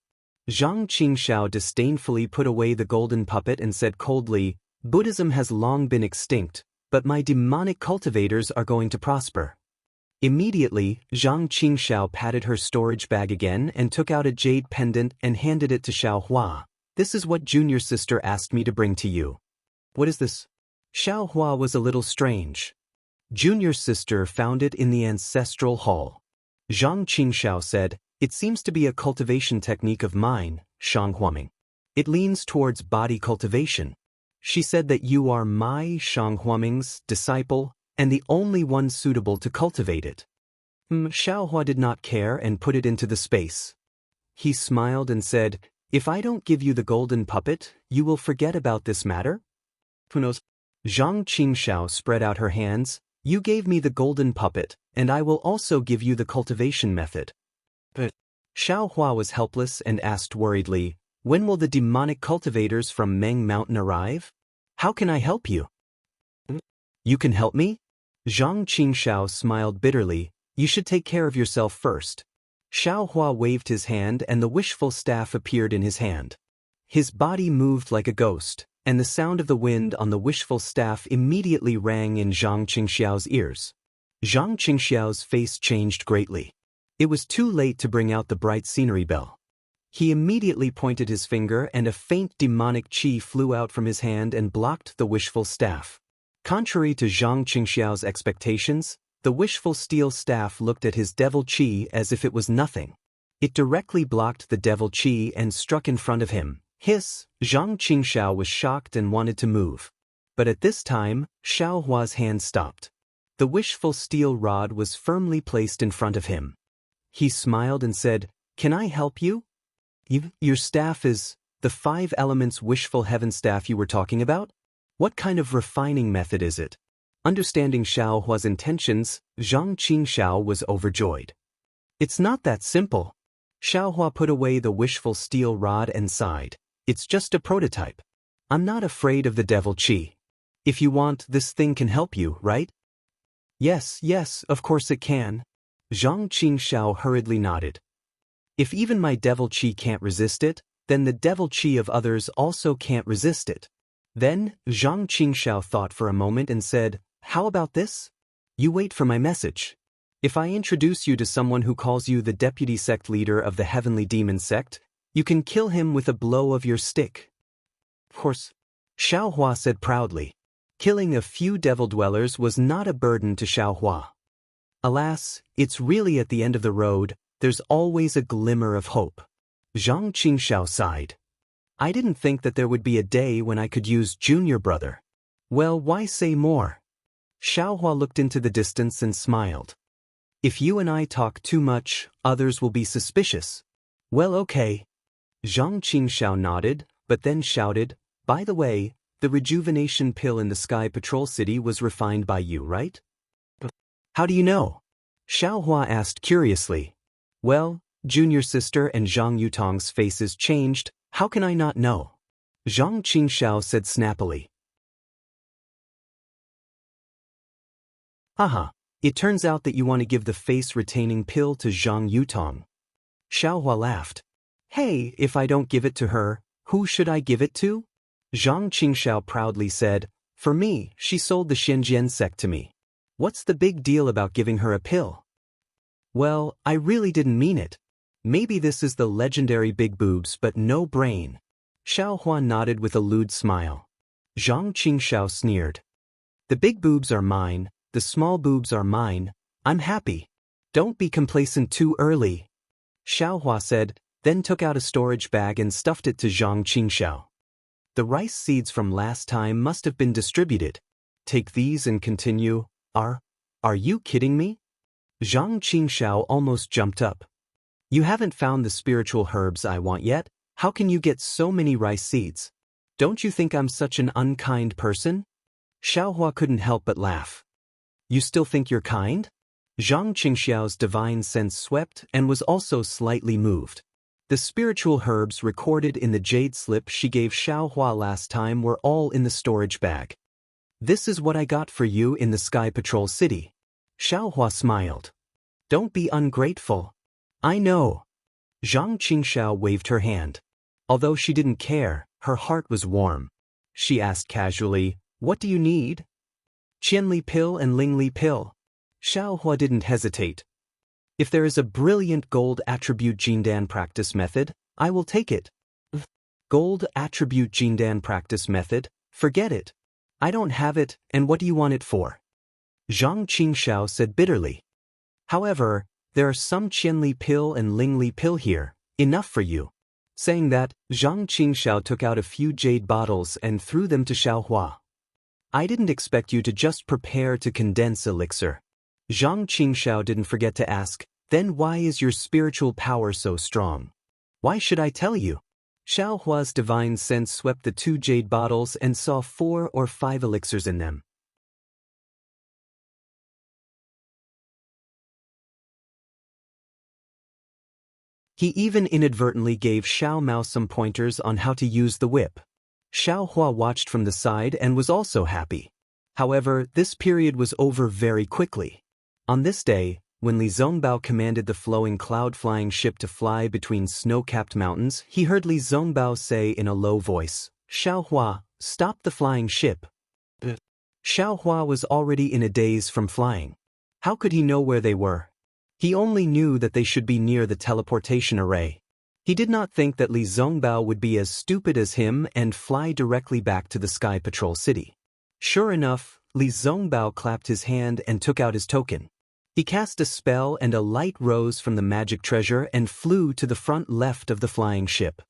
Zhang Qingxiao disdainfully put away the golden puppet and said coldly, Buddhism has long been extinct, but my demonic cultivators are going to prosper. Immediately, Zhang Qingxiao patted her storage bag again and took out a jade pendant and handed it to Xiaohua. This is what junior sister asked me to bring to you. What is this? Xiaohua was a little strange. Junior sister found it in the ancestral hall. Zhang Qingxiao said, it seems to be a cultivation technique of mine, Shang Huaming. It leans towards body cultivation. She said that you are my Shang Huaming's disciple and the only one suitable to cultivate it. Xiaohua did not care and put it into the space. He smiled and said, if I don't give you the golden puppet, you will forget about this matter? Who knows? Zhang Qingxiao spread out her hands. You gave me the golden puppet, and I will also give you the cultivation method. But Xiaohua was helpless and asked worriedly, when will the demonic cultivators from Meng Mountain arrive? How can I help you? You can help me? Zhang Qingxiao smiled bitterly. You should take care of yourself first. Xiaohua waved his hand and the wishful staff appeared in his hand. His body moved like a ghost, and the sound of the wind on the wishful staff immediately rang in Zhang Qingxiao's ears. Zhang Qingxiao's face changed greatly. It was too late to bring out the bright scenery bell. He immediately pointed his finger and a faint demonic qi flew out from his hand and blocked the wishful staff. Contrary to Zhang Qingxiao's expectations, the wishful steel staff looked at his devil qi as if it was nothing. It directly blocked the devil qi and struck in front of him. Hiss! Zhang Qingxiao was shocked and wanted to move. But at this time, Xiaohua's hand stopped. The wishful steel rod was firmly placed in front of him. He smiled and said, can I help you? Your staff is the 5 elements wishful heaven staff you were talking about? What kind of refining method is it? Understanding Xiaohua's intentions, Zhang Qingxiao was overjoyed. It's not that simple. Xiaohua put away the wishful steel rod and sighed. It's just a prototype. I'm not afraid of the devil qi. If you want, this thing can help you, right? Yes, of course it can. Zhang Qingxiao hurriedly nodded. If even my devil qi can't resist it, then the devil qi of others also can't resist it. Then, Zhang Qingxiao thought for a moment and said, "How about this? You wait for my message. If I introduce you to someone who calls you the deputy sect leader of the heavenly demon sect, you can kill him with a blow of your stick." Of course, Xiaohua said proudly. Killing a few devil dwellers was not a burden to Xiaohua. Alas, it's really at the end of the road, there's always a glimmer of hope. Zhang Qingxiao sighed. I didn't think that there would be a day when I could use junior brother. Well, why say more? Xiaohua looked into the distance and smiled. If you and I talk too much, others will be suspicious. Well, okay. Zhang Qingxiao nodded, but then shouted, by the way, the rejuvenation pill in the Sky Patrol City was refined by you, right? How do you know? Xiaohua asked curiously. Well, junior sister and Zhang Yutong's faces changed, how can I not know? Zhang Qingxiao said snappily. Haha, it turns out that you want to give the face-retaining pill to Zhang Yutong. Xiaohua laughed. Hey, if I don't give it to her, who should I give it to? Zhang Qingxiao proudly said, for me, she sold the Xianxia sect to me. What's the big deal about giving her a pill? Well, I really didn't mean it. Maybe this is the legendary big boobs but no brain. Xiaohua nodded with a lewd smile. Zhang Qingxiao sneered. The big boobs are mine, the small boobs are mine, I'm happy. Don't be complacent too early. Xiaohua said, then took out a storage bag and stuffed it to Zhang Qingxiao. The rice seeds from last time must have been distributed. Take these and continue. Are you kidding me? Zhang Qingxiao almost jumped up. You haven't found the spiritual herbs I want yet, how can you get so many rice seeds? Don't you think I'm such an unkind person? Xiaohua couldn't help but laugh. You still think you're kind? Zhang Qingxiao's divine sense swept and was also slightly moved. The spiritual herbs recorded in the jade slip she gave Xiaohua last time were all in the storage bag. This is what I got for you in the Sky Patrol City. Xiaohua smiled. Don't be ungrateful. I know. Zhang Qingxiao waved her hand. Although she didn't care, her heart was warm. She asked casually, what do you need? Qianli pill and Lingli pill. Xiaohua didn't hesitate. If there is a brilliant gold attribute Jindan practice method, I will take it. Gold attribute Jindan practice method? Forget it. I don't have it, and what do you want it for? Zhang Qingxiao said bitterly. However, there are some Qianli pill and Lingli pill here, enough for you. Saying that, Zhang Qingxiao took out a few jade bottles and threw them to Xiaohua. I didn't expect you to just prepare to condense elixir. Zhang Qingxiao didn't forget to ask, then why is your spiritual power so strong? Why should I tell you? Xiaohua's divine sense swept the 2 jade bottles and saw 4 or 5 elixirs in them. He even inadvertently gave Xiao Mao some pointers on how to use the whip. Xiaohua watched from the side and was also happy. However, this period was over very quickly. On this day, when Li Zongbao commanded the flowing cloud-flying ship to fly between snow-capped mountains, he heard Li Zongbao say in a low voice, Xiaohua, stop the flying ship. Xiaohua was already in a daze from flying. How could he know where they were? He only knew that they should be near the teleportation array. He did not think that Li Zongbao would be as stupid as him and fly directly back to the Sky Patrol City. Sure enough, Li Zongbao clapped his hand and took out his token. He cast a spell and a light rose from the magic treasure and flew to the front left of the flying ship.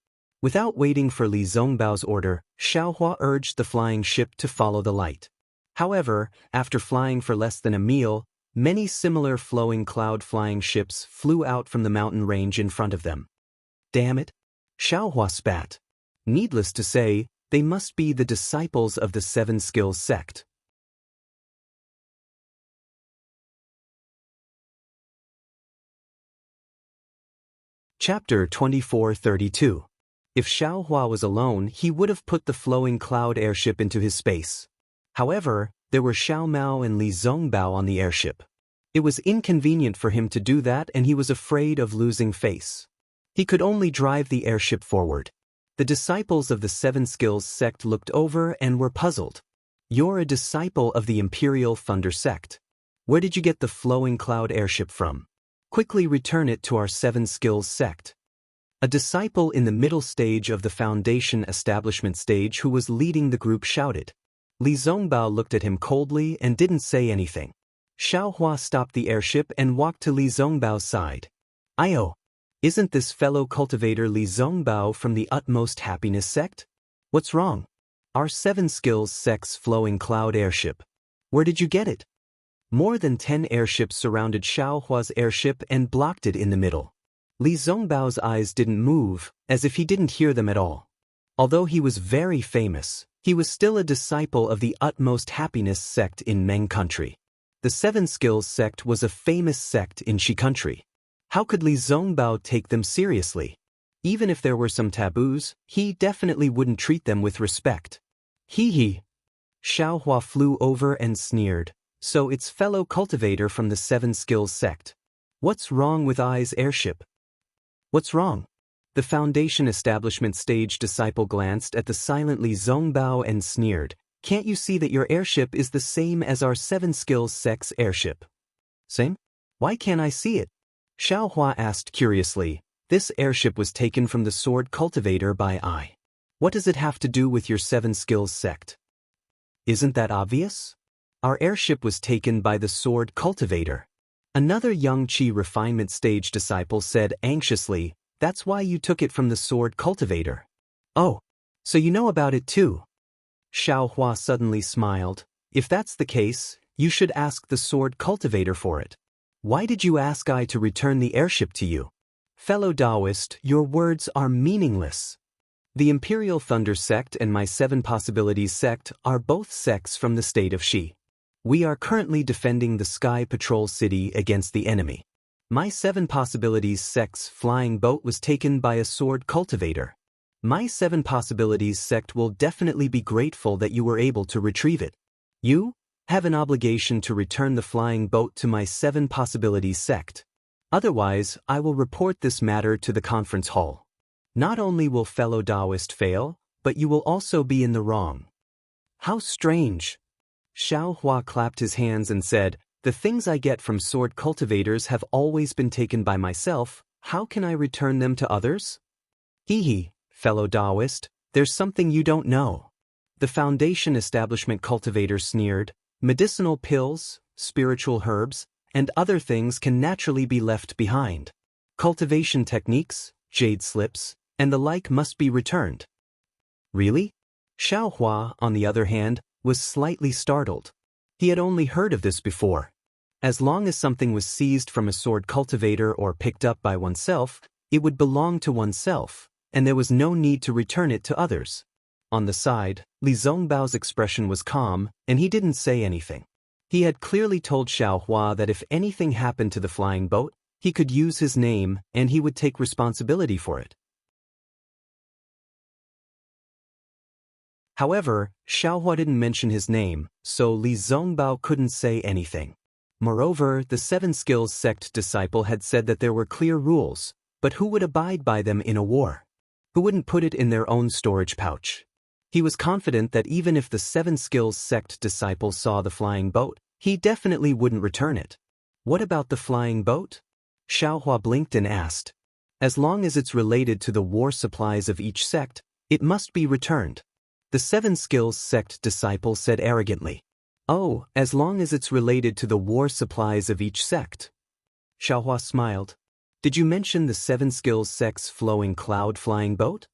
Without waiting for Li Zongbao's order, Xiaohua urged the flying ship to follow the light. However, after flying for less than a meal, many similar flowing cloud flying ships flew out from the mountain range in front of them. Damn it! Xiaohua spat. Needless to say, they must be the disciples of the 7 Skills sect. Chapter 2432. If Xiaohua was alone, he would have put the flowing cloud airship into his space. However, there were Xiao Mao and Li Zongbao on the airship. It was inconvenient for him to do that and he was afraid of losing face. He could only drive the airship forward. The disciples of the Seven Skills sect looked over and were puzzled. You're a disciple of the Imperial Thunder sect. Where did you get the flowing cloud airship from? Quickly return it to our Seven Skills sect. A disciple in the middle stage of the Foundation establishment stage who was leading the group shouted. Li Zongbao looked at him coldly and didn't say anything. Xiaohua stopped the airship and walked to Li Zongbao's side. Io, isn't this fellow cultivator Li Zongbao from the Utmost Happiness sect? What's wrong? Our Seven Skills sect's flowing cloud airship. Where did you get it? More than 10 airships surrounded Xiaohua's airship and blocked it in the middle. Li Zongbao's eyes didn't move, as if he didn't hear them at all. Although he was very famous, he was still a disciple of the Utmost Happiness sect in Meng country. The Seven Skills sect was a famous sect in Shi country. How could Li Zongbao take them seriously? Even if there were some taboos, he definitely wouldn't treat them with respect. Hee. Xiaohua flew over and sneered. So it's fellow cultivator from the Seven Skills sect. What's wrong with I's airship? What's wrong? The Foundation establishment stage disciple glanced at the silent Li Zongbao and sneered. Can't you see that your airship is the same as our Seven Skills sect's airship? Same? Why can't I see it? Xiaohua asked curiously. This airship was taken from the sword cultivator by I. What does it have to do with your Seven Skills sect? Isn't that obvious? Our airship was taken by the sword cultivator. Another young Qi refinement stage disciple said anxiously, that's why you took it from the sword cultivator. Oh, so you know about it too. Xiaohua suddenly smiled. If that's the case, you should ask the sword cultivator for it. Why did you ask I to return the airship to you? Fellow Daoist, your words are meaningless. The Imperial Thunder sect and my Seven Possibilities sect are both sects from the state of Shi. We are currently defending the Sky Patrol City against the enemy. My Seven Possibilities sect's flying boat was taken by a sword cultivator. My Seven Possibilities sect will definitely be grateful that you were able to retrieve it. You have an obligation to return the flying boat to my Seven Possibilities sect. Otherwise, I will report this matter to the conference hall. Not only will fellow Daoist fail, but you will also be in the wrong. How strange. Xiaohua clapped his hands and said, the things I get from sword cultivators have always been taken by myself, how can I return them to others? Hee, fellow Daoist, there's something you don't know. The Foundation establishment cultivator sneered, medicinal pills, spiritual herbs, and other things can naturally be left behind. Cultivation techniques, jade slips, and the like must be returned. Really? Xiaohua, on the other hand, was slightly startled. He had only heard of this before. As long as something was seized from a sword cultivator or picked up by oneself, it would belong to oneself, and there was no need to return it to others. On the side, Li Zongbao's expression was calm, and he didn't say anything. He had clearly told Xiaohua that if anything happened to the flying boat, he could use his name and he would take responsibility for it. However, Xiaohua didn't mention his name, so Li Zongbao couldn't say anything. Moreover, the Seven Skills sect disciple had said that there were clear rules, but who would abide by them in a war? Who wouldn't put it in their own storage pouch? He was confident that even if the Seven Skills sect disciple saw the flying boat, he definitely wouldn't return it. What about the flying boat? Xiaohua blinked and asked. As long as it's related to the war supplies of each sect, it must be returned. The Seven Skills sect disciple said arrogantly. Oh, as long as it's related to the war supplies of each sect. Xiaohua smiled. Did you mention the Seven Skills sect's flowing cloud flying boat?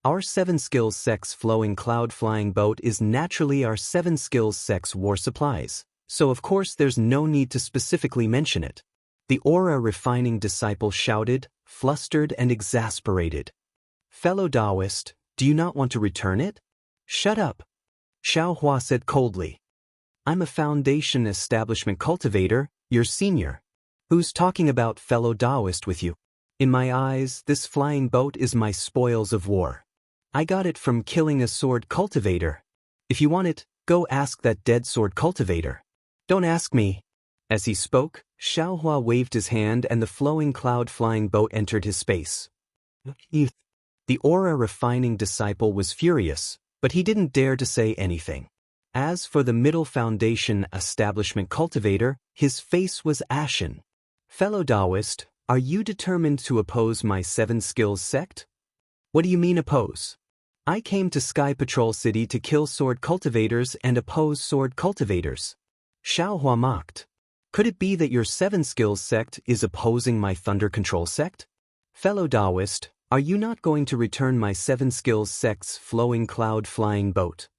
Our Seven Skills sect's flowing cloud flying boat is naturally our Seven Skills sect's war supplies, so of course there's no need to specifically mention it. The aura refining disciple shouted, flustered and exasperated. Fellow Daoist, do you not want to return it? Shut up. Xiaohua said coldly. I'm a Foundation establishment cultivator, your senior. Who's talking about fellow Daoist with you? In my eyes, this flying boat is my spoils of war. I got it from killing a sword cultivator. If you want it, go ask that dead sword cultivator. Don't ask me. As he spoke, Xiaohua waved his hand and the flowing cloud flying boat entered his space. The aura-refining disciple was furious, but he didn't dare to say anything. As for the middle foundation establishment cultivator, his face was ashen. Fellow Daoist, are you determined to oppose my 7 skills sect? What do you mean oppose? I came to Sky Patrol City to kill sword cultivators and oppose sword cultivators. Xiaohua mocked. Could it be that your 7 skills sect is opposing my thunder control sect? Fellow Daoist, are you not going to return my 7 skills sect's flowing cloud flying boat?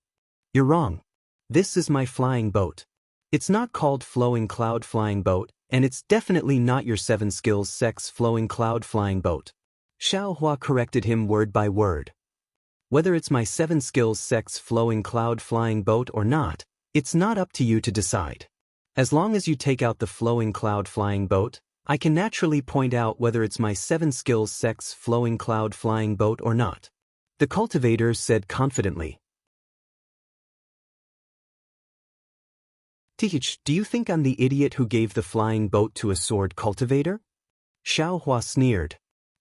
You're wrong. This is my flying boat. It's not called flowing cloud flying boat, and it's definitely not your 7 skills sect's flowing cloud flying boat. Xiaohua corrected him word by word. Whether it's my 7 skills sect's flowing cloud flying boat or not, it's not up to you to decide. As long as you take out the flowing cloud flying boat, I can naturally point out whether it's my 7 skills sect's flowing cloud flying boat or not. The cultivator said confidently. Teach, do you think I'm the idiot who gave the flying boat to a sword cultivator? Xiaohua sneered.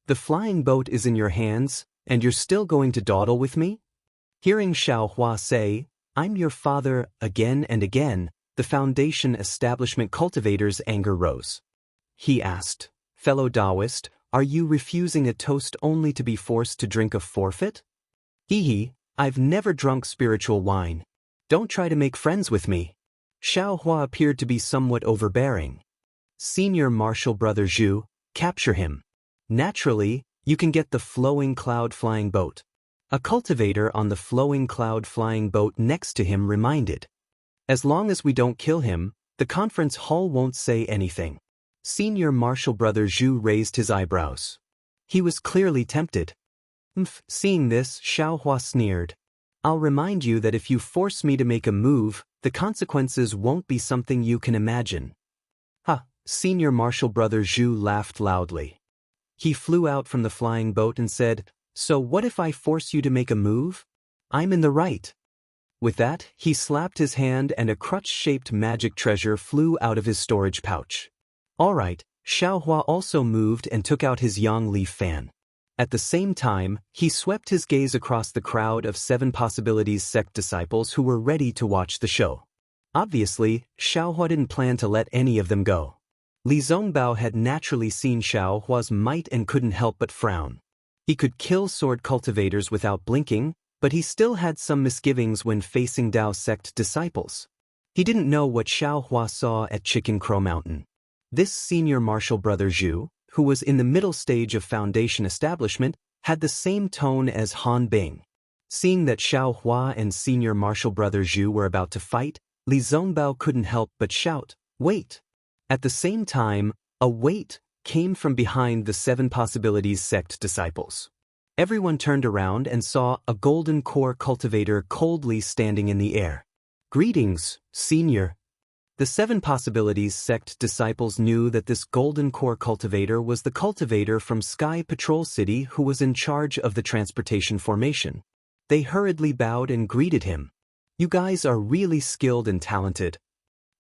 The flying boat is in your hands, and you're still going to dawdle with me? Hearing Xiaohua say, I'm your father, again and again, the foundation establishment cultivator's anger rose. He asked, Fellow Daoist, are you refusing a toast only to be forced to drink a forfeit? Hee, I've never drunk spiritual wine. Don't try to make friends with me. Xiaohua appeared to be somewhat overbearing. Senior Martial Brother Zhu, capture him. Naturally, you can get the flowing cloud flying boat. A cultivator on the flowing cloud flying boat next to him reminded. As long as we don't kill him, the conference hall won't say anything. Senior Martial Brother Zhu raised his eyebrows. He was clearly tempted. Seeing this, Xiaohua sneered. I'll remind you that if you force me to make a move, the consequences won't be something you can imagine. Ha! Senior Martial Brother Zhu laughed loudly. He flew out from the flying boat and said, So what if I force you to make a move? I'm in the right. With that, he slapped his hand and a crutch-shaped magic treasure flew out of his storage pouch. Alright, Xiaohua also moved and took out his yang leaf fan. At the same time, he swept his gaze across the crowd of 7 Possibilities sect disciples who were ready to watch the show. Obviously, Xiaohua didn't plan to let any of them go. Li Zongbao had naturally seen Xiaohua's might and couldn't help but frown. He could kill sword cultivators without blinking, but he still had some misgivings when facing Dao sect disciples. He didn't know what Xiaohua saw at Chicken Crow Mountain. This senior Martial Brother Zhu, who was in the middle stage of foundation establishment, had the same tone as Han Bing. Seeing that Xiaohua and senior Martial Brother Zhu were about to fight, Li Zongbao couldn't help but shout, Wait! At the same time, a wait came from behind the 7 Possibilities sect disciples. Everyone turned around and saw a golden core cultivator coldly standing in the air. Greetings, senior. The 7 Possibilities sect disciples knew that this golden core cultivator was the cultivator from Sky Patrol City who was in charge of the transportation formation. They hurriedly bowed and greeted him. You guys are really skilled and talented.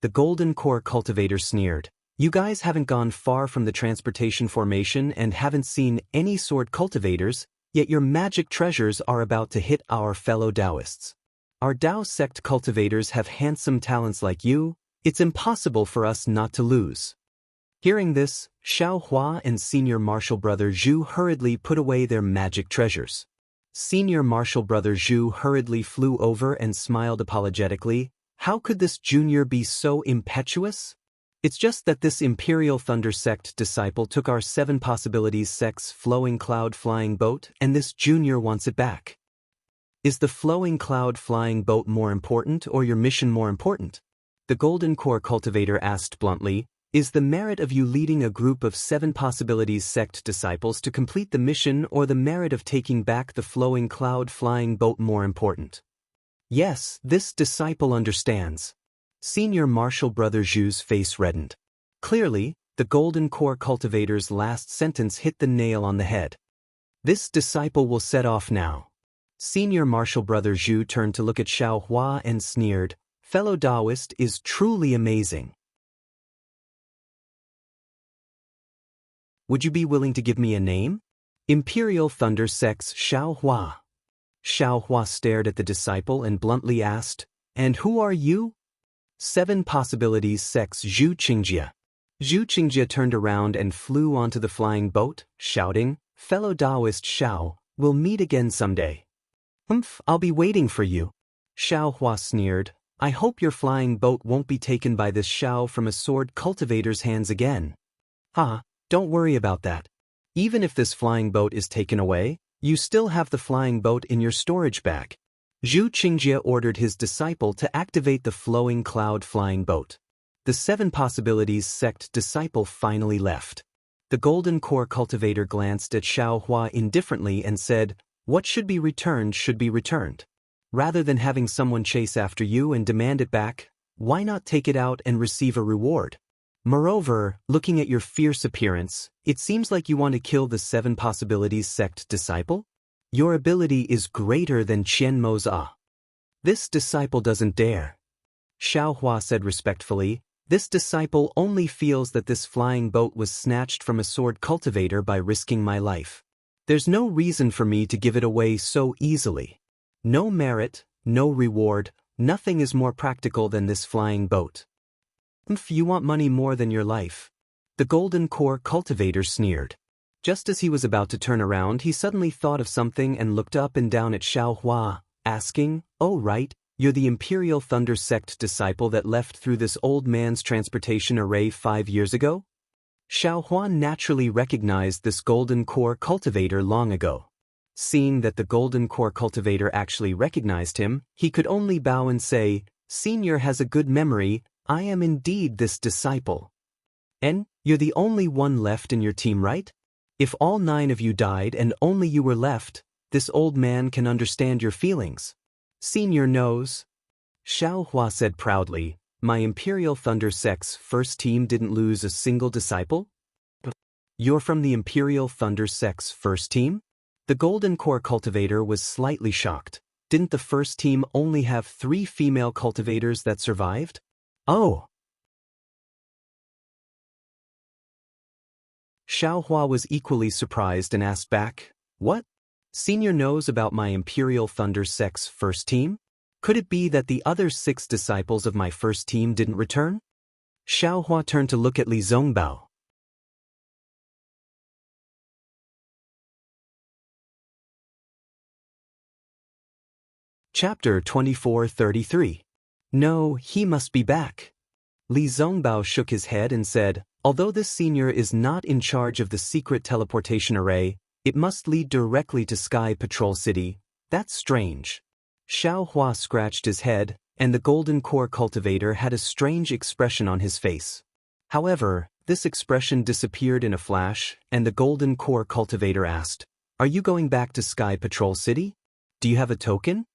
The golden core cultivator sneered. You guys haven't gone far from the transportation formation and haven't seen any sword cultivators, yet your magic treasures are about to hit our fellow Daoists. Our Dao sect cultivators have handsome talents like you. It's impossible for us not to lose. Hearing this, Xiaohua and Senior Martial Brother Zhu hurriedly put away their magic treasures. Senior Martial Brother Zhu hurriedly flew over and smiled apologetically. How could this junior be so impetuous? It's just that this Imperial Thunder sect disciple took our 7 Possibilities sect's flowing cloud flying boat and this junior wants it back. Is the flowing cloud flying boat more important or your mission more important? The Golden Core Cultivator asked bluntly, Is the merit of you leading a group of 7 Possibilities sect disciples to complete the mission or the merit of taking back the flowing cloud flying boat more important? Yes, this disciple understands. Senior Martial Brother Zhu's face reddened. Clearly, the Golden Core Cultivator's last sentence hit the nail on the head. This disciple will set off now. Senior Martial Brother Zhu turned to look at Xiaohua and sneered, Fellow Daoist is truly amazing. Would you be willing to give me a name? Imperial Thunder Sex Xiaohua. Xiaohua stared at the disciple and bluntly asked, "And who are you?" 7 Possibilities Sex Zhu Qingjia. Zhu Qingjia turned around and flew onto the flying boat, shouting, "Fellow Daoist Xiao, we'll meet again someday." I'll be waiting for you. Xiaohua sneered, "I hope your flying boat won't be taken by this Xiao from a sword cultivator's hands again." Don't worry about that. Even if this flying boat is taken away, you still have the flying boat in your storage bag. Zhu Qingjia ordered his disciple to activate the flowing cloud flying boat. The 7 Possibilities sect disciple finally left. The golden core cultivator glanced at Xiaohua indifferently and said, "What should be returned should be returned. Rather than having someone chase after you and demand it back, why not take it out and receive a reward? Moreover, looking at your fierce appearance, it seems like you want to kill the 7 Possibilities sect disciple? Your ability is greater than Qian Mo's Ah. This disciple doesn't dare." Xiaohua said respectfully, "This disciple only feels that this flying boat was snatched from a sword cultivator by risking my life. There's no reason for me to give it away so easily. No merit, no reward, nothing is more practical than this flying boat. If you want money more than your life." The golden core cultivator sneered. Just as he was about to turn around, he suddenly thought of something and looked up and down at Xiaohua, asking, "Oh right, you're the Imperial Thunder Sect disciple that left through this old man's transportation array 5 years ago?" Xiaohua naturally recognized this golden core cultivator long ago. Seeing that the golden core cultivator actually recognized him, he could only bow and say, "Senior has a good memory, I am indeed this disciple. And you're the only one left in your team, right? If all 9 of you died and only you were left, this old man can understand your feelings. Senior knows." Xiaohua said proudly, "My Imperial Thunder Sect's first team didn't lose a single disciple?" "You're from the Imperial Thunder Sect's first team?" The golden core cultivator was slightly shocked. Didn't the first team only have 3 female cultivators that survived? Oh. Xiaohua was equally surprised and asked back, "What? Senior knows about my Imperial Thunder Sect's first team? Could it be that the other 6 disciples of my first team didn't return?" Xiaohua turned to look at Li Zongbao. Chapter 2433. No, he must be back. Li Zongbao shook his head and said, "Although this senior is not in charge of the secret teleportation array, it must lead directly to Sky Patrol City. That's strange." Xiaohua scratched his head, and the golden core cultivator had a strange expression on his face. However, this expression disappeared in a flash, and the golden core cultivator asked, "Are you going back to Sky Patrol City? Do you have a token?"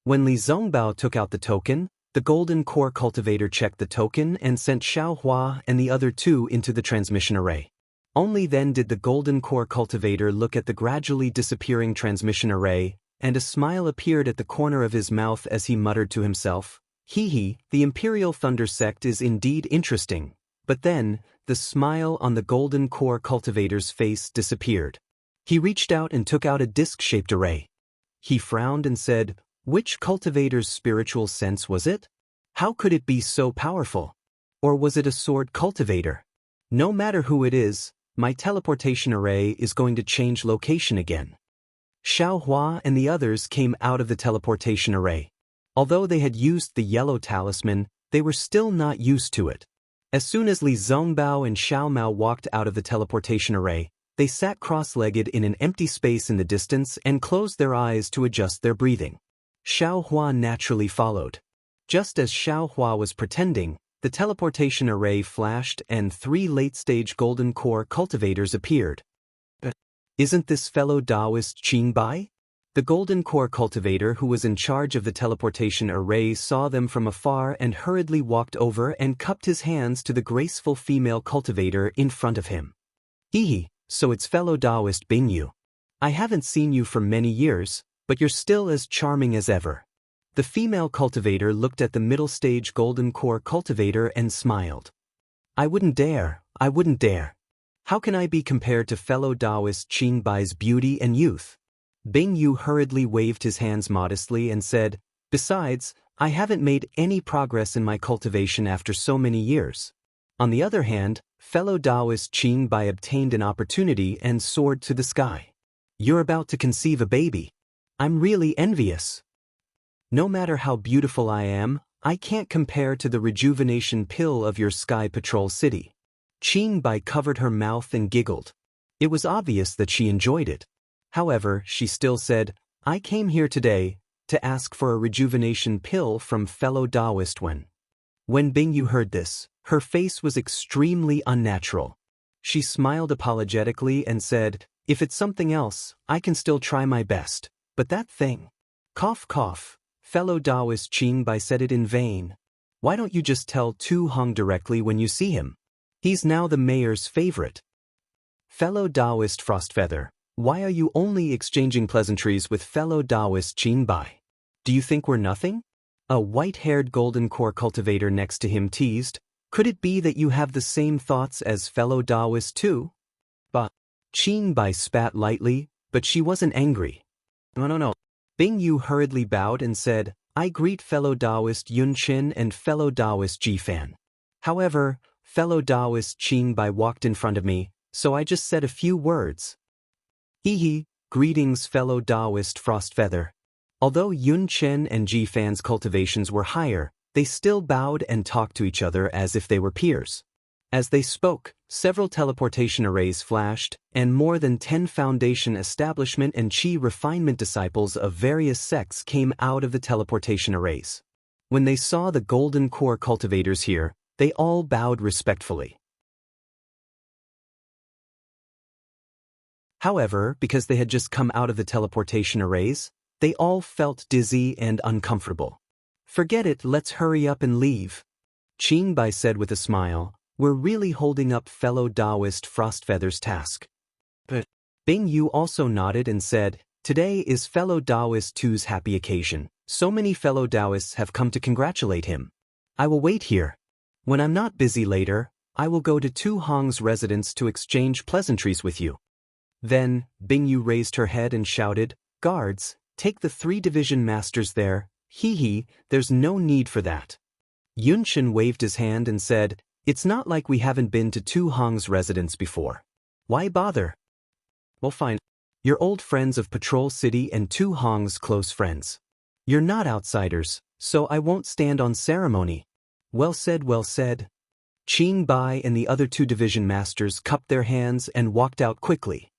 When Li Zongbao took out the token, the golden core cultivator checked the token and sent Xiaohua and the other 2 into the transmission array. Only then did the golden core cultivator look at the gradually disappearing transmission array, and a smile appeared at the corner of his mouth as he muttered to himself, "Hee, the Imperial Thunder Sect is indeed interesting." But then, the smile on the golden core cultivator's face disappeared. He reached out and took out a disc-shaped array. He frowned and said, "Which cultivator's spiritual sense was it? How could it be so powerful? Or was it a sword cultivator? No matter who it is, my teleportation array is going to change location again." Xiaohua and the others came out of the teleportation array. Although they had used the yellow talisman, they were still not used to it. As soon as Li Zongbao and Xiao Mao walked out of the teleportation array, they sat cross-legged in an empty space in the distance and closed their eyes to adjust their breathing. Xiaohua naturally followed. Just as Xiaohua was pretending, the teleportation array flashed and 3 late-stage golden core cultivators appeared. "Isn't this fellow Daoist Qing Bai?" The golden core cultivator who was in charge of the teleportation array saw them from afar and hurriedly walked over and cupped his hands to the graceful female cultivator in front of him. "Hee, so it's fellow Daoist Bing Yu. I haven't seen you for many years, but you're still as charming as ever." The female cultivator looked at the middle-stage golden core cultivator and smiled. I wouldn't dare. How can I be compared to fellow Daoist Qing Bai's beauty and youth? Bing Yu hurriedly waved his hands modestly and said, besides, I haven't made any progress in my cultivation after so many years. On the other hand, fellow Daoist Qing Bai obtained an opportunity and soared to the sky. You're about to conceive a baby. I'm really envious. No matter how beautiful I am, I can't compare to the rejuvenation pill of your Sky Patrol City. Qing Bai covered her mouth and giggled. It was obvious that she enjoyed it. However, she still said, I came here today to ask for a rejuvenation pill from fellow Daoist Wen. When Bing Yu heard this, her face was extremely unnatural. She smiled apologetically and said, if it's something else, I can still try my best, but that thing. Cough cough, fellow Daoist Qing Bai said it in vain. Why don't you just tell Tu Hong directly when you see him? He's now the mayor's favorite. Fellow Daoist Frostfeather, why are you only exchanging pleasantries with fellow Daoist Qing Bai? Do you think we're nothing? A white-haired golden core cultivator next to him teased, could it be that you have the same thoughts as fellow Daoist too? But Qing Bai spat lightly, but she wasn't angry. No. Bing Yu hurriedly bowed and said, I greet fellow Daoist Yun Qin and fellow Daoist Ji Fan. However, fellow Daoist Qing Bai walked in front of me, so I just said a few words. Hee, greetings fellow Daoist Frostfeather. Although Yun Chen and Ji Fan's cultivations were higher, they still bowed and talked to each other as if they were peers. As they spoke, several teleportation arrays flashed, and more than 10 foundation establishment and chi refinement disciples of various sects came out of the teleportation arrays. When they saw the golden core cultivators here, they all bowed respectfully. However, because they had just come out of the teleportation arrays, they all felt dizzy and uncomfortable. Forget it, let's hurry up and leave. Qing Bai said with a smile, we're really holding up fellow Daoist Frostfeather's task. But Bing Yu also nodded and said, today is fellow Daoist Tu's happy occasion. So many fellow Daoists have come to congratulate him. I will wait here. When I'm not busy later, I will go to Tu Hong's residence to exchange pleasantries with you. Then, Bing Yu raised her head and shouted, guards, take the 3 division masters there. Hee, there's no need for that. Yun Qin waved his hand and said, it's not like we haven't been to Tu Hong's residence before. Why bother? Well fine. You're old friends of Patrol City and Tu Hong's close friends. You're not outsiders, so I won't stand on ceremony. Well said, well said. Qing Bai and the other 2 division masters cupped their hands and walked out quickly.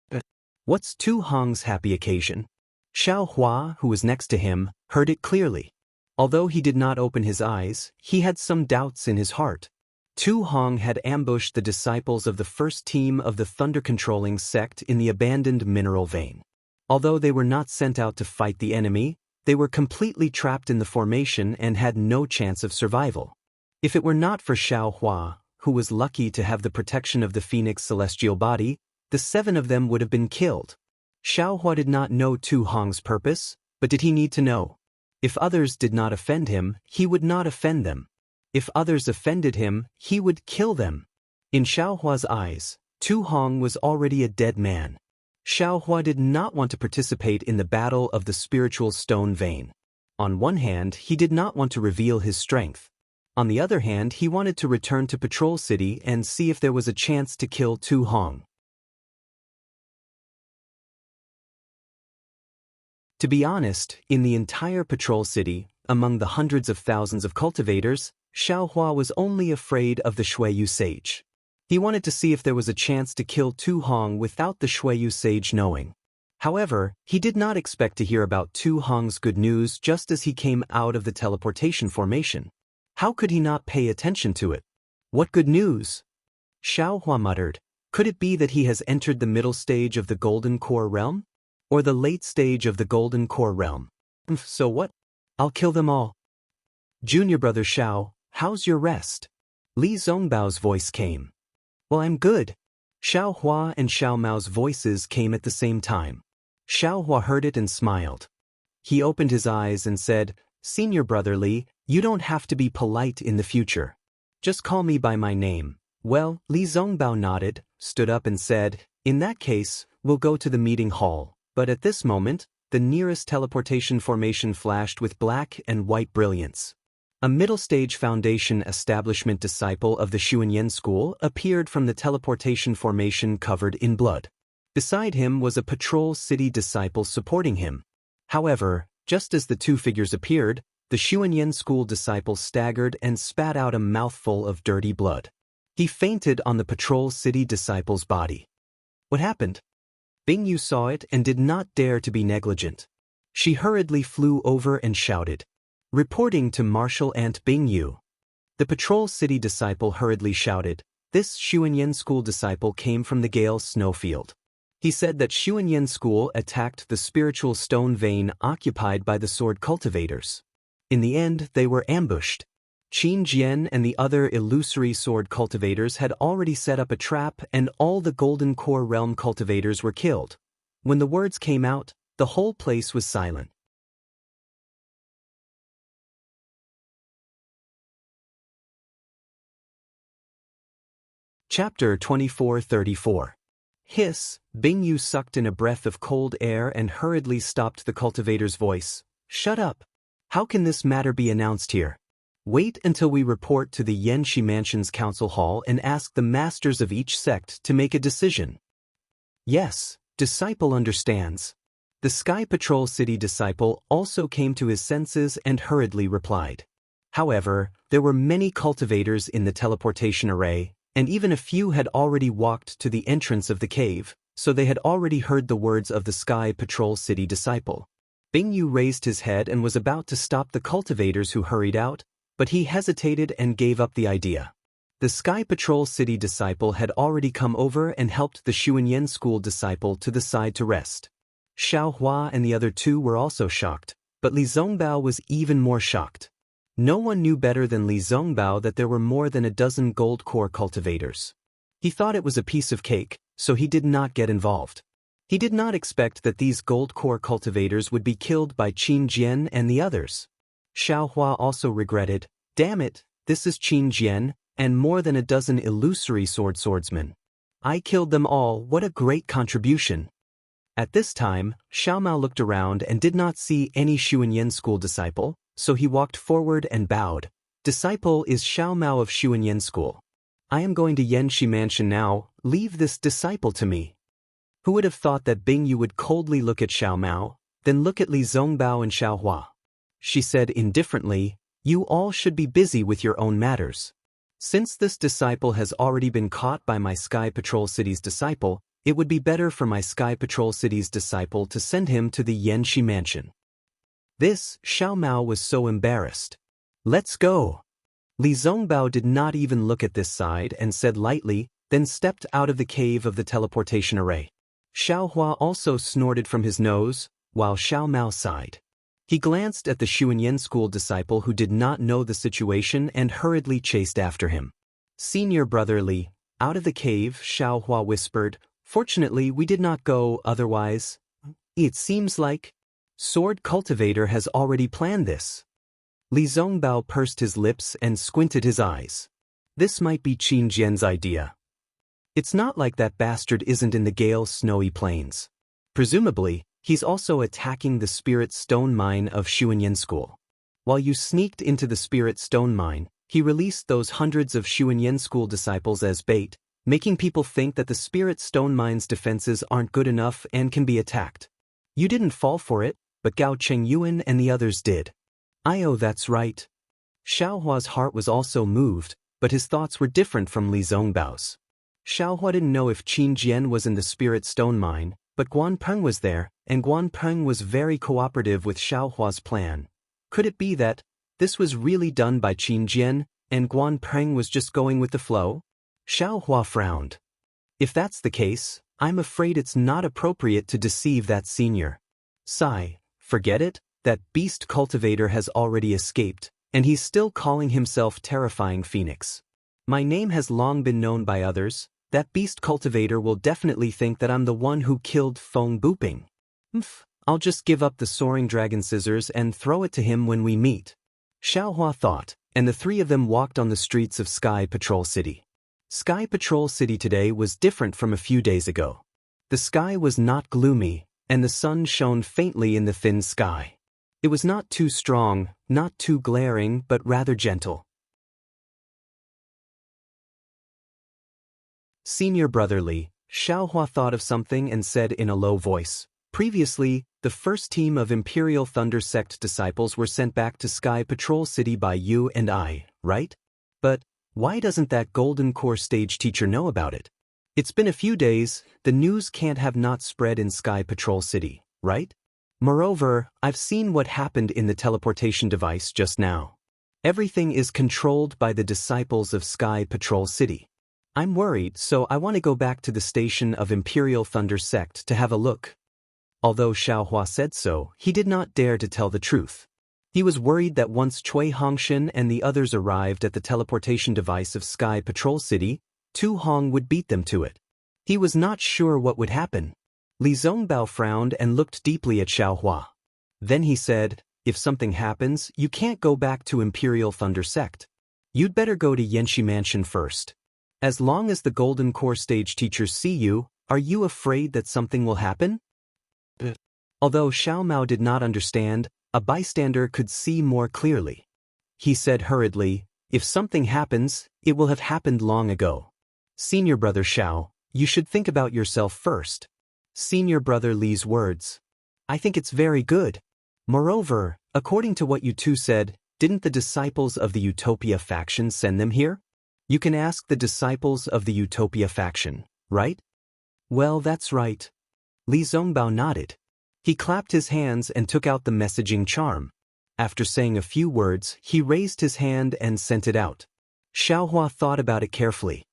But what's Tu Hong's happy occasion? Xiao Hua, who was next to him, heard it clearly. Although he did not open his eyes, he had some doubts in his heart. Tu Hong had ambushed the disciples of the first team of the thunder-controlling sect in the abandoned mineral vein. Although they were not sent out to fight the enemy, they were completely trapped in the formation and had no chance of survival. If it were not for Xiao Hua, who was lucky to have the protection of the Phoenix celestial body, the 7 of them would have been killed. Xiao Hua did not know Tu Hong's purpose, but did he need to know? If others did not offend him, he would not offend them. If others offended him, he would kill them. In Xiao Hua's eyes, Tu Hong was already a dead man. Xiao Hua did not want to participate in the battle of the spiritual stone vein. On one hand, he did not want to reveal his strength. On the other hand, he wanted to return to Patrol City and see if there was a chance to kill Tu Hong. To be honest, in the entire Patrol City, among the hundreds of thousands of cultivators, Xiao Hua was only afraid of the Xueyu sage. He wanted to see if there was a chance to kill Tu Hong without the Xueyu sage knowing. However, he did not expect to hear about Tu Hong's good news just as he came out of the teleportation formation. How could he not pay attention to it? What good news? Xiao Hua muttered. Could it be that he has entered the middle stage of the Golden Core realm? Or the late stage of the Golden Core realm? So what? I'll kill them all. Junior brother Xiao, how's your rest? Li Zongbao's voice came. Well, I'm good. Xiao Hua and Xiao Mao's voices came at the same time. Xiao Hua heard it and smiled. He opened his eyes and said, Senior brother Li, you don't have to be polite in the future. Just call me by my name. Well, Li Zongbao nodded, stood up and said, "In that case, we'll go to the meeting hall." But at this moment, the nearest teleportation formation flashed with black and white brilliance. A middle-stage foundation establishment disciple of the Xuanyan school appeared from the teleportation formation covered in blood. Beside him was a patrol city disciple supporting him. However, just as the two figures appeared, the Xuanyan school disciple staggered and spat out a mouthful of dirty blood. He fainted on the patrol city disciple's body. What happened? Bing Yu saw it and did not dare to be negligent. She hurriedly flew over and shouted, "Reporting to Marshal Aunt Bing Yu." The patrol city disciple hurriedly shouted, "This Xuanyan school disciple came from the Gale snowfield." He said that Xuanyan school attacked the spiritual stone vein occupied by the sword cultivators. In the end, they were ambushed. Qin Jian and the other illusory sword cultivators had already set up a trap and all the Golden Core Realm cultivators were killed. When the words came out, the whole place was silent. Chapter 24-34. Hiss, Bing Yu sucked in a breath of cold air and hurriedly stopped the cultivator's voice. "Shut up. How can this matter be announced here? Wait until we report to the Yanxi Mansion's council hall and ask the masters of each sect to make a decision." "Yes, disciple understands." The Sky Patrol City disciple also came to his senses and hurriedly replied. However, there were many cultivators in the teleportation array, and even a few had already walked to the entrance of the cave, so they had already heard the words of the Sky Patrol City disciple. Bing Yu raised his head and was about to stop the cultivators who hurried out, but he hesitated and gave up the idea. The Sky Patrol City disciple had already come over and helped the Xuanyan school disciple to the side to rest. Xiao Hua and the other two were also shocked, but Li Zongbao was even more shocked. No one knew better than Li Zongbao that there were more than a dozen gold core cultivators. He thought it was a piece of cake, so he did not get involved. He did not expect that these gold core cultivators would be killed by Qin Jian and the others. Xiao Hua also regretted, "Damn it, this is Qin Jian, and more than a dozen illusory swordsmen. I killed them all, what a great contribution." At this time, Xiao Mao looked around and did not see any Xuanyan school disciple, so he walked forward and bowed. "Disciple is Xiao Mao of Xuanyan school. I am going to Yanxi Mansion now, leave this disciple to me." Who would have thought that Bing Yu would coldly look at Xiao Mao, then look at Li Zongbao and Xiao Hua? She said indifferently, "You all should be busy with your own matters. Since this disciple has already been caught by my Sky Patrol City's disciple, it would be better for my Sky Patrol City's disciple to send him to the Yanxi Mansion." This, Xiao Mao was so embarrassed. "Let's go." Li Zongbao did not even look at this side and said lightly, then stepped out of the cave of the teleportation array. Xiao Hua also snorted from his nose, while Xiao Mao sighed. He glanced at the Xuanyan school disciple who did not know the situation and hurriedly chased after him. "Senior brother Li." Out of the cave, Xiao Hua whispered, "Fortunately we did not go, otherwise. It seems like Sword Cultivator has already planned this." Li Zongbao pursed his lips and squinted his eyes. "This might be Qin Jian's idea. It's not like that bastard isn't in the Gale snowy plains. Presumably, he's also attacking the Spirit Stone Mine of Xuanyan School. While you sneaked into the Spirit Stone Mine, he released those hundreds of Xuanyan School disciples as bait, making people think that the Spirit Stone Mine's defenses aren't good enough and can be attacked. You didn't fall for it, but Gao Chengyuan and the others did." "Oh, that's right." Xiao Hua's heart was also moved, but his thoughts were different from Li Zongbao's. Xiao Hua didn't know if Qin Jian was in the Spirit Stone Mine, but Guan Peng was there, and Guan Peng was very cooperative with Xiao Hua's plan. Could it be that this was really done by Qin Jian, and Guan Peng was just going with the flow? Xiao Hua frowned. "If that's the case, I'm afraid it's not appropriate to deceive that senior." Sigh, "Forget it, that beast cultivator has already escaped, and he's still calling himself Terrifying Phoenix. My name has long been known by others. That beast cultivator will definitely think that I'm the one who killed Feng Buping. I'll just give up the soaring dragon scissors and throw it to him when we meet." Xiao Hua thought, and the three of them walked on the streets of Sky Patrol City. Sky Patrol City today was different from a few days ago. The sky was not gloomy, and the sun shone faintly in the thin sky. It was not too strong, not too glaring, but rather gentle. Senior Brother Li, Xiaohua thought of something and said in a low voice. Previously, the first team of Imperial Thunder Sect disciples were sent back to Sky Patrol City by you and I, right? But why doesn't that Golden Core stage teacher know about it? It's been a few days, the news can't have not spread in Sky Patrol City, right? Moreover, I've seen what happened in the teleportation device just now. Everything is controlled by the disciples of Sky Patrol City. I'm worried, so I want to go back to the station of Imperial Thunder Sect to have a look. Although Xiaohua said so, he did not dare to tell the truth. He was worried that once Cui Hongshan and the others arrived at the teleportation device of Sky Patrol City, Tu Hong would beat them to it. He was not sure what would happen. Li Zongbao frowned and looked deeply at Xiaohua. Then he said, if something happens, you can't go back to Imperial Thunder Sect. You'd better go to Yanxi Mansion first. As long as the Golden Core stage teachers see you, are you afraid that something will happen? Although Xiao Mao did not understand, a bystander could see more clearly. He said hurriedly, if something happens, it will have happened long ago. Senior Brother Xiao, you should think about yourself first. Senior Brother Li's words. I think it's very good. Moreover, according to what you two said, didn't the disciples of the Utopia faction send them here? You can ask the disciples of the Utopia faction, right? Well, that's right. Li Zongbao nodded. He clapped his hands and took out the messaging charm. After saying a few words, he raised his hand and sent it out. Xiaohua thought about it carefully.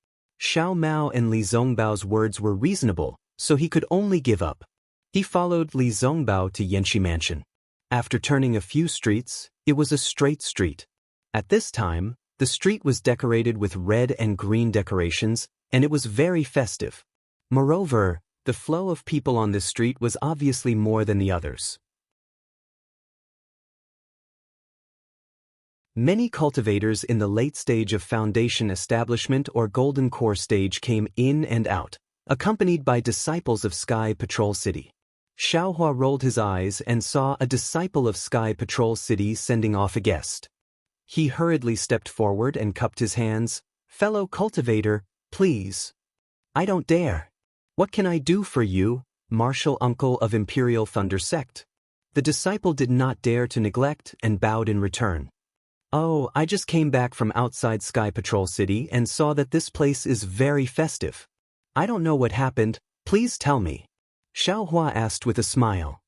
Xiao Mao and Li Zongbao's words were reasonable, so he could only give up. He followed Li Zongbao to Yanxi Mansion. After turning a few streets, it was a straight street. At this time, the street was decorated with red and green decorations, and it was very festive. Moreover, the flow of people on this street was obviously more than the others. Many cultivators in the late stage of foundation establishment or Golden Core stage came in and out, accompanied by disciples of Sky Patrol City. Xiaohua rolled his eyes and saw a disciple of Sky Patrol City sending off a guest. He hurriedly stepped forward and cupped his hands. Fellow cultivator, please. I don't dare. What can I do for you, martial uncle of Imperial Thunder Sect? The disciple did not dare to neglect and bowed in return. Oh, I just came back from outside Sky Patrol City and saw that this place is very festive. I don't know what happened, please tell me. Xiaohua asked with a smile.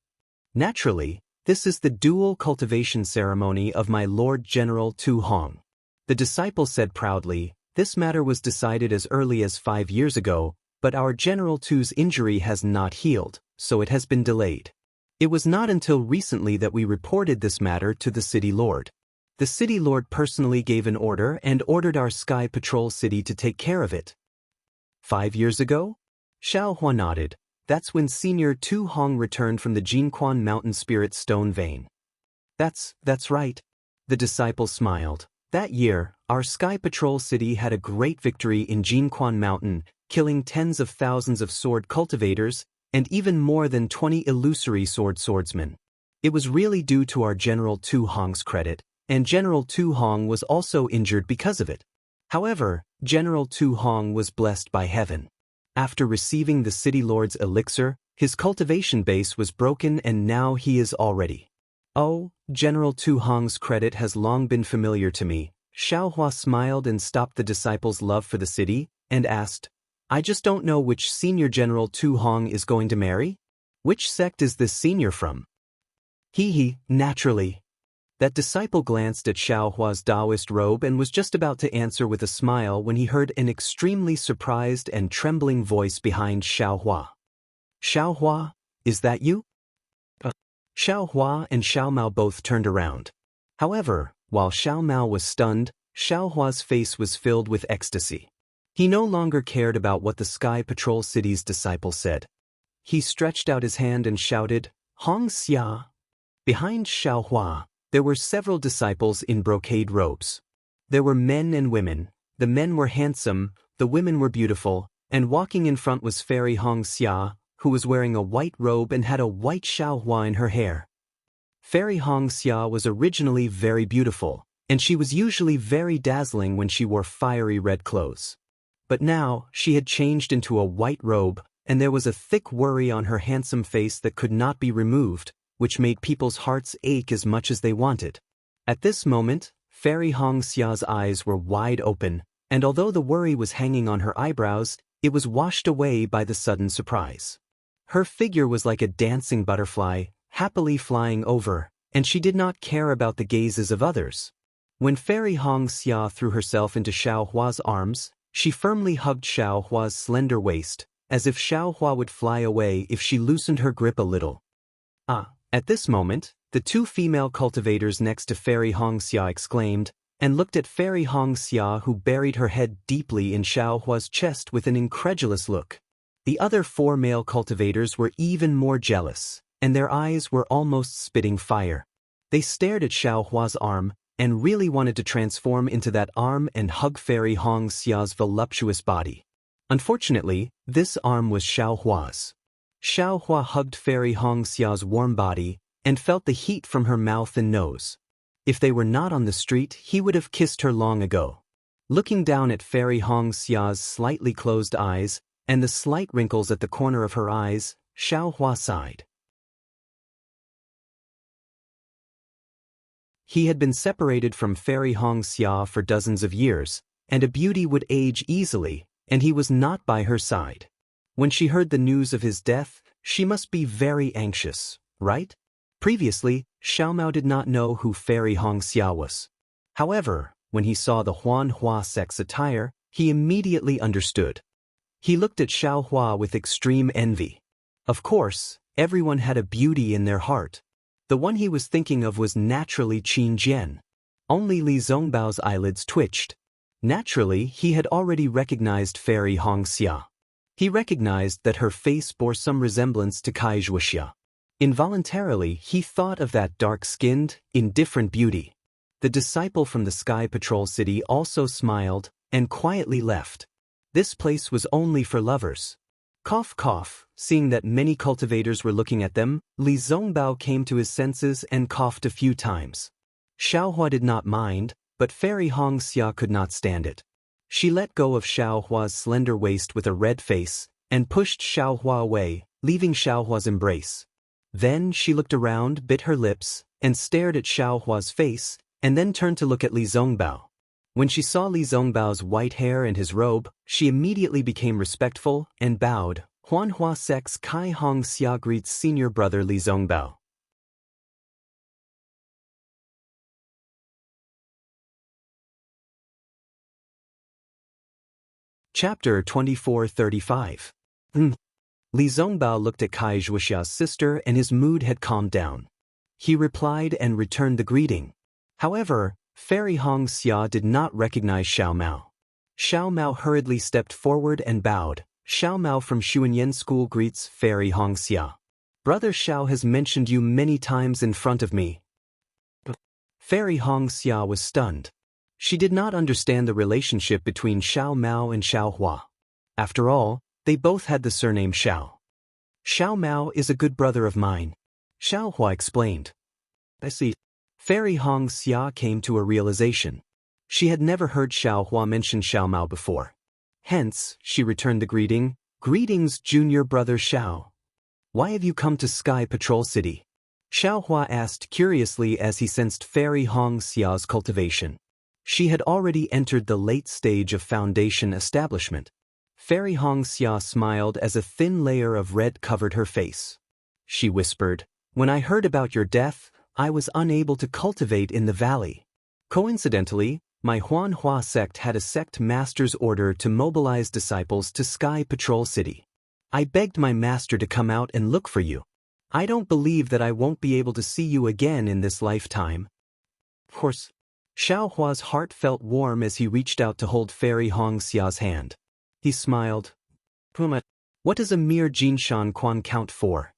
Naturally, this is the dual cultivation ceremony of my Lord General Tu Hong. The disciple said proudly, this matter was decided as early as 5 years ago, but our General Tu's injury has not healed, so it has been delayed. It was not until recently that we reported this matter to the City Lord. The City Lord personally gave an order and ordered our Sky Patrol City to take care of it. 5 years ago? Xiaohua nodded. That's when Senior Tu Hong returned from the Jinquan Mountain Spirit Stone Vein. That's right. The disciple smiled. That year, our Sky Patrol City had a great victory in Jinquan Mountain, killing tens of thousands of sword cultivators, and even more than 20 illusory swordsmen. It was really due to our General Tu Hong's credit, and General Tu Hong was also injured because of it. However, General Tu Hong was blessed by heaven. After receiving the City Lord's elixir, his cultivation base was broken and now he is all ready. Oh, General Tu Hong's credit has long been familiar to me. Xiaohua smiled and stopped the disciple's love for the city, and asked, I just don't know which Senior General Tu Hong is going to marry? Which sect is this senior from? Naturally. That disciple glanced at Xiaohua's Daoist robe and was just about to answer with a smile when he heard an extremely surprised and trembling voice behind Xiaohua. Xiaohua, is that you? Xiaohua and Xiao Mao both turned around. However, while Xiao Mao was stunned, Xiaohua's face was filled with ecstasy. He no longer cared about what the Sky Patrol City's disciple said. He stretched out his hand and shouted, Hong Xia. Behind Xiaohua, there were several disciples in brocade robes. There were men and women. The men were handsome, the women were beautiful, and walking in front was Fairy Xianxia, who was wearing a white robe and had a white xiaohua in her hair. Fairy Xianxia was originally very beautiful, and she was usually very dazzling when she wore fiery red clothes. But now, she had changed into a white robe, and there was a thick worry on her handsome face that could not be removed, which made people's hearts ache as much as they wanted. At this moment, Fairy Xia's eyes were wide open, and although the worry was hanging on her eyebrows, it was washed away by the sudden surprise. Her figure was like a dancing butterfly, happily flying over, and she did not care about the gazes of others. When Fairy Xia threw herself into Xiaohua's arms, she firmly hugged Xiaohua's slender waist, as if Xiaohua would fly away if she loosened her grip a little. At this moment, the two female cultivators next to Fairy Xia exclaimed, and looked at Fairy Xia, who buried her head deeply in Xiaohua's chest with an incredulous look. The other four male cultivators were even more jealous, and their eyes were almost spitting fire. They stared at Xiaohua's arm, and really wanted to transform into that arm and hug Fairy Xia's voluptuous body. Unfortunately, this arm was Xiaohua's. Xiaohua hugged Fairy Xia's warm body, and felt the heat from her mouth and nose. If they were not on the street, he would have kissed her long ago. Looking down at Fairy Xia's slightly closed eyes, and the slight wrinkles at the corner of her eyes, Xiaohua sighed. He had been separated from Fairy Xia for dozens of years, and a beauty would age easily, and he was not by her side. When she heard the news of his death, she must be very anxious, right? Previously, Xiaomao did not know who Fairy Xia was. However, when he saw the Huanhua sect's attire, he immediately understood. He looked at Xiaohua with extreme envy. Of course, everyone had a beauty in their heart. The one he was thinking of was naturally Qin Jian. Only Li Zongbao's eyelids twitched. Naturally, he had already recognized Fairy Xia. He recognized that her face bore some resemblance to Kai Zhuxia. Involuntarily, he thought of that dark-skinned, indifferent beauty. The disciple from the Sky Patrol City also smiled, and quietly left. This place was only for lovers. Cough cough, seeing that many cultivators were looking at them, Li Zongbao came to his senses and coughed a few times. Xiaohua did not mind, but Fairy Xia could not stand it. She let go of Xiaohua's slender waist with a red face, and pushed Xiaohua away, leaving Xiaohua's embrace. Then she looked around, bit her lips, and stared at Xiaohua's face, and then turned to look at Li Zongbao. When she saw Li Zongbao's white hair and his robe, she immediately became respectful and bowed. Huanhua Sect's Kai Xia greets senior brother Li Zongbao. Chapter 2435. Li Zongbao looked at Kai Zhuxia's sister and his mood had calmed down. He replied and returned the greeting. However, Fairy Xia did not recognize Xiaomao. Xiaomao hurriedly stepped forward and bowed. Xiaomao from Xuanyan School greets Fairy Xia. Brother Xiao has mentioned you many times in front of me. Fairy Xia was stunned. She did not understand the relationship between Xiaomao and Xiaohua. After all, they both had the surname Xiao. Xiaomao is a good brother of mine, Xiaohua explained. I see. Fairy Xia came to a realization. She had never heard Xiaohua mention Xiaomao before. Hence, she returned the greeting, "Greetings, junior brother Xiao. Why have you come to Sky Patrol City?" Xiaohua asked curiously as he sensed Fairy Xia's cultivation. She had already entered the late stage of foundation establishment. Fairy Xia smiled as a thin layer of red covered her face. She whispered, "When I heard about your death, I was unable to cultivate in the valley. Coincidentally, my Huanhua sect had a sect master's order to mobilize disciples to Sky Patrol City. I begged my master to come out and look for you. I don't believe that I won't be able to see you again in this lifetime." Of course, Xiaohua's heart felt warm as he reached out to hold Fairy Xia's hand. He smiled. "Puma, what does a mere Jinshan Quan count for?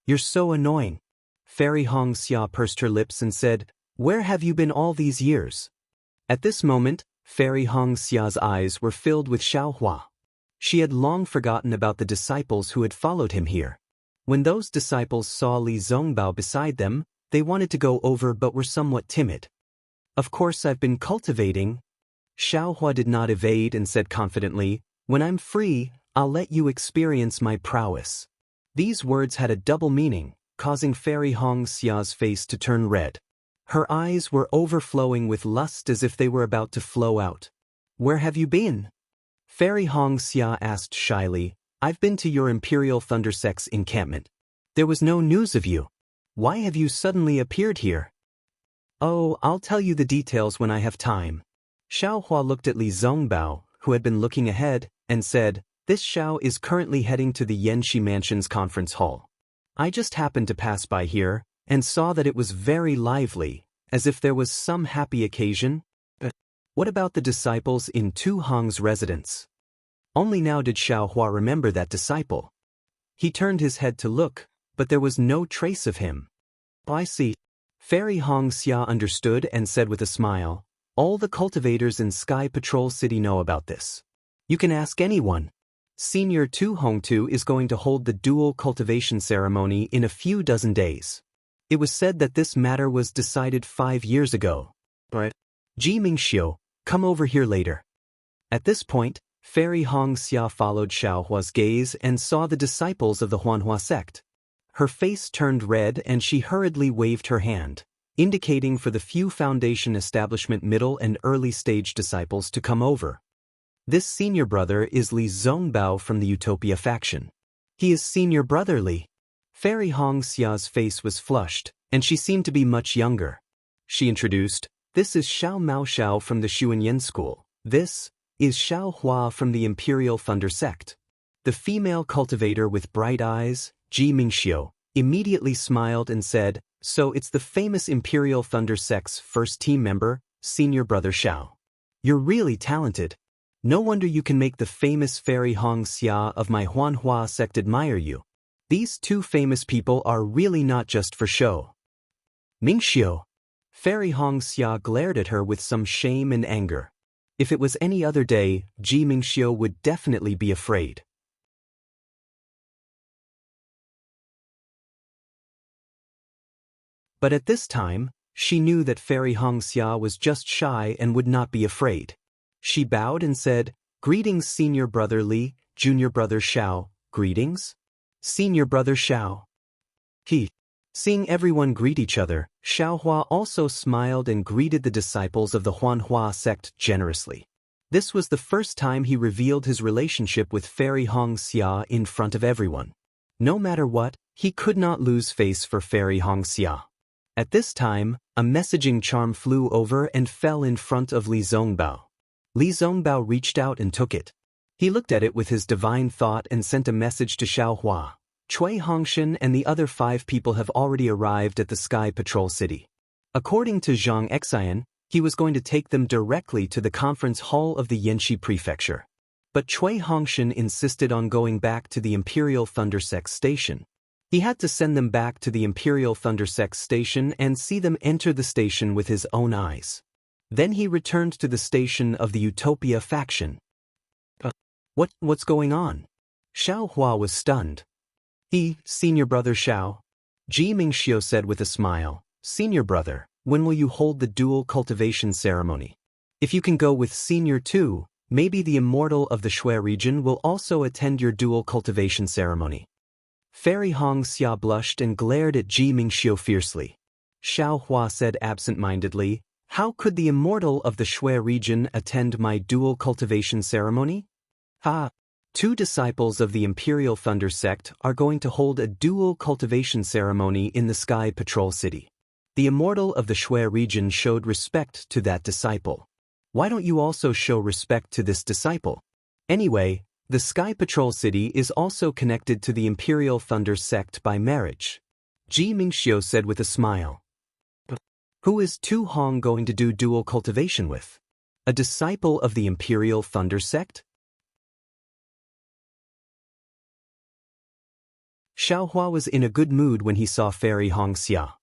You're so annoying." Fairy Xia pursed her lips and said, "Where have you been all these years?" At this moment, Fairy Xia's eyes were filled with Xiaohua. She had long forgotten about the disciples who had followed him here. When those disciples saw Li Zongbao beside them, they wanted to go over but were somewhat timid. "Of course I've been cultivating." Xiaohua did not evade and said confidently, "When I'm free, I'll let you experience my prowess." These words had a double meaning, causing Fairy Xia's face to turn red. Her eyes were overflowing with lust as if they were about to flow out. "Where have you been?" Fairy Xia asked shyly. "I've been to your Imperial Thundersect's encampment. There was no news of you. Why have you suddenly appeared here?" "Oh, I'll tell you the details when I have time." Xiaohua looked at Li Zongbao, who had been looking ahead, and said, "This Xiao is currently heading to the Yanxi Mansion's conference hall. I just happened to pass by here, and saw that it was very lively, as if there was some happy occasion." What about the disciples in Tu Hong's residence? Only now did Xiaohua remember that disciple. He turned his head to look, but there was no trace of him. "I see." Fairy Xia understood and said with a smile, "All the cultivators in Sky Patrol City know about this. You can ask anyone. Senior Tu Hongtu is going to hold the dual cultivation ceremony in a few dozen days. It was said that this matter was decided 5 years ago. But Ji Mingxiu, come over here later." At this point, Fairy Xia followed Xiaohua's gaze and saw the disciples of the Huanhua sect. Her face turned red and she hurriedly waved her hand, indicating for the few Foundation Establishment middle and early stage disciples to come over. "This senior brother is Li Zongbao from the Utopia faction. He is senior brother Li." Fairy Xia's face was flushed, and she seemed to be much younger. She introduced, "This is Xiao Maoxiao from the Xuanyan school. This is Xiao Hua from the Imperial Thunder sect." The female cultivator with bright eyes, Ji Mingxiu, immediately smiled and said, "So it's the famous Imperial Thunder sect's first team member, senior brother Xiao. You're really talented. No wonder you can make the famous Fairy Xia of my Huanhua sect admire you. These two famous people are really not just for show." "Mingxiu." Fairy Xia glared at her with some shame and anger. If it was any other day, Ji Mingxiu would definitely be afraid. But at this time, she knew that Fairy Xia was just shy and would not be afraid. She bowed and said, "Greetings, senior brother Li, junior brother Xiao, greetings? Senior brother Xiao." Seeing everyone greet each other, Xiaohua also smiled and greeted the disciples of the Huanhua sect generously. This was the first time he revealed his relationship with Fairy Xia in front of everyone. No matter what, he could not lose face for Fairy Xia. At this time, a messaging charm flew over and fell in front of Li Zongbao. Li Zongbao reached out and took it. He looked at it with his divine thought and sent a message to Xiaohua. "Cui Hongshan and the other 5 people have already arrived at the Sky Patrol City. According to Zhang Xian, he was going to take them directly to the conference hall of the Yanxi Prefecture. But Cui Hongshan insisted on going back to the Imperial Thundersect Station. He had to send them back to the Imperial Thundersect Station and see them enter the station with his own eyes. Then he returned to the station of the Utopia faction." What's going on?" Xiaohua was stunned. Senior brother Xiao." Ji Mingxiu said with a smile, "Senior brother, when will you hold the dual cultivation ceremony? If you can go with Senior too, maybe the Immortal of the Shui region will also attend your dual cultivation ceremony." Fairy Xia blushed and glared at Ji Mingxiu fiercely. Xiaohua said absent-mindedly, "How could the Immortal of the Shui region attend my dual cultivation ceremony?" 2 disciples of the Imperial Thunder sect are going to hold a dual cultivation ceremony in the Sky Patrol City. The Immortal of the Shui region showed respect to that disciple. Why don't you also show respect to this disciple? Anyway, the Sky Patrol City is also connected to the Imperial Thunder sect by marriage. Ji Mingxiu said with a smile. Who is Tu Hong going to do dual cultivation with? A disciple of the Imperial Thunder sect? Xiaohua was in a good mood when he saw Fairy Xia.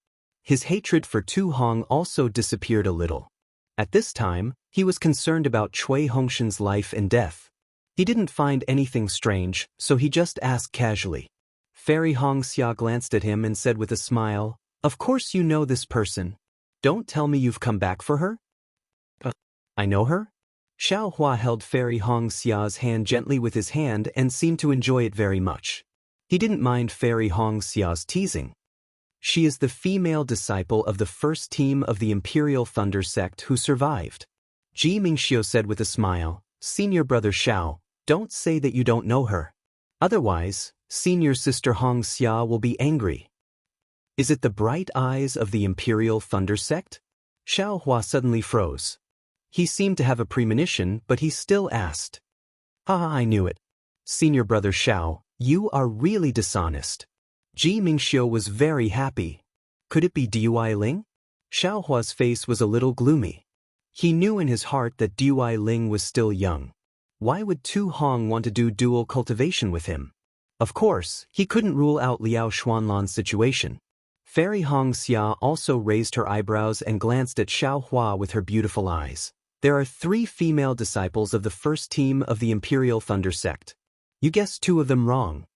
His hatred for Tu Hong also disappeared a little. At this time, he was concerned about Cui Hongshan's life and death. He didn't find anything strange, so he just asked casually. Fairy Xianxia glanced at him and said with a smile, "Of course you know this person. Don't tell me you've come back for her?" I know her?" Xiao Hua held Fairy Xia's hand gently with his hand and seemed to enjoy it very much. He didn't mind Fairy Xia's teasing. She is the female disciple of the first team of the Imperial Thunder sect who survived. Ji Mingxiu said with a smile, "Senior brother Xiao, don't say that you don't know her. Otherwise, senior sister Xia will be angry." "Is it the bright eyes of the Imperial Thunder sect?" Xiao Hua suddenly froze. He seemed to have a premonition, but he still asked. I knew it. Senior brother Xiao, you are really dishonest." Ji Mingxiu was very happy. Could it be Dui Ling? Xiao Hua's face was a little gloomy. He knew in his heart that Dui Ling was still young. Why would Tu Hong want to do dual cultivation with him? Of course, he couldn't rule out Liao Xuanlan's situation. Fairy Xia also raised her eyebrows and glanced at Xiao Hua with her beautiful eyes. "There are 3 female disciples of the first team of the Imperial Thunder sect. You guessed 2 of them wrong."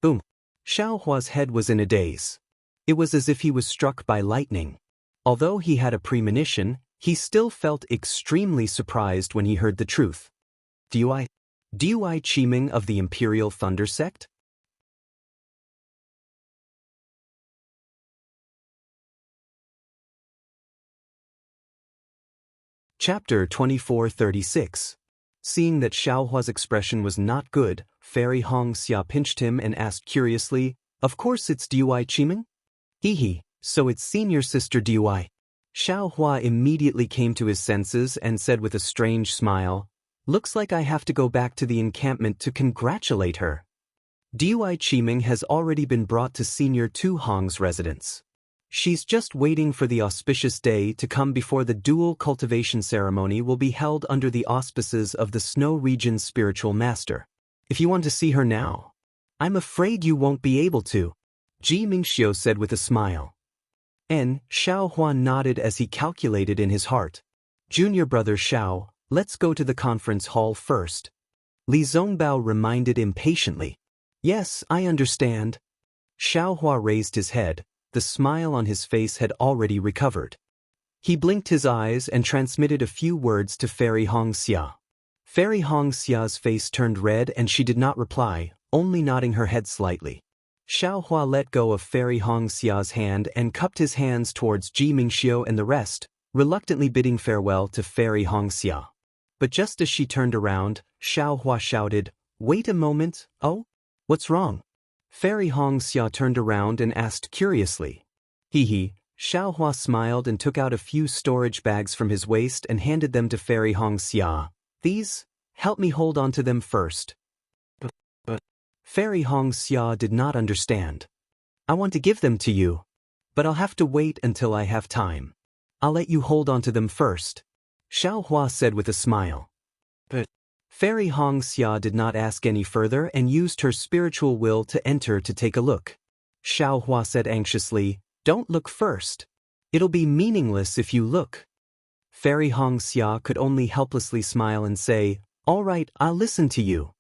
Boom. Xiao Hua's head was in a daze. It was as if he was struck by lightning. Although he had a premonition, he still felt extremely surprised when he heard the truth. Dui Qiming of the Imperial Thunder sect? Chapter 2436. Seeing that Xiao Hua's expression was not good, Fairy Xia pinched him and asked curiously, "Of course it's Dui Qiming?" "Hee, so it's senior sister Dui." Xiao Hua immediately came to his senses and said with a strange smile, "Looks like I have to go back to the encampment to congratulate her." Dui Qiming has already been brought to Senior Tu Hong's residence. She's just waiting for the auspicious day to come before the dual cultivation ceremony will be held under the auspices of the Snow Region's spiritual master. If you want to see her now, I'm afraid you won't be able to, Ji Mingxiu said with a smile. And Xiao Hua nodded as he calculated in his heart. "Junior brother Xiao, let's go to the conference hall first." Li Zongbao reminded impatiently. "Yes, I understand." Xiao Hua raised his head. The smile on his face had already recovered. He blinked his eyes and transmitted a few words to Fairy Xia. Fairy Xia's face turned red and she did not reply, only nodding her head slightly. Xiao Hua let go of Fairy Xia's hand and cupped his hands towards Ji Mingxiu and the rest, reluctantly bidding farewell to Fairy Xia. But just as she turned around, Xiao Hua shouted, "Wait a moment, oh? What's wrong?" Fairy Xia turned around and asked curiously. Xiao Hua smiled and took out a few storage bags from his waist and handed them to Fairy Xia. "These? Help me hold on to them first." But Fairy Xia did not understand. "I want to give them to you. But I'll have to wait until I have time. I'll let you hold on to them first," Xiao Hua said with a smile. But Fairy Xia did not ask any further and used her spiritual will to enter to take a look. Xiao Hua said anxiously, "Don't look first. It'll be meaningless if you look." Fairy Xia could only helplessly smile and say, "All right, I'll listen to you."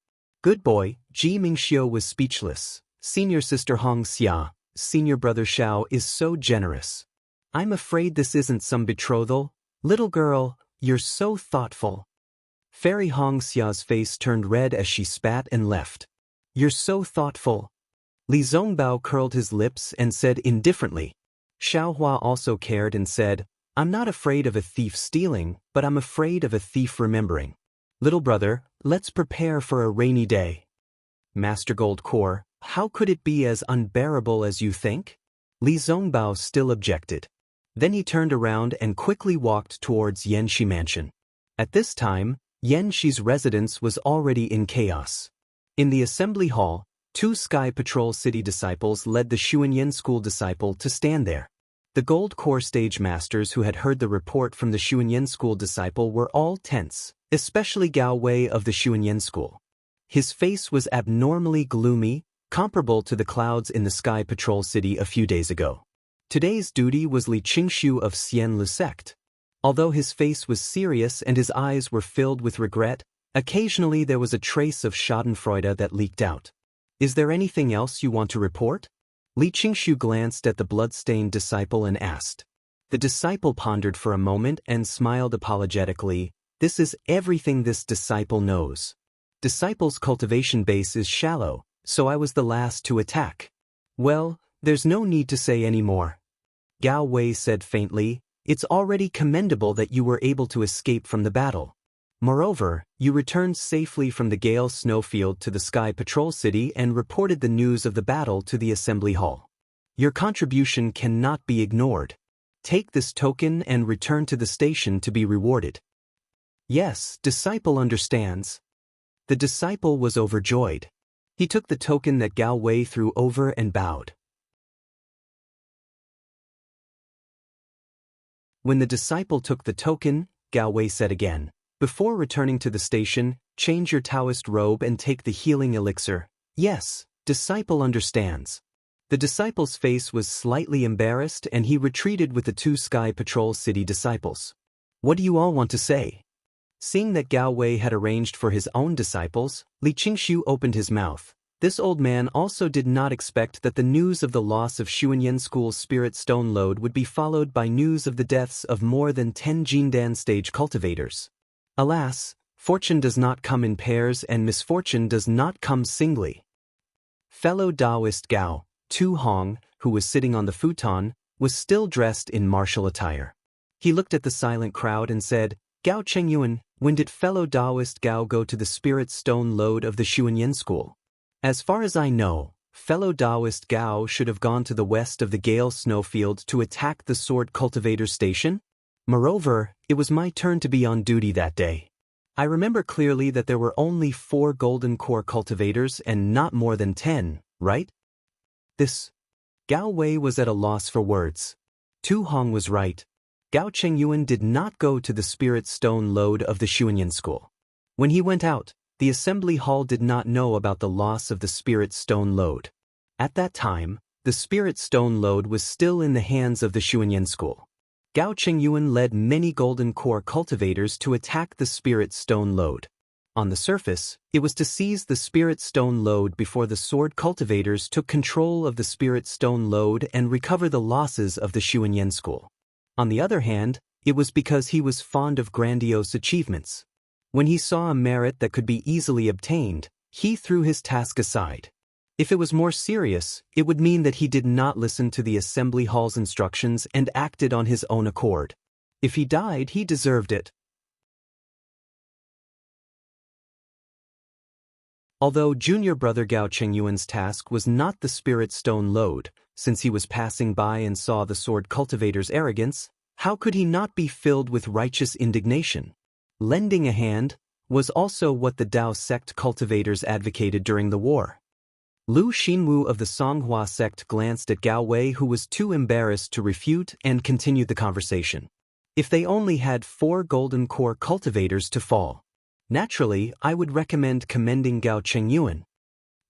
"Good boy." Ji Mingxiu was speechless. Senior sister Xia, senior brother Xiao is so generous. "I'm afraid this isn't some betrothal. Little girl, you're so thoughtful." Fairy Xia's face turned red as she spat and left. "You're so thoughtful." Li Zongbao curled his lips and said indifferently. Xiao Hua also cared and said, "I'm not afraid of a thief stealing, but I'm afraid of a thief remembering. Little brother, let's prepare for a rainy day." "Master Gold Core, how could it be as unbearable as you think?" Li Zongbao still objected. Then he turned around and quickly walked towards Yanxi Mansion. At this time, Yanxi's residence was already in chaos. In the assembly hall, 2 Sky Patrol City disciples led the Xuanyan School disciple to stand there. The Gold Core stage masters who had heard the report from the Xuanyan School disciple were all tense, especially Gao Wei of the Xuanyan School. His face was abnormally gloomy, comparable to the clouds in the Sky Patrol City a few days ago. Today's duty was Li Qingshu of Xian Lu sect. Although his face was serious and his eyes were filled with regret, occasionally there was a trace of schadenfreude that leaked out. Is there anything else you want to report? Li Qingshu glanced at the blood-stained disciple and asked. The disciple pondered for a moment and smiled apologetically. This is everything this disciple knows. Disciple's cultivation base is shallow, so I was the last to attack. Well, there's no need to say any more. Gao Wei said faintly, it's already commendable that you were able to escape from the battle. Moreover, you returned safely from the Gale snowfield to the Sky Patrol City and reported the news of the battle to the Assembly Hall. Your contribution cannot be ignored. Take this token and return to the station to be rewarded. Yes, disciple understands. The disciple was overjoyed. He took the token that Gao Wei threw over and bowed. When the disciple took the token, Gao Wei said again, before returning to the station, change your Daoist robe and take the healing elixir. Yes, disciple understands. The disciple's face was slightly embarrassed and he retreated with the 2 Sky Patrol City disciples. What do you all want to say? Seeing that Gao Wei had arranged for his own disciples, Li Qingshu opened his mouth. This old man also did not expect that the news of the loss of Xuanyan School's spirit stone lode would be followed by news of the deaths of more than 10 Jindan stage cultivators. Alas, fortune does not come in pairs and misfortune does not come singly. Fellow Daoist Gao, Tu Hong, who was sitting on the futon, was still dressed in martial attire. He looked at the silent crowd and said, Gao Chengyuan, when did fellow Daoist Gao go to the spirit stone lode of the Xuanyan School? As far as I know, fellow Daoist Gao should have gone to the west of the Gale snowfield to attack the sword cultivator station. Moreover, it was my turn to be on duty that day. I remember clearly that there were only 4 golden core cultivators and not more than 10, right? This. Gao Wei was at a loss for words. Tu Hong was right. Gao Chengyuan did not go to the spirit stone lode of the Xuanyan School. When he went out, the assembly hall did not know about the loss of the spirit stone lode. At that time, the spirit stone lode was still in the hands of the Xuanyan School. Gao Chengyuan led many golden core cultivators to attack the spirit stone lode. On the surface, it was to seize the spirit stone lode before the sword cultivators took control of the spirit stone lode and recover the losses of the Xuanyan School. On the other hand, it was because he was fond of grandiose achievements. When he saw a merit that could be easily obtained, he threw his task aside. If it was more serious, it would mean that he did not listen to the assembly hall's instructions and acted on his own accord. If he died, he deserved it. Although junior brother Gao Chengyuan's task was not the spirit stone lode, since he was passing by and saw the sword cultivator's arrogance, how could he not be filled with righteous indignation? Lending a hand was also what the Dao sect cultivators advocated during the war. Lu Xinwu of the Songhua sect glanced at Gao Wei, who was too embarrassed to refute, and continued the conversation. If they only had 4 golden core cultivators to fall. Naturally, I would recommend commending Gao Chengyuan.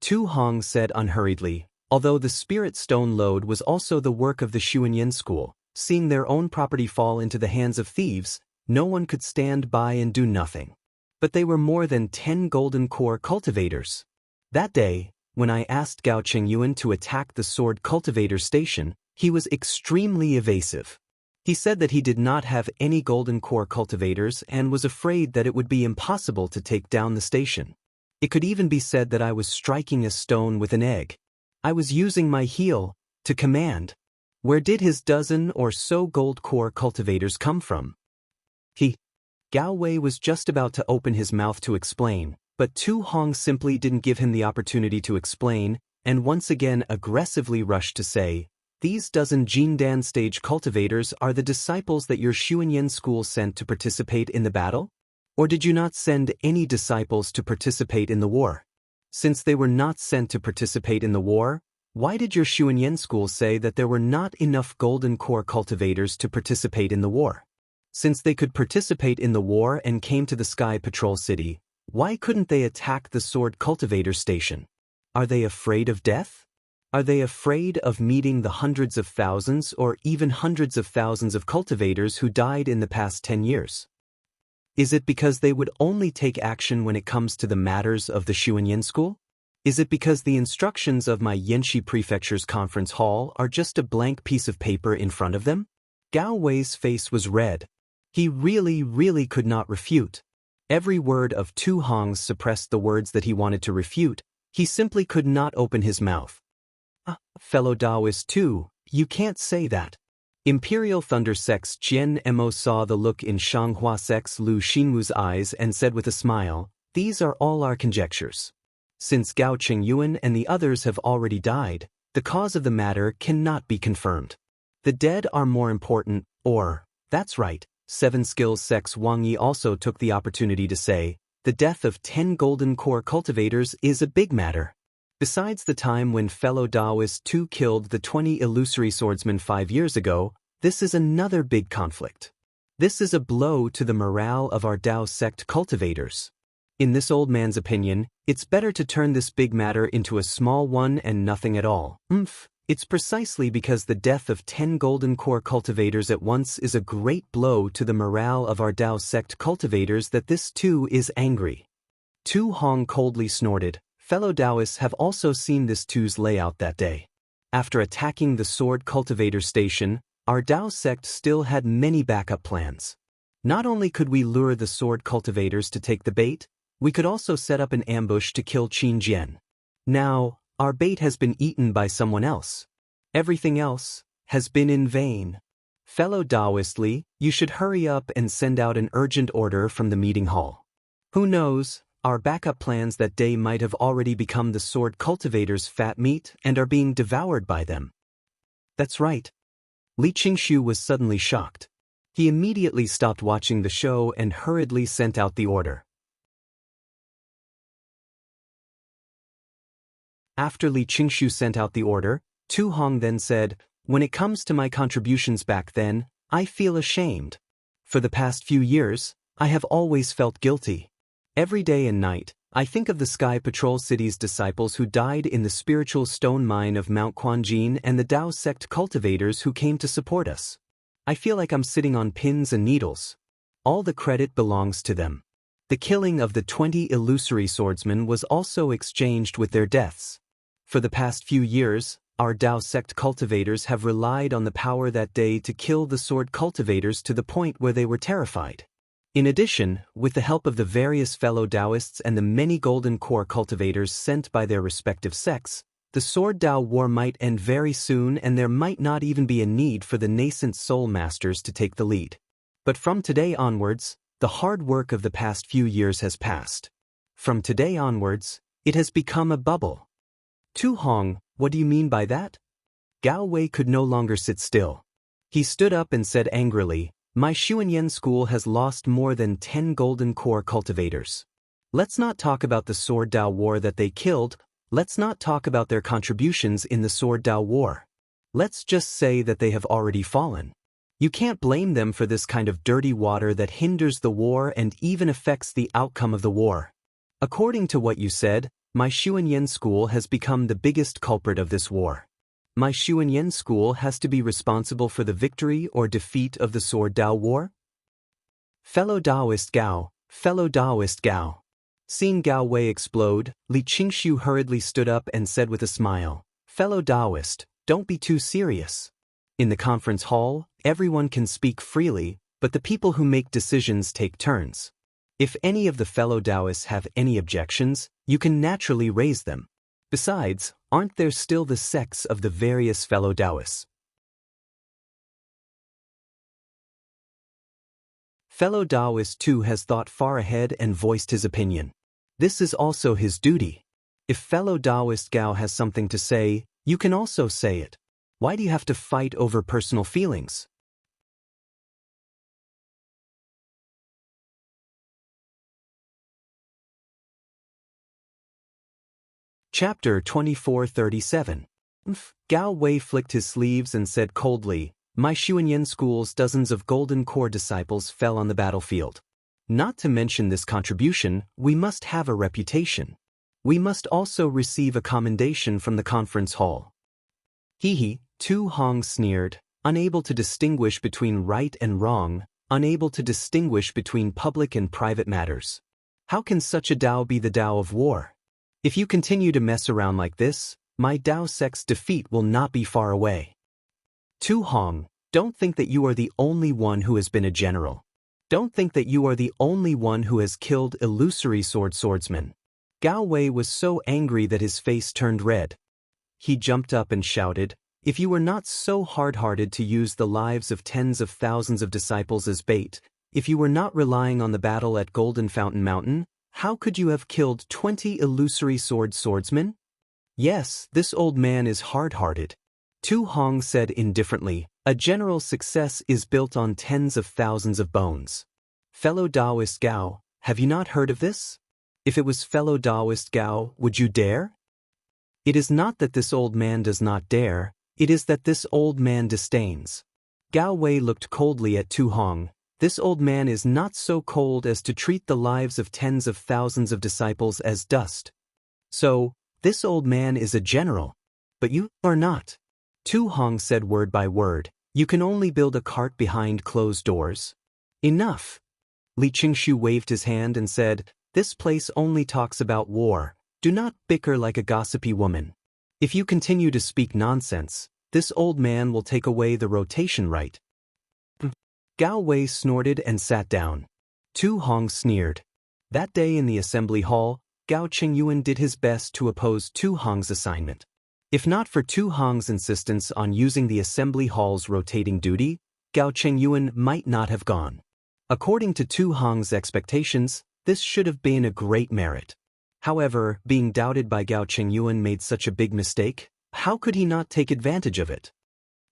Tu Hong said unhurriedly, although the spirit stone lode was also the work of the Xuanyan School, seeing their own property fall into the hands of thieves, no one could stand by and do nothing. But they were more than 10 golden core cultivators. That day, when I asked Gao Chengyuan to attack the sword cultivator station, he was extremely evasive. He said that he did not have any golden core cultivators and was afraid that it would be impossible to take down the station. It could even be said that I was striking a stone with an egg. I was using my heel to command. Where did his dozen or so gold core cultivators come from? Gao Wei was just about to open his mouth to explain, but Tu Hong simply didn't give him the opportunity to explain, and once again aggressively rushed to say, these dozen Jindan stage cultivators are the disciples that your Xuanyan school sent to participate in the battle? Or did you not send any disciples to participate in the war? Since they were not sent to participate in the war, why did your Xuanyan school say that there were not enough golden core cultivators to participate in the war? Since they could participate in the war and came to the Sky Patrol City, why couldn't they attack the sword cultivator station? Are they afraid of death? Are they afraid of meeting the hundreds of thousands or even hundreds of thousands of cultivators who died in the past 10 years? Is it because they would only take action when it comes to the matters of the Xuanyan school? Is it because the instructions of my Yanxi Prefecture's conference hall are just a blank piece of paper in front of them? Gao Wei's face was red. He really could not refute. Every word of Tu Hong's suppressed the words that he wanted to refute. He simply could not open his mouth. Fellow Daoist too, you can't say that. Imperial Thunder Sect's Jian Mo saw the look in Shanghua Sect's Lu Xinwu's eyes and said with a smile, "These are all our conjectures. Since Gao Qingyuan and the others have already died, the cause of the matter cannot be confirmed. The dead are more important, or, that's right." Seven Skills Sect's Wang Yi also took the opportunity to say, "The death of 10 golden core cultivators is a big matter. Besides the time when fellow Daoist 2 killed the 20 illusory swordsmen 5 years ago, this is another big conflict. This is a blow to the morale of our Dao sect cultivators. In this old man's opinion, it's better to turn this big matter into a small one and nothing at all. It's precisely because the death of 10 golden core cultivators at once is a great blow to the morale of our Dao sect cultivators that this too is angry." Tu Hong coldly snorted. Fellow Daoists have also seen this two's layout that day. After attacking the Sword Cultivator Station, our Dao sect still had many backup plans. Not only could we lure the Sword Cultivators to take the bait, we could also set up an ambush to kill Qin Jian. Now, our bait has been eaten by someone else. Everything else has been in vain. Fellow Daoist Li, you should hurry up and send out an urgent order from the meeting hall. Who knows? Our backup plans that day might have already become the Sword Cultivators' fat meat and are being devoured by them. That's right. Li Qingshu was suddenly shocked. He immediately stopped watching the show and hurriedly sent out the order. After Li Qingshu sent out the order, Tu Hong then said, "When it comes to my contributions back then, I feel ashamed. For the past few years, I have always felt guilty. Every day and night, I think of the Sky Patrol City's disciples who died in the spiritual stone mine of Mount Quanjin and the Dao sect cultivators who came to support us. I feel like I'm sitting on pins and needles. All the credit belongs to them. The killing of the 20 illusory swordsmen was also exchanged with their deaths. For the past few years, our Dao sect cultivators have relied on the power that day to kill the sword cultivators to the point where they were terrified. In addition, with the help of the various fellow Daoists and the many golden core cultivators sent by their respective sects, the Sword Dao War might end very soon and there might not even be a need for the nascent soul masters to take the lead. But from today onwards, the hard work of the past few years has passed. From today onwards, it has become a bubble." Tu Hong, what do you mean by that? Gao Wei could no longer sit still. He stood up and said angrily, "My Xuanyan school has lost more than 10 golden core cultivators. Let's not talk about the Sword Dao War that they killed, let's not talk about their contributions in the Sword Dao War. Let's just say that they have already fallen. You can't blame them for this kind of dirty water that hinders the war and even affects the outcome of the war. According to what you said, my Xuanyan school has become the biggest culprit of this war. My Xuanyan school has to be responsible for the victory or defeat of the Sword Dao War?" Fellow Daoist Gao, fellow Daoist Gao. Seeing Gao Wei explode, Li Qingshu hurriedly stood up and said with a smile, "Fellow Daoist, don't be too serious. In the conference hall, everyone can speak freely, but the people who make decisions take turns. If any of the fellow Daoists have any objections, you can naturally raise them. Besides, aren't there still the sects of the various fellow Daoists?" Fellow Daoist too has thought far ahead and voiced his opinion. This is also his duty. If fellow Daoist Gao has something to say, you can also say it. Why do you have to fight over personal feelings? Chapter 2437. Gao Wei flicked his sleeves and said coldly, "My Xuanyan school's dozens of golden core disciples fell on the battlefield. Not to mention this contribution, we must have a reputation. We must also receive a commendation from the conference hall. Hee hee, Tu Hong sneered, unable to distinguish between right and wrong, unable to distinguish between public and private matters. How can such a Dao be the Dao of war? If you continue to mess around like this, my Dao sect's defeat will not be far away. Tu Hong, don't think that you are the only one who has been a general. Don't think that you are the only one who has killed illusory swordsmen. Gao Wei was so angry that his face turned red. He jumped up and shouted, "If you were not so hard-hearted to use the lives of tens of thousands of disciples as bait, if you were not relying on the battle at Golden Fountain Mountain, how could you have killed 20 illusory swordsmen?" "Yes, this old man is hard-hearted," Tu Hong said indifferently. "A general's success is built on tens of thousands of bones." "Fellow Daoist Gao, have you not heard of this? If it was fellow Daoist Gao, would you dare?" "It is not that this old man does not dare, it is that this old man disdains." Gao Wei looked coldly at Tu Hong. "This old man is not so cold as to treat the lives of tens of thousands of disciples as dust. So, this old man is a general. But you are not." Tu Hong said word by word, "You can only build a cart behind closed doors." "Enough." Li Qingshu waved his hand and said, "This place only talks about war. Do not bicker like a gossipy woman. If you continue to speak nonsense, this old man will take away the rotation right." Gao Wei snorted and sat down. Tu Hong sneered. That day in the assembly hall, Gao Qingyuan did his best to oppose Tu Hong's assignment. If not for Tu Hong's insistence on using the assembly hall's rotating duty, Gao Qingyuan might not have gone. According to Tu Hong's expectations, this should have been a great merit. However, being doubted by Gao Qingyuan made such a big mistake. How could he not take advantage of it?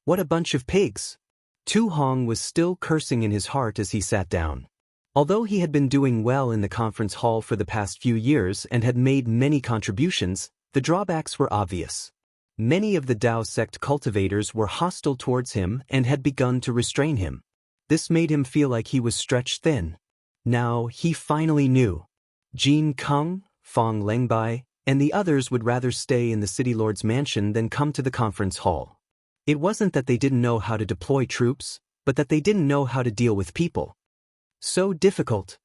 What a bunch of pigs! Tu Hong was still cursing in his heart as he sat down. Although he had been doing well in the conference hall for the past few years and had made many contributions, the drawbacks were obvious. Many of the Dao sect cultivators were hostile towards him and had begun to restrain him. This made him feel like he was stretched thin. Now he finally knew. Jin Keng, Fong Lengbai, and the others would rather stay in the city lord's mansion than come to the conference hall. It wasn't that they didn't know how to deploy troops, but that they didn't know how to deal with people. So difficult.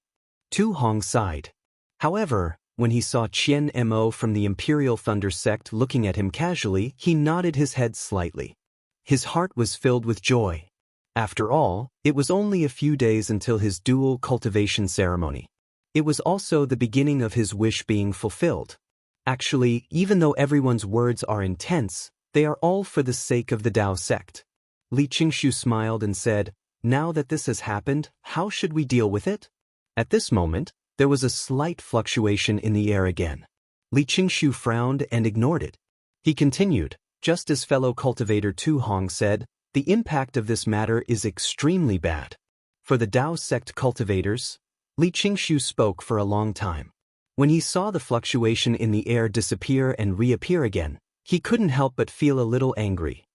Tu Hong sighed. However, when he saw Qian Mo from the Imperial Thunder sect looking at him casually, he nodded his head slightly. His heart was filled with joy. After all, it was only a few days until his dual cultivation ceremony. It was also the beginning of his wish being fulfilled. Actually, even though everyone's words are intense, they are all for the sake of the Dao sect. Li Qingshu smiled and said, "Now that this has happened, how should we deal with it?" At this moment, there was a slight fluctuation in the air again. Li Qingshu frowned and ignored it. He continued, "Just as fellow cultivator Tu Hong said, the impact of this matter is extremely bad. For the Dao sect cultivators," Li Qingshu spoke for a long time. When he saw the fluctuation in the air disappear and reappear again, he couldn't help but feel a little angry.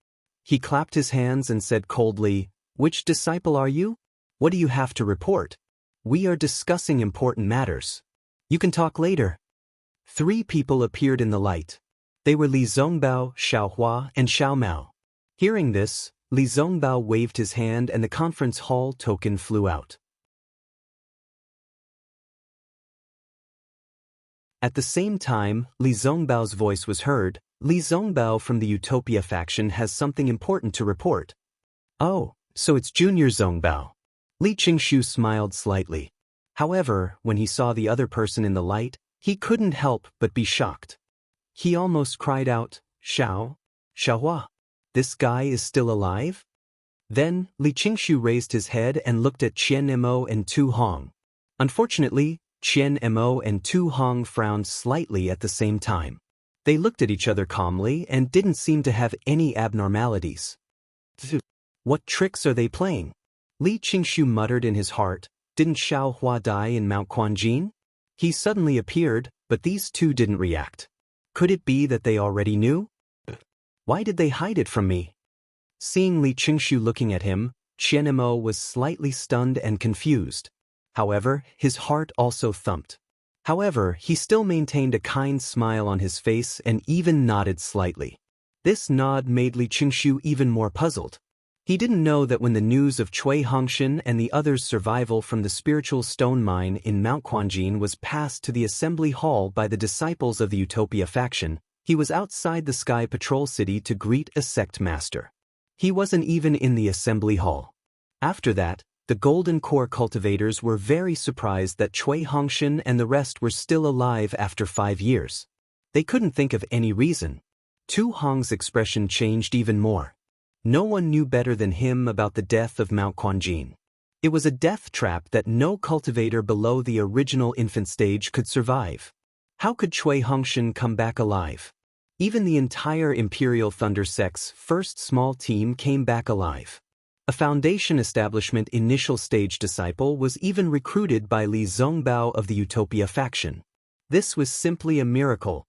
He clapped his hands and said coldly, "Which disciple are you? What do you have to report? We are discussing important matters. You can talk later." 3 people appeared in the light. They were Li Zongbao, Xiaohua, and Xiao Mao. Hearing this, Li Zongbao waved his hand and the conference hall token flew out. At the same time, Li Zongbao's voice was heard. "Li Zongbao from the Utopia faction has something important to report." "Oh, so it's Junior Zongbao." Li Qingshu smiled slightly. However, when he saw the other person in the light, he couldn't help but be shocked. He almost cried out, Xiaohua, this guy is still alive?" Then, Li Qingshu raised his head and looked at Qian Mo and Tu Hong. Unfortunately, Qian Mo and Tu Hong frowned slightly at the same time. They looked at each other calmly and didn't seem to have any abnormalities. What tricks are they playing? Li Qingshu muttered in his heart. Didn't Xiaohua die in Mount Quanjin? He suddenly appeared, but these two didn't react. Could it be that they already knew? Why did they hide it from me? Seeing Li Qingshu looking at him, Qian Mo was slightly stunned and confused. However, his heart also thumped. However, he still maintained a kind smile on his face and even nodded slightly. This nod made Li Qingshu even more puzzled. He didn't know that when the news of Cui Hongxin and the others' survival from the spiritual stone mine in Mount Quanjin was passed to the assembly hall by the disciples of the Utopia faction, he was outside the Sky Patrol City to greet a sect master. He wasn't even in the assembly hall. After that, the Golden Core cultivators were very surprised that Cui Hongxin and the rest were still alive after 5 years. They couldn't think of any reason. Tu Hong's expression changed even more. No one knew better than him about the death of Mount Quanjin. It was a death trap that no cultivator below the original infant stage could survive. How could Cui Hongxin come back alive? Even the entire Imperial Thunder Sect's first small team came back alive. A Foundation Establishment initial stage disciple was even recruited by Li Zongbao of the Utopia faction. This was simply a miracle.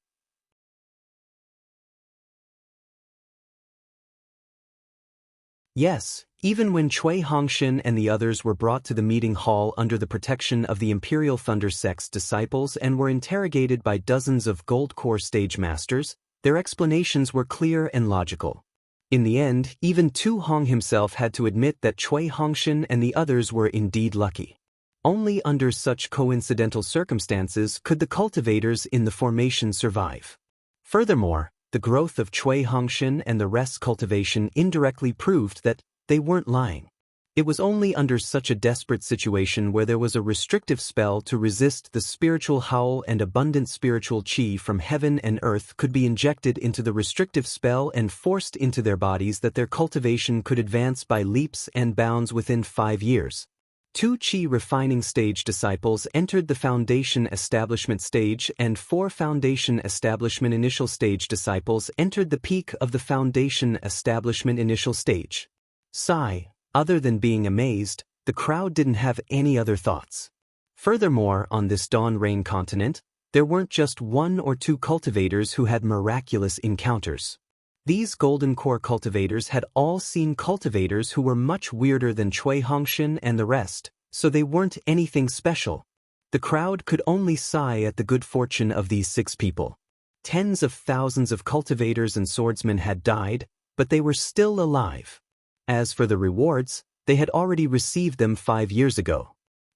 Yes, even when Cui Hongxin and the others were brought to the meeting hall under the protection of the Imperial Thunder Sect's disciples and were interrogated by dozens of Gold Core stage masters, their explanations were clear and logical. In the end, even Tu Hong himself had to admit that Cui Hongxin and the others were indeed lucky. Only under such coincidental circumstances could the cultivators in the formation survive. Furthermore, the growth of Cui Hongxin and the rest's cultivation indirectly proved that they weren't lying. It was only under such a desperate situation where there was a restrictive spell to resist the spiritual howl and abundant spiritual qi from heaven and earth could be injected into the restrictive spell and forced into their bodies that their cultivation could advance by leaps and bounds within 5 years. 2 Qi refining stage disciples entered the Foundation Establishment stage and 4 Foundation Establishment initial stage disciples entered the peak of the Foundation Establishment initial stage. Sigh, other than being amazed, the crowd didn't have any other thoughts. Furthermore, on this Dawn Rain continent, there weren't just 1 or 2 cultivators who had miraculous encounters. These Golden Core cultivators had all seen cultivators who were much weirder than Cui Hongxin and the rest, so they weren't anything special. The crowd could only sigh at the good fortune of these 6 people. Tens of thousands of cultivators and swordsmen had died, but they were still alive. As for the rewards, they had already received them 5 years ago.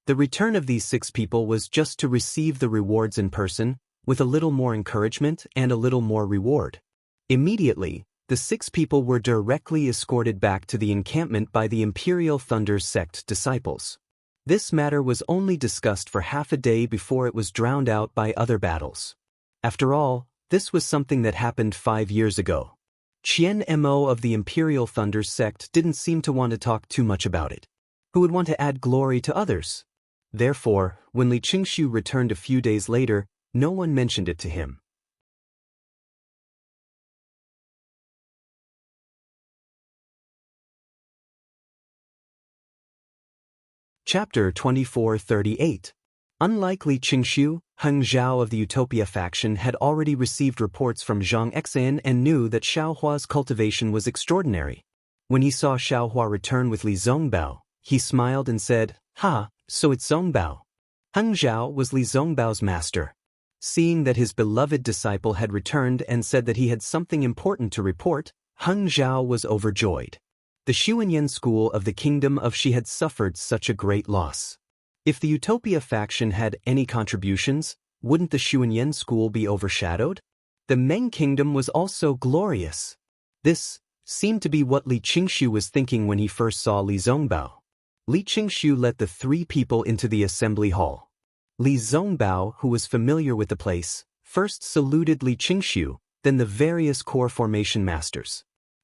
The return of these 6 people was just to receive the rewards in person, with a little more encouragement and a little more reward. Immediately, the 6 people were directly escorted back to the encampment by the Imperial Thunder Sect disciples. This matter was only discussed for half a day before it was drowned out by other battles. After all, this was something that happened 5 years ago. Qian Mo of the Imperial Thunder Sect didn't seem to want to talk too much about it. Who would want to add glory to others? Therefore, when Li Qingshu returned a few days later, no one mentioned it to him. Chapter 2438. Unlike Li Qingshu, Heng Zhao of the Utopia faction had already received reports from Zhang Exan and knew that Xiaohua's cultivation was extraordinary. When he saw Xiaohua return with Li Zongbao, he smiled and said, "Ha, so it's Zongbao." Heng Zhao was Li Zongbao's master. Seeing that his beloved disciple had returned and said that he had something important to report, Heng Zhao was overjoyed. The Xuanyan school of the Kingdom of Xi had suffered such a great loss. If the Utopia faction had any contributions, wouldn't the Xuanyan school be overshadowed? The Meng Kingdom was also glorious. This seemed to be what Li Qingshu was thinking when he first saw Li Zongbao. Li Qingshu let the 3 people into the assembly hall. Li Zongbao, who was familiar with the place, first saluted Li Qingshu, then the various core formation masters.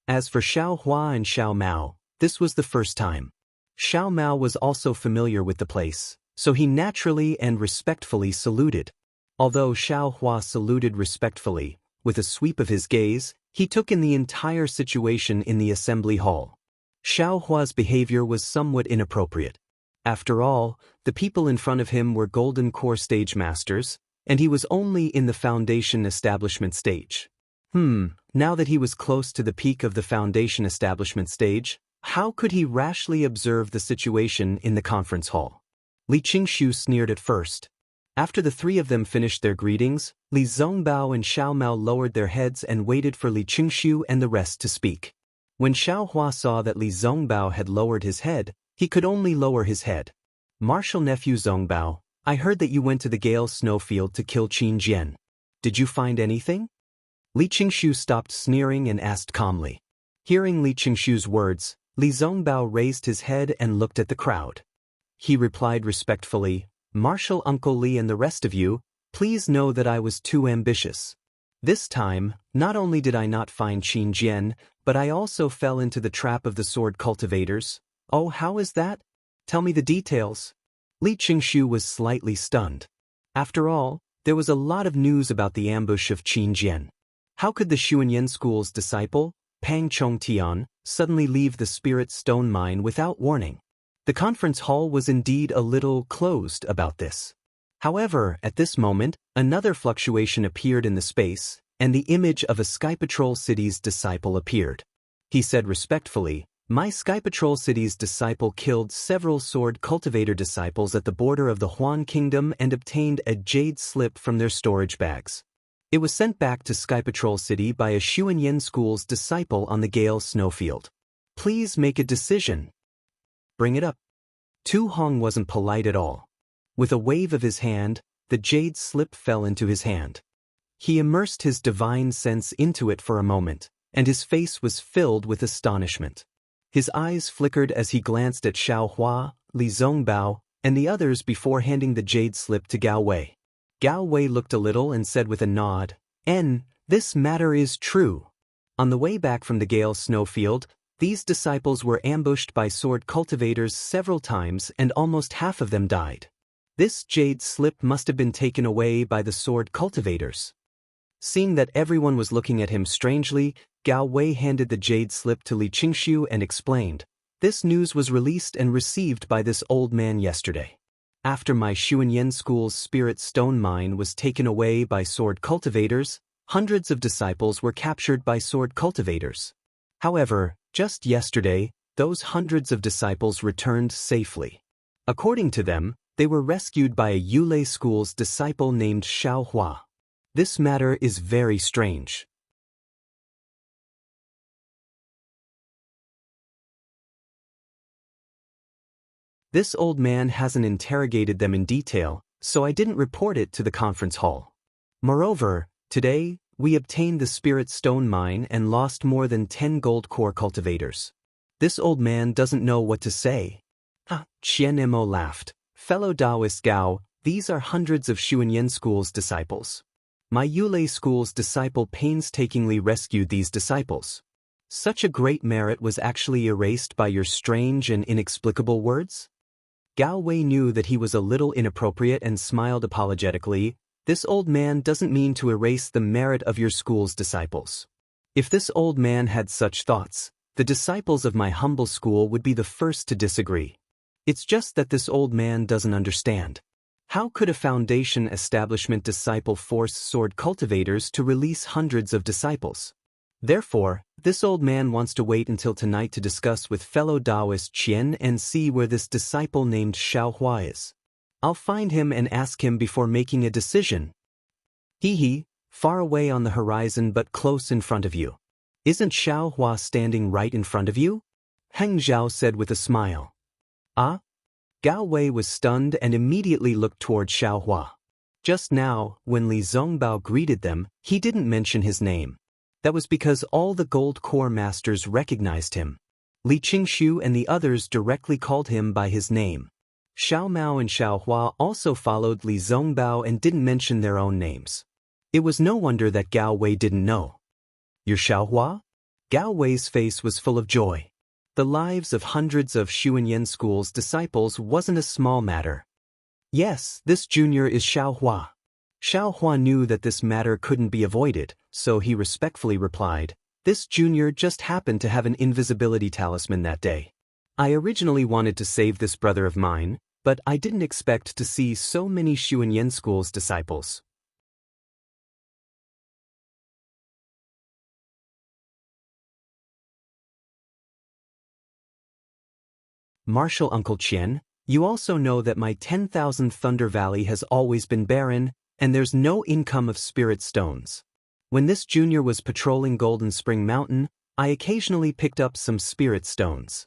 As for Xiaohua and Xiao Mao, this was the first time. Xiao Mao was also familiar with the place, so he naturally and respectfully saluted. Although Xiaohua saluted respectfully, with a sweep of his gaze, he took in the entire situation in the assembly hall. Xiaohua's behavior was somewhat inappropriate. After all, the people in front of him were Golden Core stage masters, and he was only in the Foundation Establishment stage. Now that he was close to the peak of the Foundation Establishment stage, how could he rashly observe the situation in the conference hall? Li Qingshu sneered at first. After the three of them finished their greetings, Li Zongbao and Xiao Mao lowered their heads and waited for Li Qingxiu and the rest to speak. When Xiao Hua saw that Li Zongbao had lowered his head, he could only lower his head. Martial nephew Zongbao, I heard that you went to the Gale snowfield to kill Qin Jian. Did you find anything? Li Qingxiu stopped sneering and asked calmly. Hearing Li Qingxiu's words, Li Zongbao raised his head and looked at the crowd. He replied respectfully, Martial Uncle Li and the rest of you, please know that I was too ambitious. This time, not only did I not find Qin Jian, but I also fell into the trap of the sword cultivators. Oh, how is that? Tell me the details. Li Qingxiu was slightly stunned. After all, there was a lot of news about the ambush of Qin Jian. How could the Xuanyan school's disciple, Pang Chongtian, suddenly leave the spirit stone mine without warning? The conference hall was indeed a little closed about this. However, at this moment, another fluctuation appeared in the space, and the image of a Sky Patrol City's disciple appeared. He said respectfully, My Sky Patrol City's disciple killed several sword cultivator disciples at the border of the Huan Kingdom and obtained a jade slip from their storage bags. It was sent back to Sky Patrol City by a Xuanyan school's disciple on the Gale snowfield. Please make a decision. Bring it up. Tu Hong wasn't polite at all. With a wave of his hand, the jade slip fell into his hand. He immersed his divine sense into it for a moment, and his face was filled with astonishment. His eyes flickered as he glanced at Xiao Hua, Li Zongbao, and the others before handing the jade slip to Gao Wei. Gao Wei looked a little and said with a nod, This matter is true. On the way back from the Gale snowfield, these disciples were ambushed by sword cultivators several times and almost half of them died. This jade slip must have been taken away by the sword cultivators. Seeing that everyone was looking at him strangely, Gao Wei handed the jade slip to Li Qingxiu and explained, This news was released and received by this old man yesterday. After my Xuanyan school's spirit stone mine was taken away by sword cultivators, hundreds of disciples were captured by sword cultivators. However, just yesterday, those hundreds of disciples returned safely. According to them, they were rescued by a Yulei school's disciple named Xiao Hua. This matter is very strange. This old man hasn't interrogated them in detail, so I didn't report it to the conference hall. Moreover, today, we obtained the spirit stone mine and lost more than 10 gold core cultivators. This old man doesn't know what to say. Qian Mo laughed. Fellow Daoist Gao, these are hundreds of Xuanyan school's disciples. My Yulei school's disciple painstakingly rescued these disciples. Such a great merit was actually erased by your strange and inexplicable words? Gao Wei knew that he was a little inappropriate and smiled apologetically. This old man doesn't mean to erase the merit of your school's disciples. If this old man had such thoughts, the disciples of my humble school would be the first to disagree. It's just that this old man doesn't understand. How could a foundation establishment disciple force sword cultivators to release hundreds of disciples? Therefore, this old man wants to wait until tonight to discuss with fellow Daoist Qian and see where this disciple named Xiao Hua is. I'll find him and ask him before making a decision. Far away on the horizon but close in front of you. Isn't Xiao Hua standing right in front of you? Heng Zhao said with a smile. Ah? Gao Wei was stunned and immediately looked toward Xiao Hua. Just now, when Li Zongbao greeted them, he didn't mention his name. That was because all the gold core masters recognized him. Li Qingxiu and the others directly called him by his name. Xiao Mao and Xiao Hua also followed Li Zongbao and didn't mention their own names. It was no wonder that Gao Wei didn't know. You're Xiao Hua? Gao Wei's face was full of joy. The lives of hundreds of Xuanyan school's disciples wasn't a small matter. Yes, this junior is Xiao Hua. Xiao Hua knew that this matter couldn't be avoided, so he respectfully replied, This junior just happened to have an invisibility talisman that day. I originally wanted to save this brother of mine, but I didn't expect to see so many Xuanyan school's disciples. Martial Uncle Qian, You also know that my 10,000 Thunder Valley has always been barren, and there's no income of spirit stones. When this junior was patrolling Golden Spring Mountain, I occasionally picked up some spirit stones.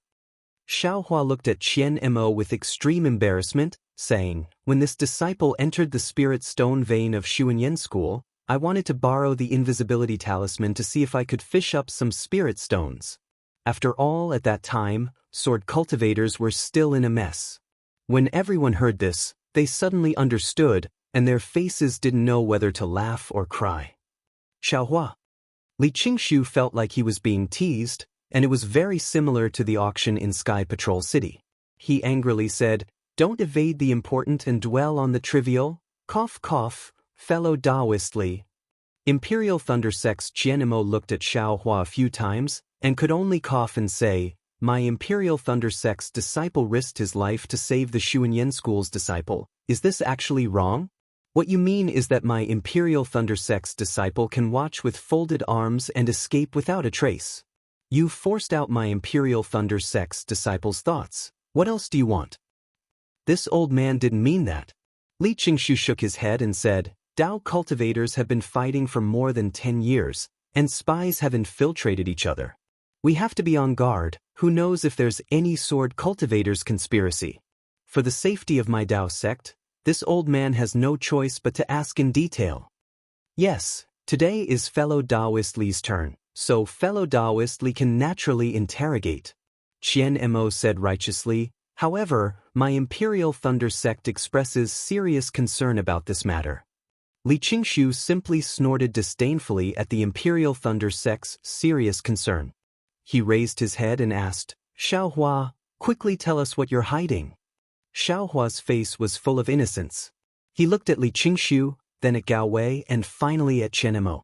Xiaohua looked at Qian Mo with extreme embarrassment, saying, when this disciple entered the spirit stone vein of Xuanyan School, I wanted to borrow the invisibility talisman to see if I could fish up some spirit stones. After all, at that time, sword cultivators were still in a mess. When everyone heard this, they suddenly understood, and their faces didn't know whether to laugh or cry. Xiaohua. Li Qingshu felt like he was being teased, and it was very similar to the auction in Sky Patrol City. He angrily said, "Don't evade the important and dwell on the trivial. Cough cough, fellow Daoist Li." Imperial Thunder Sect's Qianmo looked at Xiaohua a few times, and could only cough and say, "My Imperial Thunder Sect's disciple risked his life to save the Xuanyan School's disciple. Is this actually wrong? What you mean is that my Imperial Thunder Sect's disciple can watch with folded arms and escape without a trace. You forced out my Imperial Thunder Sect's disciple's thoughts. What else do you want?" This old man didn't mean that. Li Qingshu shook his head and said, "Dao cultivators have been fighting for more than 10 years, and spies have infiltrated each other. We have to be on guard. Who knows if there's any sword cultivators conspiracy? For the safety of my Dao sect, this old man has no choice but to ask in detail." Yes, today is fellow Daoist Li's turn, so fellow Daoist Li can naturally interrogate. Qian Mo said righteously, "However, my Imperial Thunder Sect expresses serious concern about this matter." Li Qingshu simply snorted disdainfully at the Imperial Thunder Sect's serious concern. He raised his head and asked, "Xiaohua, quickly tell us what you're hiding." Xiaohua's face was full of innocence. He looked at Li Qingshu, then at Gao Wei, and finally at Qian Mo.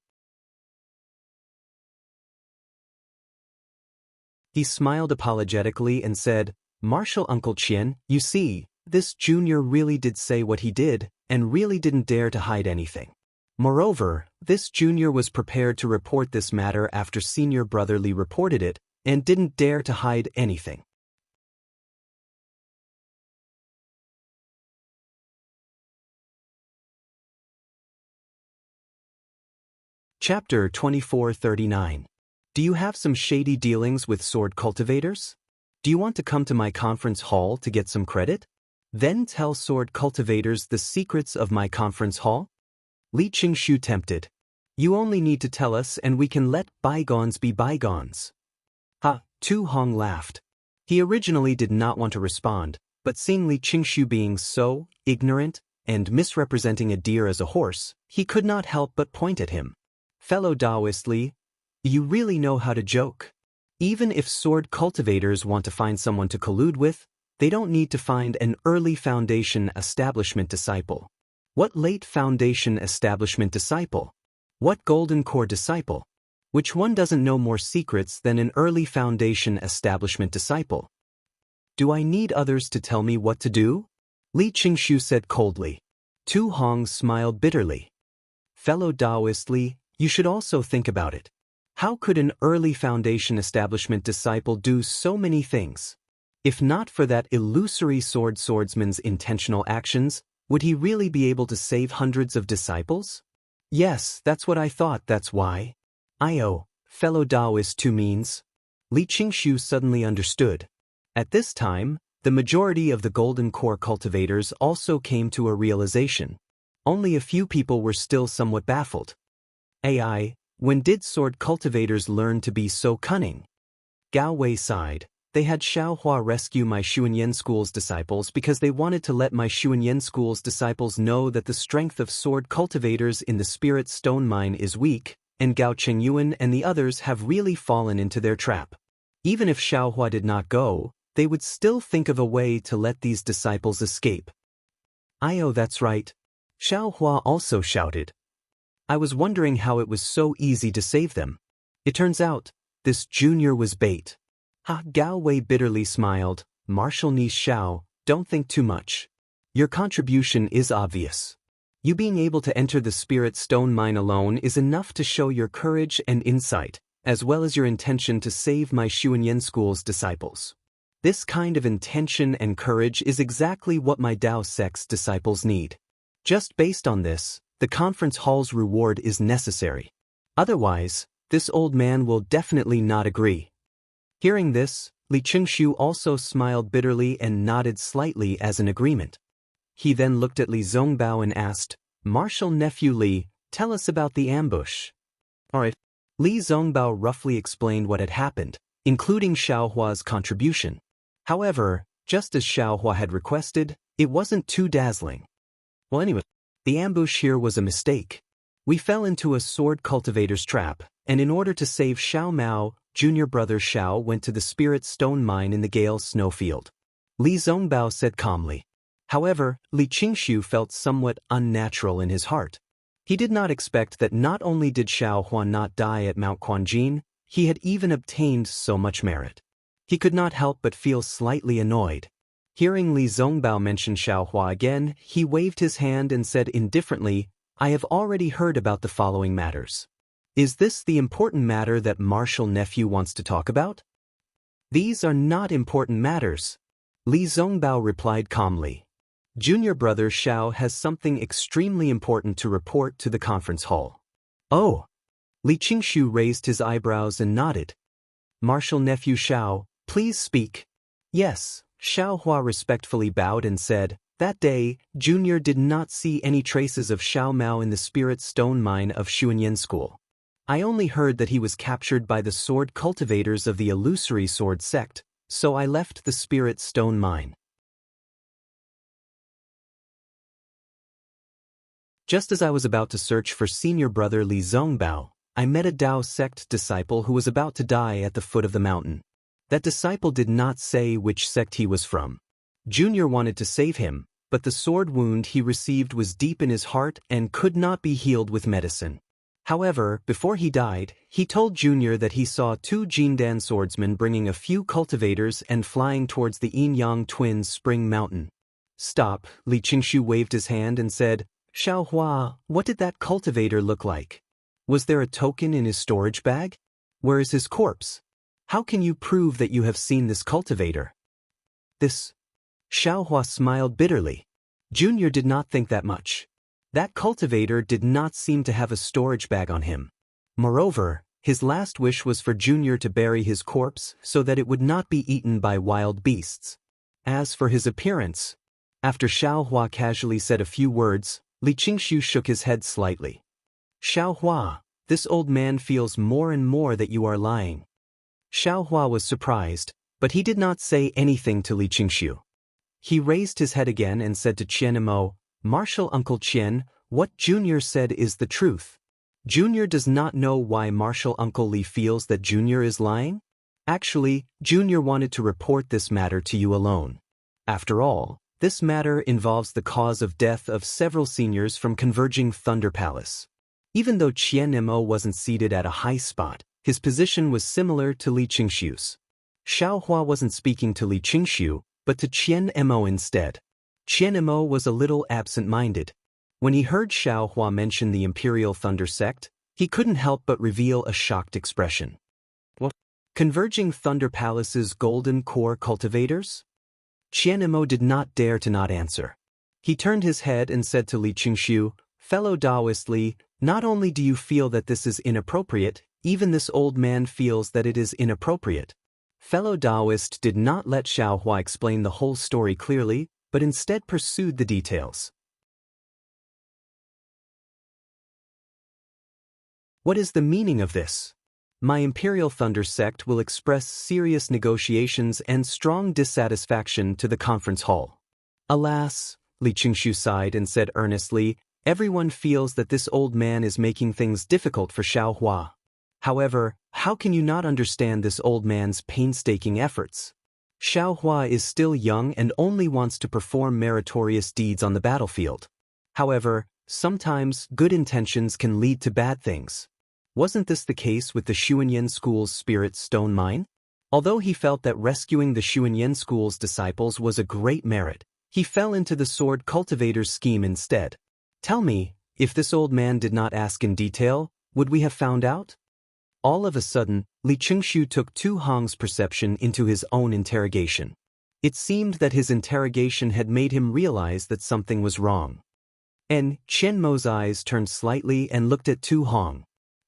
He smiled apologetically and said, "Martial Uncle Qian, you see, this junior really did say what he did, and really didn't dare to hide anything. Moreover, this junior was prepared to report this matter after senior brother Li reported it, and didn't dare to hide anything." Chapter 2439. Do you have some shady dealings with sword cultivators? Do you want to come to my conference hall to get some credit? Then tell sword cultivators the secrets of my conference hall? Li Qingshu tempted. "You only need to tell us and we can let bygones be bygones." Ha, Tu Hong laughed. He originally did not want to respond, but seeing Li Qingshu being so ignorant and misrepresenting a deer as a horse, he could not help but point at him. "Fellow Daoist Li, you really know how to joke. Even if sword cultivators want to find someone to collude with, they don't need to find an early Foundation establishment disciple. What late Foundation establishment disciple? What Golden Core disciple? Which one doesn't know more secrets than an early Foundation establishment disciple? Do I need others to tell me what to do?" Li Qingshu said coldly. Tu Hong smiled bitterly. "Fellow Daoist Li, you should also think about it. How could an early Foundation establishment disciple do so many things? If not for that illusory swordsman's intentional actions, would he really be able to save hundreds of disciples?" "Yes, that's what I thought, that's why." Fellow Daoist too means. Li Qingshu suddenly understood. At this time, the majority of the Golden Core cultivators also came to a realization. Only a few people were still somewhat baffled. When did sword cultivators learn to be so cunning? Gao Wei sighed. "They had Xiaohua rescue my Xuanyan School's disciples because they wanted to let my Xuanyan School's disciples know that the strength of sword cultivators in the Spirit Stone Mine is weak, and Gao Chengyuan and the others have really fallen into their trap. Even if Xiaohua did not go, they would still think of a way to let these disciples escape." That's right. Xiaohua also shouted. "I was wondering how it was so easy to save them. It turns out, this junior was bait." Gao Wei bitterly smiled. "Marshal Ni Xiao, don't think too much. Your contribution is obvious. You being able to enter the Spirit Stone Mine alone is enough to show your courage and insight, as well as your intention to save my Xuanyan School's disciples. This kind of intention and courage is exactly what my Dao sect's disciples need. Just based on this, the conference hall's reward is necessary. Otherwise, this old man will definitely not agree. Hearing this, Li Qingshu also smiled bitterly and nodded slightly as an agreement. He then looked at Li Zongbao and asked, "Martial nephew Li, tell us about the ambush." Alright. Li Zongbao roughly explained what had happened, including Xiaohua's contribution. However, just as Xiaohua had requested, it wasn't too dazzling. Well anyway, the ambush here was a mistake. We fell into a sword cultivator's trap, and in order to save Xiao Mao, junior brother Xiao went to the spirit stone mine in the Gale's snowfield. Li Zongbao said calmly. However, Li Qingshu felt somewhat unnatural in his heart. He did not expect that not only did Xiaohua not die at Mount Quanjin, he had even obtained so much merit. He could not help but feel slightly annoyed. Hearing Li Zongbao mention Xiaohua again, he waved his hand and said indifferently, "I have already heard about the following matters. Is this the important matter that martial nephew wants to talk about?" "These are not important matters," Li Zongbao replied calmly. "Junior brother Xiao has something extremely important to report to the conference hall." "Oh." Li Qingshu raised his eyebrows and nodded. "Martial nephew Xiao, please speak." "Yes," Xiaohua respectfully bowed and said, "That day, Junior did not see any traces of Xiao Mao in the spirit stone mine of Xuanyan School. I only heard that he was captured by the sword cultivators of the illusory sword sect, so I left the spirit stone mine. Just as I was about to search for senior brother Li Zongbao, I met a Dao sect disciple who was about to die at the foot of the mountain. That disciple did not say which sect he was from. Junior wanted to save him, but the sword wound he received was deep in his heart and could not be healed with medicine. However, before he died, he told Junior that he saw two Jindan swordsmen bringing a few cultivators and flying towards the Yin-Yang twins' spring mountain. "Stop," Li Qingshu waved his hand and said, "Xiaohua, what did that cultivator look like? Was there a token in his storage bag? Where is his corpse? How can you prove that you have seen this cultivator?" This. Xiaohua smiled bitterly. Junior did not think that much. That cultivator did not seem to have a storage bag on him. Moreover, his last wish was for Junior to bury his corpse so that it would not be eaten by wild beasts. As for his appearance, after Xiaohua casually said a few words, Li Qingshu shook his head slightly. "Xiaohua, this old man feels more and more that you are lying." Xiaohua was surprised, but he did not say anything to Li Qingshu. He raised his head again and said to Qian Mo, "Martial Uncle Qian, what Junior said is the truth. Junior does not know why Martial Uncle Li feels that Junior is lying. Actually, Junior wanted to report this matter to you alone. After all, this matter involves the cause of death of several seniors from converging Thunder Palace." Even though Qian Mo wasn't seated at a high spot, his position was similar to Li Qingshu's. Xiaohua wasn't speaking to Li Qingshu, but to Qian Mo instead. Qian Mo was a little absent-minded. When he heard Xiaohua mention the Imperial Thunder Sect, he couldn't help but reveal a shocked expression. "What? Converging Thunder Palace's golden core cultivators?" Qian Mo did not dare to not answer. He turned his head and said to Li Qingshu, "Fellow Daoist Li, not only do you feel that this is inappropriate, even this old man feels that it is inappropriate." Fellow Daoist did not let Xiaohua explain the whole story clearly, but instead pursued the details. "What is the meaning of this? My Imperial Thunder sect will express serious negotiations and strong dissatisfaction to the conference hall." "Alas," Li Qingshu sighed and said earnestly, "everyone feels that this old man is making things difficult for Xiaohua. However, how can you not understand this old man's painstaking efforts? Xiaohua is still young and only wants to perform meritorious deeds on the battlefield. However, sometimes good intentions can lead to bad things. Wasn't this the case with the Xuanyan School's spirit stone mine? Although he felt that rescuing the Xuanyan School's disciples was a great merit, he fell into the sword cultivator's scheme instead. Tell me, if this old man did not ask in detail, would we have found out?" All of a sudden, Li Qingshu took Tu Hong's perception into his own interrogation. It seemed that his interrogation had made him realize that something was wrong. And Qian Mo's eyes turned slightly and looked at Tu Hong.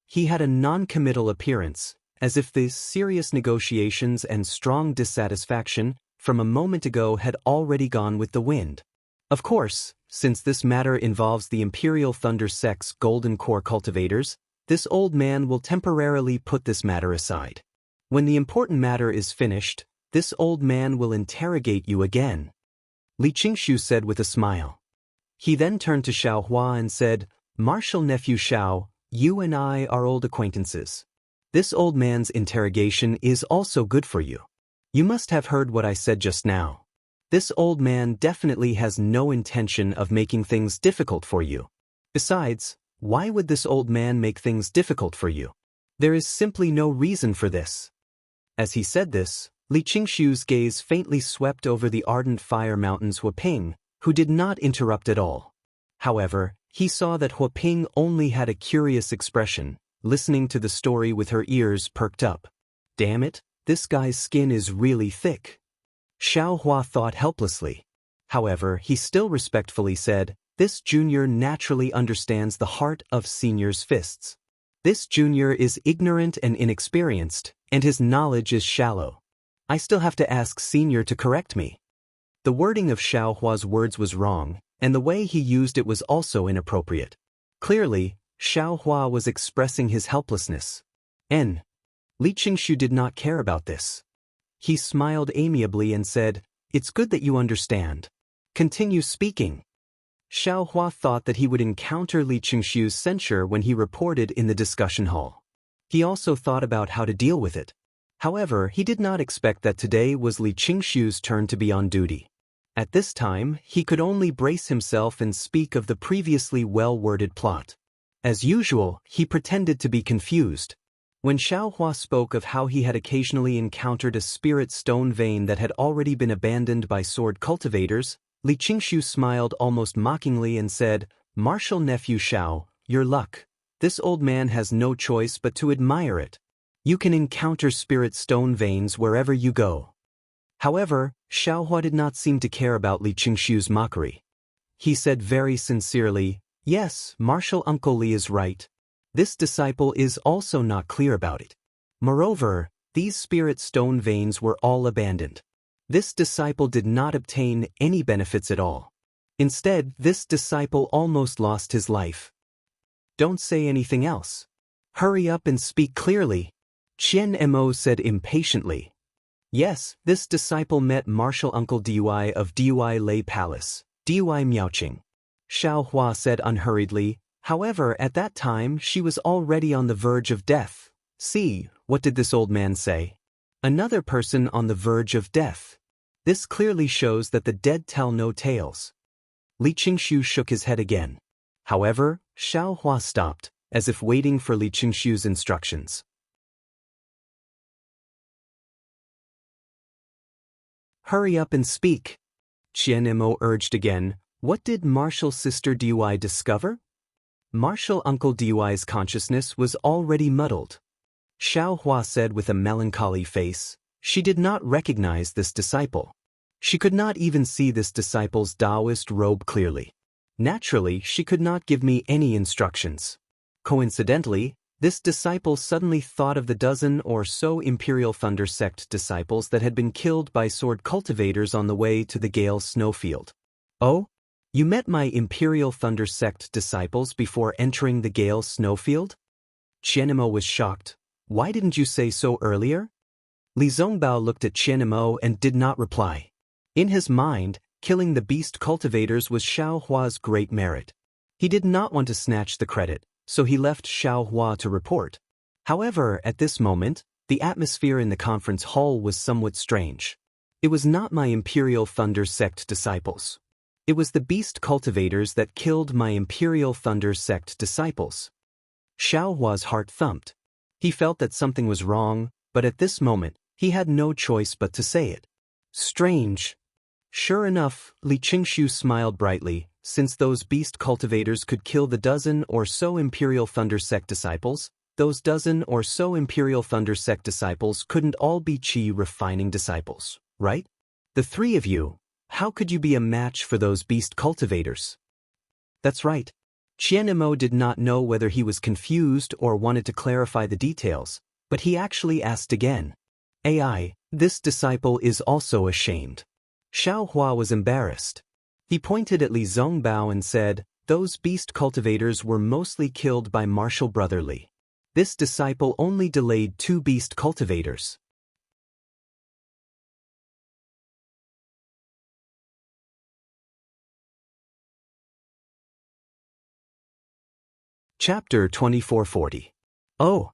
He had a non-committal appearance, as if the serious negotiations and strong dissatisfaction from a moment ago had already gone with the wind. Of course, since this matter involves the Imperial Thunder Sect's Golden Core cultivators, this old man will temporarily put this matter aside. When the important matter is finished, this old man will interrogate you again. Li Qingshu said with a smile. He then turned to Xiaohua and said, Martial nephew Xiao, you and I are old acquaintances. This old man's interrogation is also good for you. You must have heard what I said just now. This old man definitely has no intention of making things difficult for you. Besides, why would this old man make things difficult for you? There is simply no reason for this. As he said this, Li Qingshu's gaze faintly swept over the ardent fire mountain's Huaping, who did not interrupt at all. However, he saw that Huaping only had a curious expression, listening to the story with her ears perked up. Damn it, this guy's skin is really thick. Xiaohua thought helplessly. However, he still respectfully said, this junior naturally understands the heart of senior's fists. This junior is ignorant and inexperienced, and his knowledge is shallow. I still have to ask senior to correct me. The wording of Xiaohua's words was wrong, and the way he used it was also inappropriate. Clearly, Xiaohua was expressing his helplessness. Li Qingshu did not care about this. He smiled amiably and said, it's good that you understand. Continue speaking. Xiaohua thought that he would encounter Li Qingshu's censure when he reported in the discussion hall. He also thought about how to deal with it. However, he did not expect that today was Li Qingshu's turn to be on duty. At this time, he could only brace himself and speak of the previously well-worded plot. As usual, he pretended to be confused. When Xiaohua spoke of how he had occasionally encountered a spirit stone vein that had already been abandoned by sword cultivators, Li Qingshu smiled almost mockingly and said, Martial nephew Xiao, your luck. This old man has no choice but to admire it. You can encounter spirit stone veins wherever you go. However, Xiaohua did not seem to care about Li Qingshu's mockery. He said very sincerely, yes, Martial Uncle Li is right. This disciple is also not clear about it. Moreover, these spirit stone veins were all abandoned. This disciple did not obtain any benefits at all. Instead, this disciple almost lost his life. Don't say anything else. Hurry up and speak clearly. Qian Mo said impatiently. Yes, this disciple met Martial Uncle Dui of Dui Lei Palace, Dui Miaoqing. Xiaohua said unhurriedly. However, at that time she was already on the verge of death. See, what did this old man say? Another person on the verge of death. This clearly shows that the dead tell no tales. Li Qingshu shook his head again. However, Xiaohua stopped, as if waiting for Li Qingshu's instructions. Hurry up and speak. Qian Mo urged again. What did Martial Sister Dui discover? Martial Uncle Dui's consciousness was already muddled. Xiaohua said with a melancholy face. She did not recognize this disciple. She could not even see this disciple's Daoist robe clearly. Naturally, she could not give me any instructions. Coincidentally, this disciple suddenly thought of the dozen or so Imperial Thunder Sect disciples that had been killed by sword cultivators on the way to the Gale snowfield. Oh? You met my Imperial Thunder Sect disciples before entering the Gale snowfield? Qianmo was shocked. Why didn't you say so earlier? Li Zongbao looked at Qianmo and did not reply. In his mind, killing the beast cultivators was Xiaohua's great merit. He did not want to snatch the credit, so he left Xiaohua to report. However, at this moment, the atmosphere in the conference hall was somewhat strange. It was not my Imperial Thunder Sect disciples. It was the beast cultivators that killed my Imperial Thunder Sect disciples. Xiaohua's heart thumped. He felt that something was wrong, but at this moment, he had no choice but to say it. Strange. Sure enough, Li Qingshu smiled brightly. Since those beast cultivators could kill the dozen or so Imperial Thunder Sect disciples, those dozen or so Imperial Thunder Sect disciples couldn't all be Qi refining disciples, right? The three of you, how could you be a match for those beast cultivators? That's right. Qianemo did not know whether he was confused or wanted to clarify the details, but he actually asked again. AI, this disciple is also ashamed. Xiaohua was embarrassed. He pointed at Li Zongbao and said, those beast cultivators were mostly killed by martial brother Li. This disciple only delayed 2 beast cultivators. Chapter 2440. Oh!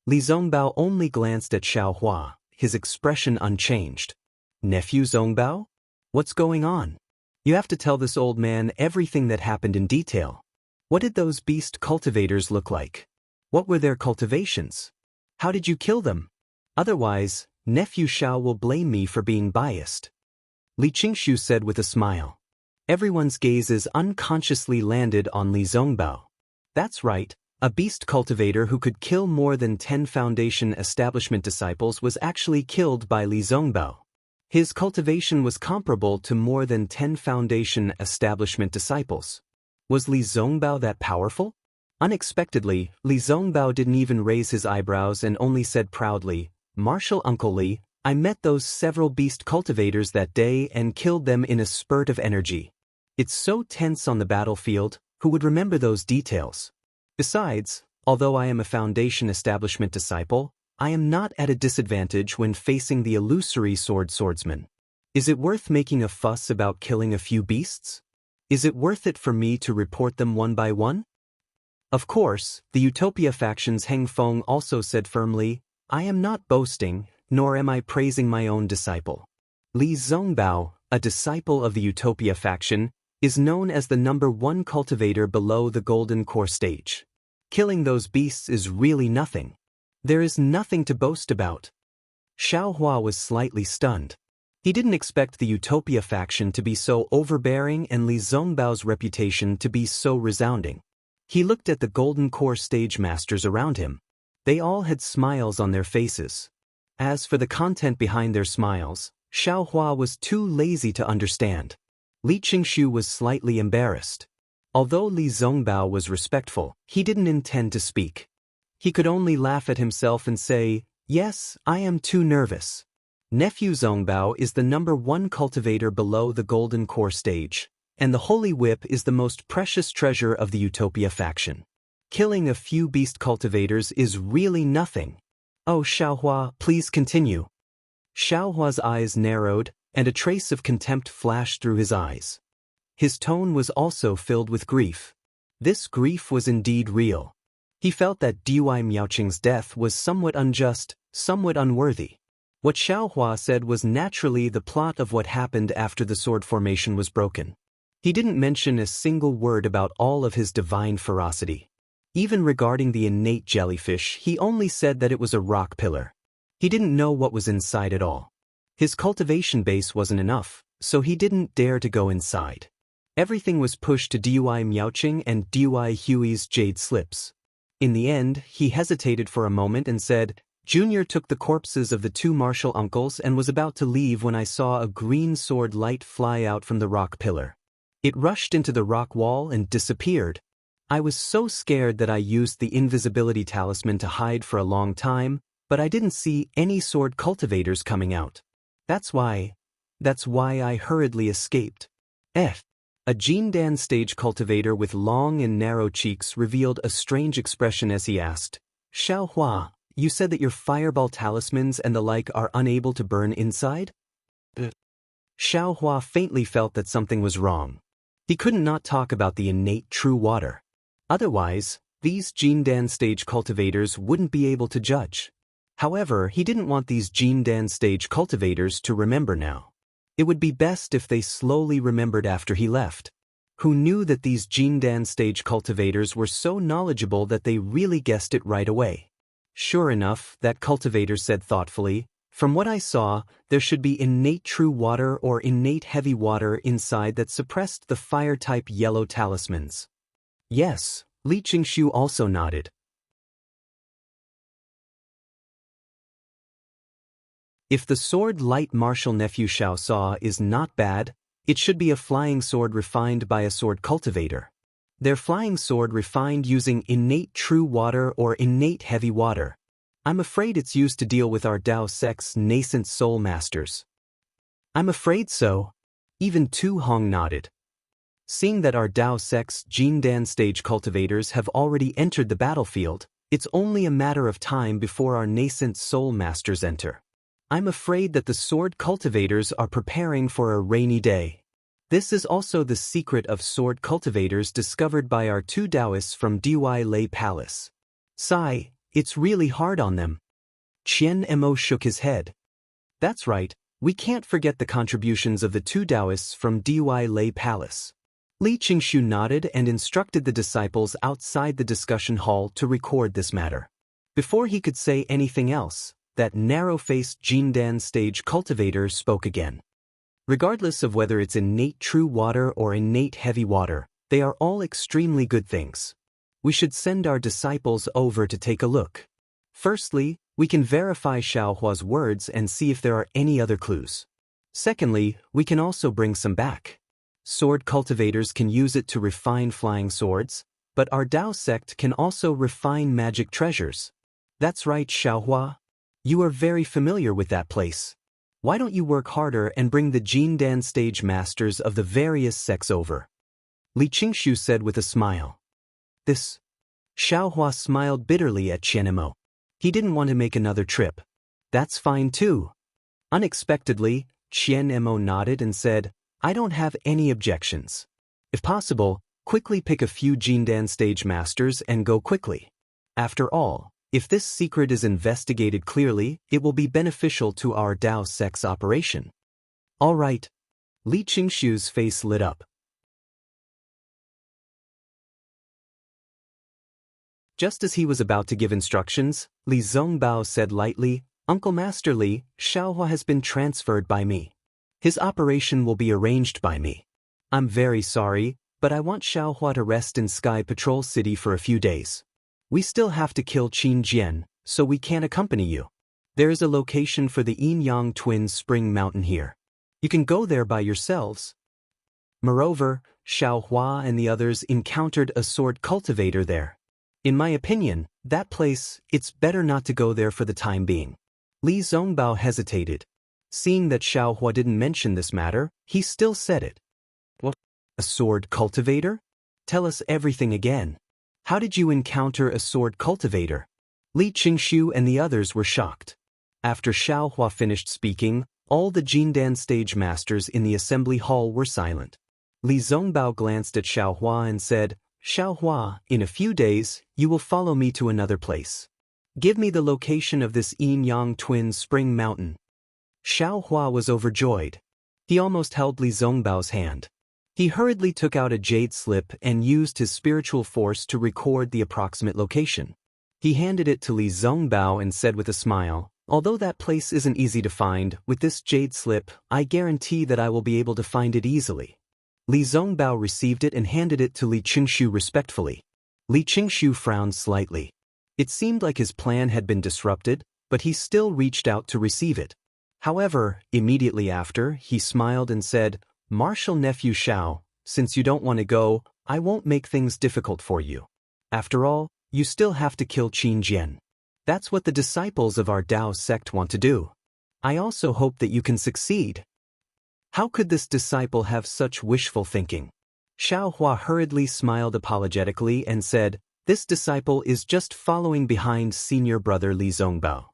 Li Zongbao only glanced at Xiaohua, his expression unchanged. Nephew Zongbao? What's going on? You have to tell this old man everything that happened in detail. What did those beast cultivators look like? What were their cultivations? How did you kill them? Otherwise, Nephew Xiao will blame me for being biased. Li Qingshu said with a smile. Everyone's gazes unconsciously landed on Li Zongbao. That's right, a beast cultivator who could kill more than 10 Foundation establishment disciples was actually killed by Li Zongbao. His cultivation was comparable to more than 10 Foundation establishment disciples. Was Li Zongbao that powerful? Unexpectedly, Li Zongbao didn't even raise his eyebrows and only said proudly, Martial Uncle Li, I met those several beast cultivators that day and killed them in a spurt of energy. It's so tense on the battlefield, who would remember those details? Besides, although I am a Foundation establishment disciple, I am not at a disadvantage when facing the illusory swordsman. Is it worth making a fuss about killing a few beasts? Is it worth it for me to report them one by one? Of course, the Utopia faction's Heng Feng also said firmly, I am not boasting, nor am I praising my own disciple. Li Zongbao, a disciple of the Utopia faction, is known as the #1 cultivator below the Golden Core stage. Killing those beasts is really nothing. There is nothing to boast about. Xiaohua was slightly stunned. He didn't expect the Utopia faction to be so overbearing and Li Zongbao's reputation to be so resounding. He looked at the Golden Core stage masters around him. They all had smiles on their faces. As for the content behind their smiles, Xiaohua was too lazy to understand. Li Qingshu was slightly embarrassed. Although Li Zongbao was respectful, he didn't intend to speak. He could only laugh at himself and say, yes, I am too nervous. Nephew Zongbao is the #1 cultivator below the Golden Core stage, and the Holy Whip is the most precious treasure of the Utopia faction. Killing a few beast cultivators is really nothing. Oh Xiaohua, please continue. Xiaohua's eyes narrowed, and a trace of contempt flashed through his eyes. His tone was also filled with grief. This grief was indeed real. He felt that Dui Miaoqing's death was somewhat unjust, somewhat unworthy. What Xiaohua said was naturally the plot of what happened after the sword formation was broken. He didn't mention a single word about all of his divine ferocity. Even regarding the innate jellyfish, he only said that it was a rock pillar. He didn't know what was inside at all. His cultivation base wasn't enough, so he didn't dare to go inside. Everything was pushed to Dui Miaoqing and Dui Hui's jade slips. In the end, he hesitated for a moment and said, Junior took the corpses of the 2 martial uncles and was about to leave when I saw a green sword light fly out from the rock pillar. It rushed into the rock wall and disappeared. I was so scared that I used the invisibility talisman to hide for a long time, but I didn't see any sword cultivators coming out. That's why I hurriedly escaped. A Jindan stage cultivator with long and narrow cheeks revealed a strange expression as he asked, Xiaohua, you said that your fireball talismans and the like are unable to burn inside? Xiaohua faintly felt that something was wrong. He couldn't not talk about the innate true water. Otherwise, these Jindan stage cultivators wouldn't be able to judge. However, he didn't want these Jindan stage cultivators to remember now. It would be best if they slowly remembered after he left. Who knew that these Jindan stage cultivators were so knowledgeable that they really guessed it right away? Sure enough, that cultivator said thoughtfully, from what I saw, there should be innate true water or innate heavy water inside that suppressed the fire-type yellow talismans. Yes, Li Qingshu also nodded. If the sword light martial nephew Xiaoxia is not bad, it should be a flying sword refined by a sword cultivator. Their flying sword refined using innate true water or innate heavy water. I'm afraid it's used to deal with our Dao sect's nascent soul masters. I'm afraid so. Even Tu Hong nodded. Seeing that our Dao sect's Jindan stage cultivators have already entered the battlefield, it's only a matter of time before our nascent soul masters enter. I'm afraid that the sword cultivators are preparing for a rainy day. This is also the secret of sword cultivators discovered by our two Daoists from Dui Lei Palace. Sigh, it's really hard on them. Qian Mo shook his head. That's right, we can't forget the contributions of the two Daoists from Dui Lei Palace. Li Qingshu nodded and instructed the disciples outside the discussion hall to record this matter. Before he could say anything else, that narrow-faced Jindan stage cultivator spoke again. Regardless of whether it's innate true water or innate heavy water, they are all extremely good things. We should send our disciples over to take a look. Firstly, we can verify Xiaohua's words and see if there are any other clues. Secondly, we can also bring some back. Sword cultivators can use it to refine flying swords, but our Dao sect can also refine magic treasures. That's right, Xiaohua. You are very familiar with that place. Why don't you work harder and bring the Jindan stage masters of the various sects over? Li Qingshu said with a smile. This. Xiaohua smiled bitterly at Qianmo. He didn't want to make another trip. That's fine too. Unexpectedly, Qianmo nodded and said, I don't have any objections. If possible, quickly pick a few Jindan stage masters and go quickly. After all, if this secret is investigated clearly, it will be beneficial to our Dao sect's operation. All right. Li Qingshu's face lit up. Just as he was about to give instructions, Li Zongbao said lightly, Uncle Master Li, Xiaohua has been transferred by me. His operation will be arranged by me. I'm very sorry, but I want Xiaohua to rest in Sky Patrol City for a few days. We still have to kill Qin Jian, so we can't accompany you. There is a location for the Yin-Yang Twin Spring Mountain here. You can go there by yourselves. Moreover, Xiaohua and the others encountered a sword cultivator there. In my opinion, that place, it's better not to go there for the time being. Li Zongbao hesitated. Seeing that Xiaohua didn't mention this matter, he still said it. What? A sword cultivator? Tell us everything again. How did you encounter a sword cultivator? Li Qingshu and the others were shocked. After Xiaohua finished speaking, all the Jindan stage masters in the assembly hall were silent. Li Zongbao glanced at Xiaohua and said, Xiaohua, in a few days, you will follow me to another place. Give me the location of this Yin-Yang Twin Spring Mountain. Xiaohua was overjoyed. He almost held Li Zongbao's hand. He hurriedly took out a jade slip and used his spiritual force to record the approximate location. He handed it to Li Zongbao and said with a smile, although that place isn't easy to find, with this jade slip, I guarantee that I will be able to find it easily. Li Zongbao received it and handed it to Li Qingshu respectfully. Li Qingshu frowned slightly. It seemed like his plan had been disrupted, but he still reached out to receive it. However, immediately after, he smiled and said, Martial Nephew Xiao, since you don't want to go, I won't make things difficult for you. After all, you still have to kill Qin Jian. That's what the disciples of our Dao sect want to do. I also hope that you can succeed. How could this disciple have such wishful thinking? Xiaohua hurriedly smiled apologetically and said, This disciple is just following behind senior brother Li Zongbao.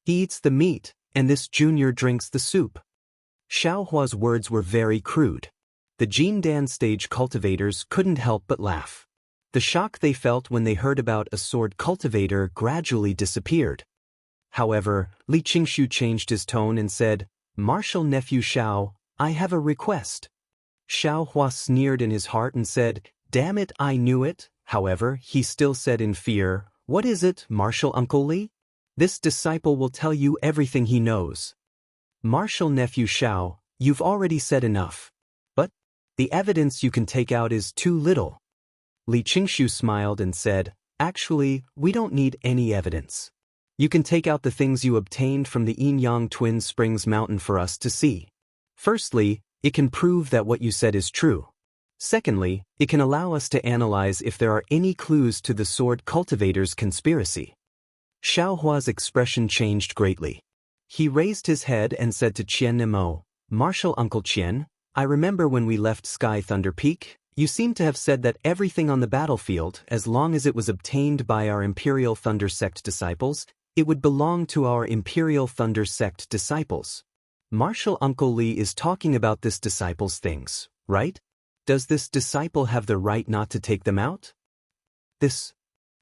He eats the meat, and this junior drinks the soup. Xiaohua's words were very crude. The Jindan stage cultivators couldn't help but laugh. The shock they felt when they heard about a sword cultivator gradually disappeared. However, Li Qingshu changed his tone and said, Martial Nephew Xiao, I have a request. Xiaohua sneered in his heart and said, Damn it, I knew it. However, he still said in fear, What is it, Martial Uncle Li? This disciple will tell you everything he knows. Martial Nephew Xiao, you've already said enough. But the evidence you can take out is too little. Li Qingshu smiled and said, Actually, we don't need any evidence. You can take out the things you obtained from the Yin-Yang Twin Springs Mountain for us to see. Firstly, it can prove that what you said is true. Secondly, it can allow us to analyze if there are any clues to the sword cultivator's conspiracy. Xiaohua's expression changed greatly. He raised his head and said to Qian Nemo, "Martial Uncle Qian, I remember when we left Sky Thunder Peak, you seem to have said that everything on the battlefield, as long as it was obtained by our Imperial Thunder Sect disciples, it would belong to our Imperial Thunder Sect disciples. Martial Uncle Li is talking about this disciple's things, right? Does this disciple have the right not to take them out?" This.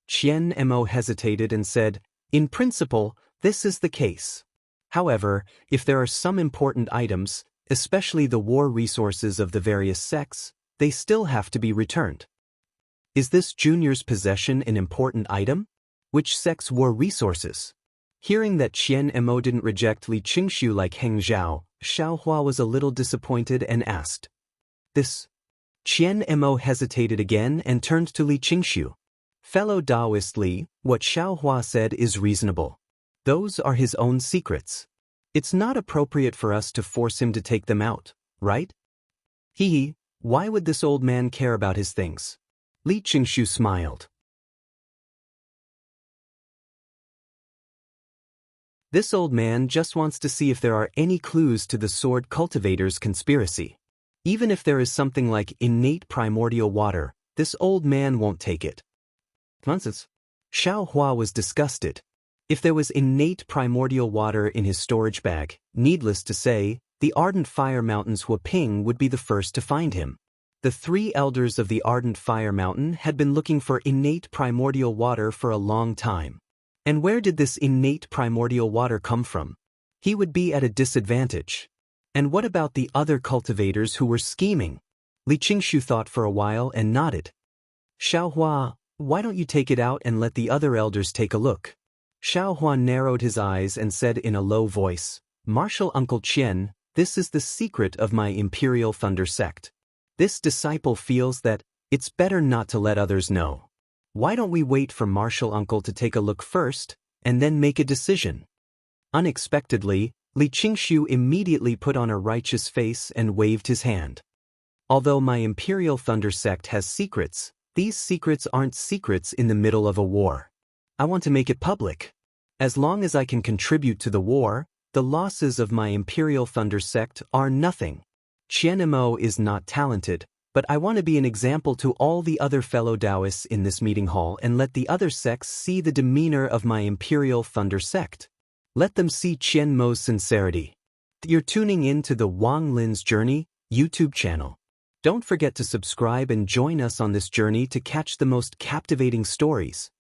Qian Mo hesitated and said, "In principle, this is the case. However, if there are some important items, especially the war resources of the various sects, they still have to be returned." "Is this junior's possession an important item? Which sect's war resources?" Hearing that Qian Mo didn't reject Li Qingxiu like Heng Zhao, Xiaohua was a little disappointed and asked. This. Qian Mo hesitated again and turned to Li Qingxiu. "Fellow Daoist Li, what Xiaohua said is reasonable. Those are his own secrets. It's not appropriate for us to force him to take them out, right?" "Hee, why would this old man care about his things?" Li Qingxiu smiled. "This old man just wants to see if there are any clues to the sword cultivator's conspiracy. Even if there is something like innate primordial water, this old man won't take it." Nonsense. Xiaohua was disgusted. If there was innate primordial water in his storage bag, needless to say, the Ardent Fire Mountain's Huaping would be the first to find him. The 3 elders of the Ardent Fire Mountain had been looking for innate primordial water for a long time. And where did this innate primordial water come from? He would be at a disadvantage. And what about the other cultivators who were scheming? Li Qingxiu thought for a while and nodded. "Xiaohua, why don't you take it out and let the other elders take a look?" Xiaohua narrowed his eyes and said in a low voice, "Martial Uncle Qian, this is the secret of my Imperial Thunder Sect. This disciple feels that it's better not to let others know. Why don't we wait for Martial Uncle to take a look first, and then make a decision?" Unexpectedly, Li Qingxiu immediately put on a righteous face and waved his hand. "Although my Imperial Thunder Sect has secrets, these secrets aren't secrets in the middle of a war. I want to make it public. As long as I can contribute to the war, the losses of my Imperial Thunder Sect are nothing. Qian Mo is not talented, but I want to be an example to all the other fellow Daoists in this meeting hall and let the other sects see the demeanor of my Imperial Thunder Sect. Let them see Qian Mo's sincerity." You're tuning in to the Wang Lin's Journey YouTube channel. Don't forget to subscribe and join us on this journey to catch the most captivating stories.